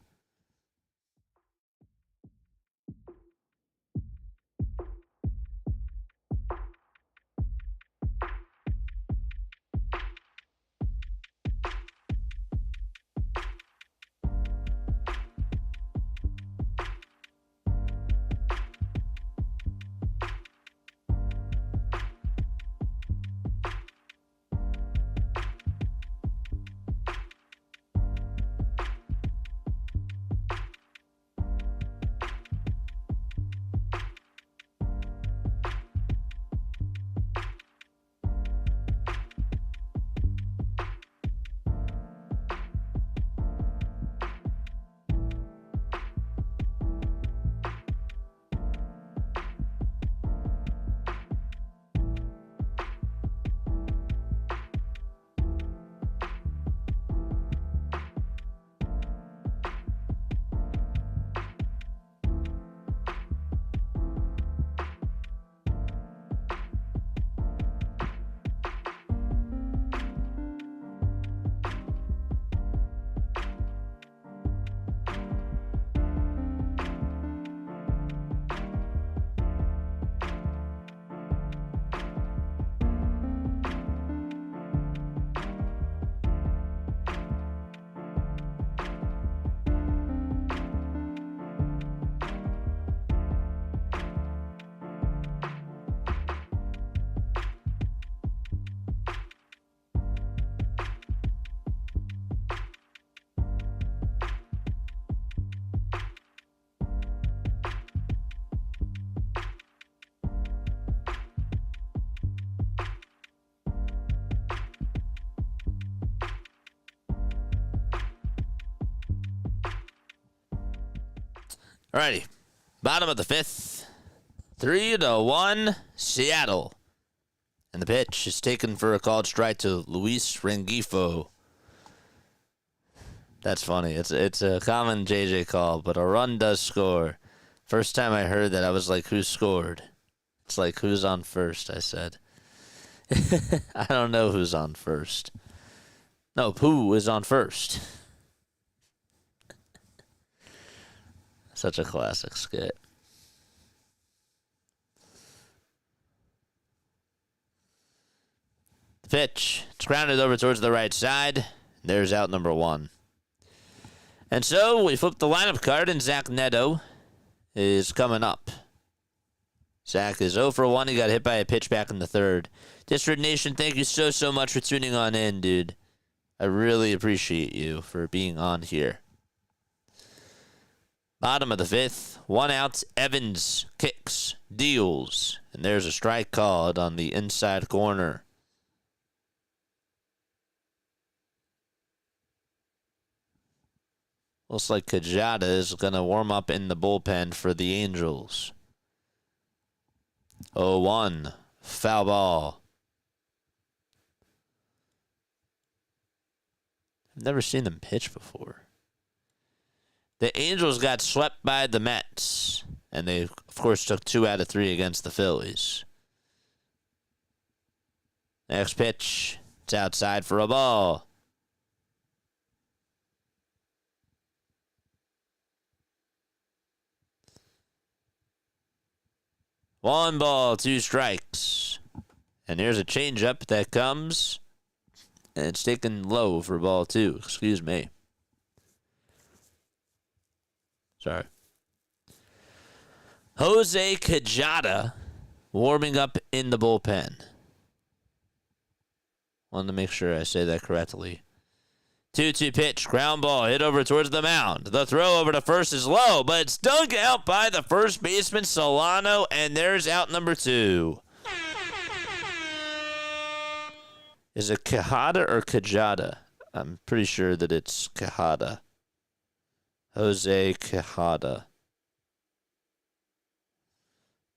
Alrighty. Bottom of the 5th. 3-1 Seattle. And the pitch is taken for a called strike to Luis Rengifo. That's funny. It's a common JJ call, but a run does score. First time I heard that, I was like, who scored? It's like, who's on first, I said. I don't know who's on first. No, who is on first? Such a classic skit. The pitch. It's grounded over towards the right side. There's out number 1. And so we flip the lineup card, and Zach Neto is coming up. Zach is 0 for 1. He got hit by a pitch back in the 3rd. District Nation, thank you so much for tuning on in, dude. I really appreciate you for being on here. Bottom of the 5th, 1 out. Evans kicks, deals, and there's a strike called on the inside corner. Looks like Kajada is going to warm up in the bullpen for the Angels. 0-1, foul ball. I've never seen them pitch before. The Angels got swept by the Mets, and they, of course, took 2 out of 3 against the Phillies. Next pitch. It's outside for a ball. One ball, two strikes. And here's a changeup that comes. And it's taken low for ball two. Excuse me. Sorry. Jose Quijada warming up in the bullpen. Wanted to make sure I say that correctly. 2-2 pitch, ground ball, hit over towards the mound. The throw over to first is low, but it's dug out by the first baseman, Solano, and there's out number 2. Is it Quijada or Quijada? I'm pretty sure that it's Quijada. Jose Quijada.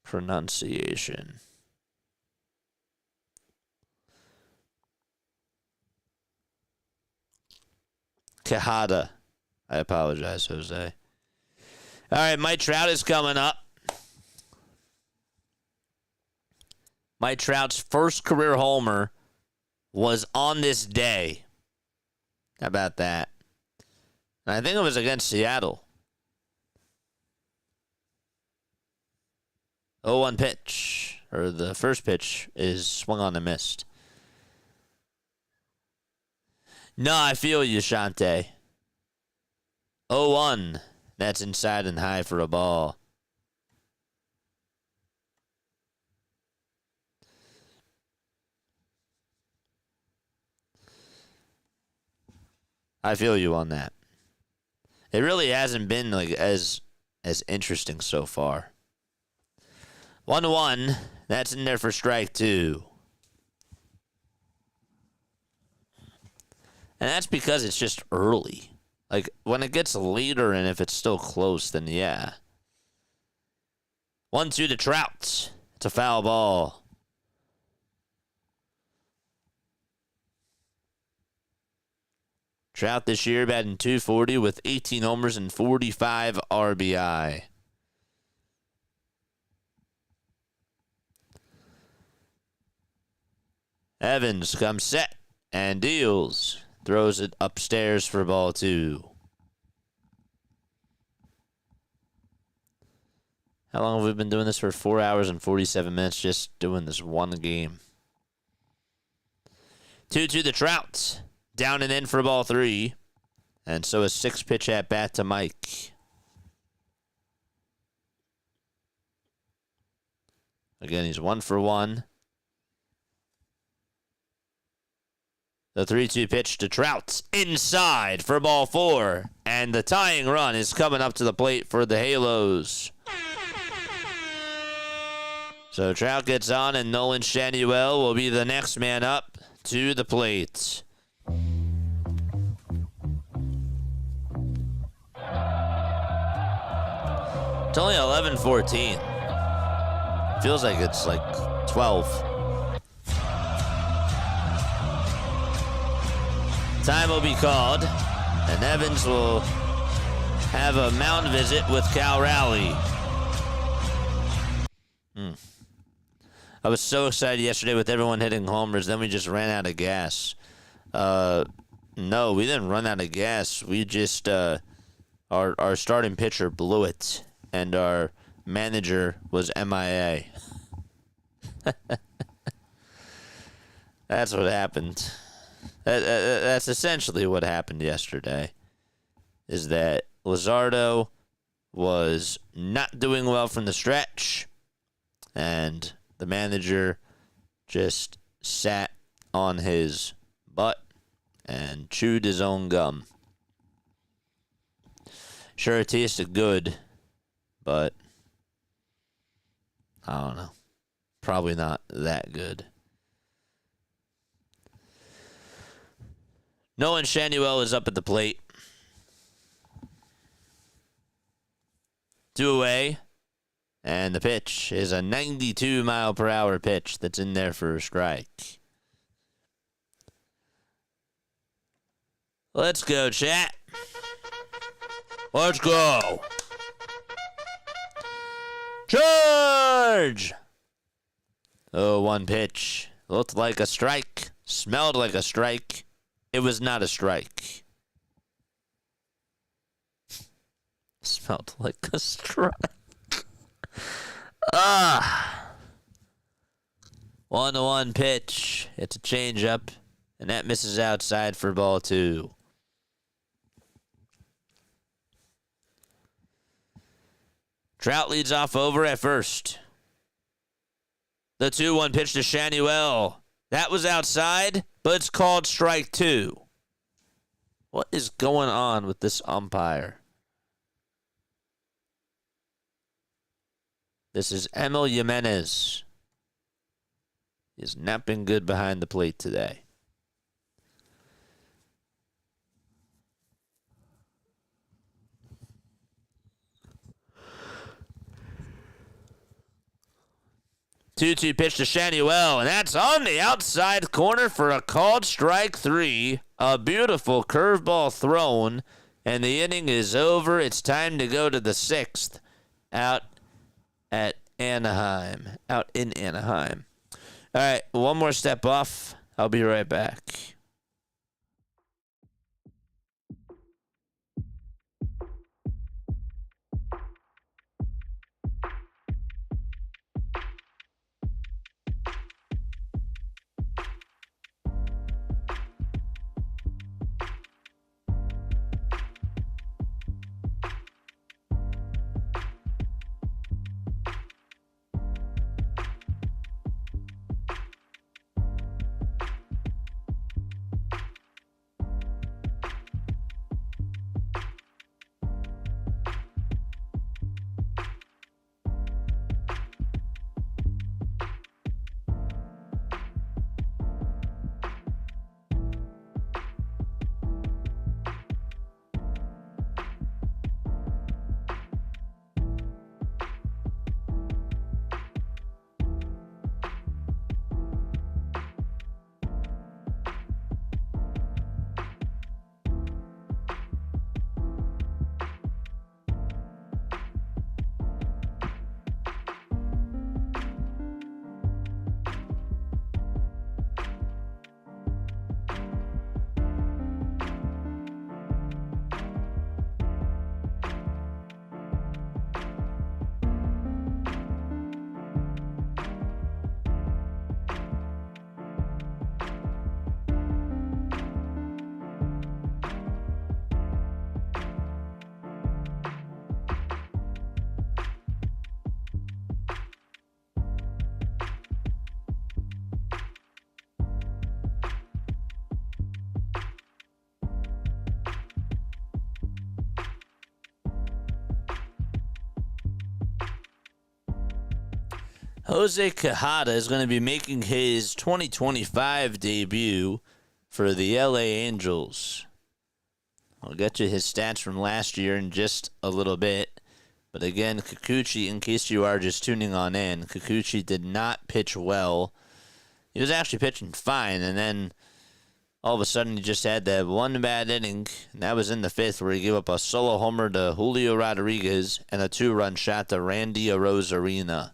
Pronunciation. Quijada. I apologize, Jose. All right, Mike Trout is coming up. Mike Trout's first career homer was on this day. How about that? And I think it was against Seattle. 0-1 pitch, or the first pitch, is swung on and missed. No, I feel you, Shante. 0-1. That's inside and high for a ball. I feel you on that. It really hasn't been like as interesting so far. 1-1. That's in there for strike 2. And that's because it's just early. Like, when it gets later and if it's still close, then yeah. 1-2 to Trout. It's a foul ball. Trout this year batting .240 with 18 homers and 45 RBI. Evans comes set and deals. Throws it upstairs for ball 2. How long have we been doing this for? 4 hours and 47 minutes just doing this one game. 2-2 the Trout. Down and in for ball 3. And so a 6-pitch at bat to Mike. Again, he's 1 for 1. The 3-2 pitch to Trout. Inside for ball 4. And the tying run is coming up to the plate for the Halos. So Trout gets on, and Nolan Shanuel will be the next man up to the plate. It's only 11:14. Feels like it's like 12. Time will be called, and Evans will have a mound visit with Cal Raleigh. I was so excited yesterday with everyone hitting homers, then we just ran out of gas. No, we didn't run out of gas. We just, our starting pitcher blew it, and our manager was MIA. That's what happened. That's essentially what happened yesterday, is that Luzardo was not doing well from the stretch, and the manager just sat on his butt and chewed his own gum. Sure, it tasted good, but I don't know. Probably not that good. Nolan Shanuel is up at the plate. 2 away. And the pitch is a 92-mile-per-hour pitch that's in there for a strike. Let's go, chat. Let's go. Charge! 0-1 pitch. Looked like a strike. Smelled like a strike. It was not a strike. Smelled like a strike. Ah. 1-1 pitch. It's a changeup. And that misses outside for ball 2. Trout leads off over at first. The 2-1 pitch to Shanuel. That was outside, but it's called strike 2. What is going on with this umpire? This is Emil Jimenez. He has not been good behind the plate today. Two-two pitch to Shanuel, and that's on the outside corner for a called strike 3. A beautiful curveball thrown, and the inning is over. It's time to go to the 6th out in Anaheim. All right, one more step off. I'll be right back. Jose Quijada is going to be making his 2025 debut for the LA Angels. I'll get you his stats from last year in just a little bit. But again, Kikuchi, in case you are just tuning on in, Kikuchi did not pitch well. He was actually pitching fine, and then all of a sudden he just had that one bad inning, and that was in the 5th where he gave up a solo homer to Julio Rodriguez and a 2-run shot to Randy Arozarena.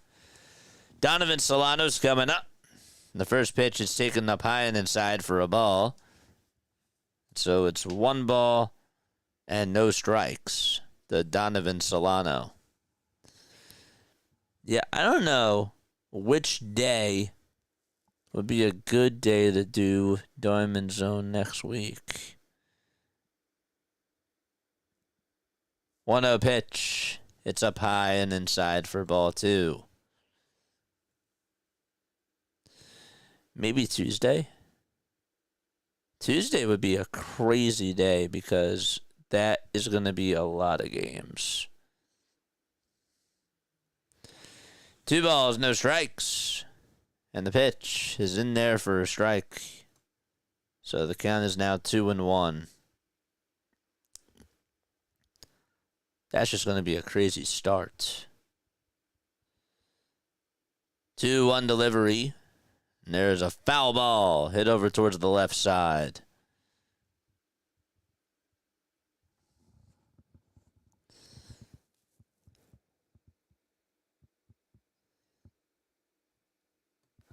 Donovan Solano's coming up. The first pitch is taken up high and inside for a ball. So it's 1 ball and no strikes to Donovan Solano. Yeah, I don't know which day would be a good day to do Diamond Zone next week. 1-0 pitch. It's up high and inside for ball 2. Maybe Tuesday. Tuesday would be a crazy day because that is going to be a lot of games. 2 balls, no strikes. And the pitch is in there for a strike. So the count is now 2-1. That's just going to be a crazy start. 2-1 delivery. And there's a foul ball hit over towards the left side.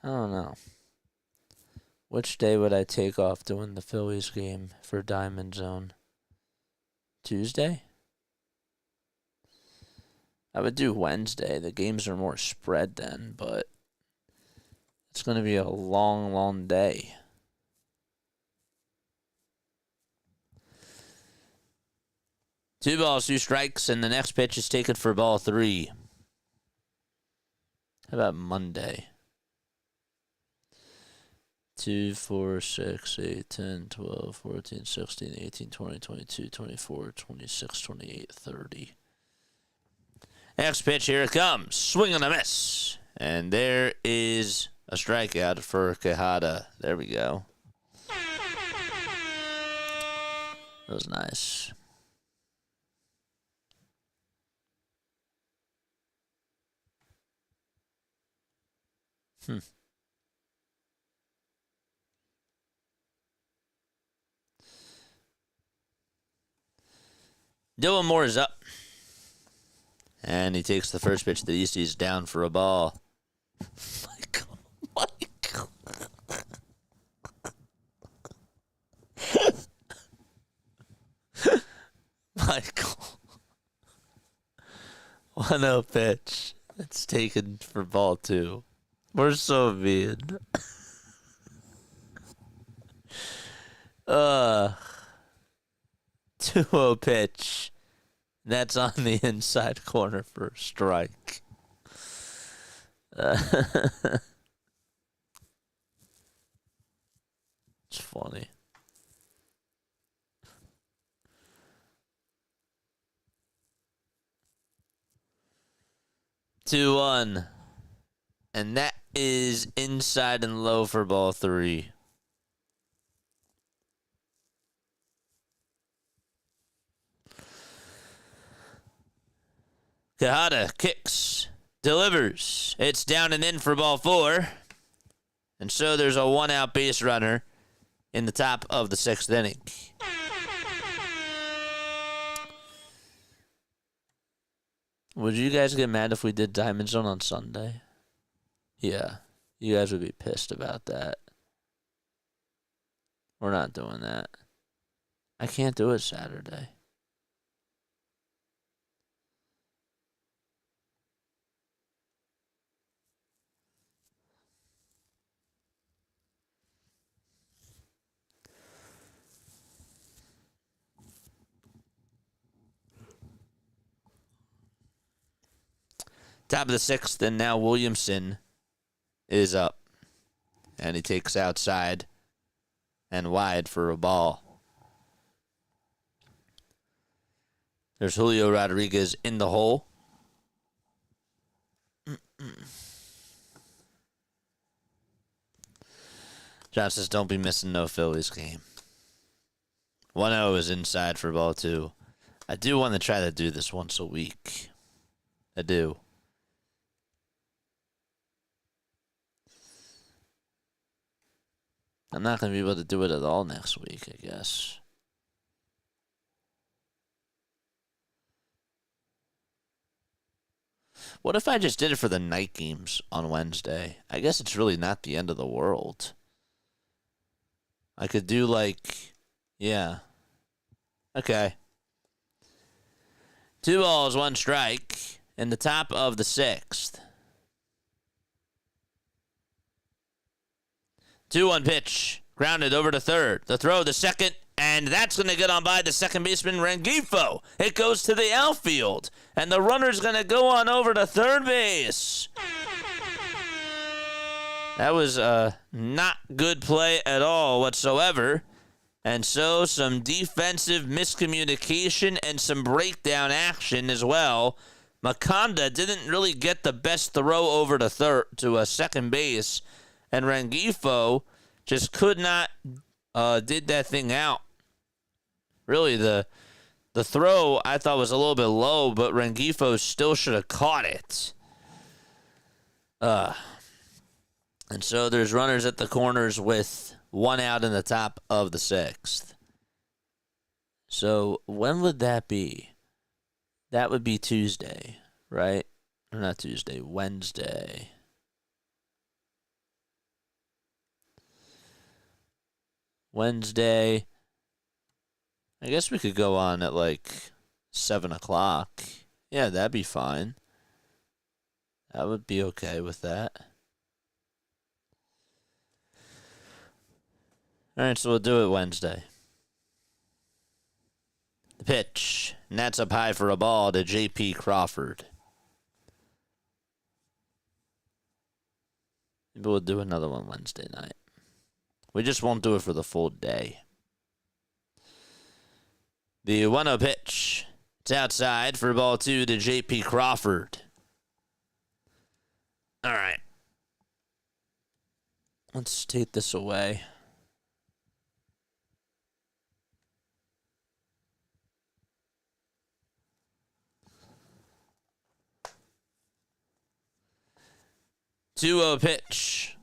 I don't know. Which day would I take off doing the Phillies game for Diamond Zone? Tuesday? I would do Wednesday. The games are more spread then, but it's going to be a long, long day. Two balls, two strikes, and the next pitch is taken for ball 3. How about Monday? 2, 4, 6, 8, 10, 12, 14, 16, 18, 20, 22, 24, 26, 28, 30. Next pitch, here it comes. Swing and a miss. And there is a strikeout for Quijada. There we go. That was nice. Dylan Moore is up. And he takes the first pitch that he sees down for a ball. Michael. Michael. 1-0 pitch. It's taken for ball 2. We're so mean. 2-0 pitch. That's on the inside corner for a strike. It's funny. Two one, and that is inside and low for ball 3. Quijada kicks, delivers. It's down and in for ball 4. And so there's a 1-out base runner in the top of the 6th inning. Would you guys get mad if we did Diamond Zone on Sunday? Yeah, you guys would be pissed about that. We're not doing that. I can't do it Saturday. Top of the 6th, and now Williamson is up. And he takes outside and wide for a ball. There's Julio Rodriguez in the hole. John says, don't be missing no Phillies game. 1-0 is inside for ball 2. I do want to try to do this once a week. I do. I'm not going to be able to do it at all next week, I guess. What if I just did it for the night games on Wednesday? I guess it's really not the end of the world. I could do yeah. Okay. 2 balls, 1 strike in the top of the 6th. 2-1 pitch. Grounded over to third. The throw, the second, and that's going to get on by the second baseman, Rengifo. It goes to the outfield, and the runner's going to go on over to third base. That was not good play at all whatsoever. And so some defensive miscommunication and some breakdown action as well. Makonda didn't really get the best throw over to second base. And Rengifo just could not did that thing out. Really, the throw I thought was a little bit low, but Rengifo still should have caught it. And so there's runners at the corners with 1 out in the top of the 6th. So when would that be? That would be Tuesday, right? Or not Tuesday, Wednesday. Wednesday. I guess we could go on at like 7 o'clock. Yeah, that'd be fine. I would be okay with that. All right, so we'll do it Wednesday. The pitch. And that's up high for a ball to J.P. Crawford. Maybe we'll do another one Wednesday night. We just won't do it for the full day. The 1-0 pitch. It's outside for ball 2 to J.P. Crawford. All right. Let's take this away. Two-0 pitch.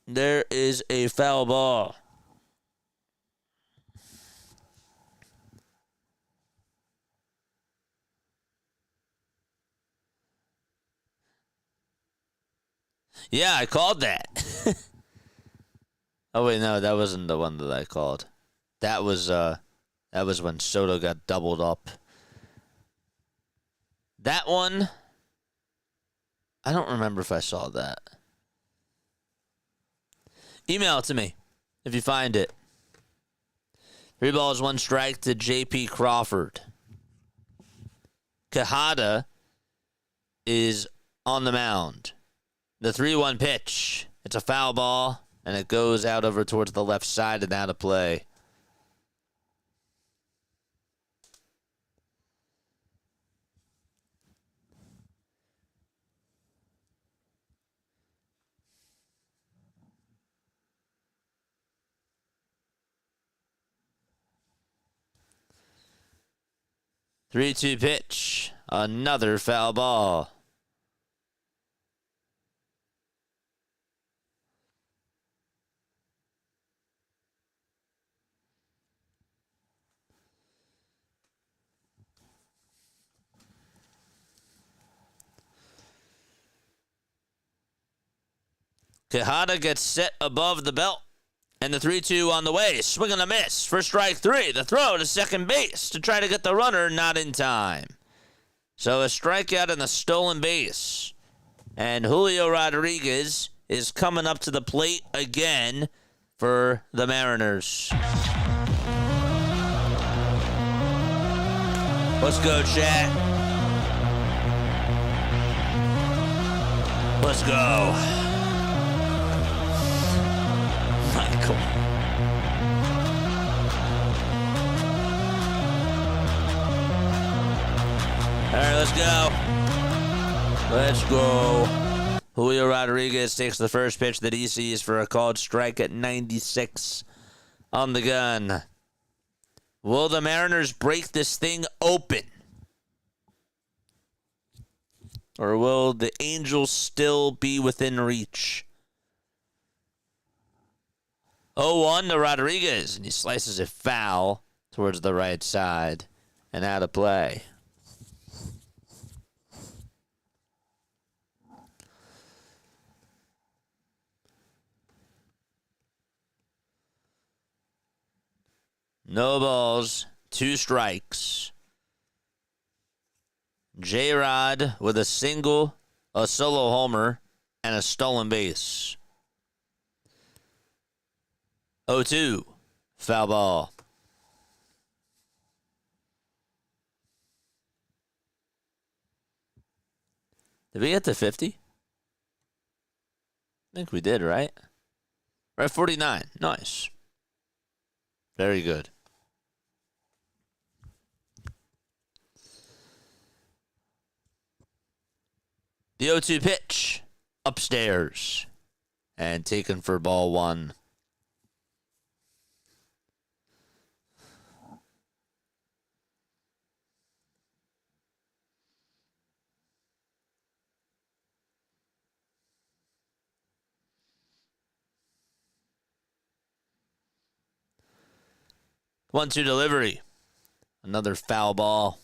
There is a foul ball. Yeah, I called that. Oh wait, no, that wasn't the one that I called. That was when Soto got doubled up. That one, I don't remember if I saw that. Email it to me if you find it. 3 balls, 1 strike to J.P. Crawford. Quijada is on the mound. The 3-1 pitch. It's a foul ball, and it goes out over towards the left side and out of play. Three-two pitch. Another foul ball. Quijada gets set above the belt. And the 3-2 on the way. Swing and a miss for strike 3. The throw to second base to try to get the runner, not in time. So a strikeout and a stolen base. And Julio Rodriguez is coming up to the plate again for the Mariners. Let's go, chat. Let's go. Michael. All right, let's go. Let's go. Julio Rodriguez takes the first pitch that he sees for a called strike at 96 on the gun. Will the Mariners break this thing open? Or will the Angels still be within reach? 0-1 to Rodriguez, and he slices it foul towards the right side and out of play. No balls, 2 strikes. J-Rod with a single, a solo homer, and a stolen base. 0-2, foul ball. Did we get to 50? I think we did, right? We're at 49. Nice. Very good. The 0-2 pitch. Upstairs. And taken for ball 1. One-two delivery. Another foul ball.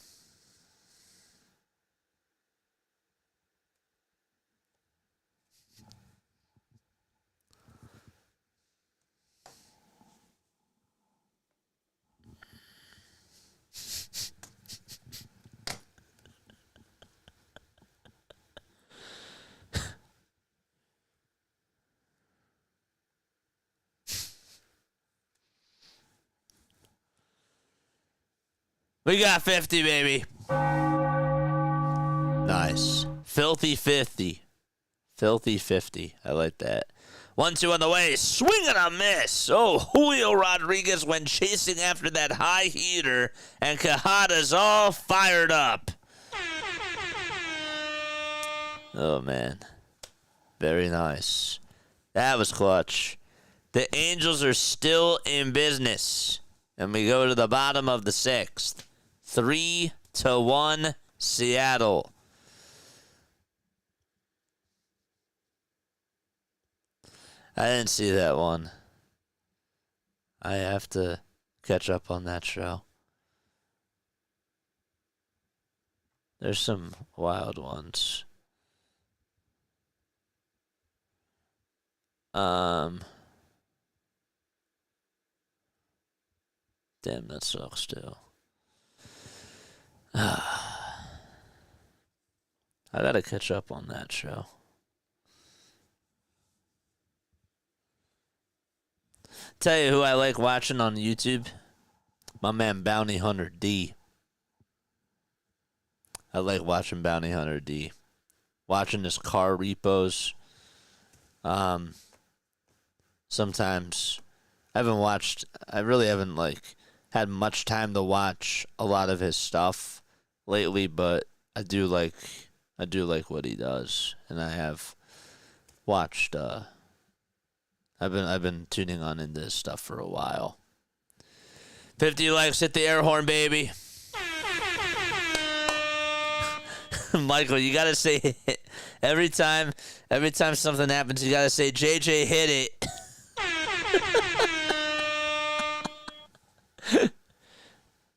We got 50, baby. Nice. Filthy 50. Filthy 50. I like that. 1-2 on the way. Swing and a miss. Oh, Julio Rodriguez went chasing after that high heater, and Quijada's all fired up. Oh, man. Very nice. That was clutch. The Angels are still in business. And we go to the bottom of the 6th. 3-1 Seattle. I didn't see that one. I have to catch up on that show. There's some wild ones. Damn, that sucks too. I gotta catch up on that show. Tell you who I like watching on YouTube? My man Bounty Hunter D. I like watching Bounty Hunter D. Watching his car repos. Sometimes I really haven't had much time to watch a lot of his stuff lately, but I do like what he does, and I have watched I've been tuning on into this stuff for a while. 50 likes, hit the air horn, baby. Michael, you gotta say it. every time something happens, you gotta say JJ hit it.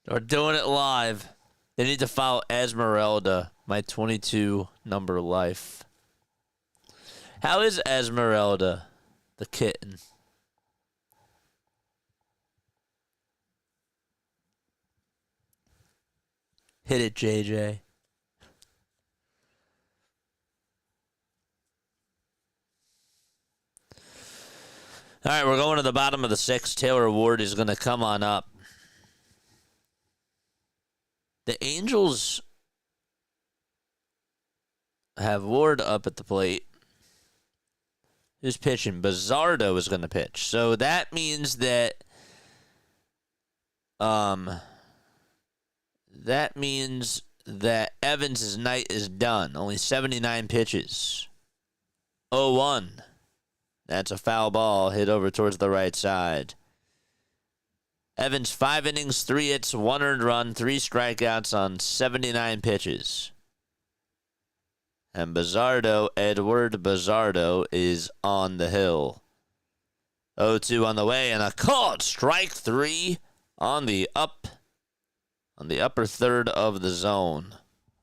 We're doing it live. They need to follow Esmeralda, my 22 number life. How is Esmeralda, the kitten? Hit it, JJ. All right, we're going to the bottom of the 6th. Taylor Ward is going to come on up. The Angels have Ward up at the plate. Who's pitching? Bizzardo is going to pitch. So that means that Evans' night is done. Only 79 pitches. 0-1. That's a foul ball hit over towards the right side. Evans, 5 innings, 3 hits, 1 earned run, 3 strikeouts on 79 pitches. And Bizzardo, Edward Bizzardo, is on the hill. 0-2 on the way, and a called strike 3 on the upper third of the zone.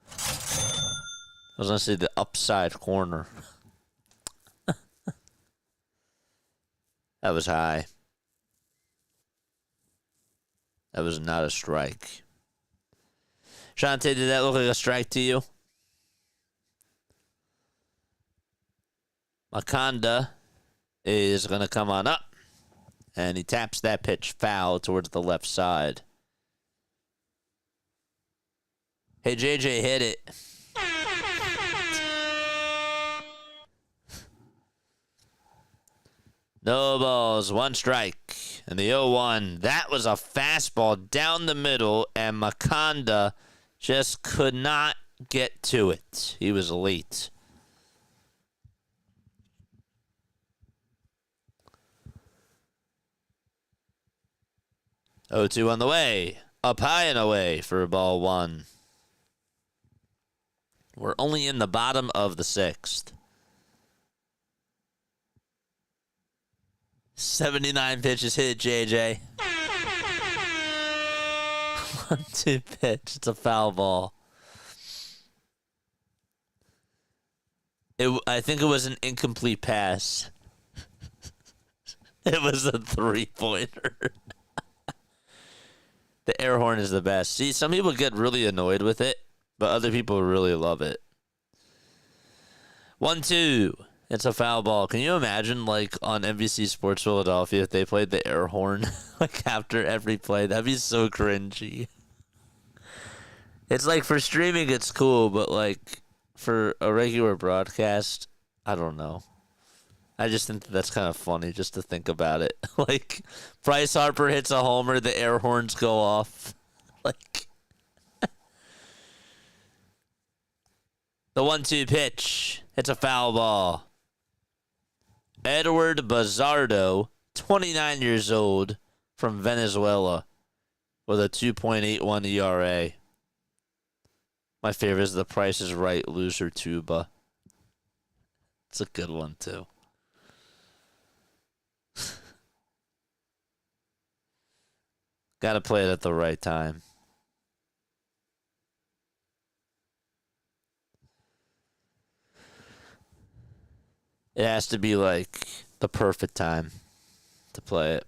I was going to say the upside corner. That was high. That was not a strike. Shante, did that look like a strike to you? Makonda is going to come on up. And he taps that pitch foul towards the left side. Hey, JJ, hit it. No balls, 1 strike. And the 0-1, that was a fastball down the middle, and Makonda just could not get to it. He was late. Oh, 2 on the way. Up high and away for ball 1. We're only in the bottom of the 6th. 79 pitches hit, JJ. 1-2 pitch. It's a foul ball. I think it was an incomplete pass. It was a 3-pointer. The air horn is the best. See, some people get really annoyed with it, but other people really love it. 1-2. It's a foul ball. Can you imagine, on NBC Sports Philadelphia, if they played the air horn, after every play? That'd be so cringy. It's like for streaming, it's cool, but like for a regular broadcast, I don't know. I just think that's kind of funny just to think about it. Like Bryce Harper hits a homer, the air horns go off. Like the 1-2 pitch. It's a foul ball. Edward Bazardo, 29 years old, from Venezuela, with a 2.81 ERA. My favorite is The Price is Right, loser tuba. It's a good one, too. Gotta play it at the right time. It has to be like the perfect time to play it.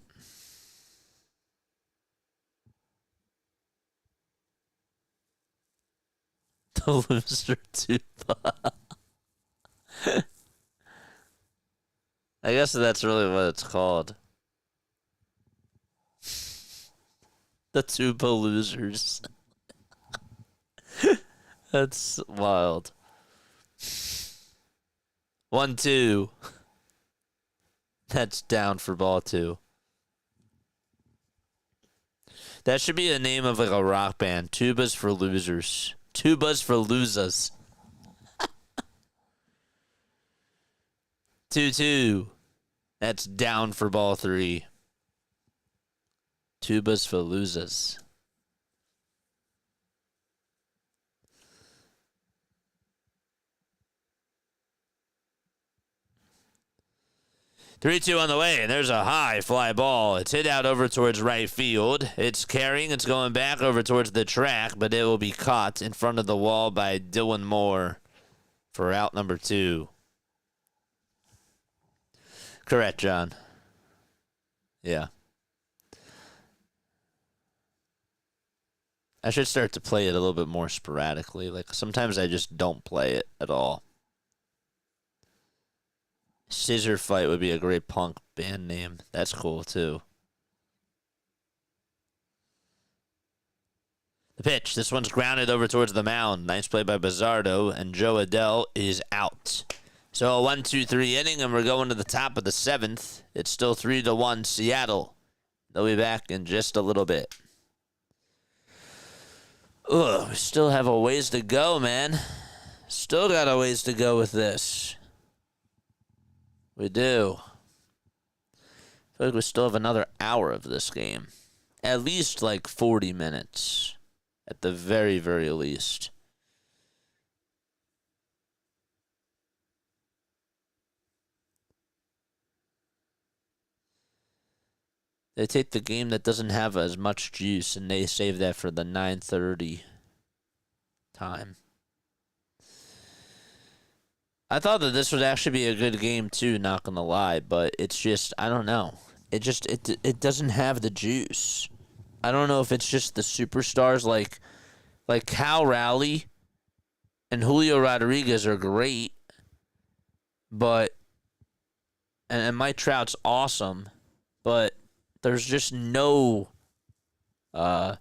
The loser tuba. I guess that's really what it's called. The tuba losers. That's wild. 1-2. That's down for ball 2. That should be a name of like a rock band. Tubas for losers. Tubas for losers. 2-2. That's down for ball 3. Tubas for losers. Three-two on the way, and there's a high fly ball. It's hit out over towards right field. It's carrying. It's going back over towards the track, but it will be caught in front of the wall by Dylan Moore for out number 2. Correct, John. Yeah. I should start to play it a little bit more sporadically. Like, sometimes I just don't play it at all. Scissor Fight would be a great punk band name. That's cool, too. The pitch. This one's grounded over towards the mound. Nice play by Bazardo, and Joe Adell is out. So a 1-2-3 inning, and we're going to the top of the 7th. It's still 3-1 Seattle. They'll be back in just a little bit. Ugh, we still have a ways to go, man. Still got a ways to go with this. We do. I feel like we still have another hour of this game. At least like 40 minutes. At the very, very least. They take the game that doesn't have as much juice and they save that for the 9:30 time. I thought that this would actually be a good game too, not gonna lie, but it's just, I don't know. It doesn't have the juice. I don't know if it's just the superstars like Cal Raleigh and Julio Rodriguez are great, but and Mike Trout's awesome, but there's just no I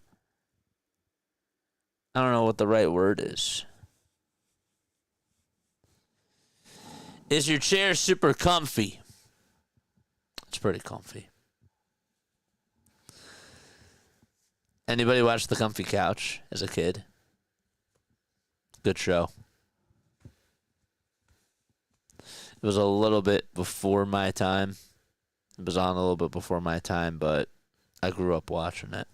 don't know what the right word is. Is your chair super comfy? It's pretty comfy. Anybody watch The Comfy Couch as a kid? Good show. It was a little bit before my time. It was on a little bit before my time, but I grew up watching it.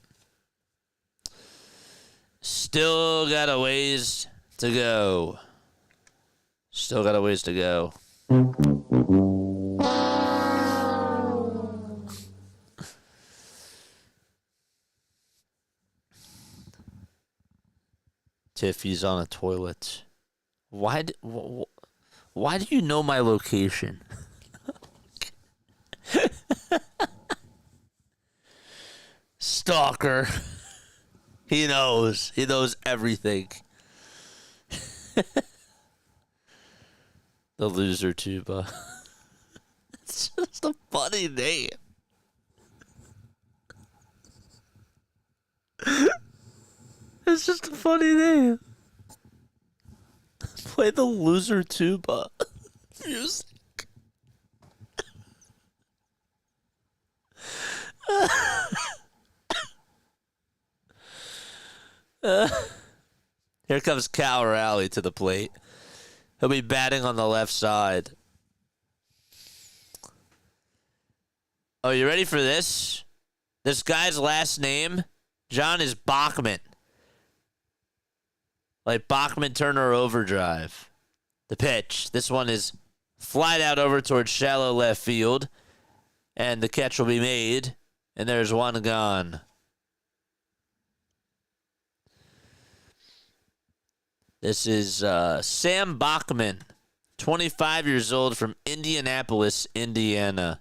Still got a ways to go. Still got a ways to go. Tiffy's on a toilet. Why do you know my location? Stalker. He knows. He knows everything. The loser tuba. It's just a funny name. It's just a funny name. Play the loser tuba music. Here comes Cal Raleigh to the plate. He'll be batting on the left side. Oh, you ready for this? This guy's last name, John, is Bachman. Like Bachman Turner Overdrive. The pitch. This one is flied out over towards shallow left field. And the catch will be made. And there's one gone. This is Sam Bachman, 25 years old, from Indianapolis, Indiana.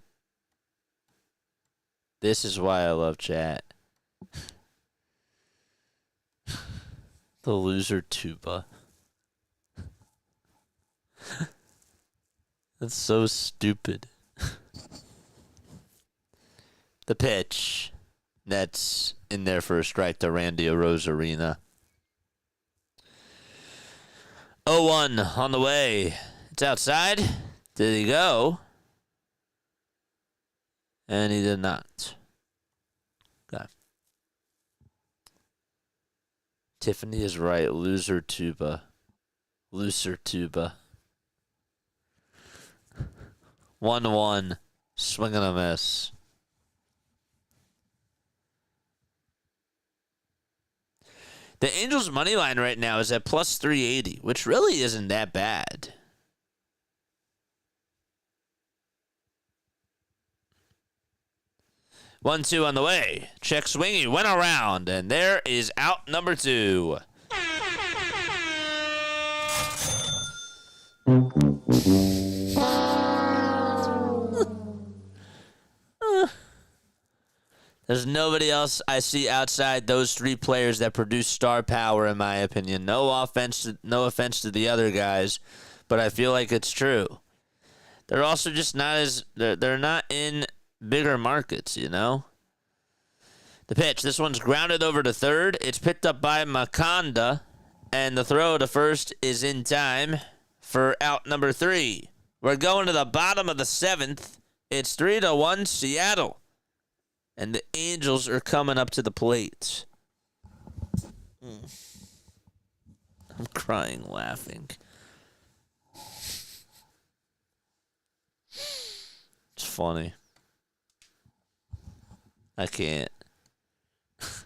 This is why I love chat. The loser tuba. That's so stupid. The pitch. That's in there for a strike to Randy Arozarena. 0-1 on the way. It's outside. Did he go? And he did not. Okay. Tiffany is right. Loser tuba. Looser tuba. 1-1. Swing and a miss. The Angels' money line right now is at plus 380, which really isn't that bad. One, two on the way. Check swinging. Went around, and there is out number 2. There's nobody else I see outside those 3 players that produce star power, in my opinion. No offense to the other guys, but I feel like it's true. They're also just not as they're not in bigger markets, you know. The pitch. This one's grounded over to third. It's picked up by Makanda, and the throw to first is in time for out number 3. We're going to the bottom of the 7th. It's 3-1 Seattle. And the Angels are coming up to the plate. I'm crying, laughing. It's funny. I can't. Is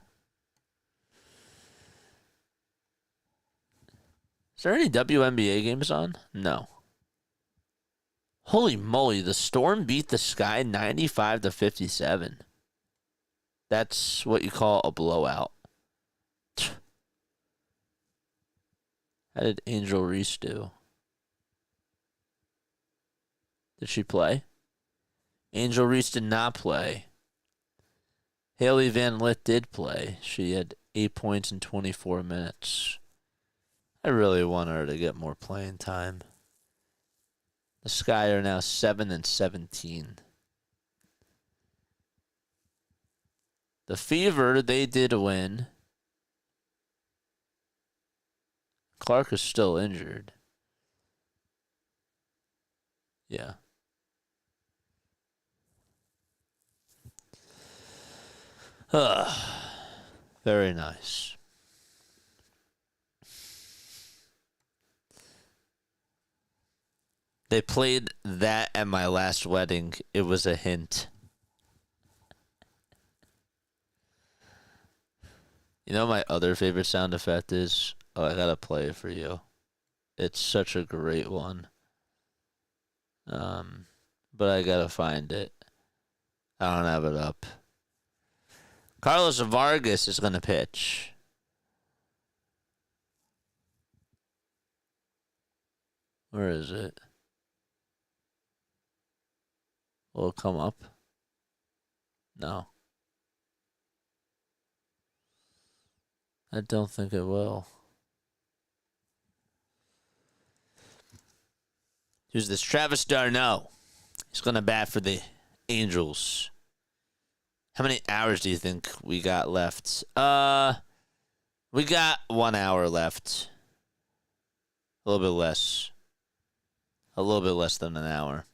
there any WNBA games on? No. Holy moly, the Storm beat the Sky 95-57. That's what you call a blowout. How did Angel Reese do? Did she play? Angel Reese did not play. Haley Van Lith did play. She had 8 points in 24 minutes. I really want her to get more playing time. The Sky are now 7-17. The Fever, they did win. Clark is still injured. Yeah. Very nice. They played that at my last wedding. It was a hint. You know my other favorite sound effect is? Oh, I gotta play it for you. It's such a great one. But I gotta find it. I don't have it up. Carlos Vargas is gonna pitch. Where is it? Will it come up? No. I don't think it will. Who's this? Travis d'Arnaud. He's going to bat for the Angels. How many hours do you think we got left? We got 1 hour left. A little bit less. A little bit less than an hour.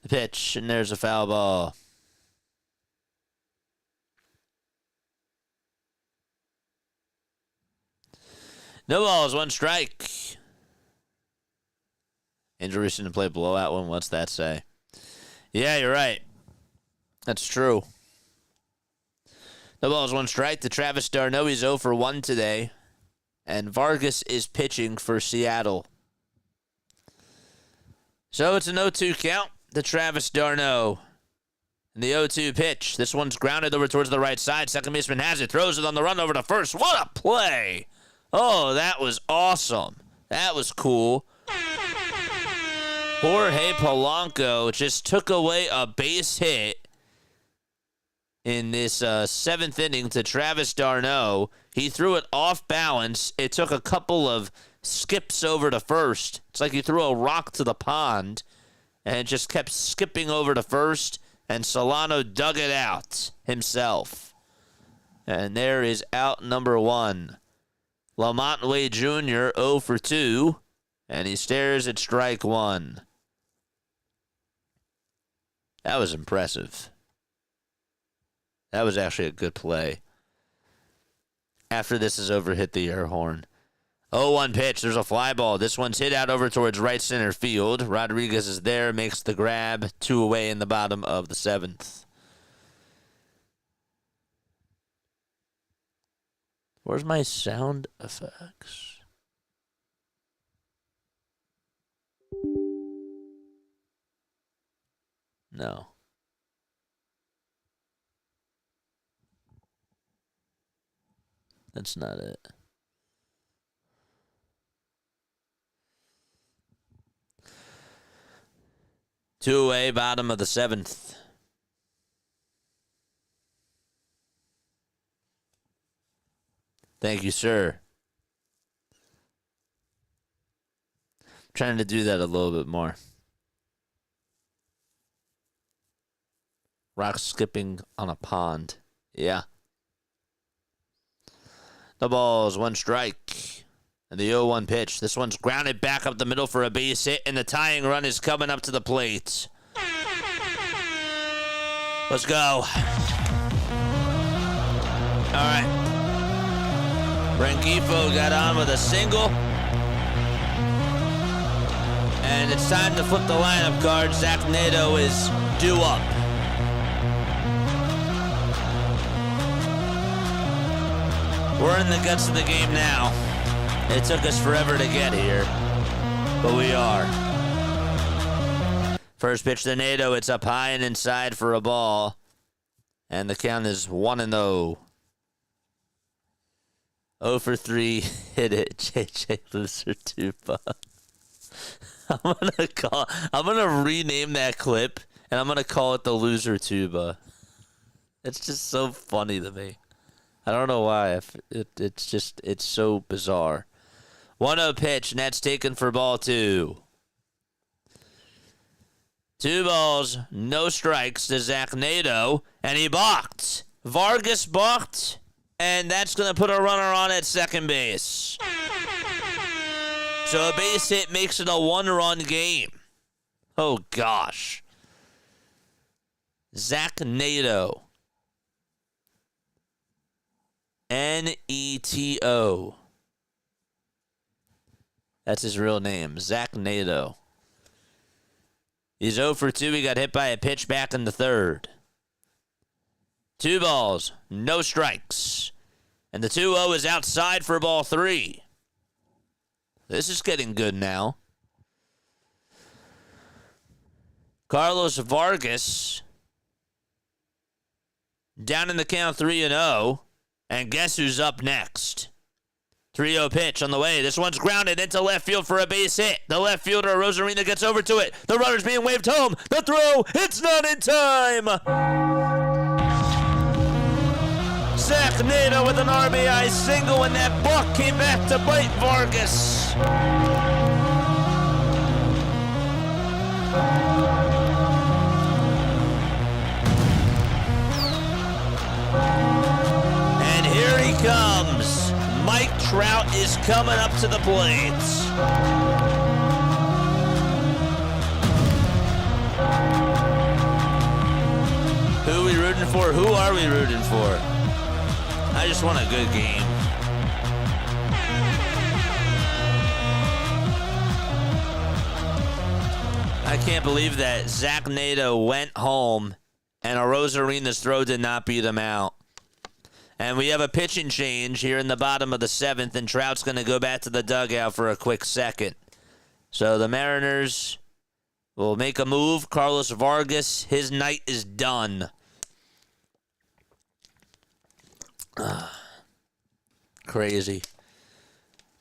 The pitch, and there's a foul ball. No balls, 1 strike. Injuries didn't play blowout one. What's that say? Yeah, you're right. That's true. No balls, 1 strike to Travis d'Arnaud. He's 0 for 1 today. And Vargas is pitching for Seattle. So it's an 0-2 count to Travis d'Arnaud. And the 0-2 pitch. This one's grounded over towards the right side. Second baseman has it. Throws it on the run over to first. What a play! Oh, that was awesome. That was cool. Jorge Polanco just took away a base hit in this 7th inning to Travis d'Arnaud. He threw it off balance. It took a couple of skips over to first. It's like you threw a rock to the pond, and it just kept skipping over to first, and Solano dug it out himself. And there is out number 1. Lamonte Jr. 0 for 2, and he stares at strike 1. That was impressive. That was actually a good play. After this is over, hit the air horn. 0-1 pitch. There's a fly ball. This one's hit out over towards right center field. Rodriguez is there, makes the grab. 2 away in the bottom of the 7th. Where's my sound effects? No. That's not it. Two away, bottom of the 7th. Thank you, sir. Trying to do that a little bit more. Rock skipping on a pond. Yeah. The ball's 1 strike. And the 0-1 pitch. This one's grounded back up the middle for a base hit, and the tying run is coming up to the plate. Let's go. All right. Rengifo got on with a single. And it's time to flip the lineup card. Zach Nato is due up. We're in the guts of the game now. It took us forever to get here, but we are. First pitch to Nato. It's up high and inside for a ball. And the count is 1-0. 0 for 3. Hit it, JJ Loser Tuba. I'm gonna rename that clip, and I'm gonna call it the Loser Tuba. It's just so funny to me. I don't know why. It's so bizarre. 1-0 pitch, and that's taken for ball 2. 2 balls, no strikes to Zach Nato, and he balked. Vargas balked, and that's going to put a runner on at second base. So a base hit makes it a 1-run game. Oh, gosh. Zach Nato. Neto. That's his real name, Zach Nato. He's 0 for 2. He got hit by a pitch back in the 3rd. 2 balls, no strikes. And the 2-0 is outside for ball 3. This is getting good now. Carlos Vargas down in the count 3-0. And guess who's up next? 3-0 pitch on the way. This one's grounded into left field for a base hit. The left fielder, Rosarina, gets over to it. The runner's being waved home. The throw, it's not in time. Zach Nato with an RBI single, and that buck came back to bite Vargas. comes. Mike Trout is coming up to the plate. Who are we rooting for? Who are we rooting for? I just want a good game. I can't believe that Zach Nato went home and Arosarena's throw did not beat him out. And we have a pitching change here in the bottom of the 7th, and Trout's going to go back to the dugout for a quick second. So the Mariners will make a move. Carlos Vargas, his night is done. Crazy.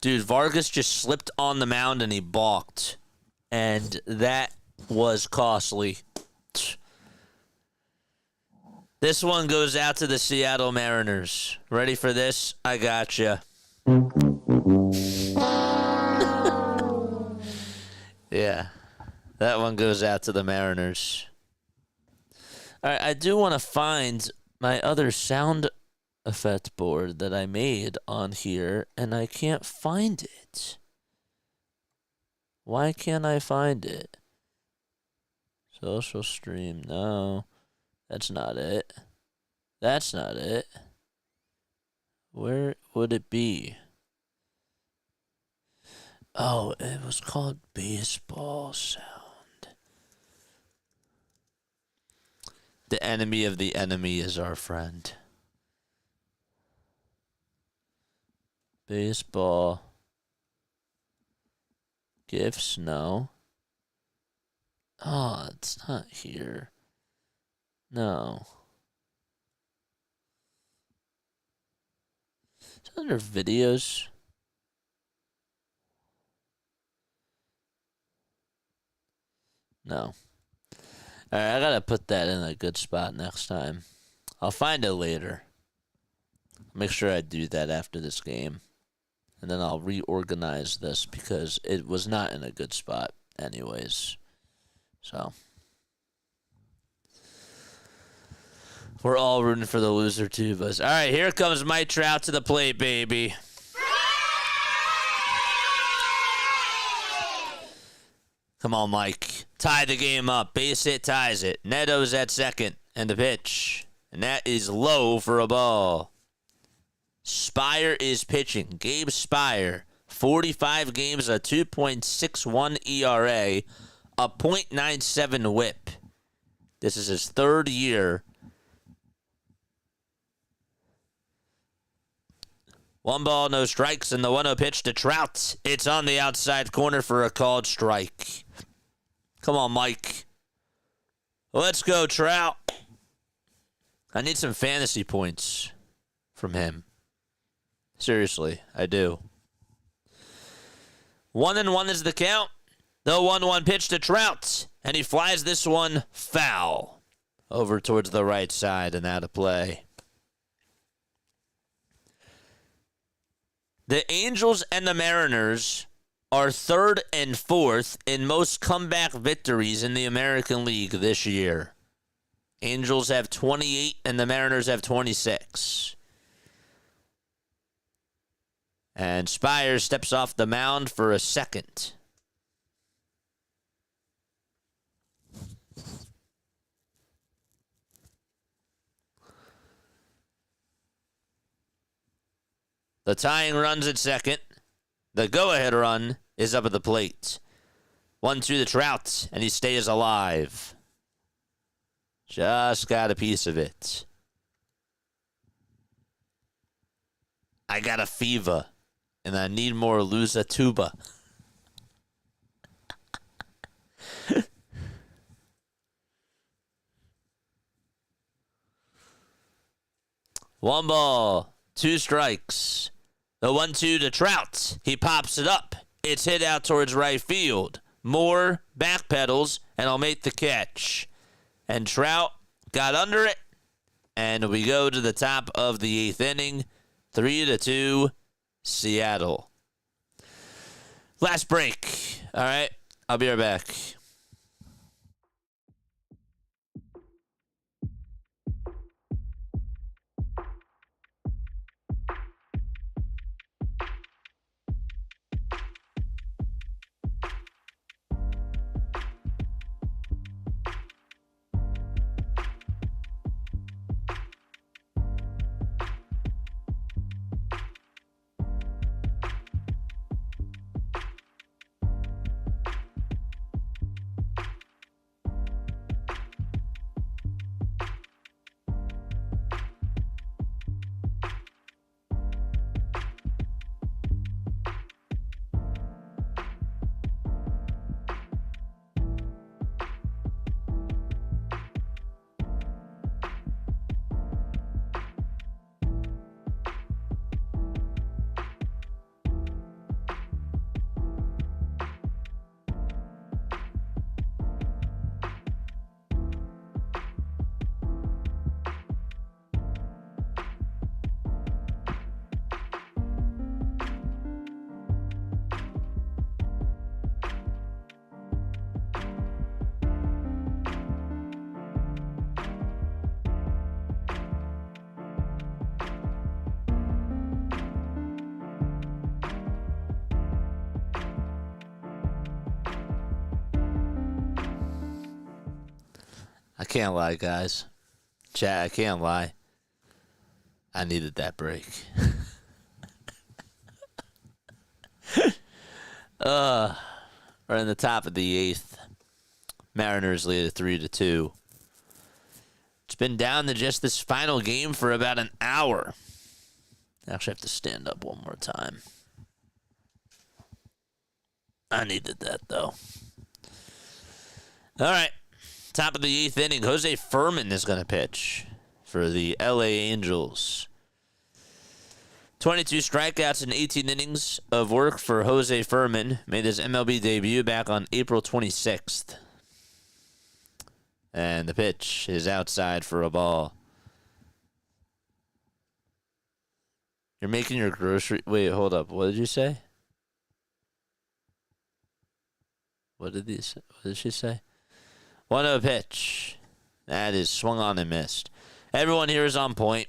Dude, Vargas just slipped on the mound and he balked. And that was costly. This one goes out to the Seattle Mariners. Ready for this? I gotcha. Yeah. That one goes out to the Mariners. All right, I do want to find my other sound effect board that I made on here, and I can't find it. Why can't I find it? Social stream, no. That's not it. That's not it. Where would it be? Oh, it was called baseball sound. The enemy of the enemy is our friend. Baseball. GIFs, no. Oh, it's not here. No. It's under videos. No. Alright, I gotta put that in a good spot next time. I'll find it later. Make sure I do that after this game. And then I'll reorganize this because it was not in a good spot anyways. So. We're all rooting for the loser tubas. All right, here comes Mike Trout to the plate, baby. Come on, Mike. Tie the game up. Base hit ties it. Neto's at second. And the pitch. And that is low for a ball. Spire is pitching. Gabe Spire. 45 games, a 2.61 ERA, a .97 whip. This is his third year. One ball, no strikes, and the 1-0 pitch to Trout. It's on the outside corner for a called strike. Come on, Mike. Let's go, Trout. I need some fantasy points from him. Seriously, I do. 1-1 is the count. The 1-1 pitch to Trout, and he flies this one foul over towards the right side and out of play. The Angels and the Mariners are third and fourth in most comeback victories in the American League this year. Angels have 28 and the Mariners have 26. And Spire steps off the mound for a second. The tying run's at second. The go-ahead run is up at the plate. 1-2 to Trout, and he stays alive. Just got a piece of it. I got a fever, and I need more Luzatuba. One ball, two strikes. The 1-2 to Trout. He pops it up. It's hit out towards right field. Moore backpedals, and I'll make the catch. And Trout got under it, and we go to the top of the 8th inning. 3-2, Seattle. Last break. All right, I'll be right back. I can't lie, guys. Chat, I can't lie. I needed that break. We're in the top of the 8th. Mariners lead at 3-2. It's been down to just this final game for about an hour. I actually have to stand up one more time. I needed that, though. All right. Top of the 8th inning. Jose Furman is going to pitch for the LA Angels. 22 strikeouts in 18 innings of work for Jose Furman. Made his MLB debut back on April 26th. And the pitch is outside for a ball. You're making your grocery... Wait, hold up. What did you say? What did she say? 1-0 pitch. That is swung on and missed. Everyone here is on point.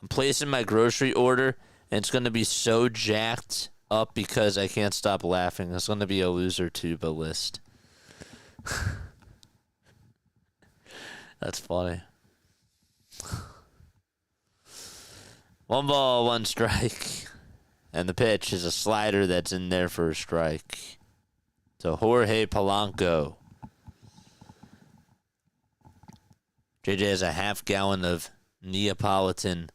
I'm placing my grocery order, and it's going to be so jacked up because I can't stop laughing. It's going to be a loser tuba list. That's funny. 1 ball, 1 strike. And the pitch is a slider that's in there for a strike. So Jorge Polanco. JJ has a half-gallon of Neapolitan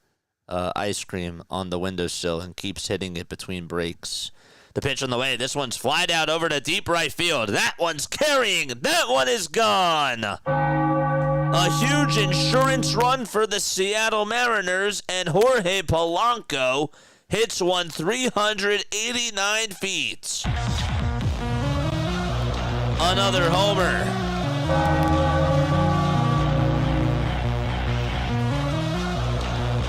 ice cream on the windowsill and keeps hitting it between breaks. The pitch on the way. This one's flied out over to deep right field. That one's carrying. That one is gone. A huge insurance run for the Seattle Mariners, and Jorge Polanco hits one 389 feet. Another homer.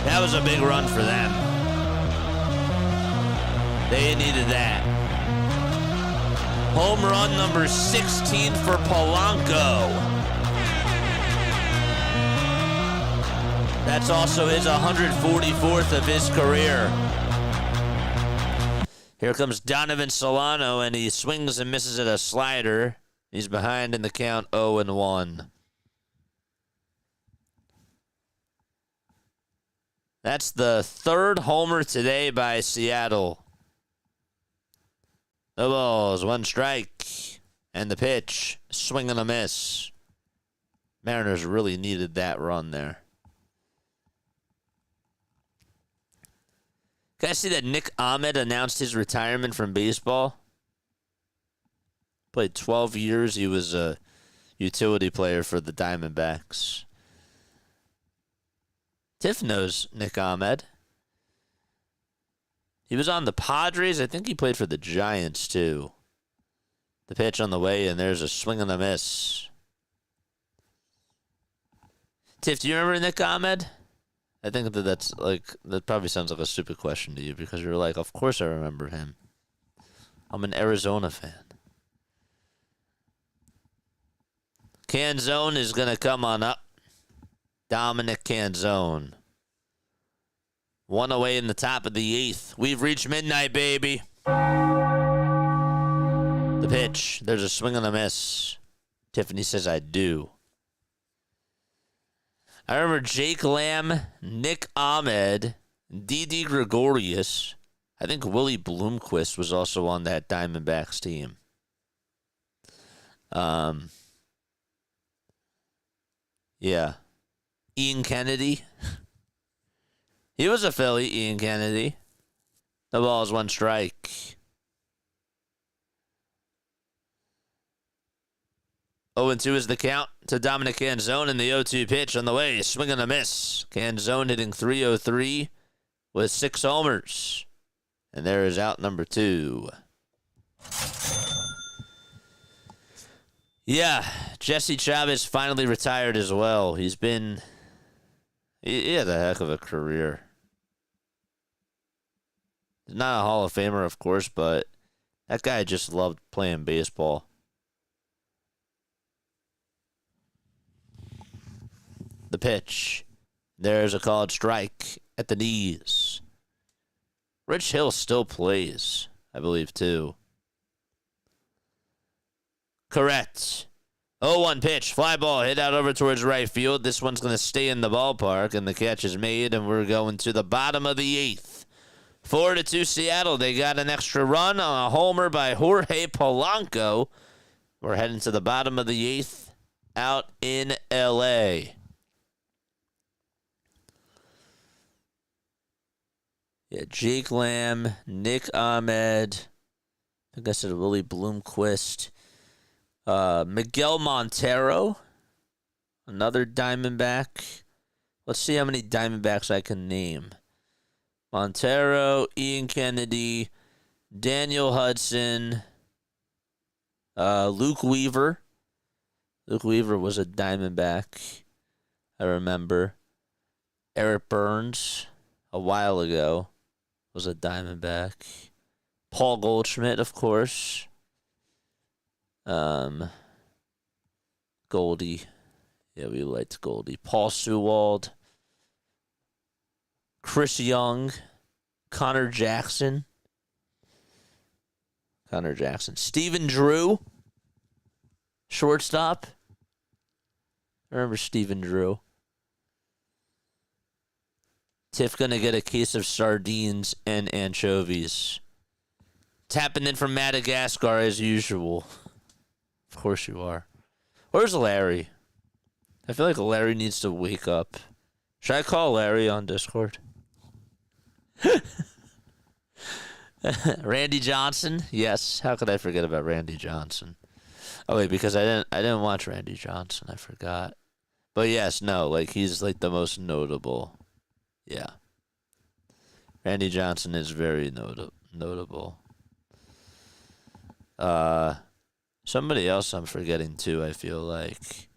That was a big run for them. They needed that. Home run number 16 for Polanco. That's also his 144th of his career. Here comes Donovan Solano, and he swings and misses at a slider. He's behind in the count 0-1. That's the 3rd homer today by Seattle. No balls, 1 strike. And the pitch, swing and a miss. Mariners really needed that run there. Guys, see that Nick Ahmed announced his retirement from baseball? Played 12 years. He was a utility player for the Diamondbacks. Tiff knows Nick Ahmed. He was on the Padres. I think he played for the Giants, too. The pitch on the way, and there's a swing and a miss. Tiff, do you remember Nick Ahmed? I think that probably sounds like a stupid question to you because you're like, of course I remember him. I'm an Arizona fan. Canzone is going to come on up. Dominic Canzone. 1 away in the top of the 8th. We've reached midnight, baby. The pitch. There's a swing and a miss. Tiffany says I do. I remember Jake Lamb, Nick Ahmed, Didi Gregorius. I think Willie Bloomquist was also on that Diamondbacks team. Yeah. Ian Kennedy. He was a Philly, Ian Kennedy. The ball is 1 strike. 0-2 is the count to Dominic Canzone in the 0-2 pitch on the way. Swing and a miss. Canzone hitting .303 with 6 homers. And there is out number 2. Yeah, Jesse Chavez finally retired as well. He had a heck of a career. He's not a Hall of Famer, of course, but that guy just loved playing baseball. The pitch. There's a called strike at the knees. Rich Hill still plays, I believe, too. Correct. 0-1 pitch. Fly ball hit out over towards right field. This one's going to stay in the ballpark, and the catch is made, and we're going to the bottom of the 8th. 4-2 Seattle. They got an extra run on a homer by Jorge Polanco. We're heading to the bottom of the 8th out in L.A. Yeah, Jake Lamb, Nick Ahmed, I think I said Willie Bloomquist, Miguel Montero, another Diamondback. Let's see how many Diamondbacks I can name. Montero, Ian Kennedy, Daniel Hudson, Luke Weaver. Luke Weaver was a Diamondback, I remember. Eric Burns, a while ago, was a Diamondback. Paul Goldschmidt, of course. Goldie. Yeah, we liked Goldie. Paul Sewald. Chris Young. Connor Jackson. Stephen Drew. Shortstop. I remember Stephen Drew. Tiff gonna get a case of sardines and anchovies. Tapping in from Madagascar as usual. Of course you are. Where's Larry? I feel like Larry needs to wake up. Should I call Larry on Discord? Randy Johnson? Yes. How could I forget about Randy Johnson? Oh wait, because I didn't watch Randy Johnson. I forgot. But yes, no, like he's like the most notable. Yeah. Randy Johnson is very notable. Somebody else I'm forgetting too, I feel like.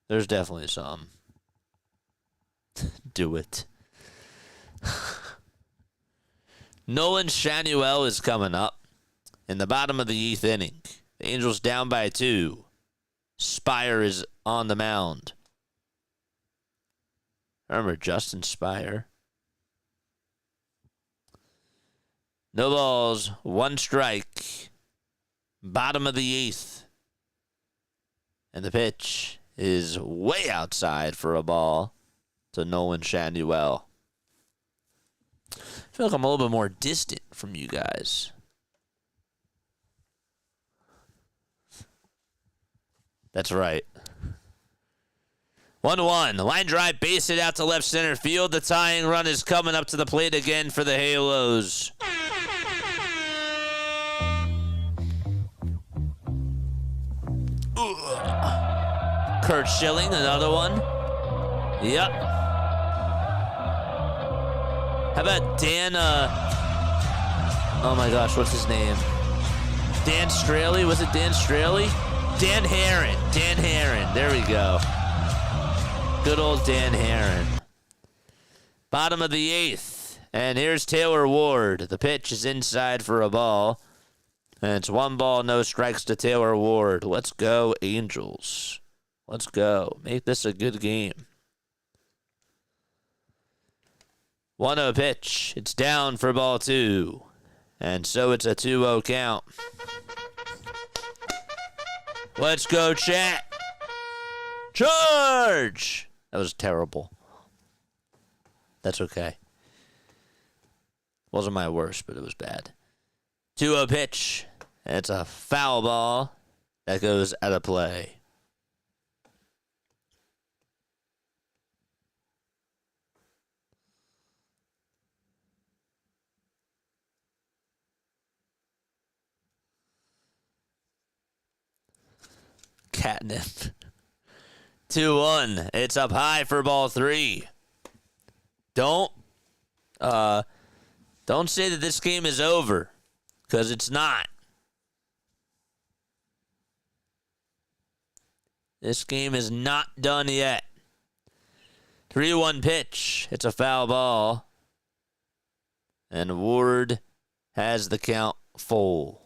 There's definitely some. Do it. Nolan Shanuel is coming up in the bottom of the 8th inning. The Angels down by 2. Spire is on the mound. Remember Justin Spire. No balls, 1 strike. Bottom of the 8th. And the pitch is way outside for a ball to Nolan Shanuel. I feel like I'm a little bit more distant from you guys. That's right. 1-1. Line drive, base hit out to left center field. The tying run is coming up to the plate again for the Halos. Kurt Schilling, another one. Yep. How about Dan, oh my gosh, what's his name? Dan Straley? Was it Dan Straley? Dan Herron. Dan Herron. There we go. Good old Dan Herron. Bottom of the 8th. And here's Taylor Ward. The pitch is inside for a ball. And it's 1 ball, no strikes to Taylor Ward. Let's go, Angels. Let's go. Make this a good game. 1-0 pitch. It's down for ball 2. And so it's a 2-0 count. Let's go, chat. Charge! That was terrible. That's okay. Wasn't my worst, but it was bad. 2-0 pitch. And it's a foul ball that goes out of play. Catnip. 2-1. It's up high for ball 3. Don't say that this game is over, because it's not. This game is not done yet. 3-1 pitch. It's a foul ball. And Ward has the count full.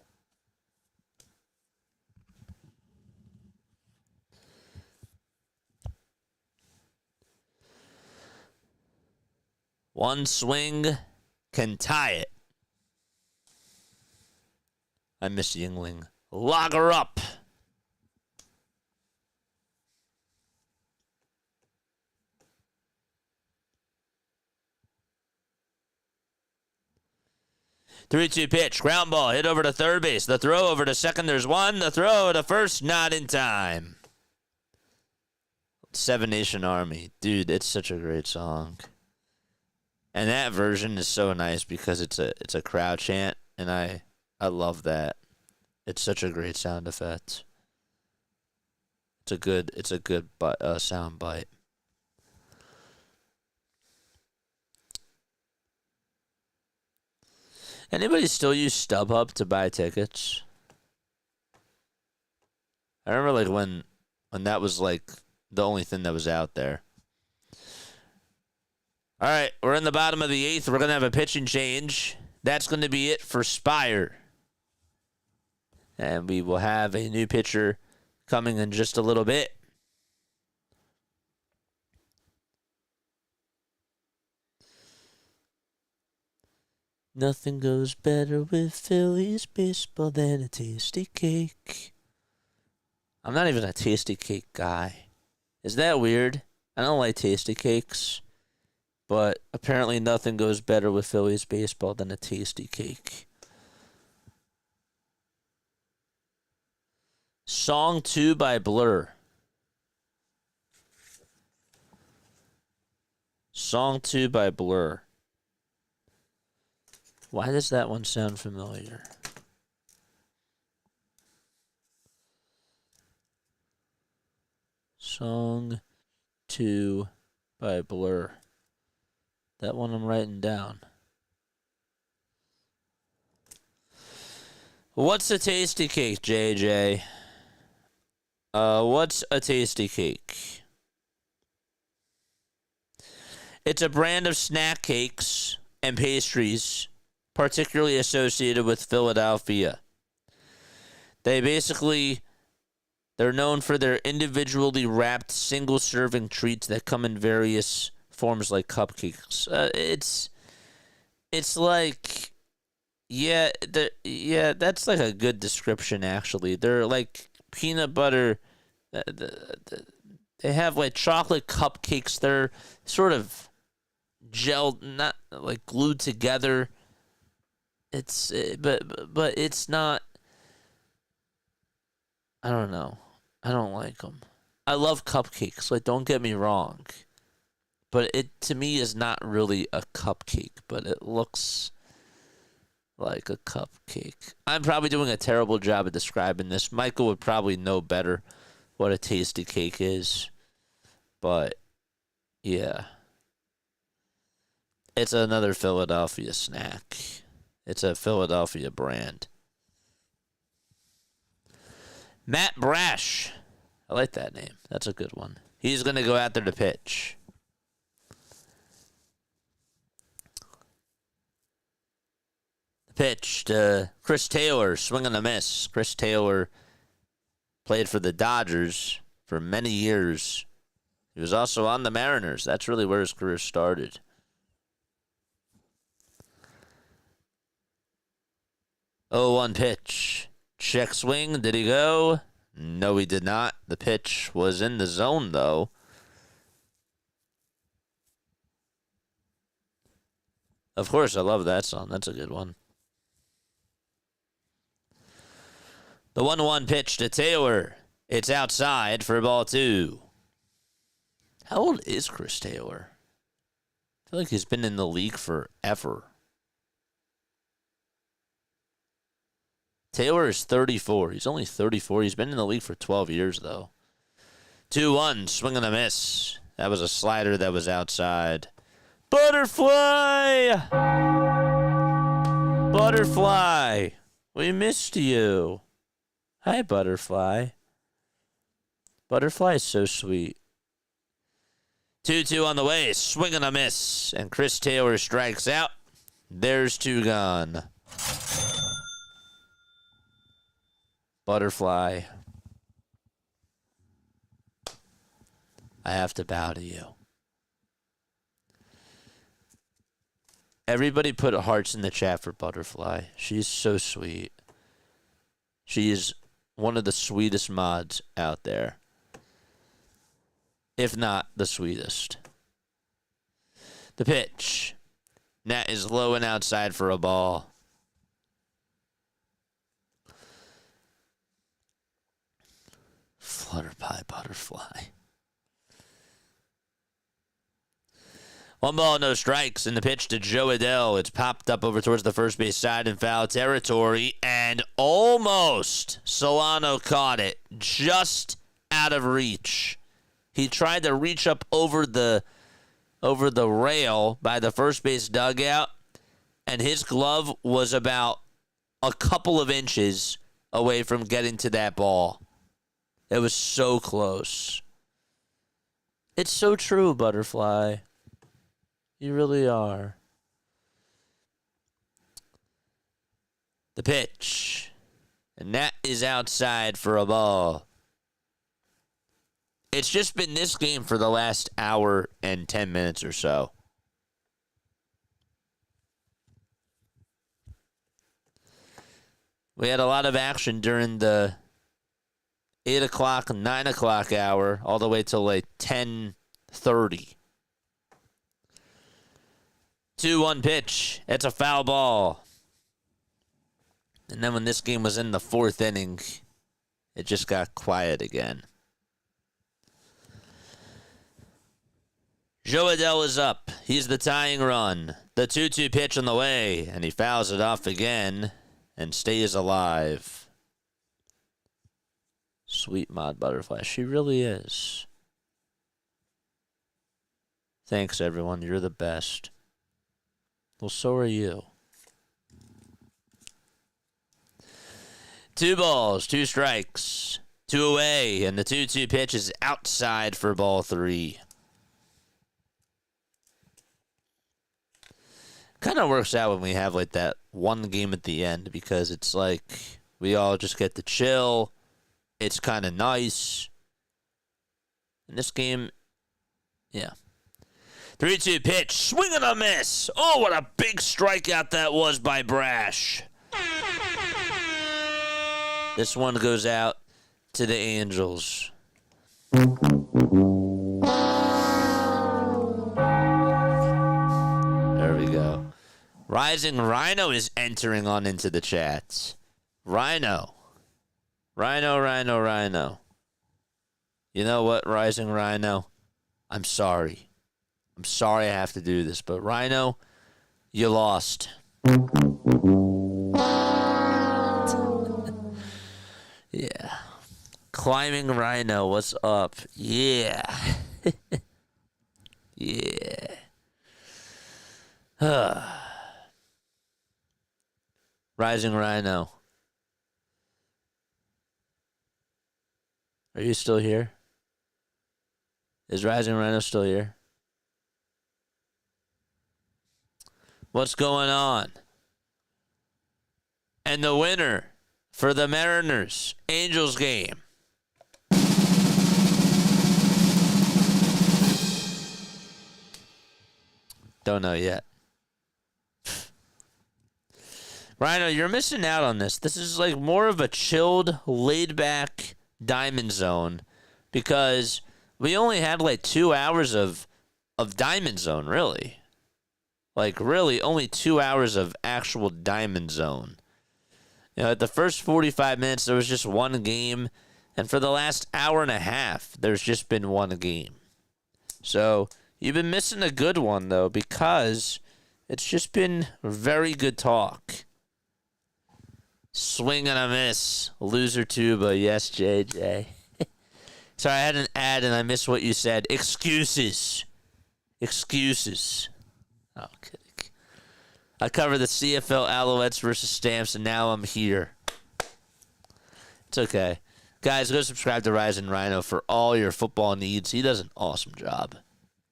One swing can tie it. I miss Yingling. Lock her up. Three-two pitch. Ground ball. Hit over to third base. The throw over to second. There's one. The throw to first. Not in time. Seven Nation Army. Dude, it's such a great song. And that version is so nice because it's a crowd chant. And I love that. It's such a great sound effect. It's a good sound bite. Anybody still use StubHub to buy tickets? I remember like when that was like the only thing that was out there. All right, we're in the bottom of the eighth. We're going to have a pitching change. That's going to be it for Spire. And we will have a new pitcher coming in just a little bit. Nothing goes better with Phillies baseball than a tasty cake. I'm not even a tasty cake guy. Is that weird? I don't like tasty cakes. But apparently nothing goes better with Phillies baseball than a tasty cake. Song 2 by Blur. Song 2 by Blur. Why does that one sound familiar? Song 2 by Blur. That one I'm writing down. What's a tasty cake, JJ? What's a tasty cake? It's a brand of snack cakes and pastries, particularly associated with Philadelphia. They're known for their individually wrapped single-serving treats that come in various forms like cupcakes. It's like, that's like a good description, actually. They're like peanut butter. They have like chocolate cupcakes. They're sort of gelled, not like glued together. But it's not. I don't know. I don't like them. I love cupcakes. Like, don't get me wrong. But it, to me, is not really a cupcake. But it looks like a cupcake. I'm probably doing a terrible job of describing this. Michael would probably know better what a tasty cake is. But, yeah. It's another Philadelphia snack. It's a Philadelphia brand. Matt Brash. I like that name. That's a good one. He's going to go out there to pitch. The pitch to Chris Taylor, swing and a miss. Chris Taylor played for the Dodgers for many years. He was also on the Mariners. That's really where his career started. Oh, 1 pitch. Check swing. Did he go? No, he did not. The pitch was in the zone, though. Of course, I love that song. That's a good one. The 1-1 pitch to Taylor. It's outside for ball 2. How old is Chris Taylor? I feel like he's been in the league forever. Taylor is 34. He's only 34. He's been in the league for 12 years, though. 2-1, swing and a miss. That was a slider that was outside. Butterfly! Butterfly! We missed you. Hi, Butterfly. Butterfly is so sweet. 2-2 on the way. Swing and a miss. And Chris Taylor strikes out. There's 2 gone. Butterfly, I have to bow to you. Everybody put hearts in the chat for Butterfly. She's so sweet. She is one of the sweetest mods out there, if not the sweetest. The pitch. Nat is low and outside for a ball. Flutterby butterfly. 1 ball, no strikes, and the pitch to Joe Adell. It's popped up over towards the first base side in foul territory, and almost Solano caught it, just out of reach. He tried to reach up over the rail by the first base dugout, and his glove was about a couple of inches away from getting to that ball. It was so close. It's so true, Butterfly. You really are. The pitch. And that is outside for a ball. It's just been this game for the last hour and 10 minutes or so. We had a lot of action during the 8 o'clock, 9 o'clock hour, all the way till like 10:30. 2-1 pitch. It's a foul ball. And then when this game was in the 4th inning, it just got quiet again. Joe Adell is up. He's the tying run. The 2-2 pitch on the way, and he fouls it off again and stays alive. Sweet mod Butterfly. She really is. Thanks, everyone. You're the best. Well, so are you. 2 balls, 2 strikes, 2 away, and the 2-2 pitch is outside for ball 3. Kind of works out when we have like that one game at the end, because it's like we all just get to chill. It's kind of nice. In this game, yeah. 3-2 pitch, swing and a miss. Oh, what a big strikeout that was by Brash. This one goes out to the Angels. There we go. Rising Rhino is entering on into the chats. Rhino. Rhino. You know what, Rising Rhino? I'm sorry. I'm sorry I have to do this, but Rhino, you lost. Yeah. Climbing Rhino, what's up? Yeah. Yeah. Rising Rhino. Are you still here? Is Rising Rhino still here? What's going on? And the winner for the Mariners Angels game. Don't know yet. Rhino, you're missing out on this. This is like more of a chilled, laid-back Diamond Zone, because we only had like 2 hours of Diamond Zone, really. Like, really, only 2 hours of actual Diamond Zone. You know, at the first 45 minutes, there was just one game. And for the last hour and a half, there's just been one game. So, you've been missing a good one, though, because it's just been very good talk. Swing and a miss. Loser tuba. Yes, JJ. Sorry, I had an ad and I missed what you said. Excuses. Oh, kidding. I covered the CFL Alouettes versus Stamps, and now I'm here. It's okay. Guys, go subscribe to Rising Rhino for all your football needs. He does an awesome job.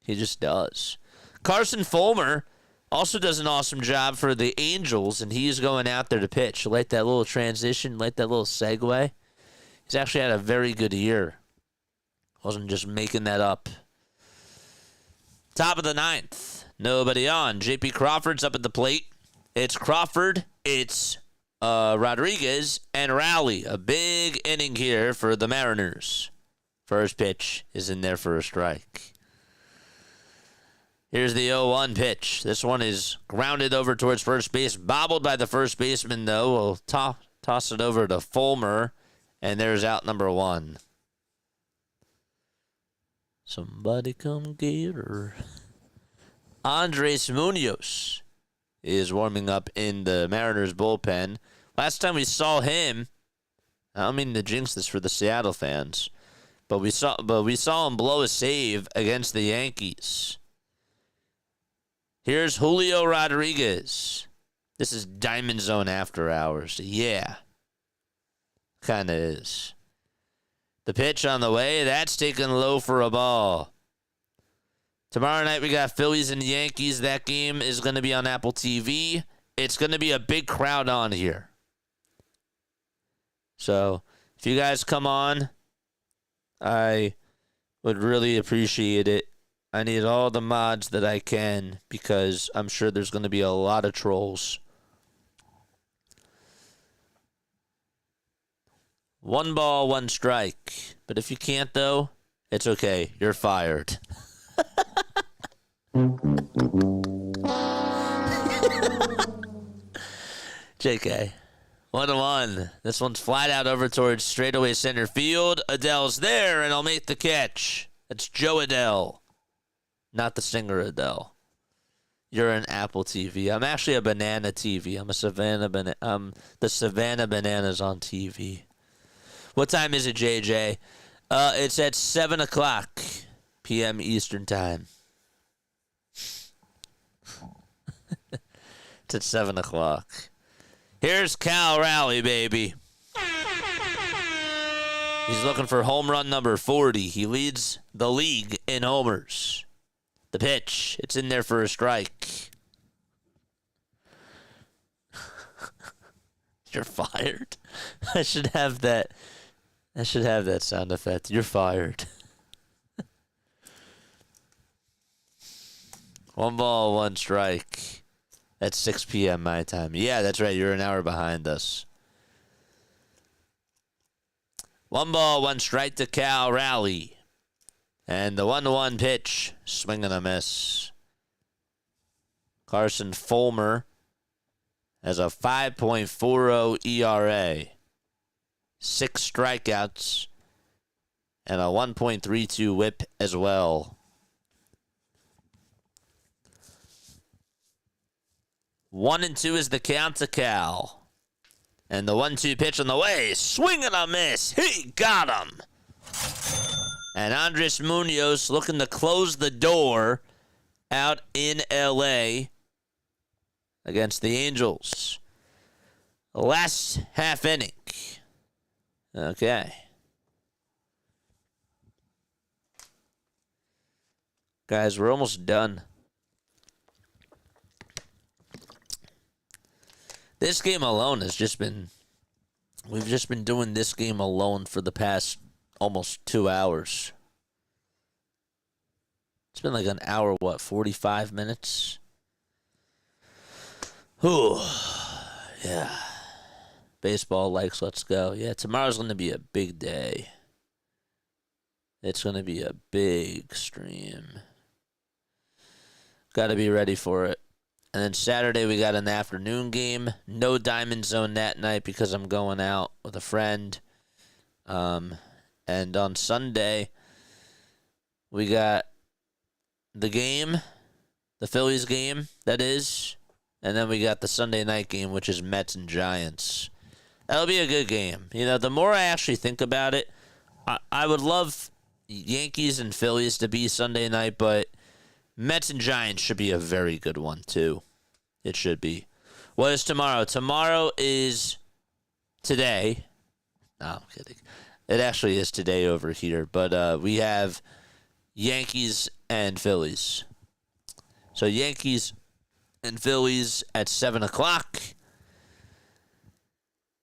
He just does. Carson Fulmer also does an awesome job for the Angels, and he's going out there to pitch. Like that little transition, like that little segue. He's actually had a very good year. Wasn't just making that up. Top of the 9th. Nobody on. J.P. Crawford's up at the plate. It's Crawford. It's Rodriguez and Rowley. A big inning here for the Mariners. First pitch is in there for a strike. Here's the 0-1 pitch. This one is grounded over towards first base. Bobbled by the first baseman, though. We'll toss it over to Fulmer. And there's out number 1. Somebody come get her. Andres Munoz is warming up in the Mariners bullpen. Last time we saw him, I don't mean to jinx this for the Seattle fans, but we saw him blow a save against the Yankees. Here's Julio Rodriguez. This is Diamond Zone after hours. Yeah. Kind of is. The pitch on the way. That's taken low for a ball. Tomorrow night we got Phillies and Yankees. That game is going to be on Apple TV. It's going to be a big crowd on here. So if you guys come on, I would really appreciate it. I need all the mods that I can because I'm sure there's going to be a lot of trolls. 1 ball, 1 strike. But if you can't, though, it's okay. You're fired. JK. 1-1. This one's flat out over towards straightaway center field. Adele's there, and I'll make the catch. It's Joe Adele. Not the singer Adele. You're an Apple TV. I'm actually a banana TV. I'm a Savannah banana. The Savannah Bananas on TV. What time is it, JJ? It's at 7 o'clock PM Eastern Time. It's at 7 o'clock. Here's Cal Rowley, baby. He's looking for home run number 40. He leads the league in homers. The pitch. It's in there for a strike. You're fired. I should have that sound effect. You're fired. 1 ball, 1 strike. That's 6 p.m. my time. Yeah, that's right. You're an hour behind us. 1 ball, 1 strike to Cal Rowley. And the 1-1 pitch, swing and a miss. Carson Fulmer has a 5.40 ERA, 6 strikeouts, and a 1.32 whip as well. 1-2 is the count to Cal. And the 1-2 pitch on the way, swing and a miss. He got him. And Andres Munoz looking to close the door out in L.A. against the Angels. Last half inning. Okay. Guys, we're almost done. This game alone has just been... We've just been doing this game alone for the past almost 2 hours. It's been like an hour, 45 minutes? Ooh, yeah. Baseball likes, let's go. Yeah, tomorrow's going to be a big day. It's going to be a big stream. Got to be ready for it. And then Saturday we got an afternoon game. No Diamond Zone that night because I'm going out with a friend. And on Sunday, we got the game, the Phillies game, that is. And then we got the Sunday night game, which is Mets and Giants. That'll be a good game. You know, the more I actually think about it, I would love Yankees and Phillies to be Sunday night, but Mets and Giants should be a very good one, too. It should be. What is tomorrow? Tomorrow is today. No, I'm kidding. It actually is today over here, but we have Yankees and Phillies. So Yankees and Phillies at 7 o'clock.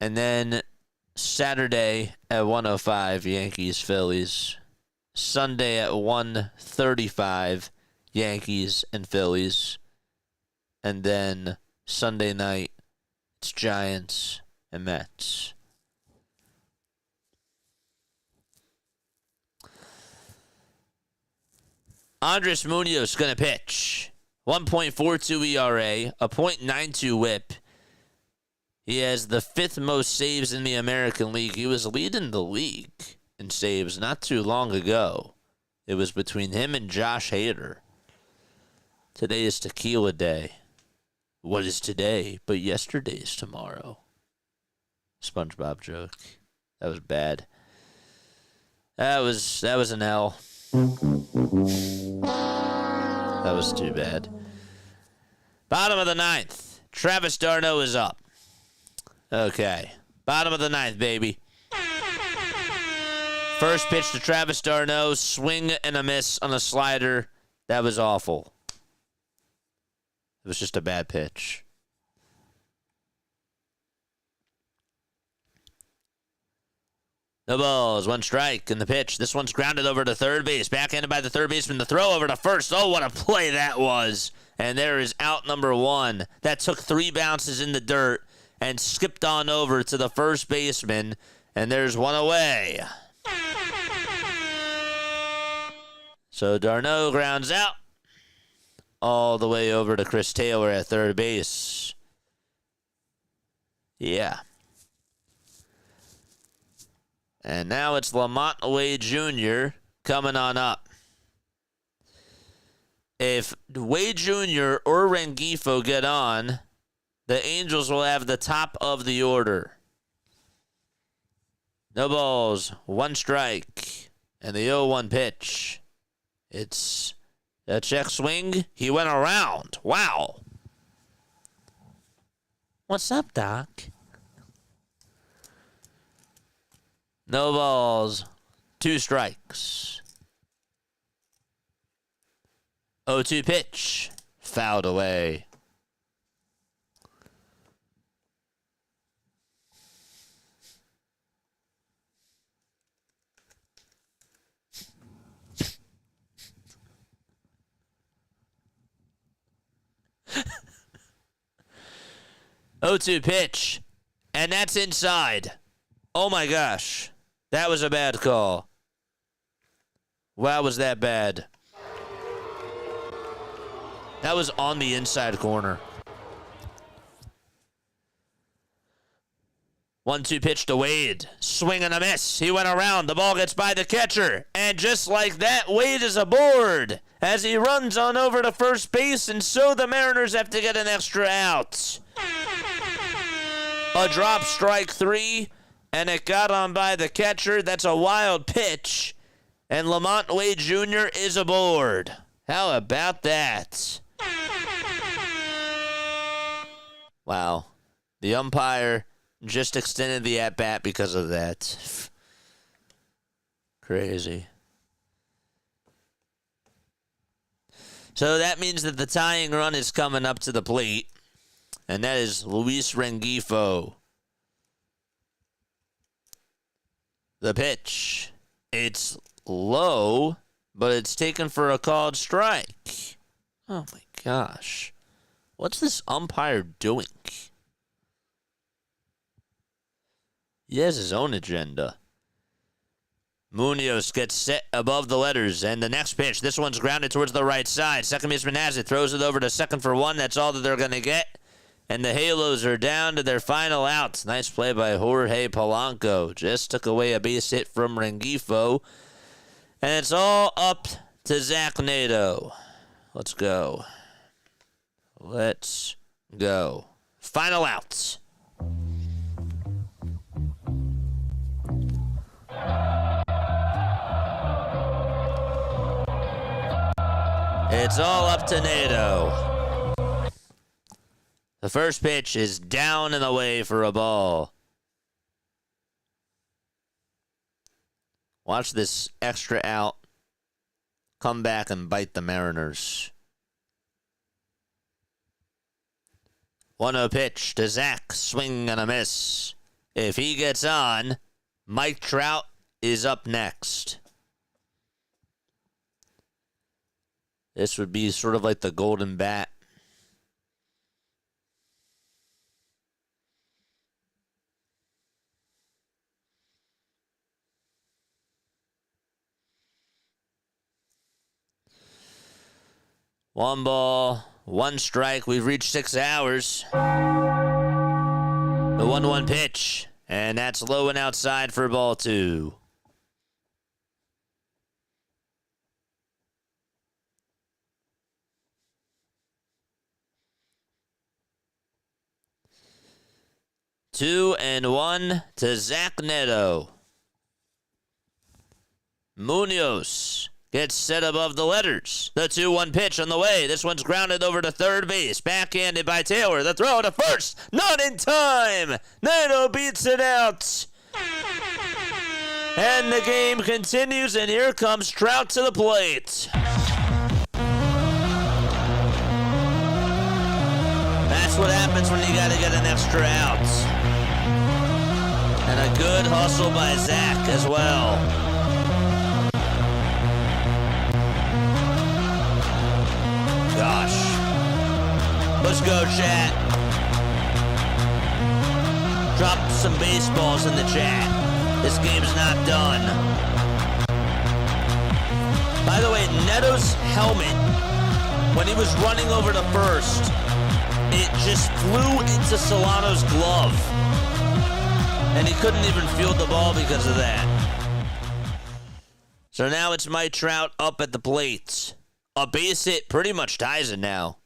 And then Saturday at 1:05, Yankees, Phillies. Sunday at 1:35, Yankees and Phillies. And then Sunday night, it's Giants and Mets. Andres Munoz going to pitch. 1.42 ERA, a .92 whip. He has the 5th most saves in the American League. He was leading the league in saves not too long ago. It was between him and Josh Hader. Today is tequila day. What is today but yesterday's tomorrow? SpongeBob joke. That was bad. That was an L. That was too bad. Bottom of the 9th. Travis d'Arnaud is up. Okay. Bottom of the 9th, baby. First pitch to Travis d'Arnaud. Swing and a miss on a slider. That was awful. It was just a bad pitch. No balls, 1 strike in the pitch. This one's grounded over to third base. Backhanded by the third baseman. The throw over to first. Oh, what a play that was. And there is out number 1. That took 3 bounces in the dirt and skipped on over to the first baseman. And there's 1 away. So d'Arnaud grounds out all the way over to Chris Taylor at third base. Yeah. And now it's Lamont Wade Jr. coming on up. If Wade Jr. or Rengifo get on, the Angels will have the top of the order. No balls, 1 strike, and the 0-1 pitch. It's a check swing. He went around. Wow. What's up, Doc? No balls, 2 strikes. 0-2 pitch, fouled away. Oh, 2 pitch, and that's inside. Oh my gosh, that was a bad call. Wow, was that bad? That was on the inside corner. 1-2 pitch to Wade. Swing and a miss. He went around. The ball gets by the catcher. And just like that, Wade is aboard as he runs on over to first base, and so the Mariners have to get an extra out. A drop, strike 3, and it got on by the catcher. That's a wild pitch, and Lamont Wade Jr. is aboard. How about that? Wow. The umpire just extended the at-bat because of that. Crazy. So that means that the tying run is coming up to the plate, and that is Luis Rengifo. The pitch. It's low, but it's taken for a called strike. Oh my gosh. What's this umpire doing? He has his own agenda. Munoz gets set above the letters, and the next pitch, this one's grounded towards the right side. Second baseman has it, throws it over to second for 1. That's all that they're going to get. And the Halos are down to their final outs. Nice play by Jorge Polanco. Just took away a base hit from Rengifo. And it's all up to Zach Nato. Let's go. Let's go. Final outs. It's all up to Nato. The first pitch is down and away for a ball. Watch this extra out come back and bite the Mariners. 1-0 pitch to Zach. Swing and a miss. If he gets on, Mike Trout is up next. This would be sort of like the golden bat. 1 ball, 1 strike. We've reached 6 hours. The 1-1 pitch. And that's low and outside for ball 2. Two and 1 to Zach Neto. Munoz gets set above the letters. The 2-1 pitch on the way. This one's grounded over to third base. Backhanded by Taylor. The throw to first. Not in time. Neto beats it out. And the game continues, and here comes Trout to the plate. That's what happens when you got to get an extra out. And a good hustle by Zach as well. Gosh. Let's go, chat. Drop some baseballs in the chat. This game's not done. By the way, Neto's helmet, when he was running over to first, it just flew into Solano's glove. And he couldn't even field the ball because of that. So now it's Mike Trout up at the plate. A base hit pretty much ties it now.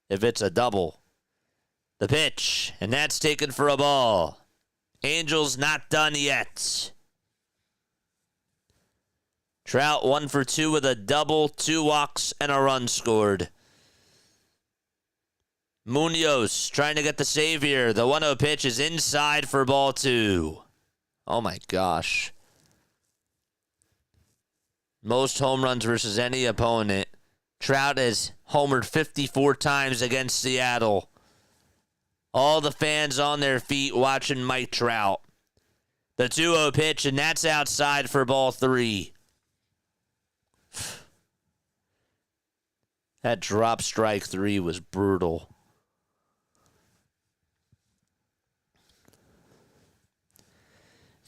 If it's a double. The pitch, and that's taken for a ball. Angels not done yet. Trout 1 for 2 with a double, 2 walks, and a run scored. Munoz trying to get the save here. The 1-0 pitch is inside for ball 2. Oh my gosh. Most home runs versus any opponent. Trout has homered 54 times against Seattle. All the fans on their feet watching Mike Trout. The 2-0 pitch, and that's outside for ball 3. That drop strike 3 was brutal.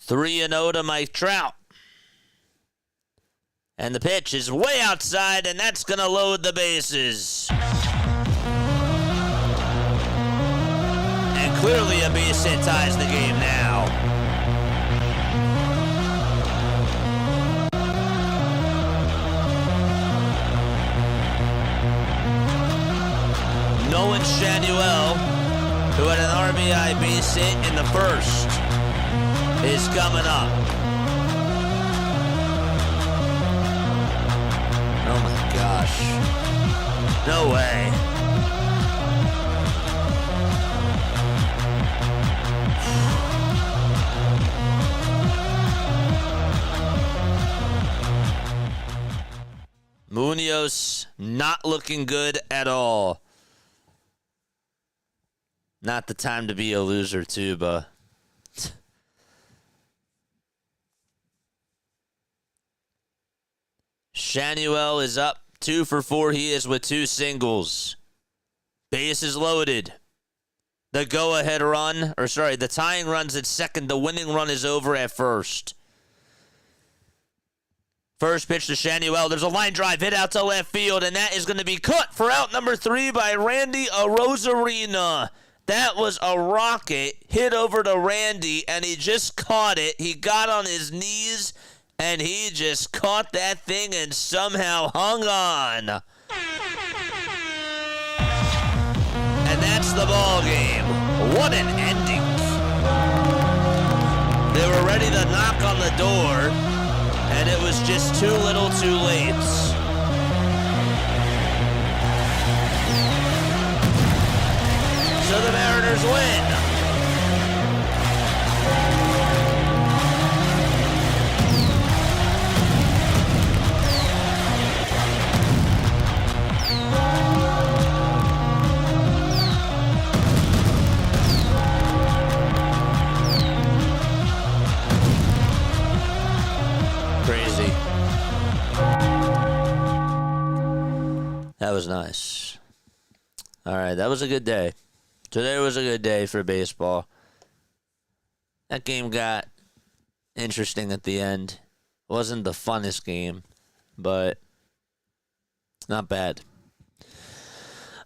3-0 to Mike Trout. And the pitch is way outside, and that's going to load the bases. And clearly a base hit ties the game now. Nolan Shanuel, who had an RBI base hit in the first, is coming up. Oh my gosh. No way. Munoz not looking good at all. Not the time to be a loser, Tuba. Shanuel is up 2 for 4. He is with 2 singles. Base is loaded. The go-ahead run, the tying run's at second. The winning run is over at first. First pitch to Shanuel. There's a line drive hit out to left field, and that is going to be caught for out number 3 by Randy Arozarena. That was a rocket hit over to Randy, and he just caught it. He got on his knees, and he just caught that thing and somehow hung on. And that's the ball game. What an ending. They were ready to knock on the door, and it was just too little too late. So the Mariners win. Crazy. That was nice. All right, that was a good day. Today was a good day for baseball. That game got interesting at the end. It wasn't the funnest game, but Not bad.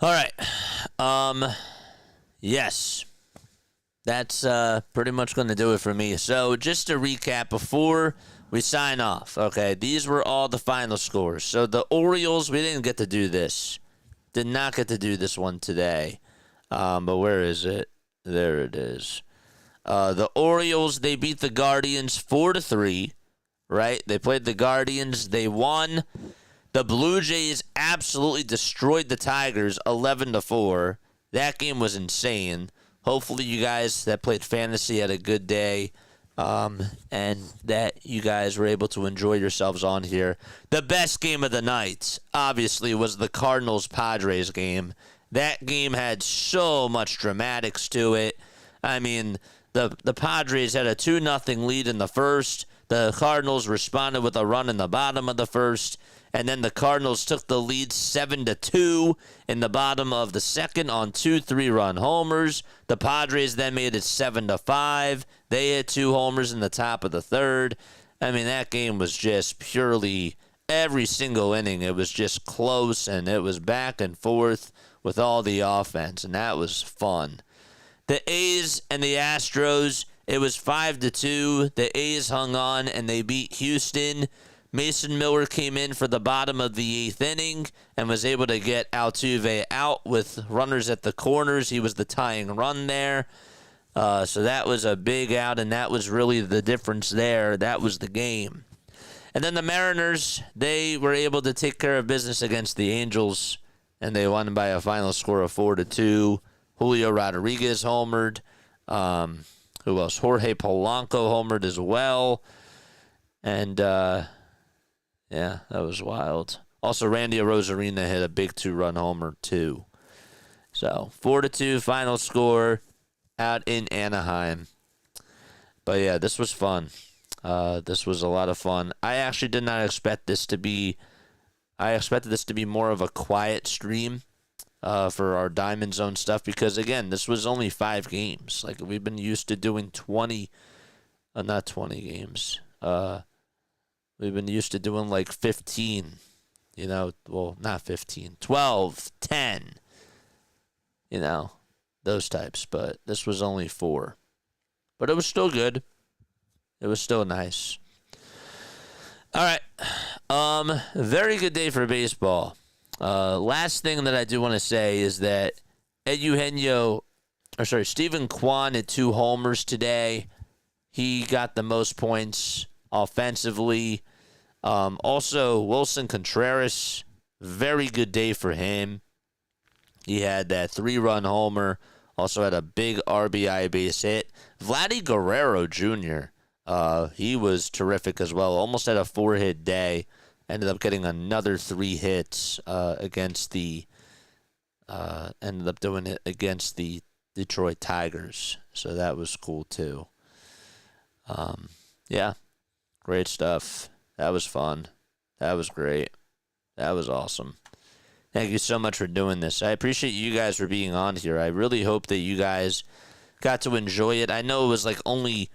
All right. Yes. That's pretty much going to do it for me. So just to recap before we sign off, okay, these were all the final scores. So the Orioles, we didn't get to do this. Did not get to do this one today. But where is it? There it is. The Orioles, they beat the Guardians 4-3, right? They played the Guardians. They won. The Blue Jays absolutely destroyed the Tigers 11-4. That game was insane. Hopefully you guys that played fantasy had a good day, and that you guys were able to enjoy yourselves on here. The best game of the night, obviously, was the Cardinals-Padres game. That game had so much dramatics to it. I mean, the Padres had a 2-0 lead in the first. The Cardinals responded with a run in the bottom of the first. And then the Cardinals took the lead 7-2 in the bottom of the second on 2 3-run homers. The Padres then made it 7-5. They hit 2 homers in the top of the third. I mean, that game was just purely every single inning. It was just close, and it was back and forth with all the offense, and that was fun. The A's and the Astros, it was 5-2. The A's hung on, and they beat Houston. Mason Miller came in for the bottom of the 8th inning and was able to get Altuve out with runners at the corners. He was the tying run there. So that was a big out, and that was really the difference there. That was the game. And then the Mariners, they were able to take care of business against the Angels, and they won by a final score of 4-2. Julio Rodriguez homered. Who else? Jorge Polanco homered as well. And, yeah, that was wild. Also, Randy Arozarena hit a big 2-run homer, too. So, 4-2 final score out in Anaheim. But, yeah, this was fun. This was a lot of fun. I actually did not expect this to be... I expected this to be more of a quiet stream for our Diamond Zone stuff because, again, this was only 5 games. Like, we've been used to doing 20... not 20 games. We've been used to doing like 15, you know, well, not 15, 12, 10, you know, those types. But this was only 4. But it was still good. It was still nice. All right. Very good day for baseball. Last thing that I do want to say is that Stephen Kwan had 2 homers today. He got the most points offensively. Also, Wilson Contreras, very good day for him. He had that 3-run homer. Also had a big RBI base hit. Vladdy Guerrero Jr., he was terrific as well. Almost had a 4-hit day. Ended up getting another 3 hits ended up doing it against the Detroit Tigers. So that was cool too. Yeah, great stuff. That was fun. That was great. That was awesome. Thank you so much for doing this. I appreciate you guys for being on here. I really hope that you guys got to enjoy it. I know it was like only,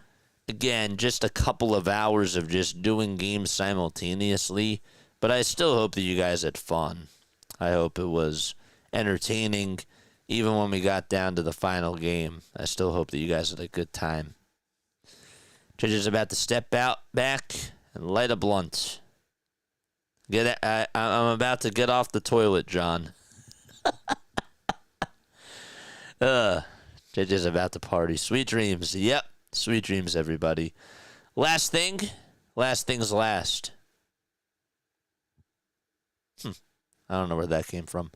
again, just a couple of hours of just doing games simultaneously, but I still hope that you guys had fun. I hope it was entertaining. Even when we got down to the final game, I still hope that you guys had a good time. JJ's about to step back and light a blunt. I'm about to get off the toilet, John. JJ's about to party. Sweet dreams. Yep. Sweet dreams, everybody. Last things last. I don't know where that came from.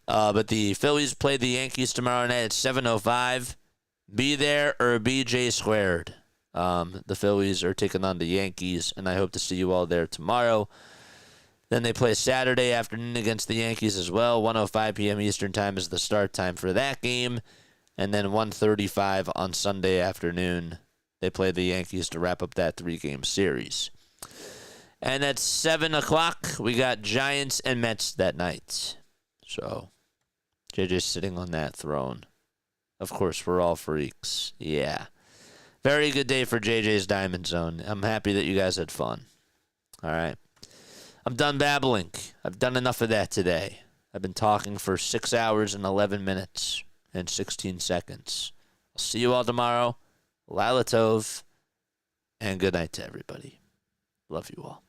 But the Phillies play the Yankees tomorrow night at 7:05. Be there or BJ squared. The Phillies are taking on the Yankees, and I hope to see you all there tomorrow. Then they play Saturday afternoon against the Yankees as well. 1:05 p.m. Eastern Time is the start time for that game. And then 1:35 on Sunday afternoon, they play the Yankees to wrap up that 3-game series. And at 7 o'clock, we got Giants and Mets that night. So, JJ's sitting on that throne. Of course, we're all freaks. Yeah. Very good day for JJ's Diamond Zone. I'm happy that you guys had fun. All right. I'm done babbling. I've done enough of that today. I've been talking for 6 hours and 11 minutes and 16 seconds. I'll see you all tomorrow. Laila Tov, and good night to everybody. Love you all.